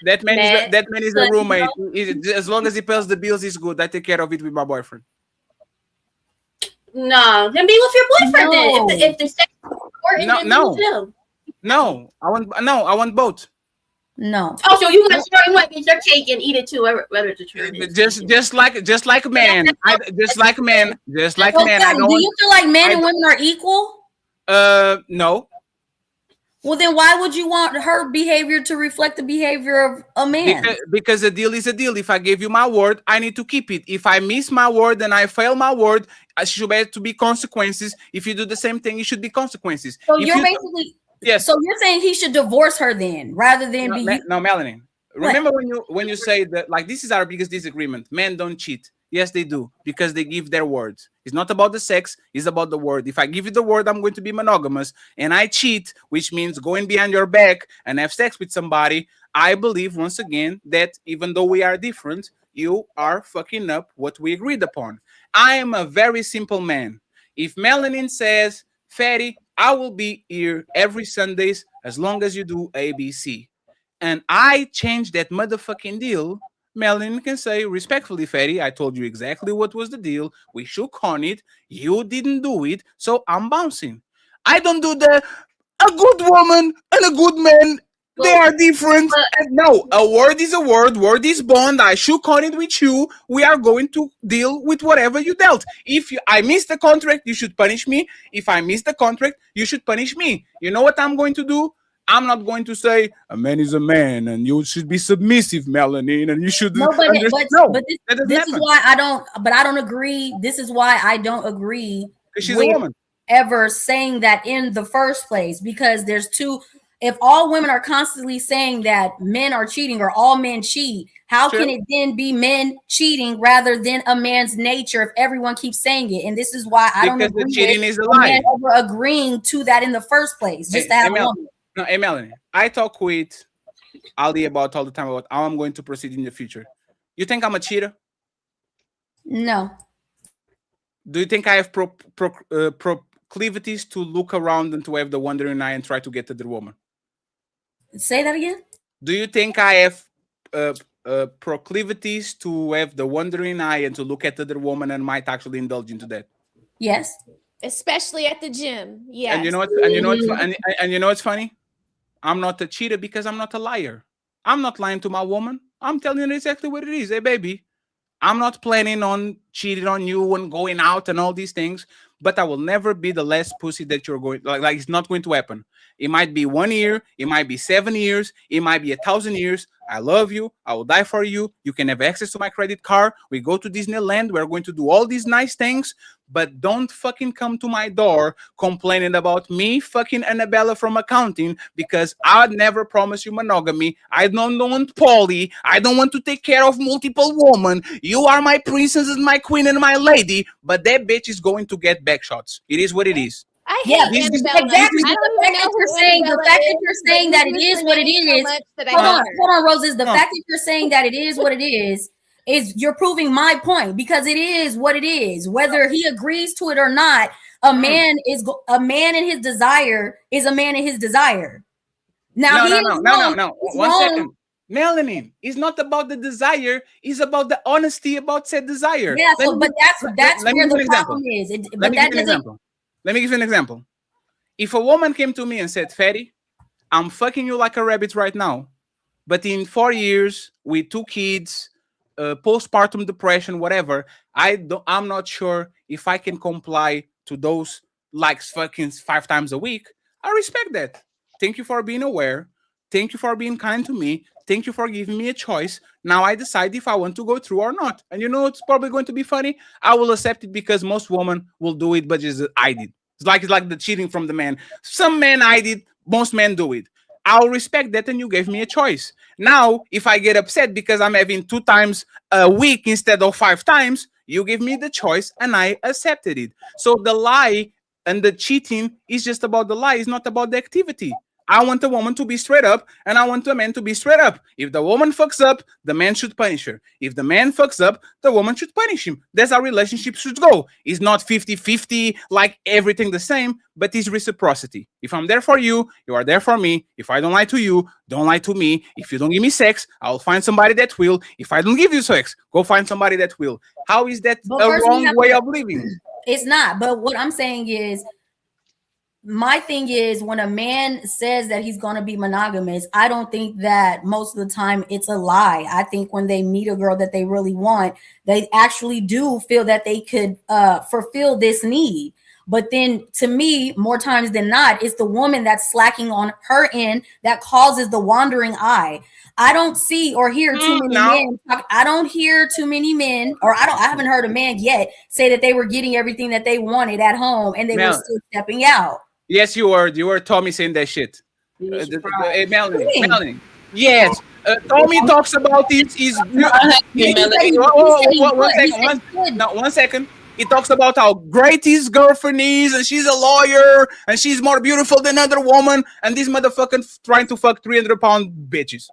That man is the roommate. As long as he pays the bills, he's good. I take care of it with my boyfriend. No, then be with your boyfriend then. If the sex is important, then be with him. No, I want both. No. Oh, so you want to get your cake and eat it too, whether it's a true. Just like man. Just like man. I don't do you feel like men and women are equal? No. Well, then why would you want her behavior to reflect the behavior of a man? Because a deal is a deal. If I gave you my word, I need to keep it. If I miss my word and I fail my word, I should have to be consequences. If you do the same thing, it should be consequences. So So you're saying he should divorce her then, rather than No, Melanie. Remember when you say that, like, this is our biggest disagreement. Men don't cheat. Yes, they do, because they give their words. It's not about the sex, it's about the word. If I give you the word I'm going to be monogamous and I cheat, which means going behind your back and have sex with somebody, I believe once again that even though we are different, you are fucking up what we agreed upon. I am a very simple man. If Melanin says, Fatty, I will be here every Sundays as long as you do ABC, and I change that motherfucking deal, Melanin can say respectfully, Fatty, I told you exactly what was the deal. We shook on it. You didn't do it, so I'm bouncing. I don't do a good woman and a good man. They are different. No, a word is a word. Word is bond. I shook on it with you. We are going to deal with whatever you dealt. If I miss the contract, you should punish me. If I miss the contract, you should punish me. You know what I'm going to do? I'm not going to say a man is a man and you should be submissive, Melanie, and you should. But this is why I don't. But I don't agree. This is why I don't agree. She's a woman. Ever saying that in the first place, because there's two. if all women are constantly saying that men are cheating or all men cheat, how can it then be men cheating rather than a man's nature if everyone keeps saying it? And this is why I don't agree cheating with is a a lie. man ever agreeing to that in the first place, just to have a woman. No, hey, Melanie, I talk with Ali about all the time about how I'm going to proceed in the future. You think I'm a cheater? No. Do you think I have proclivities to look around and to have the wandering eye and try to get to the woman? Say that again. Do you think I have proclivities to have the wandering eye and to look at the other woman and might actually indulge into that? Yes. Especially at the gym. Yes. And you know what's funny? I'm not a cheater because I'm not a liar. I'm not lying to my woman. I'm telling you exactly what it is. Hey, baby, I'm not planning on cheating on you and going out and all these things, but I will never be the last pussy that you're going like it's not going to happen. It might be 1 year, it might be 7 years, it might be 1,000 years. I love you. I will die for you. You can have access to my credit card. We go to Disneyland. We're going to do all these nice things, but don't fucking come to my door complaining about me fucking Annabella from accounting because I never promised you monogamy. I don't want poly. I don't want to take care of multiple women. You are my princess and my queen and my lady, but that bitch is going to get back shots. It is what it is. Yeah, exactly. The fact that you're saying that it is what it is. Hold on, Roses. The fact that you're saying that it is what it is you're proving my point because it is what it is. Whether he agrees to it or not, a man in his desire is a man in his desire. Now no. 1 second. Melanin, it's not about the desire, it's about the honesty about said desire. Yeah, but that's where the problem is. Let me give you an example. If a woman came to me and said, Fatty, I'm fucking you like a rabbit right now, but in 4 years, with 2 kids, postpartum depression, whatever, I'm not sure if I can comply to those likes fucking 5 times a week. I respect that. Thank you for being aware. Thank you for being kind to me. Thank you for giving me a choice. Now I decide if I want to go through or not. And you know it's probably going to be funny. I will accept it because most women will do it, but just I did. It's like the cheating from the man. Some men I did, most men do it. I'll respect that, and you gave me a choice. Now, if I get upset because I'm having 2 times a week instead of 5 times, you give me the choice, and I accepted it. So the lie and the cheating is just about the lie. It's not about the activity. I want a woman to be straight up, and I want a man to be straight up. If the woman fucks up, the man should punish her. If the man fucks up, the woman should punish him. That's how relationship should go. It's not 50-50, like everything the same, but it's reciprocity. If I'm there for you, you are there for me. If I don't lie to you, don't lie to me. If you don't give me sex, I'll find somebody that will. If I don't give you sex, go find somebody that will. How is that a wrong way of living? It's not. But what I'm saying is, my thing is when a man says that he's going to be monogamous, I don't think that most of the time it's a lie. I think when they meet a girl that they really want, they actually do feel that they could fulfill this need. But then to me, more times than not, it's the woman that's slacking on her end that causes the wandering eye. I don't see or hear too many men. I don't hear too many men, or I haven't heard a man yet say that they were getting everything that they wanted at home and they were still stepping out. Yes, you were. You were Tommy saying that shit. Melanie. Yes. Tommy talks about his 1 second. He talks about how great his girlfriend is, and she's a lawyer, and she's more beautiful than other woman, and this motherfucker trying to fuck 300-pound bitches.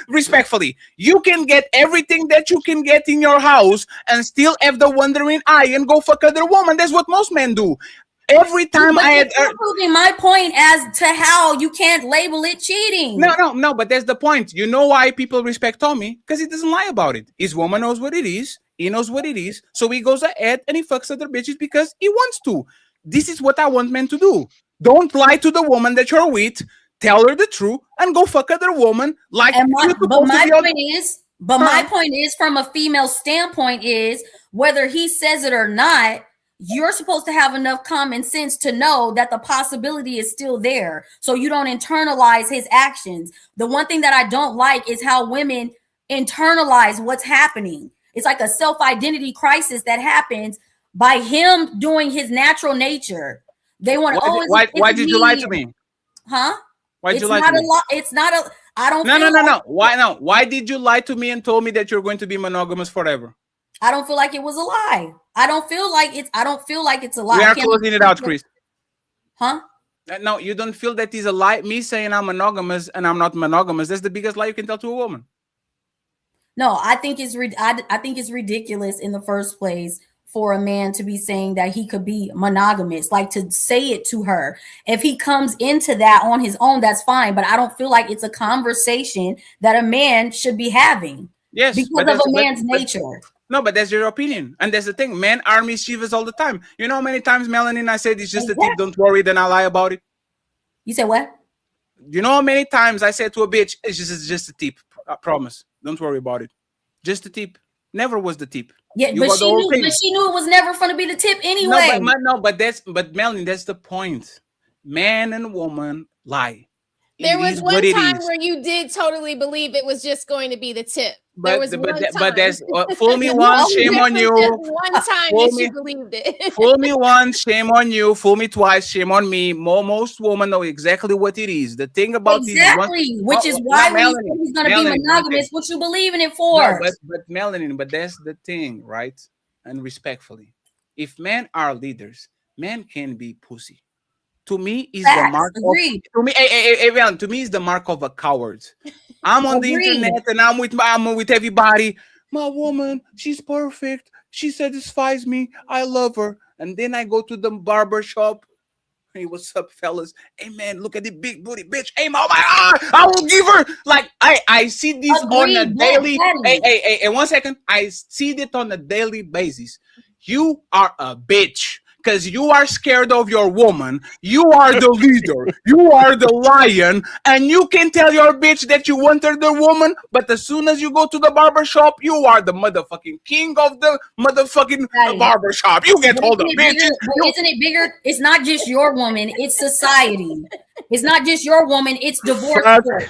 Respectfully, you can get everything that you can get in your house and still have the wandering eye and go fuck other woman. That's what most men do. Every time you're proving my point as to how you can't label it cheating. No, but that's the point. You know why people respect Tommy? Because he doesn't lie about it. His woman knows what it is. He knows what it is. So he goes ahead and he fucks other bitches because he wants to. This is what I want men to do. Don't lie to the woman that you're with. Tell her the truth and go fuck other woman. My point is, from a female standpoint, is whether he says it or not, you're supposed to have enough common sense to know that the possibility is still there. So you don't internalize his actions. The one thing that I don't like is how women internalize what's happening. It's like a self-identity crisis that happens by him doing his natural nature. They want to why did you lie to me? Huh? Why'd It's you lie not to a me? lot. It's not a. I don't. No, feel no, no, like, no. Why no? Why did you lie to me and told me that you're going to be monogamous forever? I don't feel like it was a lie. I don't feel like it's. I don't feel like it's a lie. We I are can't- closing it out, Chris. Huh? No, you don't feel that is a lie. Me saying I'm monogamous and I'm not monogamous. That's the biggest lie you can tell to a woman. No, I think it's I think it's ridiculous in the first place for a man to be saying that he could be monogamous, like to say it to her. If he comes into that on his own, that's fine. But I don't feel like it's a conversation that a man should be having. Yes, because but of that's- a but- man's but- nature. No, but that's your opinion. And that's the thing. Men are mischievous all the time. You know how many times, Melanie, I said it's just a tip, don't worry, then I lie about it? You said what? You know how many times I said to a bitch, it's just a tip. I promise. Don't worry about it. Just a tip. Never was the tip. Yeah, You but got the she whole knew. thing. But she knew it was never going to be the tip anyway. But Melanie, that's the point. Man and woman lie. There It was is one what it time is. where you did totally believe it was just going to be the tip. There But was but one that- time. but that's fool me You once, only shame did on was you. just one time Fool that me- you believed it. Fool me once, shame on you. Fool me twice, shame on me. Most women know exactly what it is. The thing about Exactly, which is why when you say he's going to be monogamous, what you believe in it for? No, but Melanie, but that's the thing, right? And respectfully, if men are leaders, men can be pussy. To me, is the Facts, mark agreed. of to me. Hey, Melanie, to me, is the mark of a coward. I'm on the Agreed. internet and I'm with everybody. My woman, she's perfect. She satisfies me. I love her. And then I go to the barber shop. Hey, what's up, fellas? Hey, man, look at the big booty bitch. Hey, oh my God, I will give her. Like, I see this on a Agreed, daily. Daddy. Hey, 1 second. I see it on a daily basis. You are a bitch. Because you are scared of your woman, you are the leader, you are the lion, and you can tell your bitch that you want her the woman, but as soon as you go to the barber shop, you are the motherfucking king of the motherfucking barber shop. You get But all the isn't it bitches. bigger- but isn't it bigger? It's not just your woman, it's society. It's not just your woman, it's divorce Fuck- court.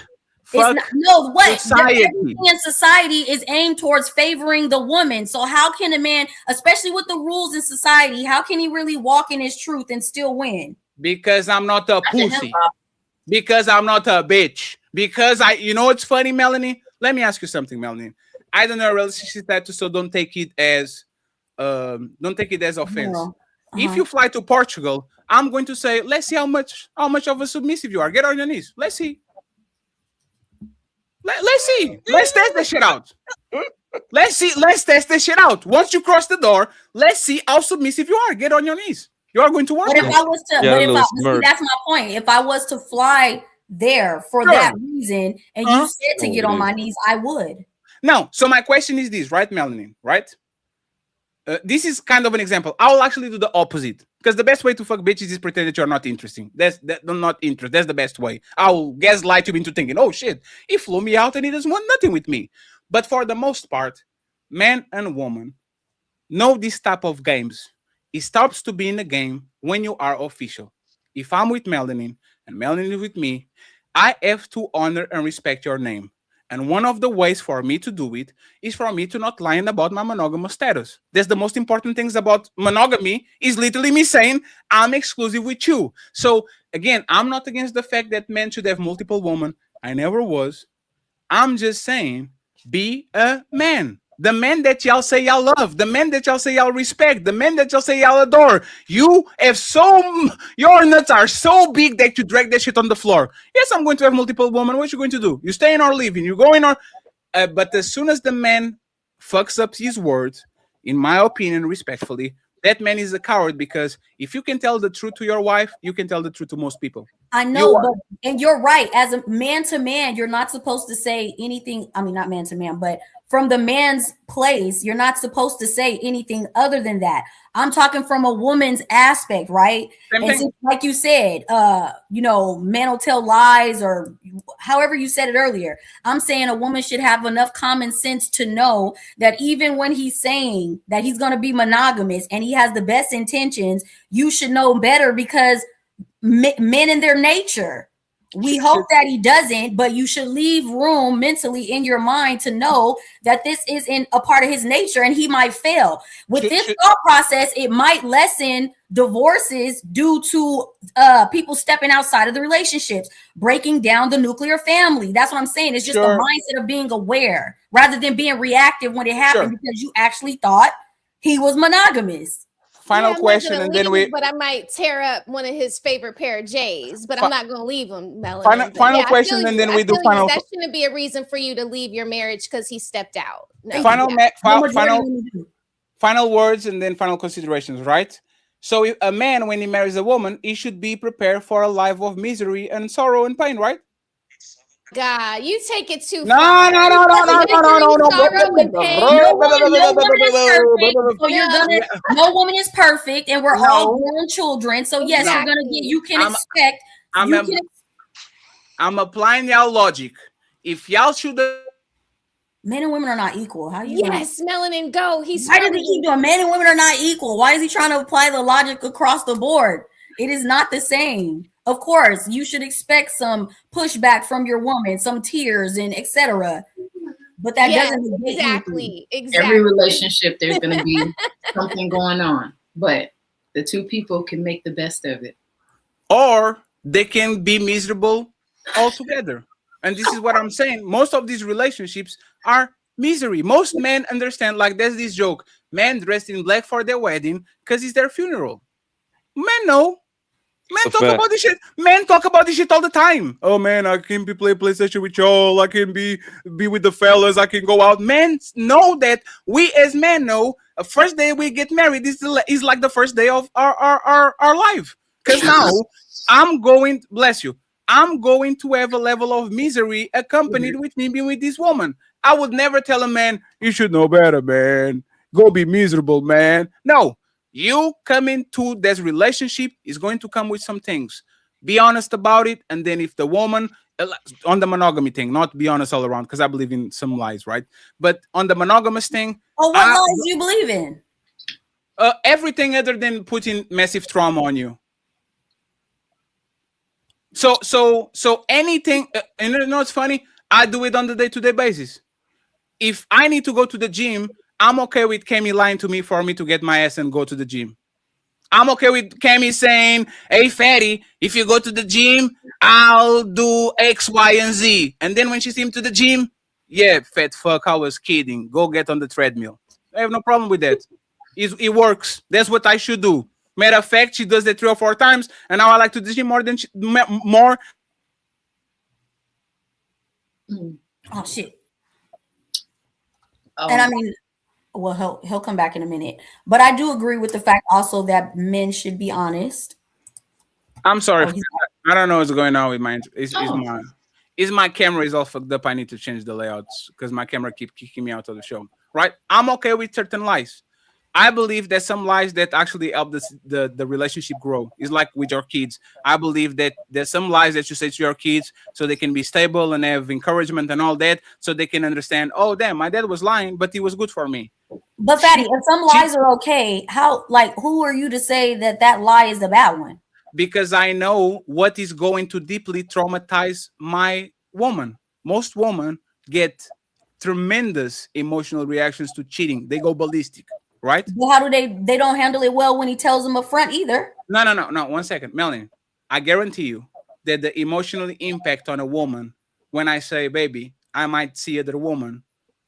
fuck It's not, no, what? society. Everything in society is aimed towards favoring the woman. So how can a man, especially with the rules in society, how can he really walk in his truth and still win? Because I'm not a him pussy. up. Because I'm not a bitch. Because you know what's funny, Melanie? Let me ask you something, Melanie. I don't know relationship status, so don't take it as offense. No. If you fly to Portugal, I'm going to say, let's see how much of a submissive you are. Get on your knees. Let's see. Let's see. Let's test this shit out. Let's see. Let's test this shit out. Once you cross the door, let's see how submissive you are. Get on your knees. You are going to work. But if I was to, Yeah, but if little I, see, smirk. that's my point. If I was to fly there for Sure. that reason, and you said to get on my knees, I would. Now, so my question is this, right, Melanie? Right? This is kind of an example. I will actually do the opposite because the best way to fuck bitches is pretend that you're not interesting. That's not interest. That's the best way. I will gaslight you into thinking, oh shit, he flew me out and he doesn't want nothing with me. But for the most part, man and woman know this type of games. It starts to be in a game when you are official. If I'm with Melanie and Melanie is with me, I have to honor and respect your name. And one of the ways for me to do it is for me to not lying about my monogamous status. That's the most important things about monogamy is literally me saying I'm exclusive with you. So again, I'm not against the fact that men should have multiple women. I never was. I'm just saying be a man. The men that y'all say y'all love, the men that y'all say y'all respect, the men that y'all say y'all adore. You have your nuts are so big that you drag that shit on the floor. Yes, I'm going to have multiple women. What you going to do? You staying or leaving? You going or? But as soon as the man fucks up his words, in my opinion, respectfully, that man is a coward because if you can tell the truth to your wife, you can tell the truth to most people. I know, but and you're right. As a man to man, you're not supposed to say anything. I mean, not man to man, but from the man's place, you're not supposed to say anything other than that. I'm talking from a woman's aspect, right? Same And thing. so, like you said, men will tell lies or however you said it earlier. I'm saying a woman should have enough common sense to know that even when he's saying that he's going to be monogamous and he has the best intentions, you should know better because men in their nature We hope that he doesn't, but you should leave room mentally in your mind to know that this is in a part of his nature and he might fail. With this thought process, it might lessen divorces due to people stepping outside of the relationships, breaking down the nuclear family. That's what I'm saying. It's just a mindset of being aware rather than being reactive when it happened because you actually thought he was monogamous. Final question, and then But I might tear up one of his favorite pair of J's. But I'm not going to leave him, Melanie. Final question, and then we do final. That shouldn't be a reason for you to leave your marriage because he stepped out. No. Final words, and then final considerations. Right. So, if a man, when he marries a woman, he should be prepared for a life of misery and sorrow and pain. Right. God, you take it too No. far. So you're gonna. No woman is perfect, and we're all born children. So yes, you're gonna get. You can expect. I'm applying y'all logic. If y'all should. Men and women are not equal. How you? Yes, Melanin, go. Why does he keep doing? Men and women are not equal. Why is he trying to apply the logic across the board? It is not the same. Of course, you should expect some pushback from your woman, some tears and etc. But that doesn't exactly. Every relationship there's going to be something going on, but the two people can make the best of it, or they can be miserable altogether. And this is what I'm saying. Most of these relationships are misery. Most men understand. Like there's this joke: men dressed in black for their wedding because it's their funeral. Men know. Men talk about this shit. Men talk about this shit all the time. Oh man, I can be play PlayStation with y'all. I can be with the fellas. I can go out. Men know that. We as men know. First day we get married is like the first day of our life. Because now I'm going. Bless you. I'm going to have a level of misery accompanied with me being with this woman. I would never tell a man, you should know better, man. Go be miserable, man. No. You come into this relationship is going to come with some things. Be honest about it. And then if the woman, on the monogamy thing, not be honest all around, because I believe in some lies, right? But on the monogamous thing. Oh, what lies do you believe in? Everything other than putting massive trauma on you. So anything, and you know what's funny? I do it on the day-to-day basis. If I need to go to the gym, I'm okay with Kemi lying to me for me to get my ass and go to the gym. I'm okay with Kemi saying, hey, fatty, if you go to the gym, I'll do X, Y, and Z. And then when she sees him to the gym, yeah, fat fuck, I was kidding. Go get on the treadmill. I have no problem with that. It works. That's what I should do. Matter of fact, she does that 3 or 4 times, and now I like to do the gym more than more. Oh, shit. And I mean... Well, he'll come back in a minute, but I do agree with the fact also that men should be honest. I'm sorry, I don't know what's going on with my. Is my camera is all fucked up? I need to change the layouts because my camera keep kicking me out of the show. Right? I'm okay with certain lies. I believe that some lies that actually help the relationship grow. It's like with your kids. I believe that there's some lies that you say to your kids so they can be stable and have encouragement and all that, so they can understand, oh, damn, my dad was lying, but he was good for me. But Fatty, if some lies are okay, who are you to say that lie is the bad one? Because I know what is going to deeply traumatize my woman. Most women get tremendous emotional reactions to cheating. They go ballistic. Right? But how do they don't handle it well when he tells them up front either? No. 1 second. Melanie, I guarantee you that the emotional impact on a woman, when I say, baby, I might see other woman,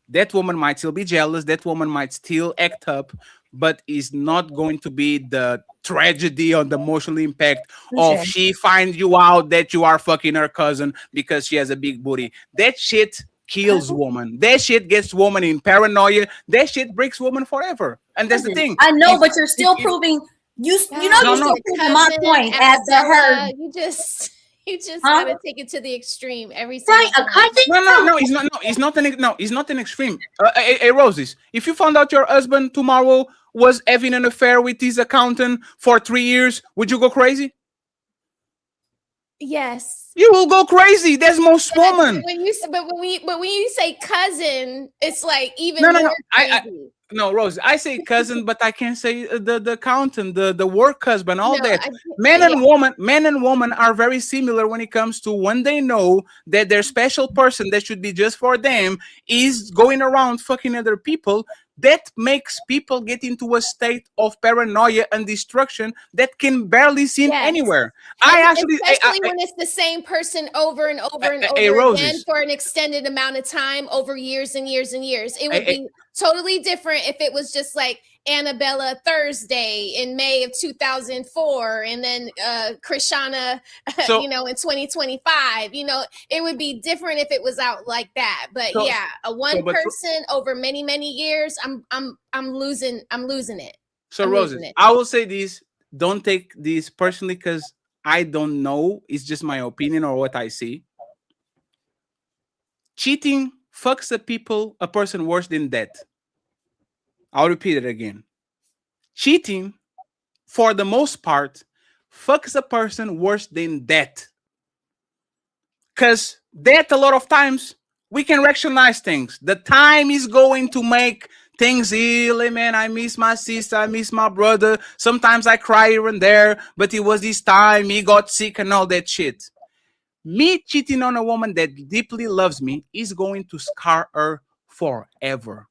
that woman might still be jealous. That woman might still act up, but is not going to be the tragedy on the emotional impact of she finds you out that you are fucking her cousin because she has a big booty. That shit kills woman. That shit gets woman in paranoia. That shit breaks woman forever. And that's the thing. I know, but you're still proving you're still proving my point as to her. You just gotta take it to the extreme every single time. No, it's not an extreme. Hey, Roses, if you found out your husband tomorrow was having an affair with his accountant for 3 years, would you go crazy? Yes. You will go crazy. That's most women. When you say cousin, it's like even more crazy. No, Rose, I say cousin, but I can't say the accountant, the work husband, all No, that. I, Men yeah. and women are very similar when it comes to when they know that their special person that should be just for them is going around fucking other people. That makes people get into a state of paranoia and destruction that can barely seen Yes. anywhere. I actually, Especially when it's the same person over and over and hey, over again Roses. for an extended amount of time over years and years and years. It would Hey, be totally different if it was just like Annabella Thursday in May of 2004 and then Krishana, So- you know, in 2025. You know, it would be different if it was out like that. But So- yeah, a one but- person over many, many years, I'm losing it. So I'm Roses, losing it. I will say this. Don't take this personally because I don't know. It's just my opinion or what I see. Cheating fucks a person worse than that. I'll repeat it again. Cheating, for the most part, fucks a person worse than that. Because that, a lot of times, we can rationalize things. The time is going to make things heal. Hey, man, I miss my sister. I miss my brother. Sometimes I cry here and there, but it was this time. He got sick and all that shit. Me cheating on a woman that deeply loves me is going to scar her forever.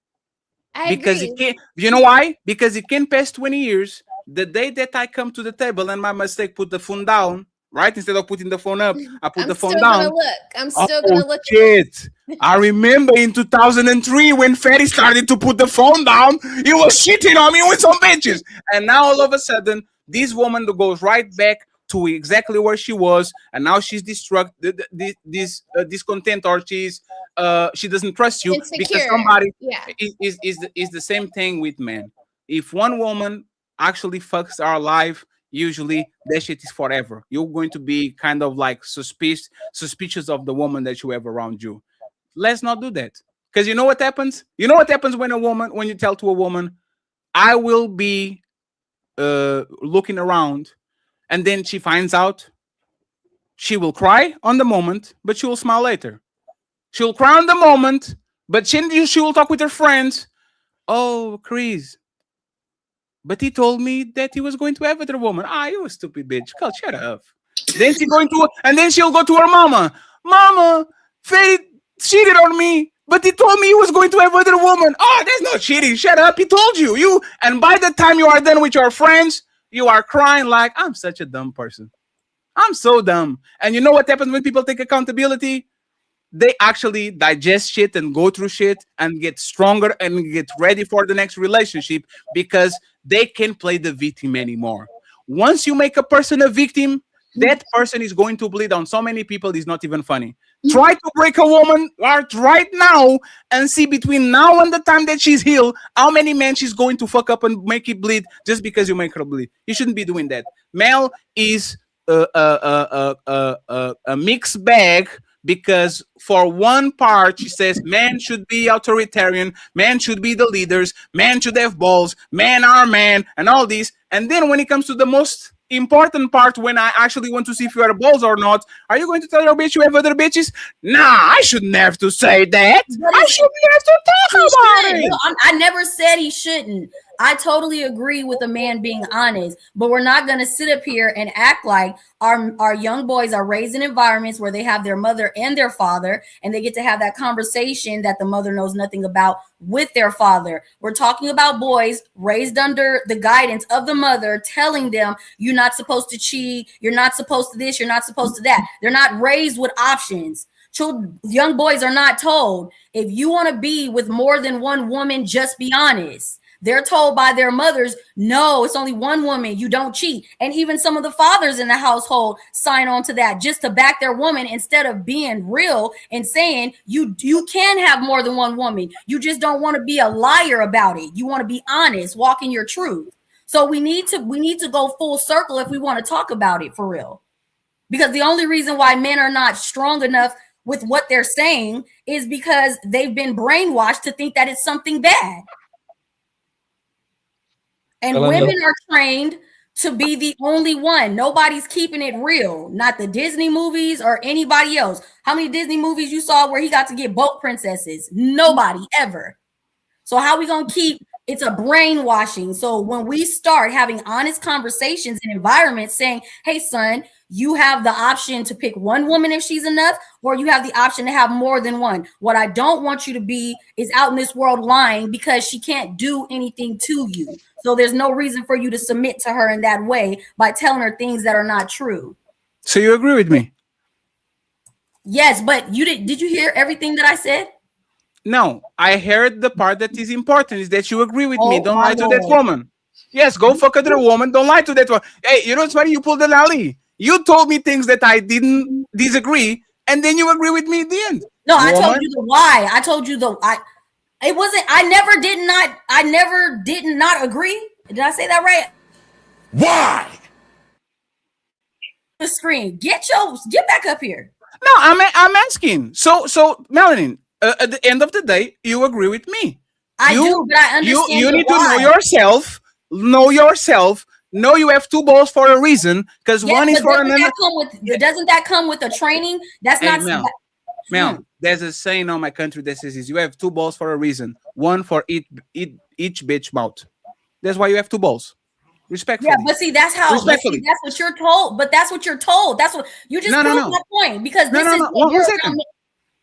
I Because agree. it can't, you know why? Because it can pass 20 years. The day that I come to the table and my mistake, put the phone down, right? Instead of putting the phone up, I put I'm the phone still down. gonna look. I'm still gonna look. Shit. I remember in 2003 when Fatty started to put the phone down, he was cheating on me with some bitches. And now all of a sudden, this woman goes right back to exactly where she was, and now she's discontent, or she doesn't trust you because Insecure. somebody Yeah. is the same thing with men. If one woman actually fucks our life, usually that shit is forever. You're going to be kind of like suspicious of the woman that you have around you. Let's not do that. Because you know what happens? You know what happens when you tell to a woman, I will be looking around, and then she finds out, she will cry on the moment, but she will smile later. She'll cry on the moment, but she will talk with her friends. Oh, Chris, but he told me that he was going to have other woman. Ah, you a stupid bitch. God, shut up. Then she'll go to her mama. Mama, Freddy cheated on me, but he told me he was going to have other woman. Oh, that's not cheating. Shut up. He told you. And by the time you are done with your friends, you are crying like, I'm such a dumb person. I'm so dumb. And you know what happens when people take accountability? They actually digest shit and go through shit and get stronger and get ready for the next relationship because they can't play the victim anymore. Once you make a person a victim, that person is going to bleed on so many people, it's not even funny. Try to break a woman heart right now and see between now and the time that she's healed, how many men she's going to fuck up and make it bleed just because you make her bleed. You shouldn't be doing that. Male is a mixed bag. Because for one part, she says men should be authoritarian, men should be the leaders, men should have balls, men are men, and all these. And then when it comes to the most important part, when I actually want to see if you have balls or not, are you going to tell your bitch you have other bitches? Nah, I shouldn't have to say that. I shouldn't have to talk about it. No, I never said he shouldn't. I totally agree with a man being honest, but we're not going to sit up here and act like our young boys are raised in environments where they have their mother and their father, and they get to have that conversation that the mother knows nothing about with their father. We're talking about boys raised under the guidance of the mother, telling them you're not supposed to cheat, you're not supposed to this, you're not supposed to that. They're not raised with options. Children, young boys are not told, if you want to be with more than one woman, just be honest. They're told by their mothers, no, it's only one woman, you don't cheat. And even some of the fathers in the household sign on to that just to back their woman instead of being real and saying you can have more than one woman. You just don't want to be a liar about it. You want to be honest, walking your truth. So we need to go full circle if we want to talk about it for real. Because the only reason why men are not strong enough with what they're saying is because they've been brainwashed to think that it's something bad. And women are trained to be the only one. Nobody's keeping it real. Not the Disney movies or anybody else. How many Disney movies you saw where he got to get both princesses? Nobody ever. So how we gonna keep It's a brainwashing. So when we start having honest conversations in environments saying, hey, son, you have the option to pick one woman if she's enough, or you have the option to have more than one. What I don't want you to be is out in this world lying because she can't do anything to you. So there's no reason for you to submit to her in that way by telling her things that are not true. So you agree with me? Yes, but did you hear everything that I said? No, I heard the part that is important is that you agree with me. Oh, Don't my lie to that Lord. woman. Yes, go fuck other woman. Don't lie to that one. Hey, you know what's funny? You pulled an Ali. You told me things that I didn't disagree, and then you agree with me at the end. No, I told Woman. you the why. I told you it wasn't, I never did not agree. Did I say that right? Why? The screen. Get back up here. No, I'm asking. So Melanin, at the end of the day, you agree with me. I do, but I understand You the need to why. know yourself. Know yourself. Know you have two balls for a reason, because Yes, one is but for doesn't another. doesn't that come with a training? That's Hey, not Mel, there's a saying on my country that says you have two balls for a reason. One for each bitch mouth. That's why you have two balls. Respectfully. Yeah, but see, that's how Respectfully. that's what you're told. But that's what you're told. That's what you just proved my point. Because this is what One you're second.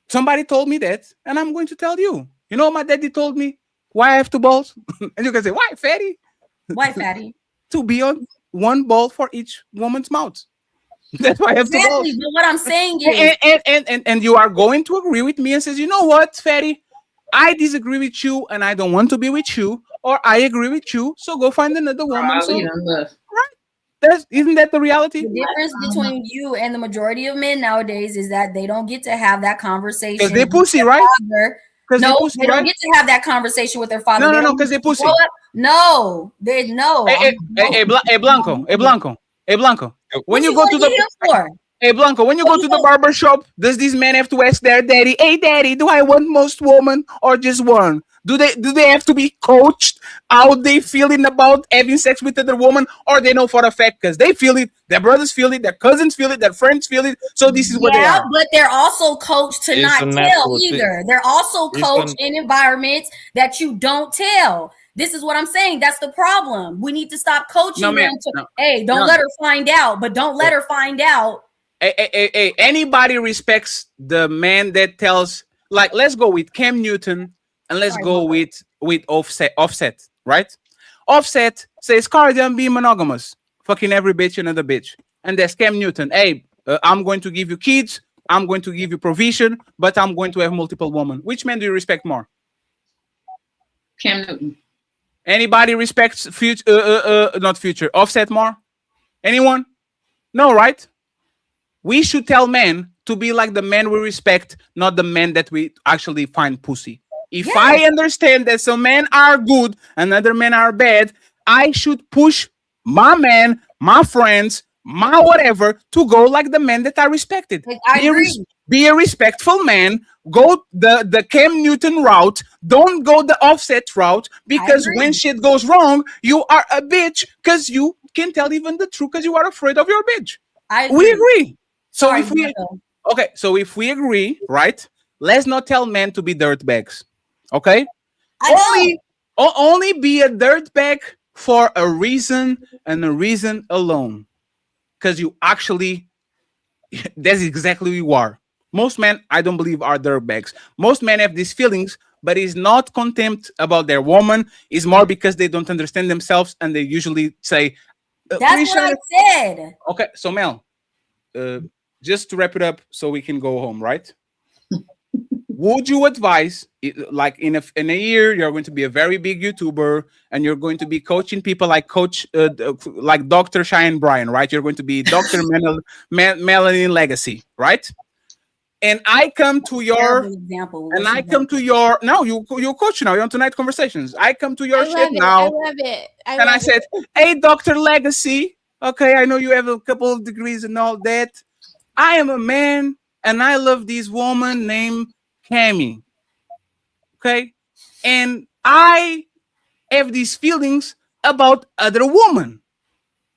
Somebody told me that, and I'm going to tell you. You know what my daddy told me? Why I have two balls? And you can say, why, fatty? Why, fatty? To be on one ball for each woman's mouth. That's why I have two balls. Exactly. But what I'm saying is, And you are going to agree with me and says, you know what, fatty? I disagree with you, and I don't want to be with you, or I agree with you. So go find another woman. So, right? Isn't that the reality? the difference between you and the majority of men nowadays is that they don't get to have that conversation. Because they with pussy, their right? father. 'Cause they No, pussy, they don't right? get to have that conversation with their father. No, They no, don't because get they to pussy. grow up. No, they no. Hey, Blanco. When you go to the Hey Blanco, when you go to the barber shop, does this man have to ask their daddy, hey daddy, do I want most woman or just one? Do they have to be coached how they feeling about having sex with other woman, or they know for a fact because they feel it, their brothers feel it, their cousins feel it, their friends feel it. So this is what they are. But they're also coached to It's not a tell natural thing. either. They're also It's coached in environments that you don't tell. This is what I'm saying. That's the problem. We need to stop coaching No, ma'am. them to, No. hey, don't No. let her find out, but don't let her find out. Hey, anybody respects the man that tells, like, let's go with Cam Newton and let's go with Offset, right? Offset says, Cardi, I'm being monogamous, fucking every bitch another bitch. And there's Cam Newton, hey, I'm going to give you kids, I'm going to give you provision, but I'm going to have multiple women. Which man do you respect more? Cam Newton. Anybody respects not future, Offset more? Anyone? No, right? We should tell men to be like the men we respect, not the men that we actually find pussy. If I understand that some men are good and other men are bad, I should push my man, my friends, my whatever to go like the men that are respected. Be a respectful man. Go the Cam Newton route. Don't go the Offset route, because when shit goes wrong, you are a bitch because you can't tell even the truth because you are afraid of your bitch. We agree. So if we agree, right? Let's not tell men to be dirtbags. Okay? Only be a dirtbag for a reason and a reason alone. Because you actually, that's exactly who you are. Most men, I don't believe, are dirtbags. Most men have these feelings, but it's not contempt about their woman. It's more because they don't understand themselves, and they usually say, That's what I said. Okay, so Mel, just to wrap it up so we can go home, right? Would you advise, like in a year, you're going to be a very big YouTuber and you're going to be coaching people like like Dr. Cheyenne Bryan, right? You're going to be Dr. Melanie Legacy, right? And I come to your example. And I come to your you coach now. You're on Tonight Conversations. I come to your I shit love it. now. I love it. And I said, hey, Dr. Legacy. Okay, I know you have a couple of degrees and all that. I am a man and I love this woman named Cammy. Okay? And I have these feelings about other women.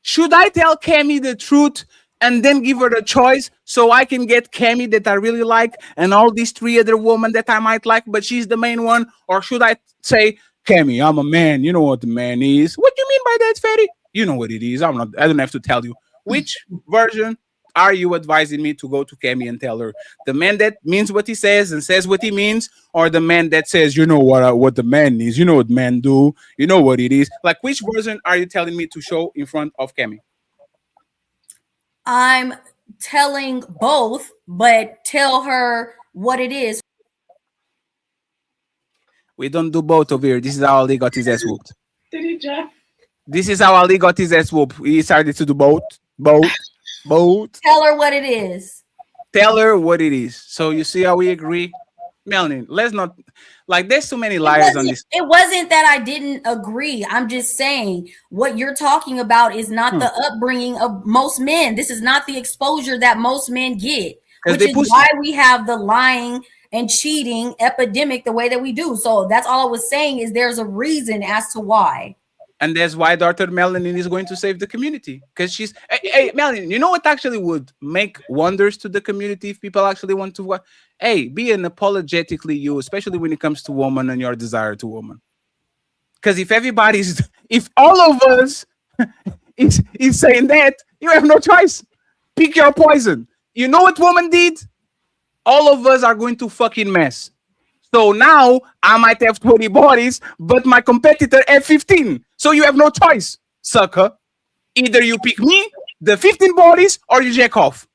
Should I tell Cammy the truth and then give her the choice so I can get Cammy that I really like and all these three other women that I might like, but she's the main one? Or should I say, Cammy, I'm a man. You know what the man is. What do you mean by that, Fatty? You know what it is. I don't have to tell you. Which version are you advising me to go to Cammy and tell her? The man that means what he says and says what he means, or the man that says, you know what the man is, you know what men do, you know what it is? Like, which version are you telling me to show in front of Cammy? I'm telling both, but tell her what it is. We don't do both over here. This is how Ali got his ass whooped. Did he drop? This is how Ali got his ass whooped. He started to do both. Tell her what it is. Tell her what it is. So you see how we agree? Melanie, let's not, like, there's too many liars on this. It wasn't that I didn't agree. I'm just saying what you're talking about is not the upbringing of most men. This is not the exposure that most men get, which is why we have the lying and cheating epidemic the way that we do. So that's all I was saying, is there's a reason as to why. And that's why Dr. Melanin is going to save the community. Because she's, hey, Melanin, you know what actually would make wonders to the community if people actually want to, be unapologetically you, especially when it comes to woman and your desire to woman. Because if all of us is saying that, you have no choice. Pick your poison. You know what woman did? All of us are going to fucking mess. So now I might have 20 bodies, but my competitor have 15. So you have no choice, sucker. Either you pick me, the 15 bodies, or you jack off.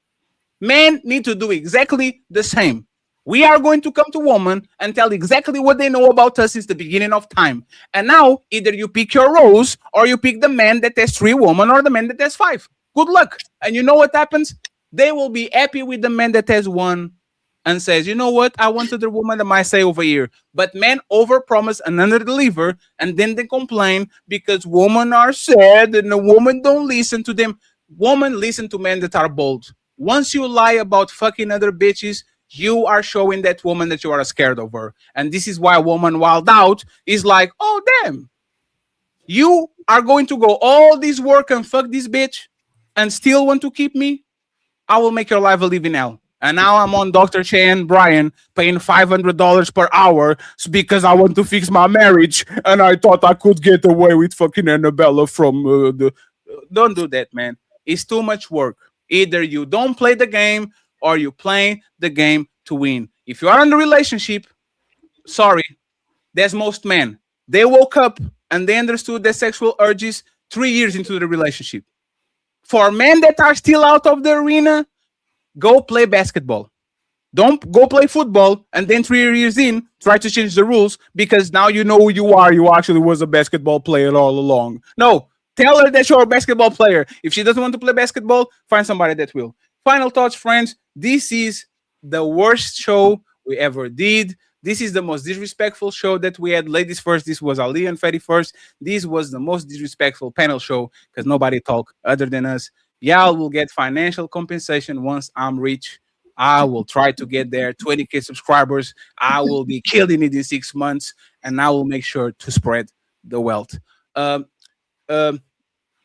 Men need to do exactly the same. We are going to come to women and tell exactly what they know about us since the beginning of time. And now either you pick your rose, or you pick the man that has 3 women, or the man that has 5. Good luck. And you know what happens? They will be happy with the man that has 1. And says, you know what? I wanted the woman that might say over here. But men overpromise and underdeliver, and then they complain because women are sad and the woman don't listen to them. Women listen to men that are bold. Once you lie about fucking other bitches, you are showing that woman that you are scared of her. And this is why a woman wild out is like, oh, damn. You are going to go all this work and fuck this bitch and still want to keep me? I will make your life a living hell. And now I'm on Dr. Chan Brian paying $500 per hour because I want to fix my marriage. And I thought I could get away with fucking Annabella from Don't do that, man. It's too much work. Either you don't play the game or you play the game to win. If you are in a relationship, sorry, that's most men. They woke up and they understood their sexual urges 3 years into the relationship. For men that are still out of the arena, go play basketball. Don't go play football and then 3 years in try to change the rules because now you know who you are. You actually was a basketball player all along. No, tell her that you're a basketball player. If she doesn't want to play basketball, find somebody that will. Final thoughts, friends. This is the worst show we ever did. This is the most disrespectful show that we had. Ladies first. This was Ali and Fatty first. This was the most disrespectful panel show because nobody talked other than us. Y'all will get financial compensation once I'm rich. I will try to get there. 20K subscribers. I will be killing it in 6 months, and I will make sure to spread the wealth. A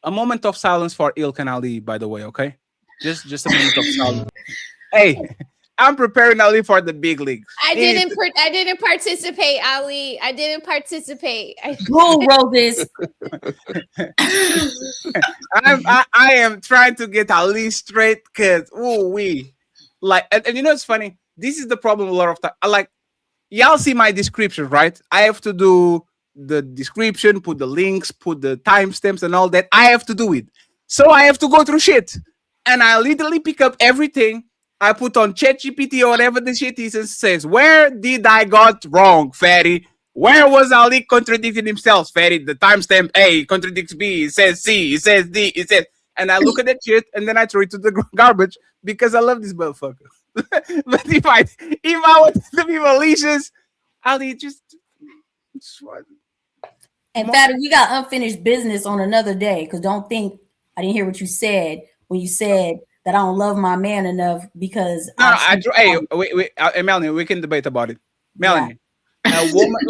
moment of silence for Ilk and Ali, by the way, okay? Just a moment of silence. Hey, I'm preparing Ali for the big leagues. I didn't participate, Ali. I didn't participate. Go, Roses. I am trying to get Ali straight because and you know it's funny. This is the problem a lot of time. Like, y'all see my description, right? I have to do the description, put the links, put the timestamps and all that. I have to do it. So I have to go through shit. And I literally pick up everything. I put on ChatGPT or whatever the shit is and says, where did I got wrong, Fatty? Where was Ali contradicting himself, Fatty? The timestamp A contradicts B. It says C. It says D. It says, and I look at that shit and then I throw it to the garbage because I love this motherfucker. But if I want to be malicious, Ali just and Fatty, we got unfinished business on another day because don't think I didn't hear what you said when you said that I don't love my man enough because Melanie, we can debate about it. Melanie, a woman,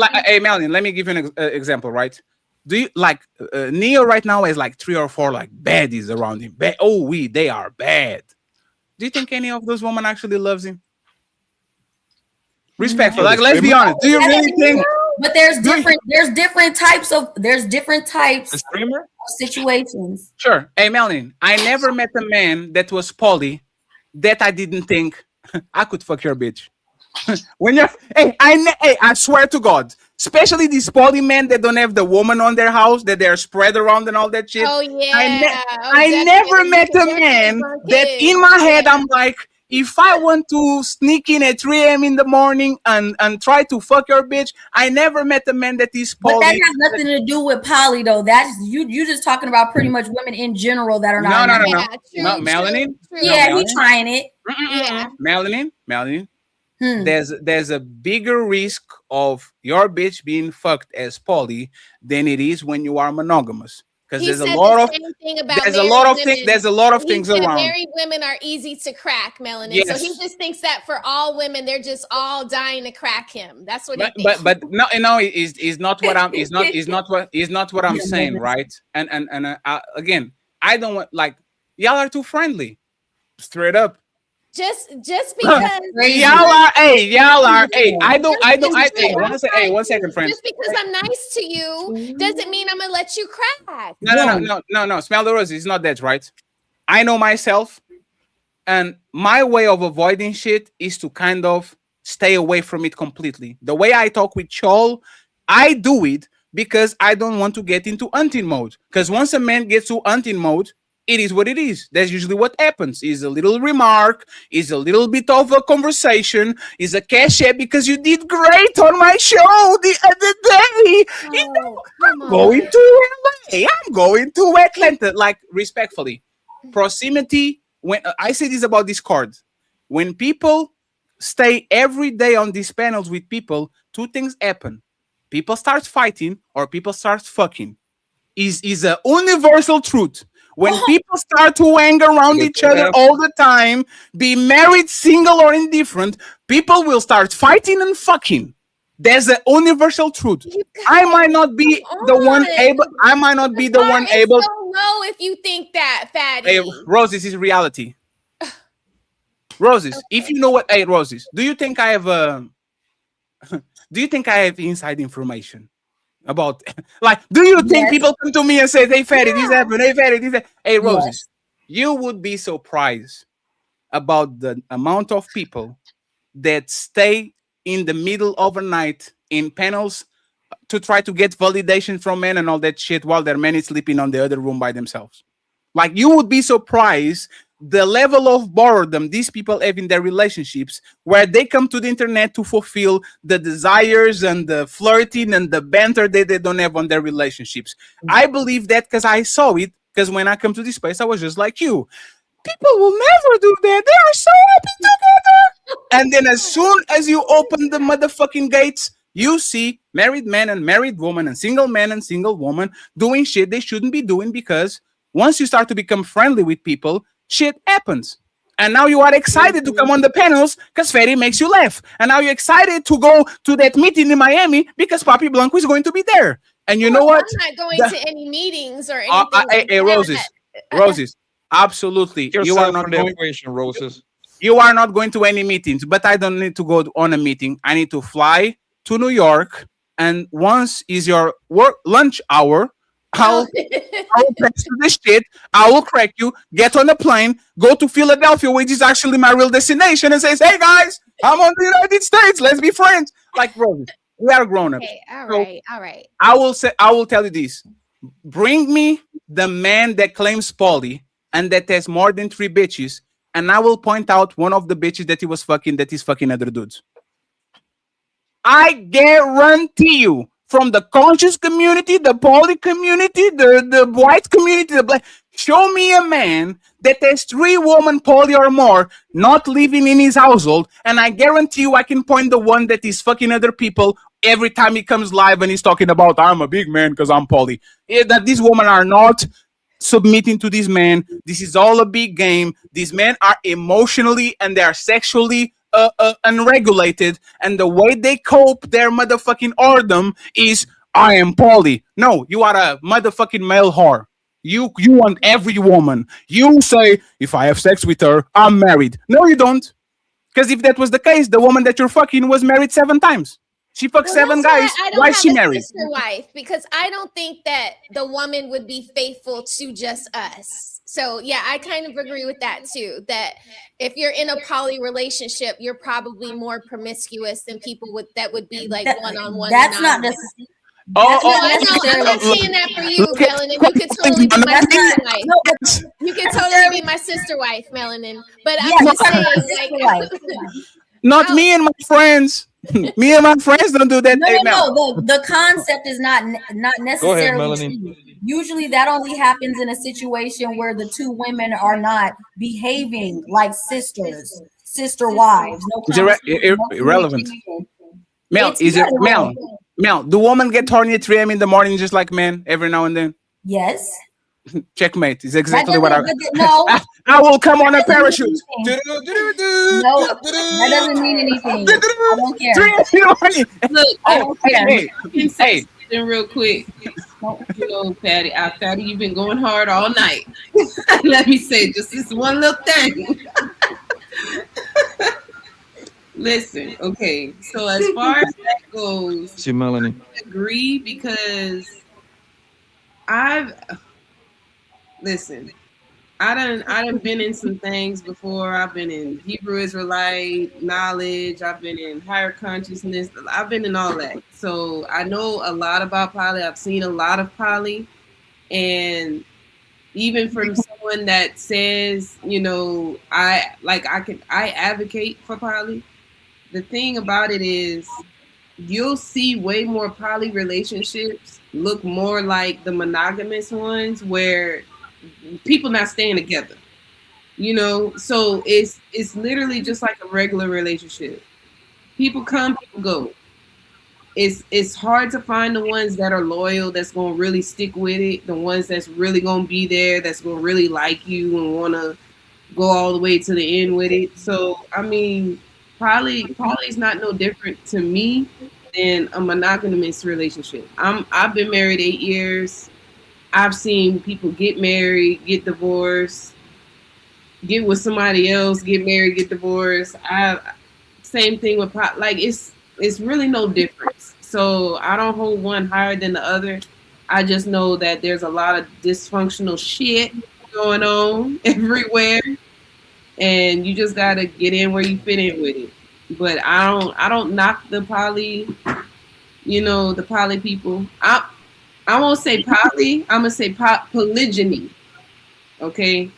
Melanie, let me give you an example, right? Do you like Neo right now has like 3 or 4 like baddies around him? They are bad. Do you think any of those women actually loves him? Respectful, like let's be honest. Do you really think But there's different types of situations. Sure. Hey, Melanie, I never met a man that was poly that I didn't think I could fuck your bitch. When you're, I swear to God, especially these poly men that don't have the woman on their house, that they're spread around and all that shit. Oh yeah. I never met a man that in my head I'm like, if I want to sneak in at 3 a.m. in the morning and try to fuck your bitch, I never met a man that is poly. But that has nothing to do with poly, though. That's you just talking about pretty much women in general that are not. No, Melanie. Yeah, he's trying it. Yeah. Melanie. There's a bigger risk of your bitch being fucked as poly than it is when you are monogamous. Because there's a lot of things around. Married women are easy to crack, Melanin. Yes. So he just thinks that for all women, they're just all dying to crack him. That's what he thinks. But no, is not what I'm is not what I'm saying, right? And again, I don't want, like, y'all are too friendly, straight up. Just because y'all are. One second, friends. Just because I'm nice to you doesn't mean I'm gonna let you crack. No. Smell the roses. It's not that, right? I know myself, and my way of avoiding shit is to kind of stay away from it completely. The way I talk with Chol, I do it because I don't want to get into hunting mode. Because once a man gets to hunting mode, it is what it is. That's usually what happens. Is a little remark, is a little bit of a conversation, is a cachet because you did great on my show the other day. I'm going to LA. I'm going to Atlanta. Like, respectfully, proximity. When I say this about Discord, when people stay every day on these panels with people, two things happen. People start fighting or people start fucking. Is a universal truth. When people start to hang around each other all the time, be married, single, or indifferent, people will start fighting and fucking. There's a universal truth. I might not be the one able. I might not be the one able. So low if you think that, fatty. Hey, Roses, is reality. Roses, if you know what, hey, Roses, do you think I have inside information? About, like, do you think people come to me and say, "Hey, fatty, this happened. Hey, fatty, this happened." Hey, Roses, you would be surprised about the amount of people that stay in the middle of the night in panels to try to get validation from men and all that shit while their man is sleeping on the other room by themselves. Like, you would be surprised the level of boredom these people have in their relationships, where they come to the internet to fulfill the desires and the flirting and the banter that they don't have on their relationships. I believe that because I saw it, because when I come to this place, I was just like you. People will never do that. They are so happy together. And then as soon as you open the motherfucking gates, you see married men and married women and single men and single women doing shit they shouldn't be doing, because once you start to become friendly with people, shit happens. And now you are excited to come on the panels because Ferry makes you laugh. And now you're excited to go to that meeting in Miami because Papi Blanco is going to be there. And you know what? I'm not going to any meetings or anything. Hey, Roses, absolutely. You are not going. Roses. You are not going to any meetings, but I don't need to go on a meeting. I need to fly to New York, and once is your lunch hour, I'll text you this shit. I will crack you. Get on a plane. Go to Philadelphia, which is actually my real destination, and says, "Hey guys, I'm on the United States. Let's be friends." Like, bro, we are grown ups. Okay, all right. I will tell you this: bring me the man that claims poly and that has more than 3 bitches, and I will point out one of the bitches that he was fucking that is fucking other dudes. I guarantee you. From the conscious community, the poly community, the white community, the black, show me a man that has 3 women, poly or more, not living in his household, and I guarantee you I can point the one that is fucking other people every time he comes live and he's talking about, "I'm a big man because I'm poly." That these women are not submitting to these men. This is all a big game. These men are emotionally and they are sexually unregulated, and the way they cope their motherfucking whoredom is, "I am poly." No, you are a motherfucking male whore. You want every woman. You say, "If I have sex with her, I'm married." No, you don't. Because if that was the case, the woman that you're fucking was married 7 times. She fucked Well, 7 that's why guys. I Why don't is she have a married? sister wife, because I don't think that the woman would be faithful to just us. So yeah, I kind of agree with that too. That if you're in a poly relationship, you're probably more promiscuous than people that would be like one-on-one. That's not necessarily. Oh, No, I know. I'm not saying that for you, look at- Melanin. You could totally be my That's sister not- wife. You could totally be my sister wife, Melanin. But I'm just saying, like, Not me and my friends. Me and my friends don't do that. No, Hey, no, Mel. no. The concept is not necessarily Melanie. true. Usually, that only happens in a situation where the two women are not behaving like sisters, sister wives. No Is it conversation, no irrelevant? communication. Mel, It's is it irrelevant. Mel? Do women get horny at 3 a.m. in the morning just like men every now and then? Yes. Checkmate is exactly what doesn't- no. I will come on a That doesn't parachute. mean No, that doesn't mean anything. I don't care. Look, I don't care. I can say something real quick. You know, Patty, Patty, you've been going hard all night. Let me say just this one little thing. Listen, okay. So as far as that goes, See, Melanie. I agree because listen. I done been in some things before. I've been in Hebrew Israelite knowledge. I've been in higher consciousness. I've been in all that. So I know a lot about poly. I've seen a lot of poly. And even from someone that says, you know, I advocate for poly. The thing about it is you'll see way more poly relationships look more like the monogamous ones where people not staying together, you know. So it's literally just like a regular relationship. People come, people go. It's hard to find the ones that are loyal, that's gonna really stick with it, the ones that's really gonna be there, that's gonna really like you and wanna go all the way to the end with it. So I mean, poly's not no different to me than a monogamous relationship. I've been married 8 years. I've seen people get married, get divorced, get with somebody else, get married, get divorced. Same thing with like it's really no difference. So I don't hold one higher than the other. I just know that there's a lot of dysfunctional shit going on everywhere, and you just gotta get in where you fit in with it. But I don't knock the poly, you know, the poly people. I won't say poly. I'm gonna say polygyny. Okay,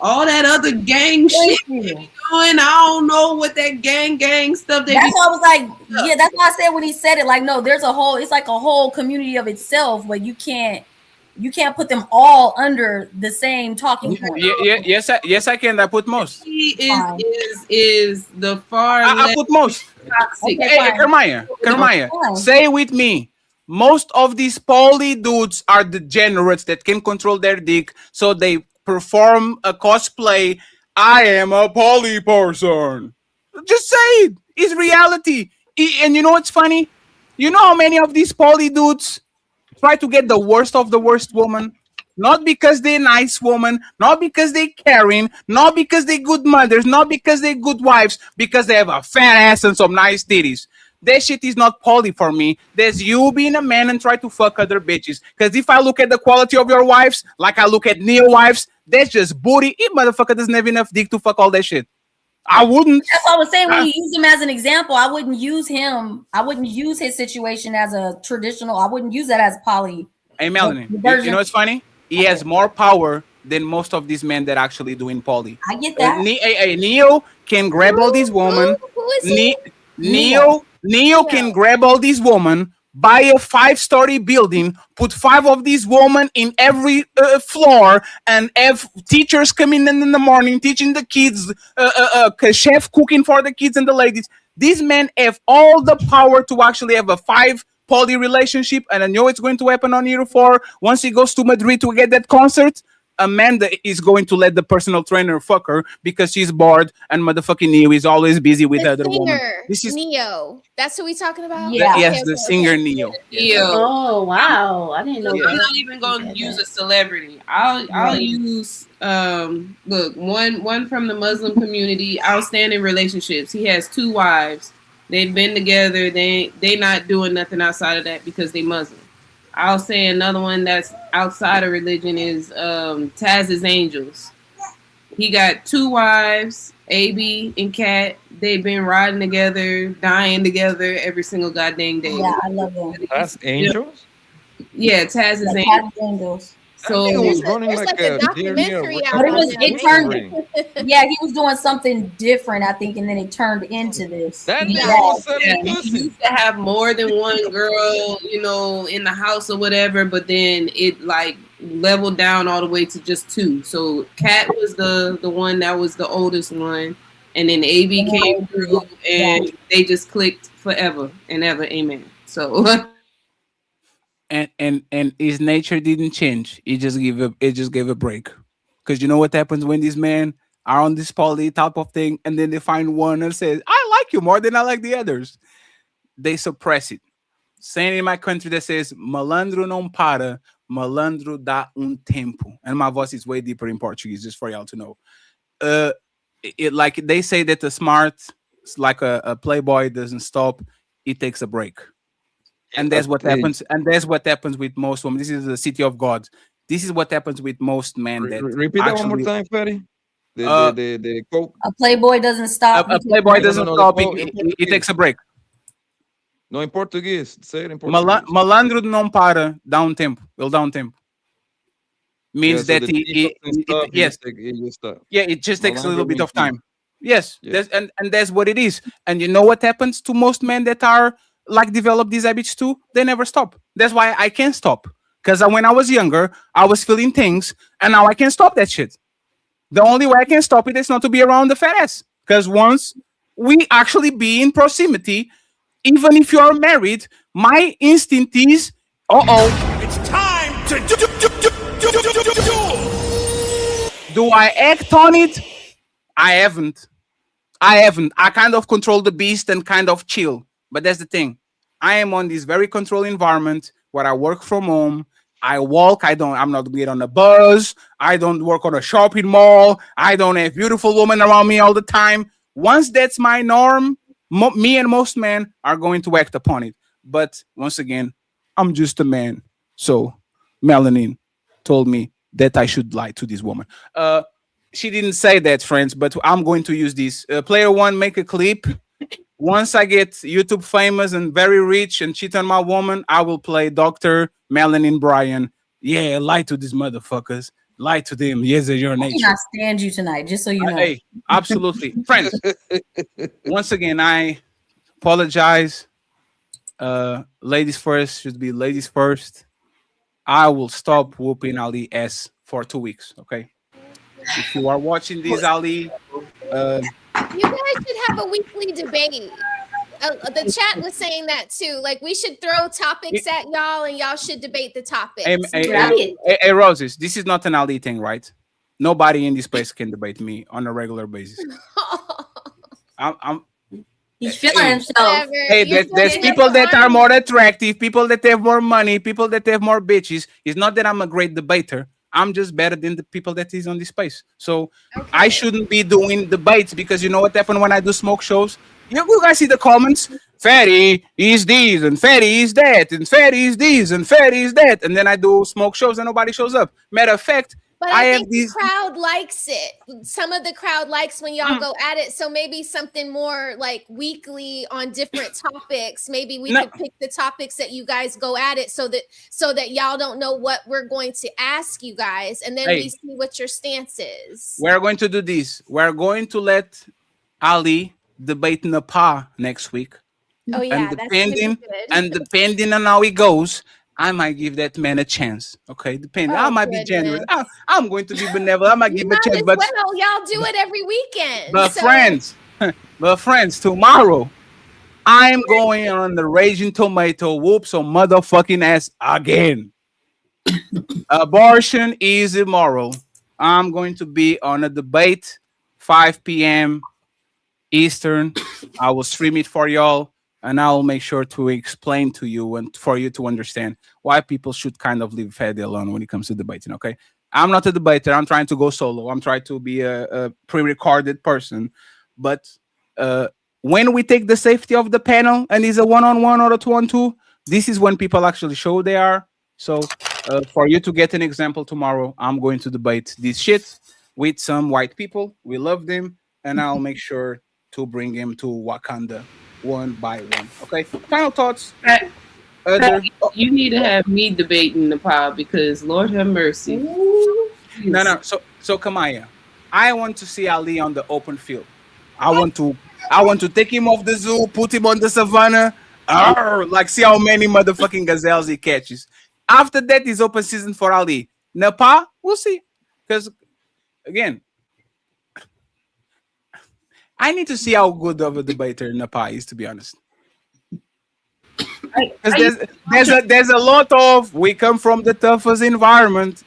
all that other gang shit they be doing. I don't know what that gang stuff. That's why I was like, yeah. That's why I said when he said it, like, no, there's a whole. It's like a whole community of itself, but you can't put them all under the same talking point. Yes, I can. I put most. He is the far. I put most. Toxic. Hey, Kermaya, say with me. Most of these poly dudes are degenerates that can control their dick, so they perform a cosplay. I am a poly person. Just say it. It's reality. And you know what's funny? You know how many of these poly dudes try to get the worst of the worst woman? Not because they're nice women, not because they're caring, not because they're good mothers, not because they're good wives, because they have a fat ass and some nice titties. That shit is not poly for me. There's you being a man and try to fuck other bitches. Because if I look at the quality of your wives, like I look at Neo wives, that's just booty. If motherfucker doesn't have enough dick to fuck all that shit. I wouldn't. That's what I was saying. When you use him as an example, I wouldn't use him. I wouldn't use his situation as a traditional. I wouldn't use that as poly. Hey, Melanie, you know what's funny? He has more power than most of these men that actually doing poly. I get that. Neo can grab all these women. Who is he? Neo can grab all these women, buy a 5-story building, put 5 of these women in every floor, and have teachers coming in the morning teaching the kids, chef cooking for the kids and the ladies. These men have all the power to actually have a 5 poly relationship, and I know it's going to happen on year 4. Once he goes to Madrid to get that concert, Amanda is going to let the personal trainer fuck her because she's bored, and motherfucking Neo is always busy with other women. This is Neo. That's who we talking about? yes, the singer Neo. Oh wow, I didn't know I'm that. not even gonna use a celebrity. I'll use look, one from the Muslim community, outstanding relationships. He has 2 wives. They've been together. They not doing nothing outside of that because they Muslim. I'll say another one that's outside of religion is Taz's Angels. He got 2 wives, AB and Kat. They've been riding together, dying together every single goddamn day. Yeah, I love them. That's Angels? Yeah, Taz's Yeah, Angels. Taz's Angels. So He was running There's like like a a documentary out But it on was it turned Netflix. yeah, he was doing something different, I think, and then it turned into this. That Yeah. nigga was Yeah, selling he pussy. used to have more than one girl, you know, in the house or whatever, but then it like leveled down all the way to just 2. So Kat was the one that was the oldest one, and then AB came through, and they just clicked forever and ever. Amen. So and his nature didn't change. It just gave a break. Because you know what happens when these men are on this poly type of thing, and then they find one and says, "I like you more than I like the others." They suppress it. Saying in my country that says, "Malandro não para, malandro dá tempo." And my voice is way deeper in Portuguese, just for y'all to know. It like they say that the smart, like a playboy, doesn't stop; it takes a break. And that's what happens. And that's what happens with most women. This is the city of God. This is what happens with most men. That Repeat that one more time, Fatty. The quote. A playboy doesn't stop. A playboy doesn't No, stop. the It takes a break. No, in Portuguese. Say it in Portuguese. Malandro não para, dá tempo. Ele dá tempo. Means Yeah, so that the thief doesn't stop, he yes, just stop. yeah, it just takes a Malandro little bit means of time. thief. Yes, Yeah. and that's what it is. And you know what happens to most men that are like develop these habits too? They never stop. That's why I can't stop. Because when I was younger, I was feeling things, and now I can't stop that shit. The only way I can stop it is not to be around the fat ass. Because once we actually be in proximity, even if you are married, my instinct is, It's time to do I act on it? I haven't. I kind of control the beast and kind of chill. But that's the thing. I am on this very controlled environment where I work from home. I walk. I'm not get on a bus. I don't work on a shopping mall. I don't have beautiful women around me all the time. Once that's my norm, me and most men are going to act upon it. But once again, I'm just a man. So Melanin told me that I should lie to this woman. She didn't say that, friends, but I'm going to use this. Player one, make a clip. Once I get YouTube famous and very rich and cheat on my woman, I will play Dr. Melanin Bryan. Yeah, lie to these motherfuckers. Lie to them. Yes, it's your I nature. cannot stand you tonight, just so you know. Hey, absolutely. Friends, once again, I apologize. Ladies first should be ladies first. I will stop whooping Ali ass for 2 weeks, okay? If you are watching this, Ali, You guys should have a weekly debate. The chat was saying that too. Like we should throw topics at y'all, and y'all should debate the topics. Hey, Roses, this is not an Ali thing, right? Nobody in this place can debate me on a regular basis. He's feeling himself. Hey, there's people that are more attractive, people that have more money, people that have more bitches. It's not that I'm a great debater. I'm just better than the people that is on this space. So I shouldn't be doing debates because you know what happened when I do smoke shows? You guys see the comments? Fatty is this and fatty is that and fatty is this and fatty is that. And then I do smoke shows and nobody shows up. Matter of fact, But I think the crowd likes it. Some of the crowd likes when y'all go at it. So maybe something more like weekly on different topics. Maybe we could pick the topics that you guys go at it so that y'all don't know what we're going to ask you guys. And then we see what your stance is. We're going to do this. We're going to let Ali debate Napa next week. Oh yeah, and depending on how it goes, I might give that man a chance. Okay, depending. I might be generous. I'm going to be benevolent. I might give a chance. But y'all do it every weekend. But friends, tomorrow I'm going on the Raging Tomato whoop some motherfucking ass again. Abortion is immoral. I'm going to be on a debate 5 p.m. Eastern. I will stream it for y'all. And I will make sure to explain to you and for you to understand why people should kind of leave Fatty alone when it comes to debating, okay? I'm not a debater. I'm trying to go solo. I'm trying to be a pre-recorded person. But when we take the safety of the panel and it's a one-on-one or a two-on-two, this is when people actually show they are. So for you to get an example tomorrow, I'm going to debate this shit with some white people. We love them, and I'll make sure to bring him to Wakanda one by one. Okay. Final thoughts. You need to have me debating Nepal because Lord have mercy. No. So Kamaya, I want to see Ali on the open field. I want to take him off the zoo, put him on the savannah, like see how many motherfucking gazelles he catches. After that is open season for Ali. Nepal, we'll see. Because again, I need to see how good of a debater Nepal is, to be honest. There's a lot of we come from the toughest environment.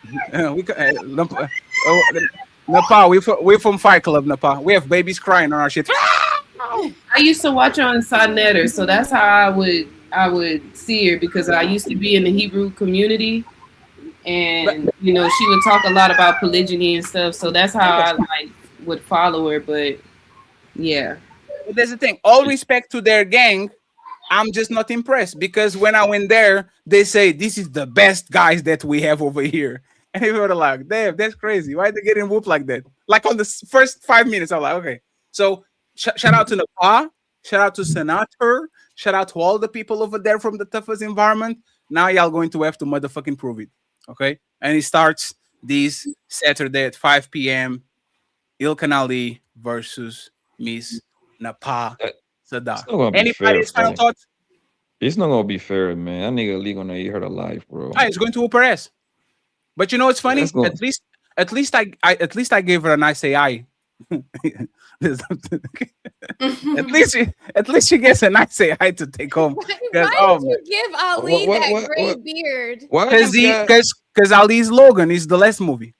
Nepal, we're from Fight Club, Nepal. We have babies crying on our shit. I used to watch her on Sadnetter, so that's how I would see her because I used to be in the Hebrew community, and you know she would talk a lot about polygyny and stuff. So that's how I would follow her. But yeah, but there's the thing. All respect to their gang. I'm just not impressed because when I went there, they say this is the best guys that we have over here. And they were like, damn, that's crazy. Why are they getting whooped like that? Like on the first 5 minutes, I'm like, okay. So shout out to Nepal, shout out to Senator, shout out to all the people over there from the toughest environment. Now y'all going to have to motherfucking prove it. Okay. And it starts this Saturday at 5 p.m. Ilkan Ali versus Miss Nepal. Anybody's final thoughts? It's not gonna be fair, man. That nigga Ali gonna eat her alive, bro. It's going to whoop her ass. But you know what's funny? At least I gave her a nice AI. at least she gets a nice AI to take home. Why did you give Ali that gray beard? Because Ali's Logan is the last movie.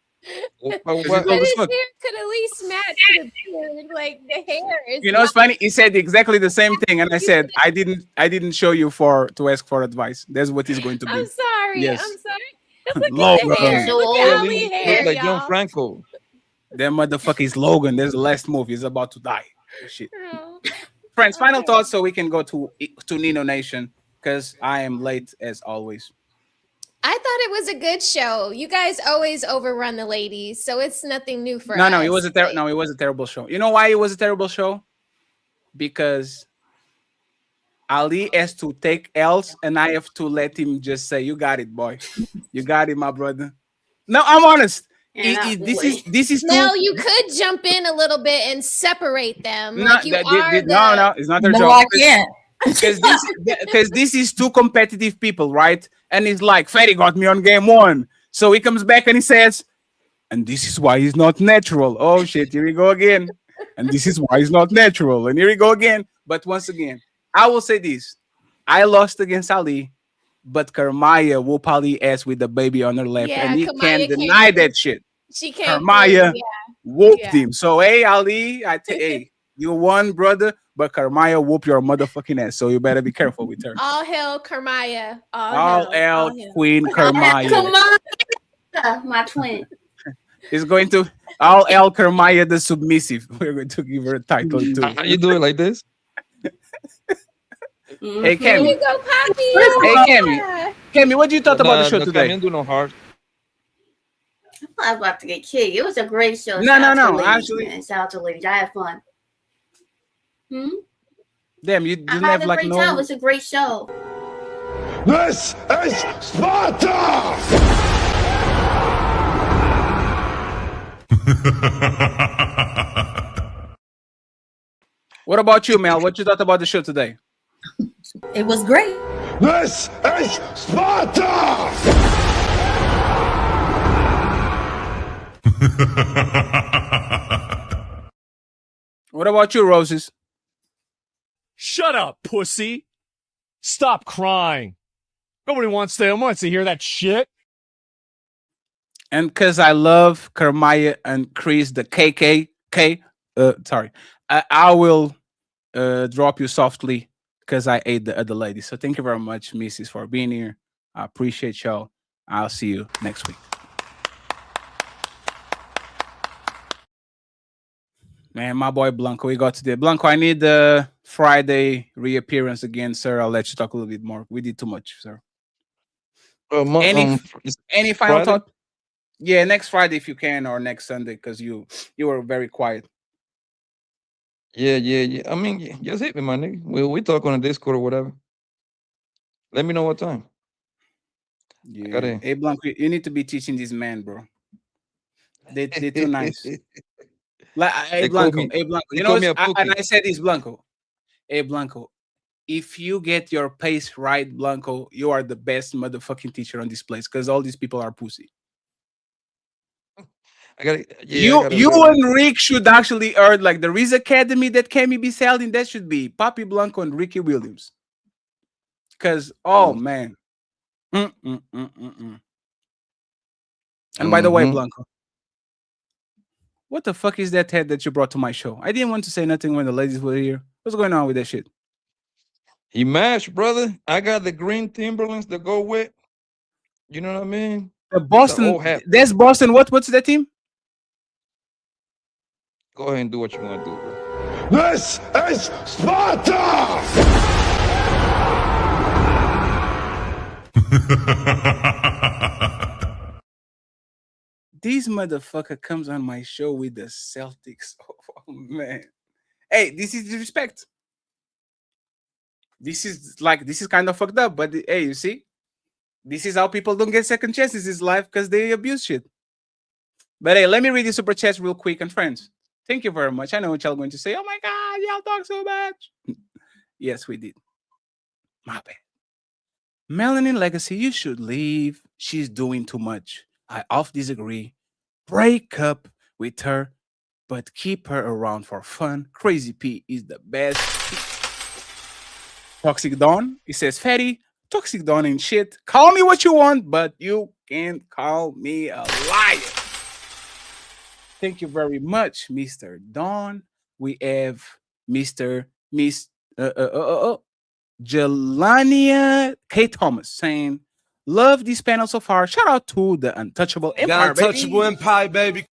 But his hair could at least match the beard, like the hair. You know, it's funny. He said exactly the same thing, and I said I didn't show you to ask for advice. That's what he's going to be. I'm sorry. Yes. I'm sorry. Look at the hair. Look at Ali's hair, like John y'all. Franco. That motherfucker is Logan. There's the last movie. He's about to die. Shit. Friends, final thoughts so we can go to Nino Nation because I am late as always. I thought it was a good show. You guys always overrun the ladies, so it's nothing new for us. No, it was a terrible show. You know why it was a terrible show? Because Ali has to take L's, and I have to let him just say, "You got it, boy. You got it, my brother." No, I'm honest. This is Mel, you could jump in a little bit and separate them. No, it's not their job. I can't. Because this is two competitive people, right? And he's like, Fatty got me on game one. So he comes back and he says, and this is why he's not natural. Oh shit, here we go again. And this is why he's not natural. And here we go again. But once again, I will say this. I lost against Ali, but Karmaya whooped Ali ass with the baby on her lap. Yeah, and he Kamaya can't deny that shit. She came Karmaya through, whooped him. So hey, Ali, hey, you won, brother. But Karmaya whoop your motherfucking ass, so you better be careful with her. All hail Karmaya. All hail Queen Karmaya. Karmaya, my twin. It's going to all hail Karmaya the submissive. We're going to give her a title too. How you do it like this? Hey Kemi. Here you go, Poppy. Hey Kemi, what do you thought about the show today? Kemi, do no hard. I was about to get kicked. It was a great show. No. Actually, man. Shout out to ladies. I had fun. Damn, you didn't I had have a like great no. time. It was a great show. This is Sparta! What about you, Mel? What you thought about the show today? It was great. This is Sparta! What about you, Roses? Shut up, pussy. Stop crying. Nobody wants to hear that shit. And because I love Karmaya and Chris, the KKK, sorry, I will drop you softly because I ate the other lady. So thank you very much, Mrs., for being here. I appreciate y'all. I'll see you next week. Man, my boy Blanco, we got today. Blanco, I need the Friday reappearance again, sir. I'll let you talk a little bit more. We did too much, sir. Any final thought? Yeah, next Friday if you can, or next Sunday, because you were very quiet. Yeah. I mean, just hit me, my nigga. We talk on a Discord or whatever. Let me know what time. Yeah. Hey Blanco, you need to be teaching these men, bro. They're too nice. Like, hey Blanco, you know, and I said this, Blanco. Hey Blanco, if you get your pace right, Blanco, you are the best motherfucking teacher on this place, because all these people are pussy. You and Rick should actually earn like the Riz Academy that Cammy be selling. That should be Papi Blanco and Ricky Williams. Because man. And by the way, Blanco, what the fuck is that head that you brought to my show? I didn't want to say nothing when the ladies were here. What's going on with that shit? He mashed, brother. I got the green Timberlands to go with. You know what I mean? The Boston. That's Boston. What's that team? Go ahead and do what you want to do, bro. This is Sparta! This motherfucker comes on my show with the Celtics. Oh man. Hey, this is disrespect. This is kind of fucked up, but hey, you see? This is how people don't get second chances in life, because they abuse shit. But hey, let me read the super chats real quick. And friends, thank you very much. I know what y'all going to say. Oh my God, y'all talk so much. Yes, we did. My bad. Melanin Legacy, you should leave. She's doing too much. I off disagree. Break up with her, but keep her around for fun. Crazy P is the best. Toxic Dawn, he says, Fatty, Toxic Dawn ain't shit. Call me what you want, but you can't call me a liar. Thank you very much, Mr. Dawn. We have Miss Jelania K. Thomas saying, love this panel so far. Shout out to the Untouchable Empire. Untouchable Empire, baby.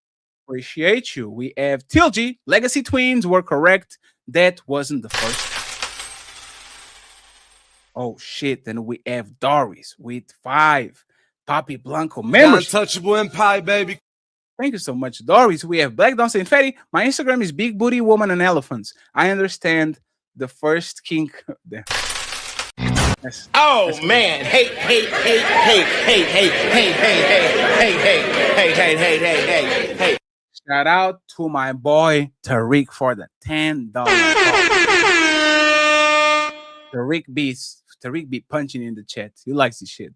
Appreciate you. We have TLG. Legacy Twins were correct. That wasn't the first time. Oh shit. Then we have Doris with 5 Papi Blanco members. Untouchable Empire, baby. Thank you so much, Doris. We have Black Dawn saying, Fatty, my Instagram is Big Booty Woman and Elephants. I understand the first kink there. Oh man, hey. Shout out to my boy Tariq for the $10. Tariq be punching in the chat. He likes this shit.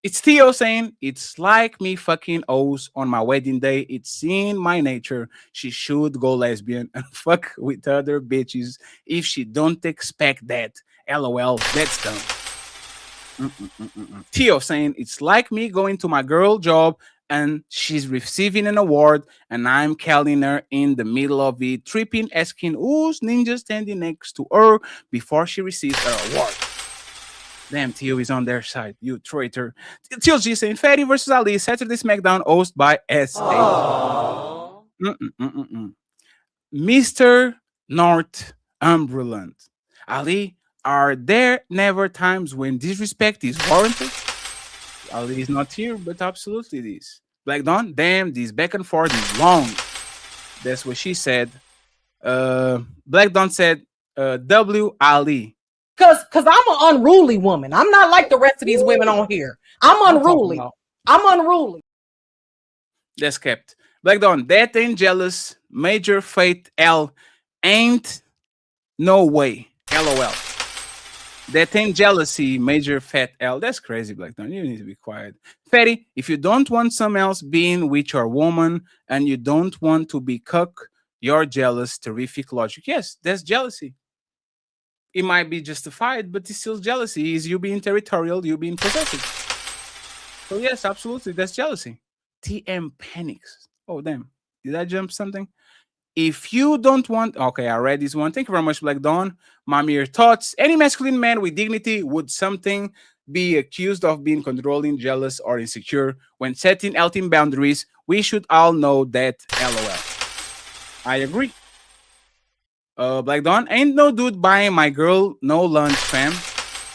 It's Theo saying, it's like me fucking O's on my wedding day. It's in my nature. She should go lesbian and fuck with other bitches if she don't expect that. LOL, that's dumb. Theo saying, it's like me going to my girl job and she's receiving an award and I'm calling her in the middle of it, tripping, asking who's ninja standing next to her before she receives her award. Damn, Theo is on their side, you traitor. TLG saying, Fatty versus Ali, Saturday SmackDown, hosted by S.A. Mr. Northumberland. Ali, are there never times when disrespect is warranted? Ali is not here, but absolutely it is. Black Dawn, damn, this back and forth is long. That's what she said. Black Dawn said, W. Ali. Cause I'm an unruly woman. I'm not like the rest of these women on here. I'm unruly. I'm unruly. That's kept. Black Dawn, that ain't jealous. Major Fate L. Ain't no way. LOL. That ain't jealousy. Major Fat L. That's crazy, Black Dawn. You need to be quiet. Fatty, if you don't want someone else being with your woman and you don't want to be cuck, you're jealous. Terrific logic. Yes, that's jealousy. It might be justified, but it's still jealousy. Is you being territorial, you being possessive. So yes, absolutely, that's jealousy. TM panics. Oh damn, did I jump something? If you don't want, okay, I read this one. Thank you very much, Black Dawn. My mere thoughts. Any masculine man with dignity would something be accused of being controlling, jealous, or insecure when setting healthy boundaries. We should all know that. LOL. I agree. Black Dawn, ain't no dude buying my girl no lunch, fam.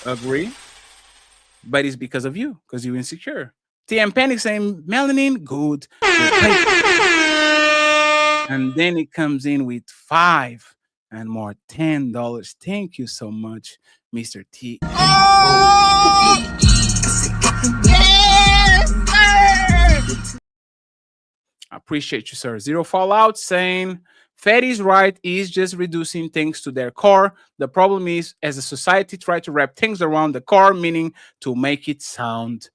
Agree. But it's because of you, because you're insecure. TM Panic saying melanin, good. And then it comes in with 5 and more $10. Thank you so much, Mr. T. I appreciate you, sir. Zero Fallout saying Fatty's right is just reducing things to their core. The problem is, as a society, try to wrap things around the core, meaning to make it sound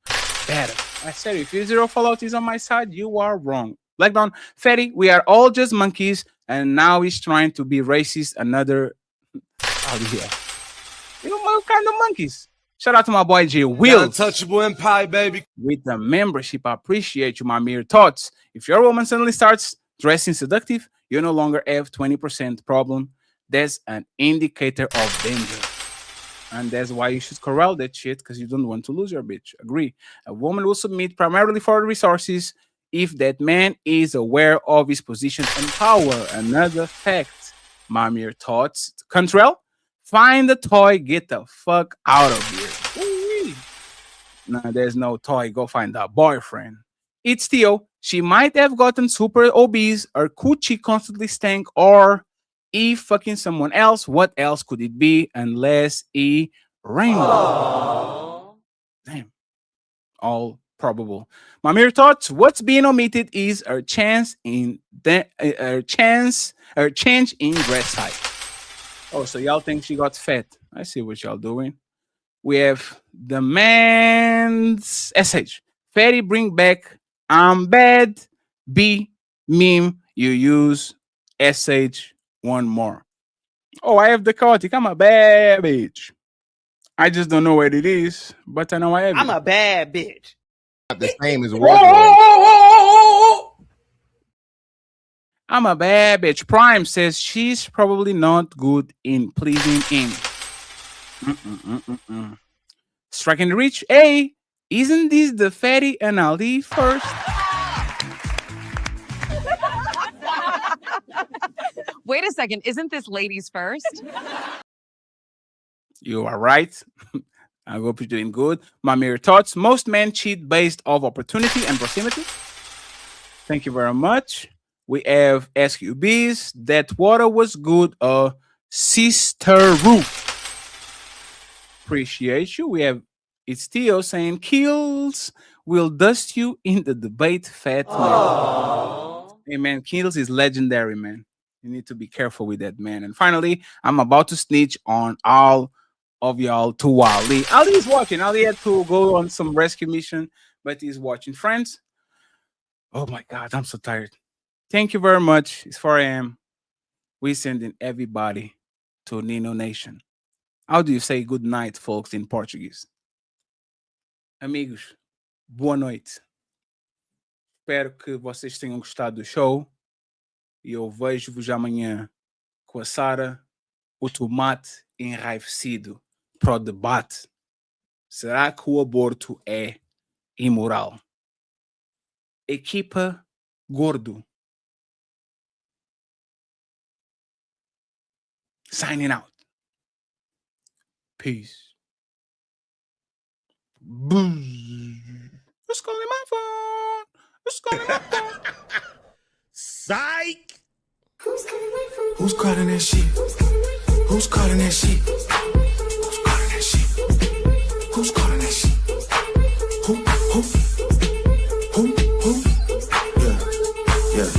better. I said, if you Zero Fallout is on my side, you are wrong. Black Dawn, Fatty, we are all just monkeys, and now he's trying to be racist. Another out here. You know what kind of monkeys? Shout out to my boy J Will. Untouchable Empire, baby. With the membership, I appreciate you, my mere thoughts. If your woman suddenly starts dressing seductive, you no longer have 20% problem. That's an indicator of danger. And that's why you should corral that shit, because you don't want to lose your bitch. Agree. A woman will submit primarily for resources if that man is aware of his position and power. Another fact, my mere thoughts. Contrell, find the toy, get the fuck out of here. Ooh-wee. No, there's no toy. Go find a boyfriend. It's Theo. She might have gotten super obese, or coochie constantly stank, or he fucking someone else. What else could it be unless he rainbow? Damn. All probable. My mere thoughts. What's being omitted is our change in dress height. Oh, so y'all think she got fat? I see what y'all doing. We have the man's SH. Fatty, bring back I'm bad. B meme. You use SH one more. Oh, I have the Kotick. I'm a bad bitch. I just don't know what it is, but I know I have. I'm a bad bitch. Not the same as I'm a bad bitch. Prime says she's probably not good in pleasing him. Striking the reach. Hey, isn't this the Fatty and Ali first? Wait a second. Isn't this ladies first? You are right. I hope you're doing good. My mere thoughts. Most men cheat based off opportunity and proximity. Thank you very much. We have SQBs. That water was good. Sister Ruth. Appreciate you. We have it's Theo saying kills will dust you in the debate, fat man. Hey man, kills is legendary, man. You need to be careful with that, man. And finally, I'm about to snitch on all of y'all to Ali. Ali is watching. Ali had to go on some rescue mission, but he's watching. Friends, oh my God, I'm so tired. Thank you very much. It's 4 a.m. We sending everybody to Nino Nation. How do you say good night, folks, in Portuguese? Amigos, boa noite. Espero que vocês tenham gostado do show. E eu vejo-vos amanhã com a Sara, o tomate enraivecido para o debate. Será que o aborto é imoral? Equipa Gordo. Signing out. Peace. Who's calling my phone? Who's calling my phone? Psych! Who's calling my phone? Who's calling that shit? Who's calling that shit? Who's calling that shit? Who's calling that shit? Who? Yeah.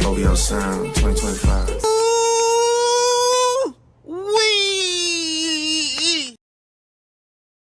OBO Sound 2025.